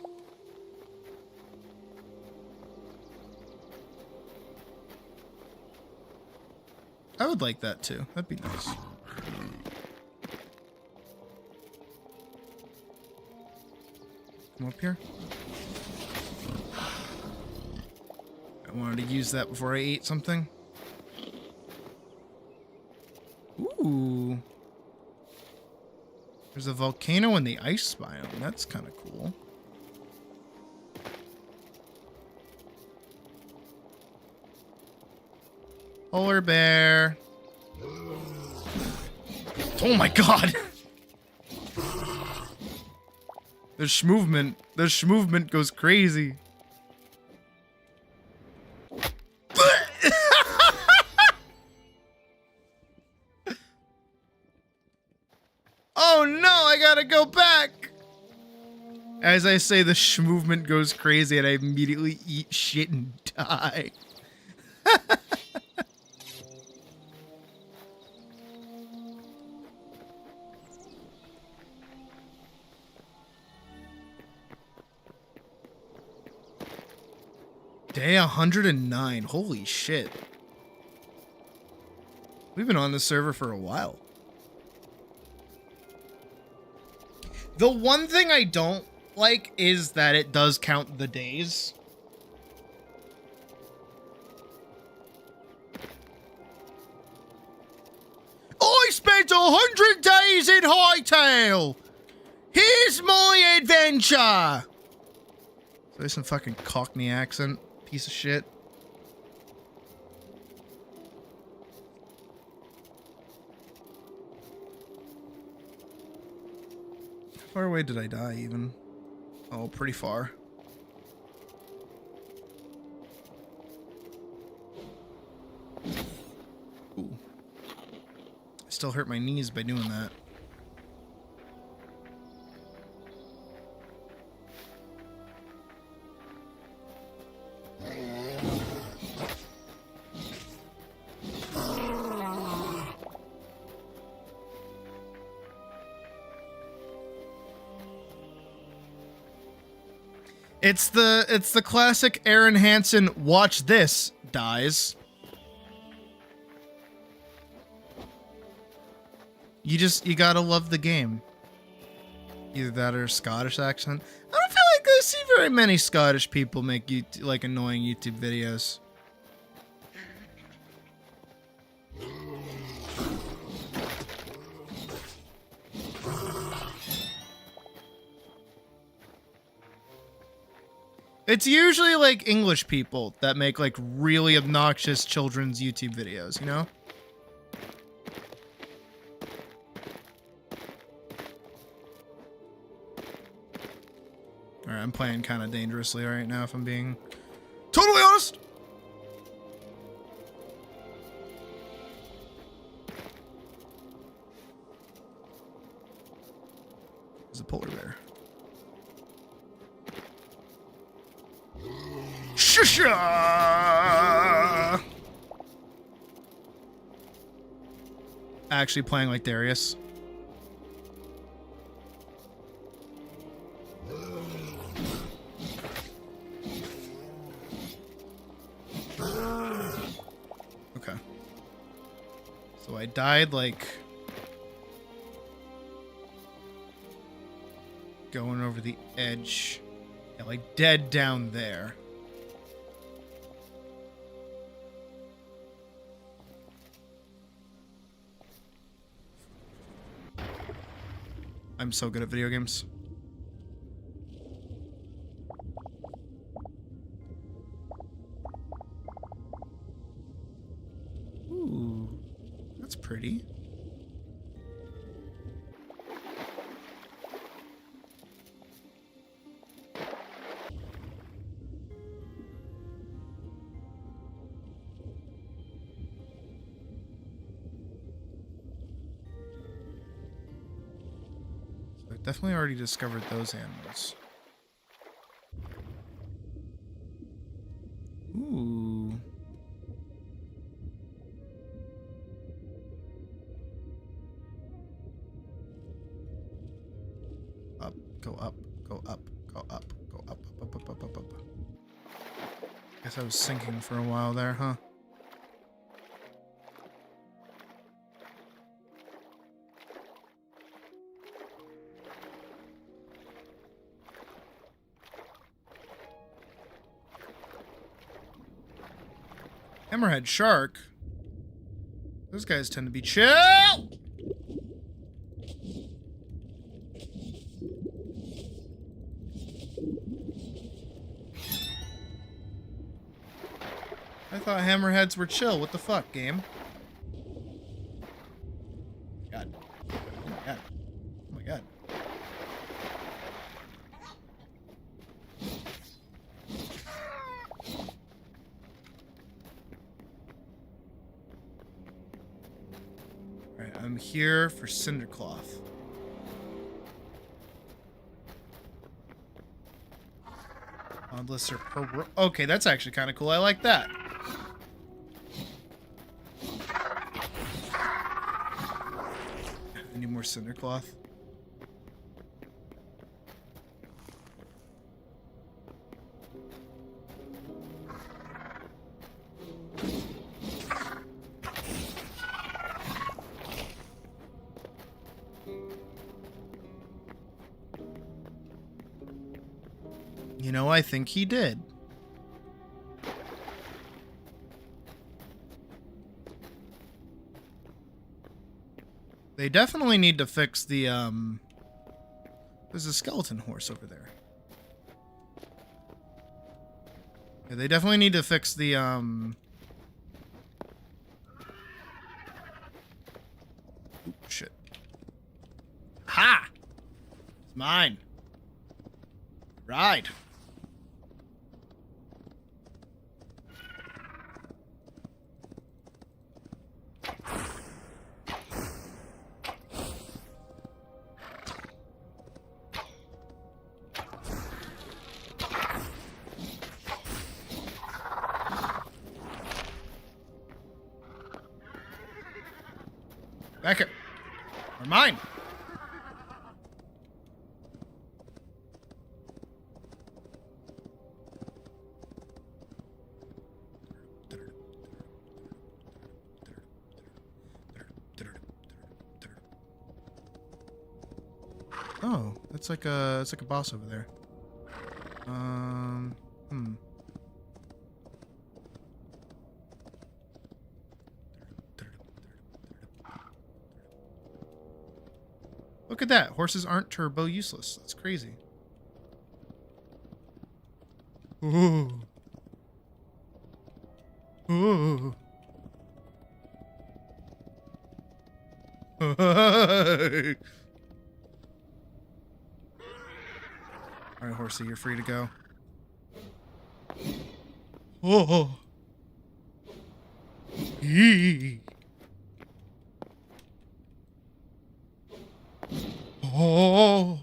S4: I would like that too. That'd be nice. Come up here. I wanted to use that before I ate something. Ooh. There's a volcano in the ice biome. That's kind of cool. Polar bear. Oh my god! The schmovement goes crazy. Oh no, I gotta go back! As I say, the movement goes crazy and I immediately eat shit and die. Day 109. Holy shit. We've been on this server for a while. The one thing I don't like is that it does count the days. I spent 100 days in Hytale! Here's my adventure! So there's some fucking Cockney accent, piece of shit. How far away did I die even? Oh, pretty far. Ooh. I still hurt my knees by doing that. It's the classic Aaron Hansen watch this dies. You gotta love the game. Either that or a Scottish accent. I don't feel like I see very many Scottish people make like annoying YouTube videos. It's usually like English people that make like really obnoxious children's YouTube videos, you know? Alright, I'm playing kind of dangerously right now if I'm being totally honest. There's a polar bear. Shusha! Actually playing like Darius. Okay. So I died like going over the edge. Yeah, like dead down there. I'm so good at video games. Ooh, that's pretty. Definitely already discovered those animals. Ooh. Up, go up, go up, go up, go up, up, up, up, up, up. Guess I was sinking for a while there, huh? Hammerhead shark. Those guys tend to be chill. I thought hammerheads were chill. What the fuck, game? God. Oh my god. Oh my god. Alright, I'm here for Cindercloth. Unless they're okay, that's actually kind of cool. I like that. Any more Cindercloth? You know, I think he did. They definitely need to fix the, there's a skeleton horse over there. Yeah, they definitely need to fix the, Oop, shit. Ha! It's mine. Right. Back here. Or mine. Oh, that's like a boss over there. Look at that. Horses aren't turbo useless. That's crazy. Ooh. Ooh. Alright, horsey, you're free to go. Oh. Eee. Oh.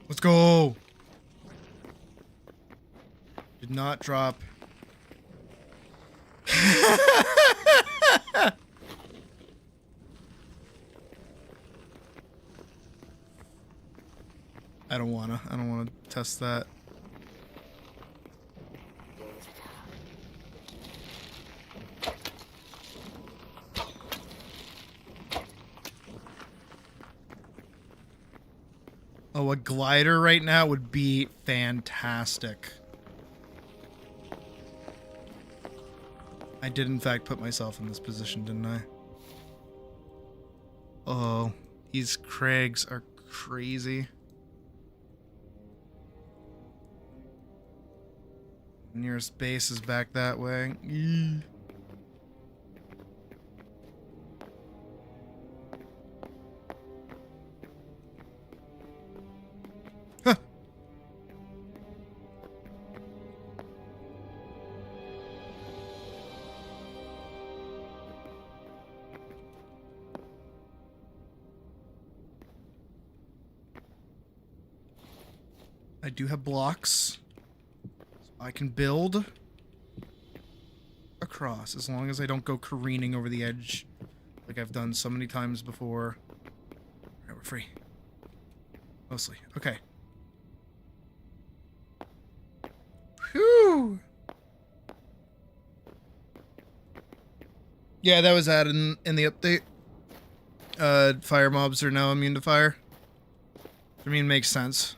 S4: Let's go. Did not drop. I don't wanna test that. Oh, a glider right now would be fantastic. I did in fact put myself in this position, didn't I? Oh, these Craigs are crazy. Nearest base is back that way. Eee. Huh. I do have blocks. I can build across as long as I don't go careening over the edge like I've done so many times before. Alright, we're free. Mostly. Okay. Whew! Yeah, that was added in the update. Fire mobs are now immune to fire. I mean, makes sense.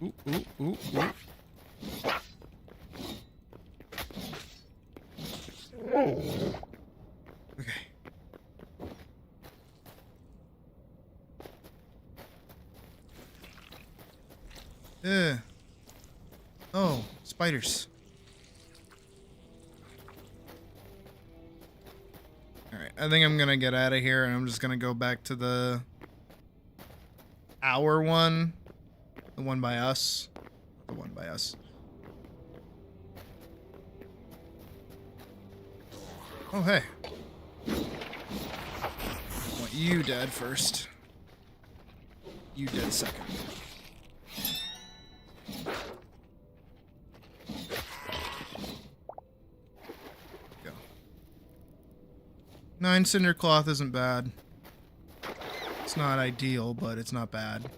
S4: Ooh, ooh, ooh, ooh. Okay. Oh, spiders. Alright, I think I'm gonna get out of here and I'm just gonna go back to the our one. The one by us. The one by us. Oh, hey. I want you dead first. You dead second. Go. 9 cinder cloth isn't bad. It's not ideal, but it's not bad.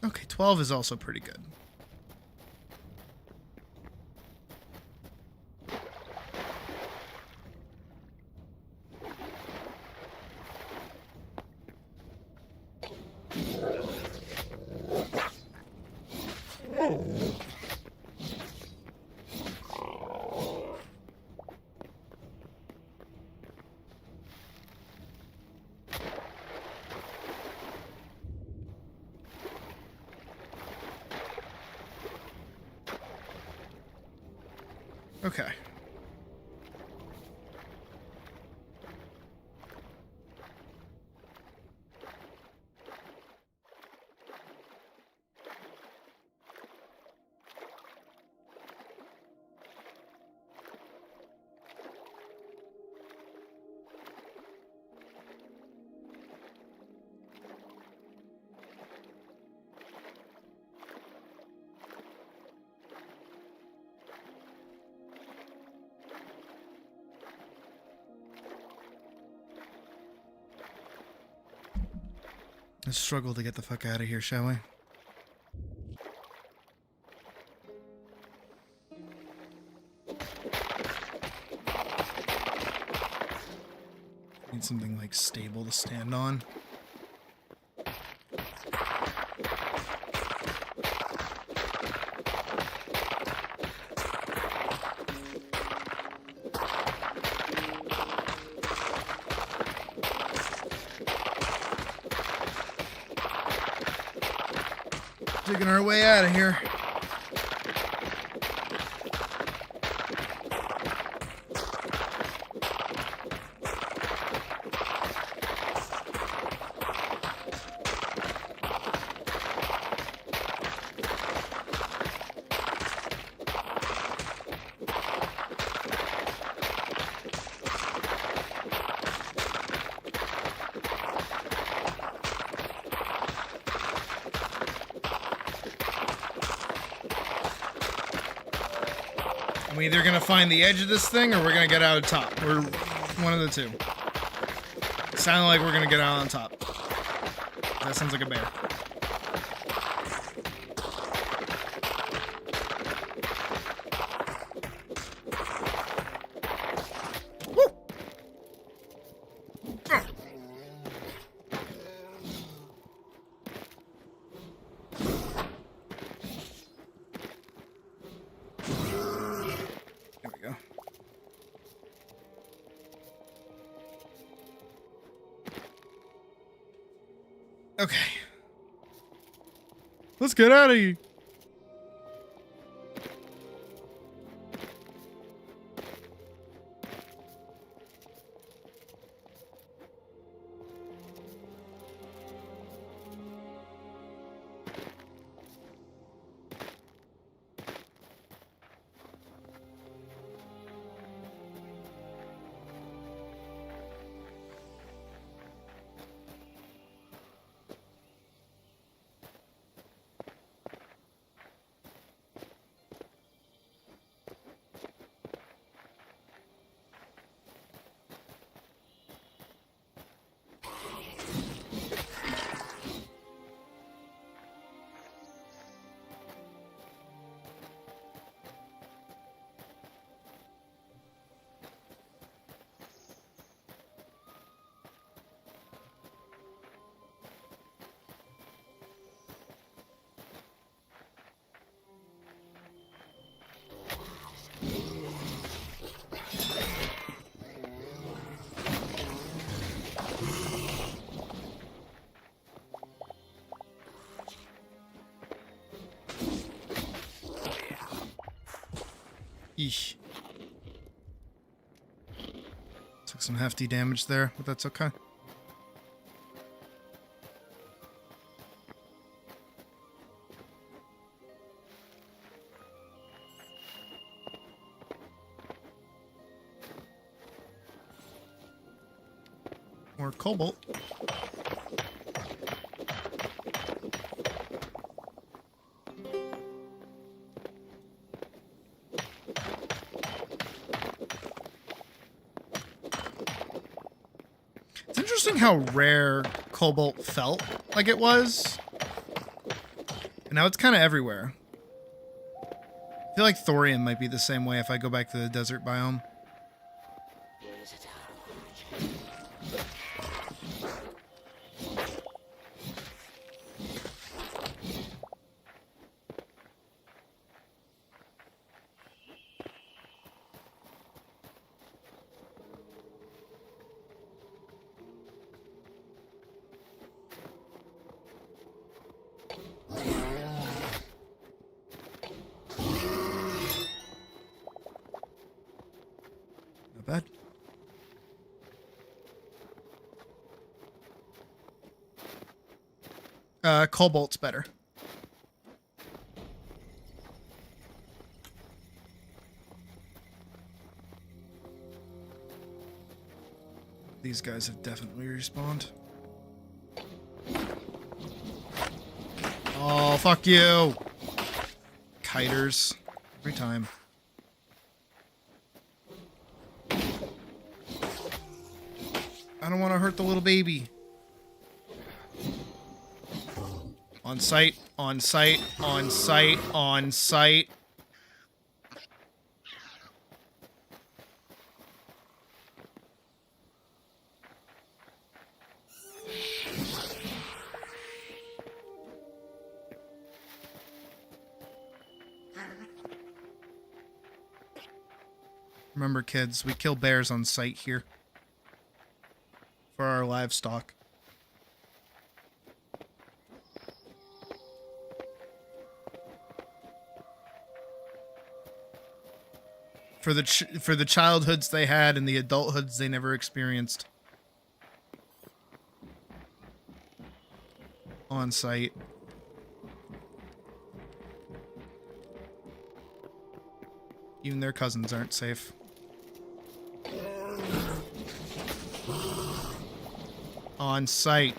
S4: Okay, 12 is also pretty good. Okay. Let's struggle to get the fuck out of here, shall we? Need something like stable to stand on. Digging our way out of here. I'm either gonna find the edge of this thing or we're gonna get out on top. We're one of the two. Sounded like we're gonna get out on top. That sounds like a bear. Woo! There we go. Okay. Let's get out of here. Eesh. Took some hefty damage there, but that's okay. More cobalt. It's interesting how rare cobalt felt like it was. And now it's kind of everywhere. I feel like thorium might be the same way if I go back to the desert biome. Not bad. Cobalt's better. These guys have definitely respawned. Oh, fuck you! Kiters. Every time. I don't want to hurt the little baby. On site, on site, on site, on site. Remember, kids, we kill bears on site here. For our livestock. For the childhoods they had and the adulthoods they never experienced. On site. Even their cousins aren't safe. On site.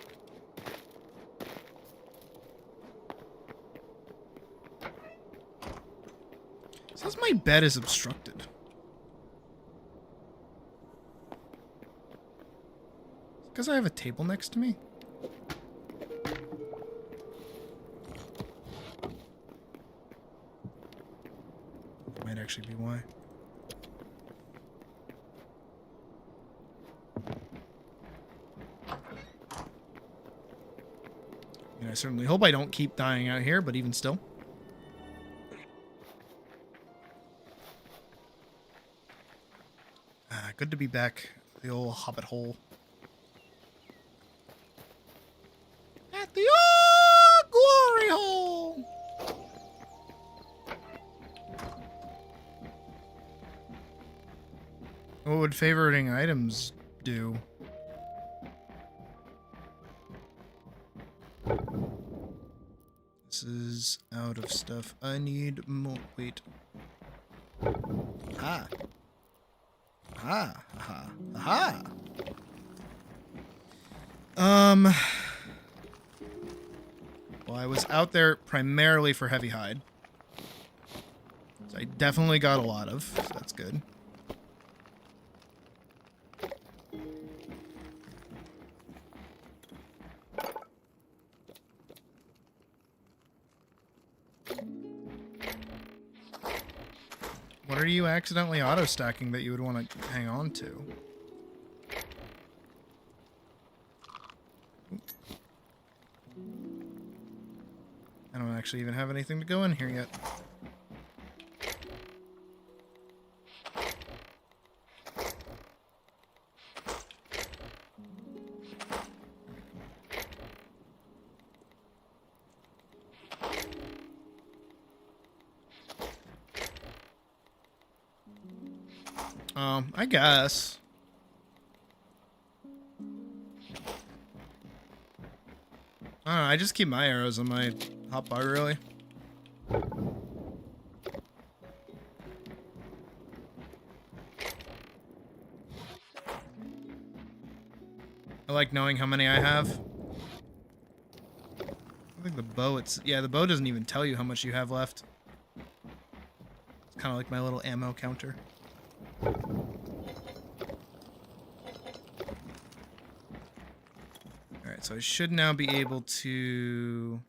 S4: It says my bed is obstructed. Because I have a table next to me? Might actually be why. I certainly hope I don't keep dying out here, but even still. Good to be back. The old hobbit hole. At the old glory hole! What would favoriting items do? This is out of stuff. I need more. Wait. Ah. Ah. Aha. Aha. Well, I was out there primarily for heavy hide. So I definitely got a lot of, so that's good. What are you accidentally auto-stacking that you would want to hang on to? I don't actually even have anything to go in here yet. I guess. I don't know, I just keep my arrows on my hotbar, really. I like knowing how many I have. I think the bow, yeah, the bow doesn't even tell you how much you have left. It's kind of like my little ammo counter. Alright, so I should now be able to...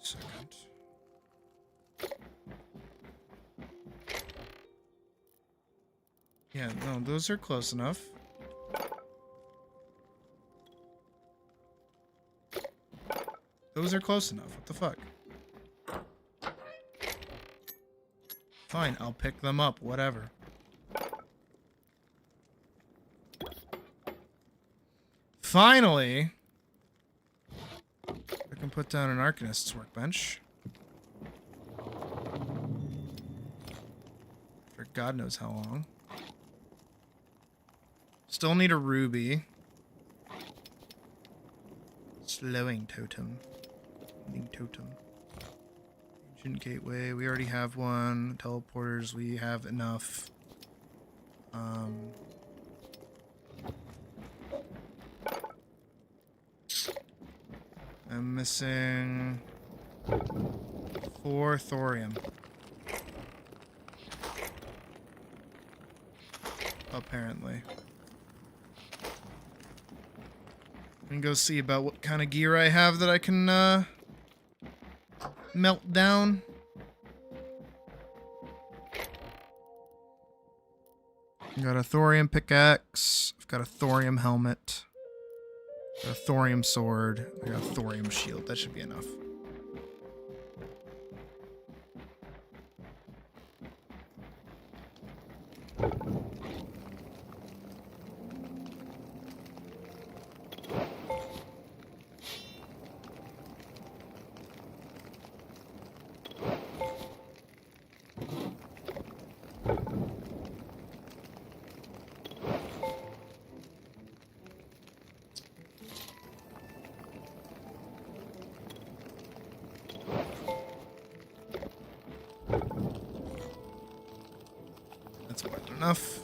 S4: Second. Yeah, no, those are close enough. Those are close enough. What the fuck? Fine, I'll pick them up, whatever. Finally, I can put down an Arcanist's workbench. For God knows how long. Still need a ruby. Slowing totem. Needing totem. Ancient gateway, we already have one. Teleporters, we have enough. I'm missing 4 thorium. Apparently. And go see about what kind of gear I have that I can melt down. I got a thorium pickaxe. I've got a thorium helmet. Got a thorium sword. I got a thorium shield. That should be enough. That's more than enough.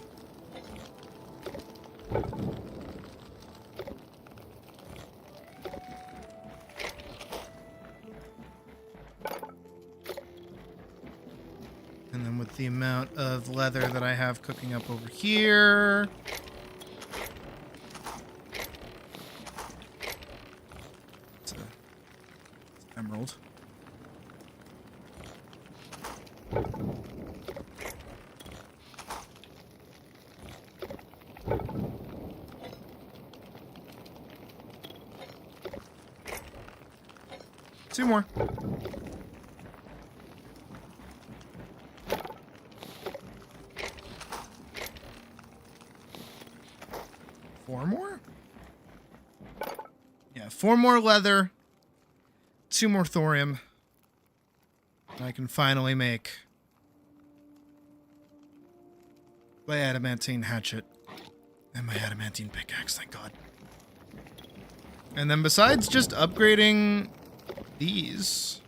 S4: And then with the amount of leather that I have cooking up over here. It's emerald. Two more. Four more? Yeah, 4 more leather. 2 more thorium. And I can finally make my adamantine hatchet and my adamantine pickaxe, thank God. And then besides just upgrading these,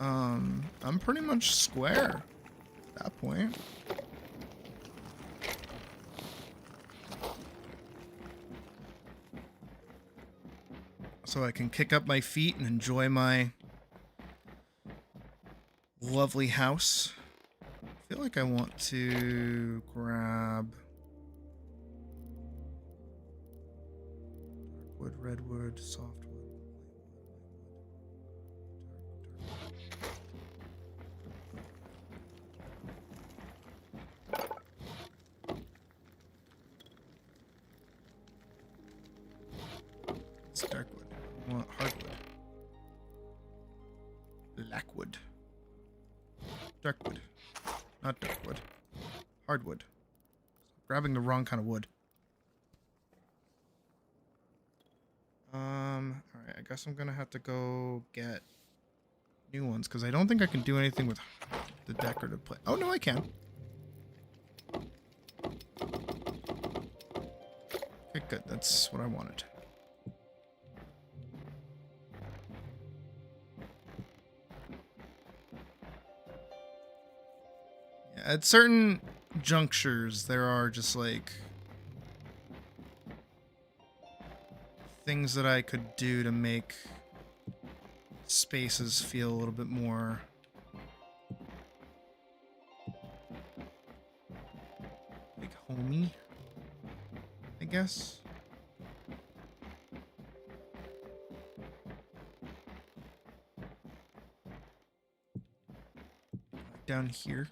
S4: I'm pretty much square at that point. So I can kick up my feet and enjoy my lovely house. I feel like I want to grab wood, redwood, softwood. It's darkwood. I want hardwood. Blackwood. Darkwood. Not darkwood. Hardwood. Grabbing the wrong kind of wood. Alright, I guess I'm gonna have to go get new ones, because I don't think I can do anything with the decorative plate. Oh, no, I can. Okay, good. That's what I wanted. Yeah, at certain junctures, there are just like things that I could do to make spaces feel a little bit more like homey, I guess. Down here,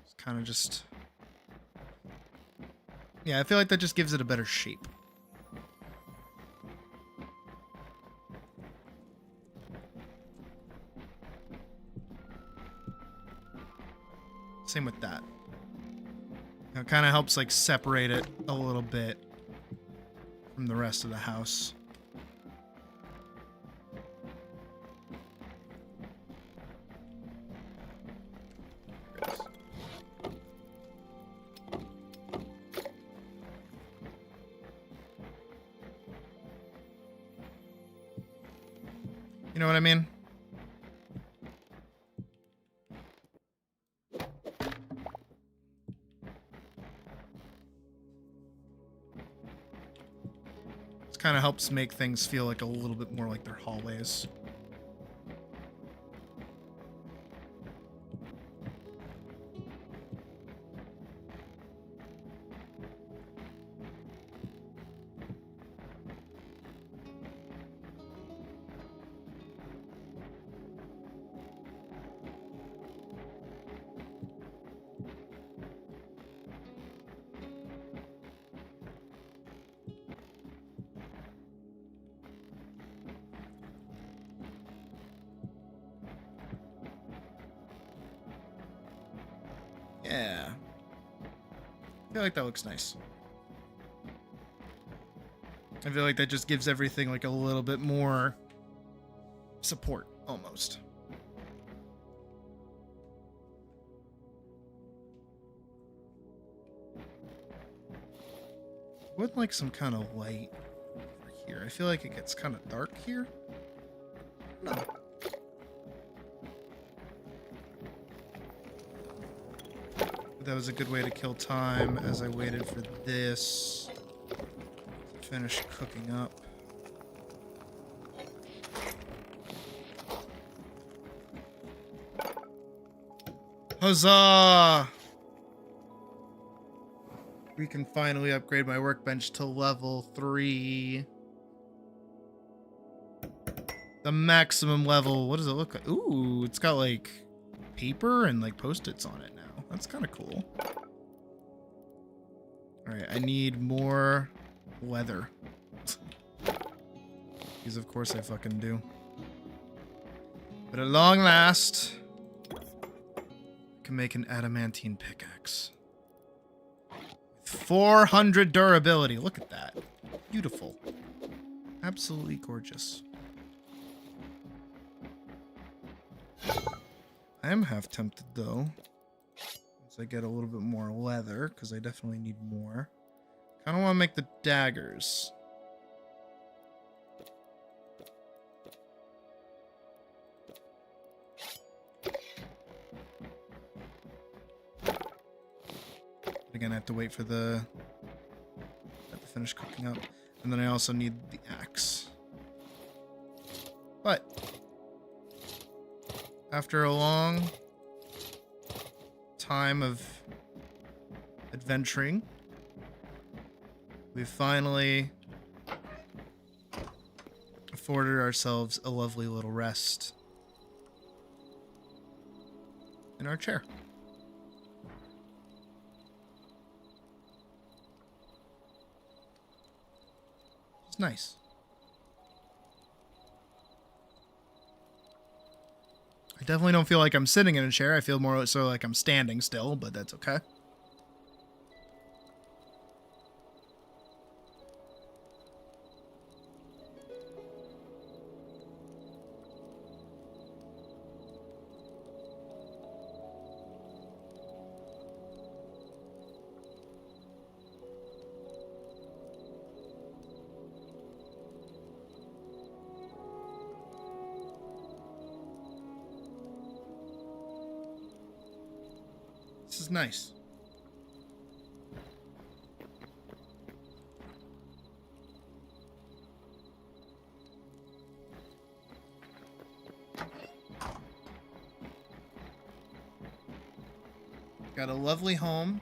S4: it's kind of just, yeah, I feel like that just gives it a better shape. Same with that. It kind of helps like separate it a little bit from the rest of the house. You know what I mean? Kind of helps make things feel like a little bit more like their hallways. Yeah. I feel like that looks nice. I feel like that just gives everything like a little bit more support, almost. Would like some kind of light over here. I feel like it gets kind of dark here. No. That was a good way to kill time as I waited for this to finish cooking up. Huzzah! We can finally upgrade my workbench to level 3. The maximum level. What does it look like? Ooh, it's got like paper and like post-its on it now. That's kind of cool. Alright, I need more leather. Because of course I fucking do. But at long last, I can make an adamantine pickaxe. 400 durability. Look at that. Beautiful. Absolutely gorgeous. I am half tempted though. Once I get a little bit more leather, because I definitely need more. Kind of want to make the daggers. Again, I have to wait for the that to finish cooking up, and then I also need the axe. But after a long time of adventuring, we finally afforded ourselves a lovely little rest in our chair. It's nice. I definitely don't feel like I'm sitting in a chair. I feel more so like I'm standing still, but that's okay. This is nice. Got a lovely home.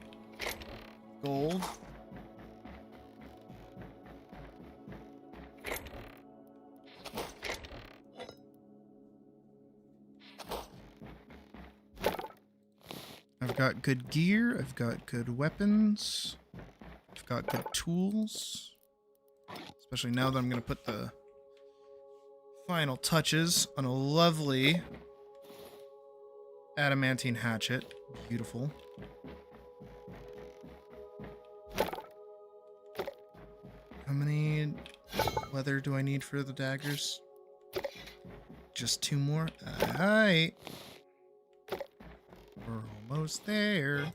S4: Gold. I've got good gear, I've got good weapons, I've got good tools. Especially now that I'm going to put the final touches on a lovely adamantine hatchet. Beautiful. How many leather do I need for the daggers? Just 2 more? Alright. We're almost there.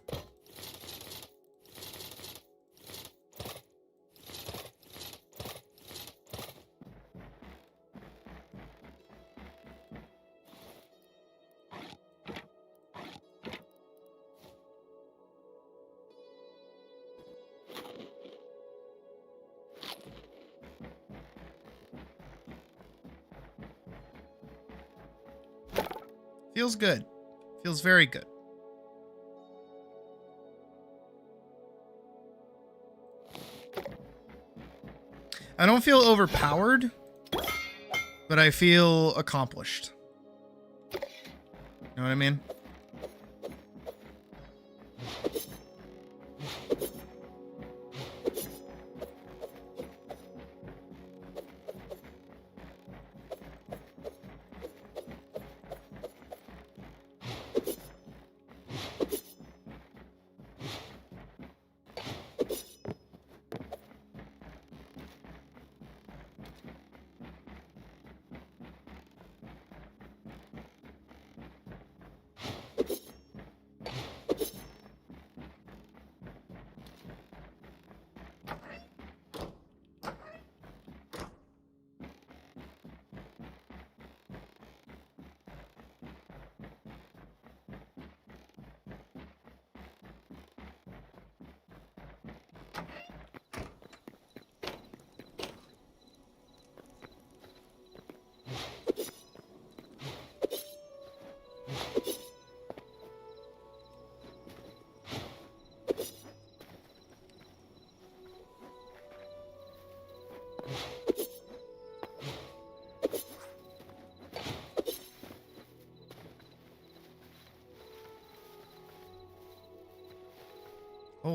S4: Feels good. Feels very good. I don't feel overpowered, but I feel accomplished. You know what I mean?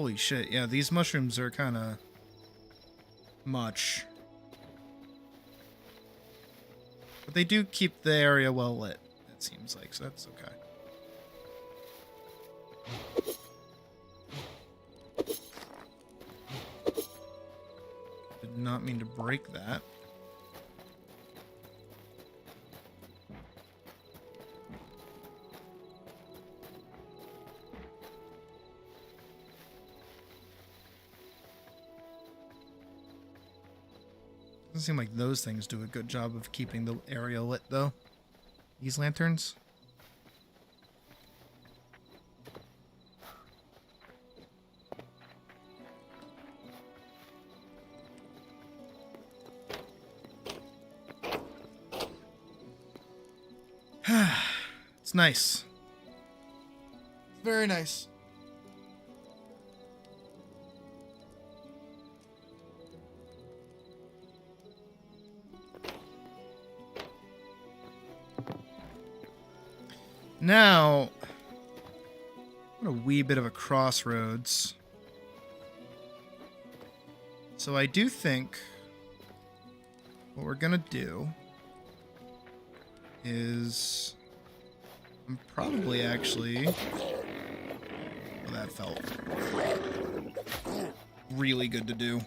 S4: Holy shit. Yeah, these mushrooms are kind of much. But they do keep the area well lit, it seems like, so that's okay. Did not mean to break that. Doesn't seem like those things do a good job of keeping the area lit, though. These lanterns. It's nice. Very nice. Now, I'm at a wee bit of a crossroads. So I do think what we're gonna do is I'm probably actually, well, that felt really good to do.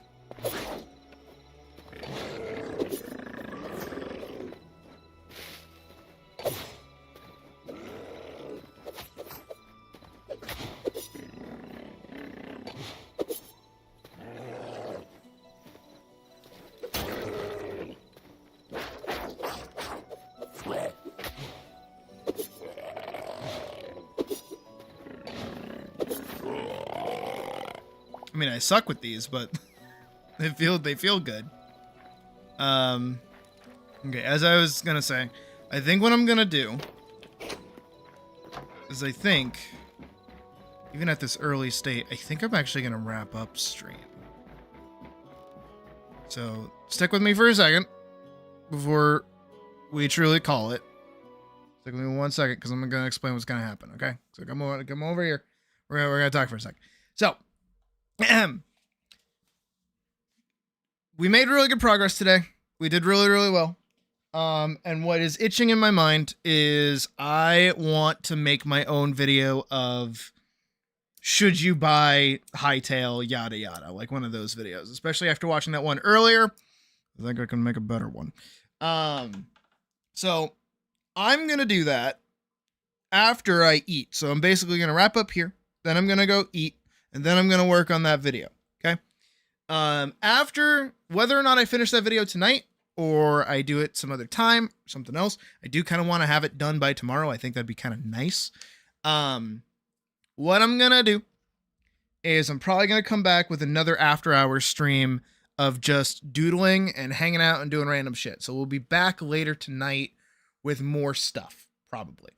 S4: I mean, I suck with these, but they feel good. Okay, as I was gonna say, I think what I'm gonna do is I think, even at this early state, I think I'm actually gonna wrap up stream. So stick with me for a second before we truly call it. Stick with me 1 second because I'm gonna explain what's gonna happen. Okay, so come over here. We're gonna talk for a sec. So. We made really good progress today. We did really, really well. And what is itching in my mind is I want to make my own video of should you buy Hytale, yada yada, like one of those videos, especially after watching that one earlier. I think I can make a better one. So I'm gonna do that after I eat. So I'm basically gonna wrap up here, then I'm gonna go eat, and then I'm going to work on that video, okay? After, whether or not I finish that video tonight, or I do it some other time, something else, I do kind of want to have it done by tomorrow. I think that'd be kind of nice. What I'm going to do is I'm probably going to come back with another after-hours stream of just doodling and hanging out and doing random shit. So we'll be back later tonight with more stuff, probably.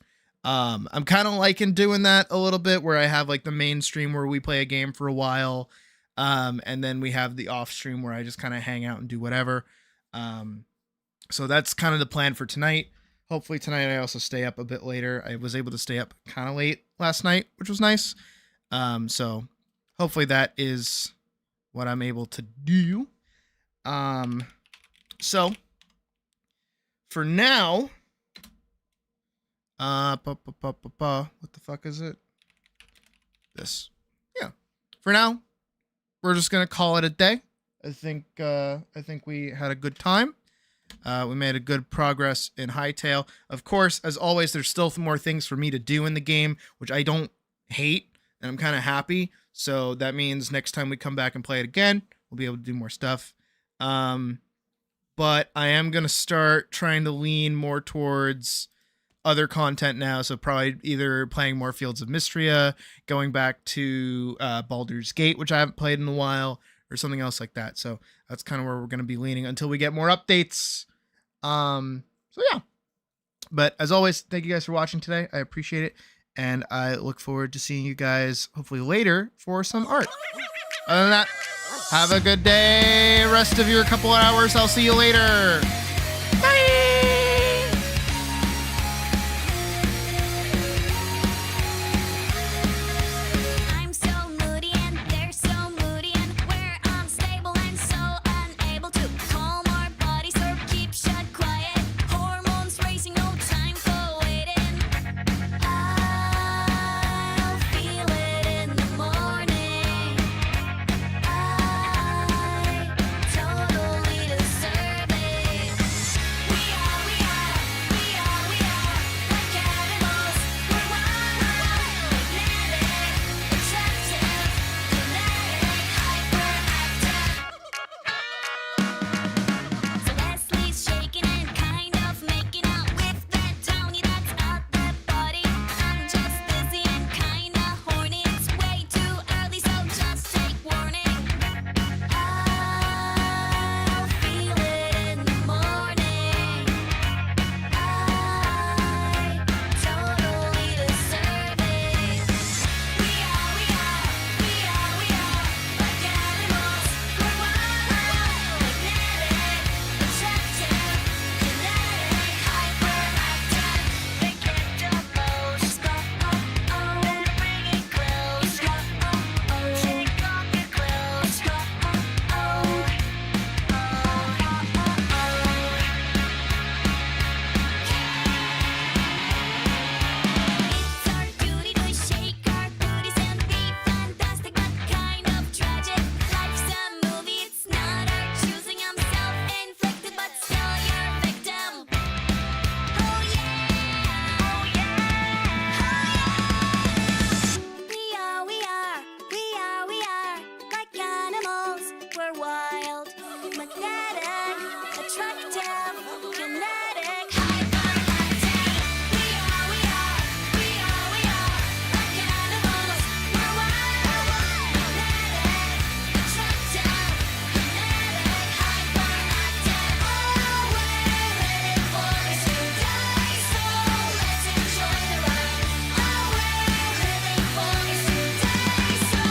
S4: I'm kind of liking doing that a little bit where I have like the main stream where we play a game for a while. And then we have the off stream where I just kind of hang out and do whatever. So that's kind of the plan for tonight. Hopefully tonight I also stay up a bit later. I was able to stay up kind of late last night, which was nice. So hopefully that is what I'm able to do. So for now, what the fuck is it? This. Yeah. For now, we're just gonna call it a day. I think we had a good time. We made a good progress in Hytale. Of course, as always, there's still more things for me to do in the game, which I don't hate, and I'm kind of happy. So that means next time we come back and play it again, we'll be able to do more stuff. But I am gonna start trying to lean more towards other content now, so probably either playing more Fields of Mystria, going back to Baldur's Gate, which I haven't played in a while, or something else like that. So that's kind of where we're going to be leaning until we get more updates. So yeah. But as always, thank you guys for watching today. I appreciate it, and I look forward to seeing you guys hopefully later for some art. Other than that, have a good day. Rest of your couple of hours. I'll see you later.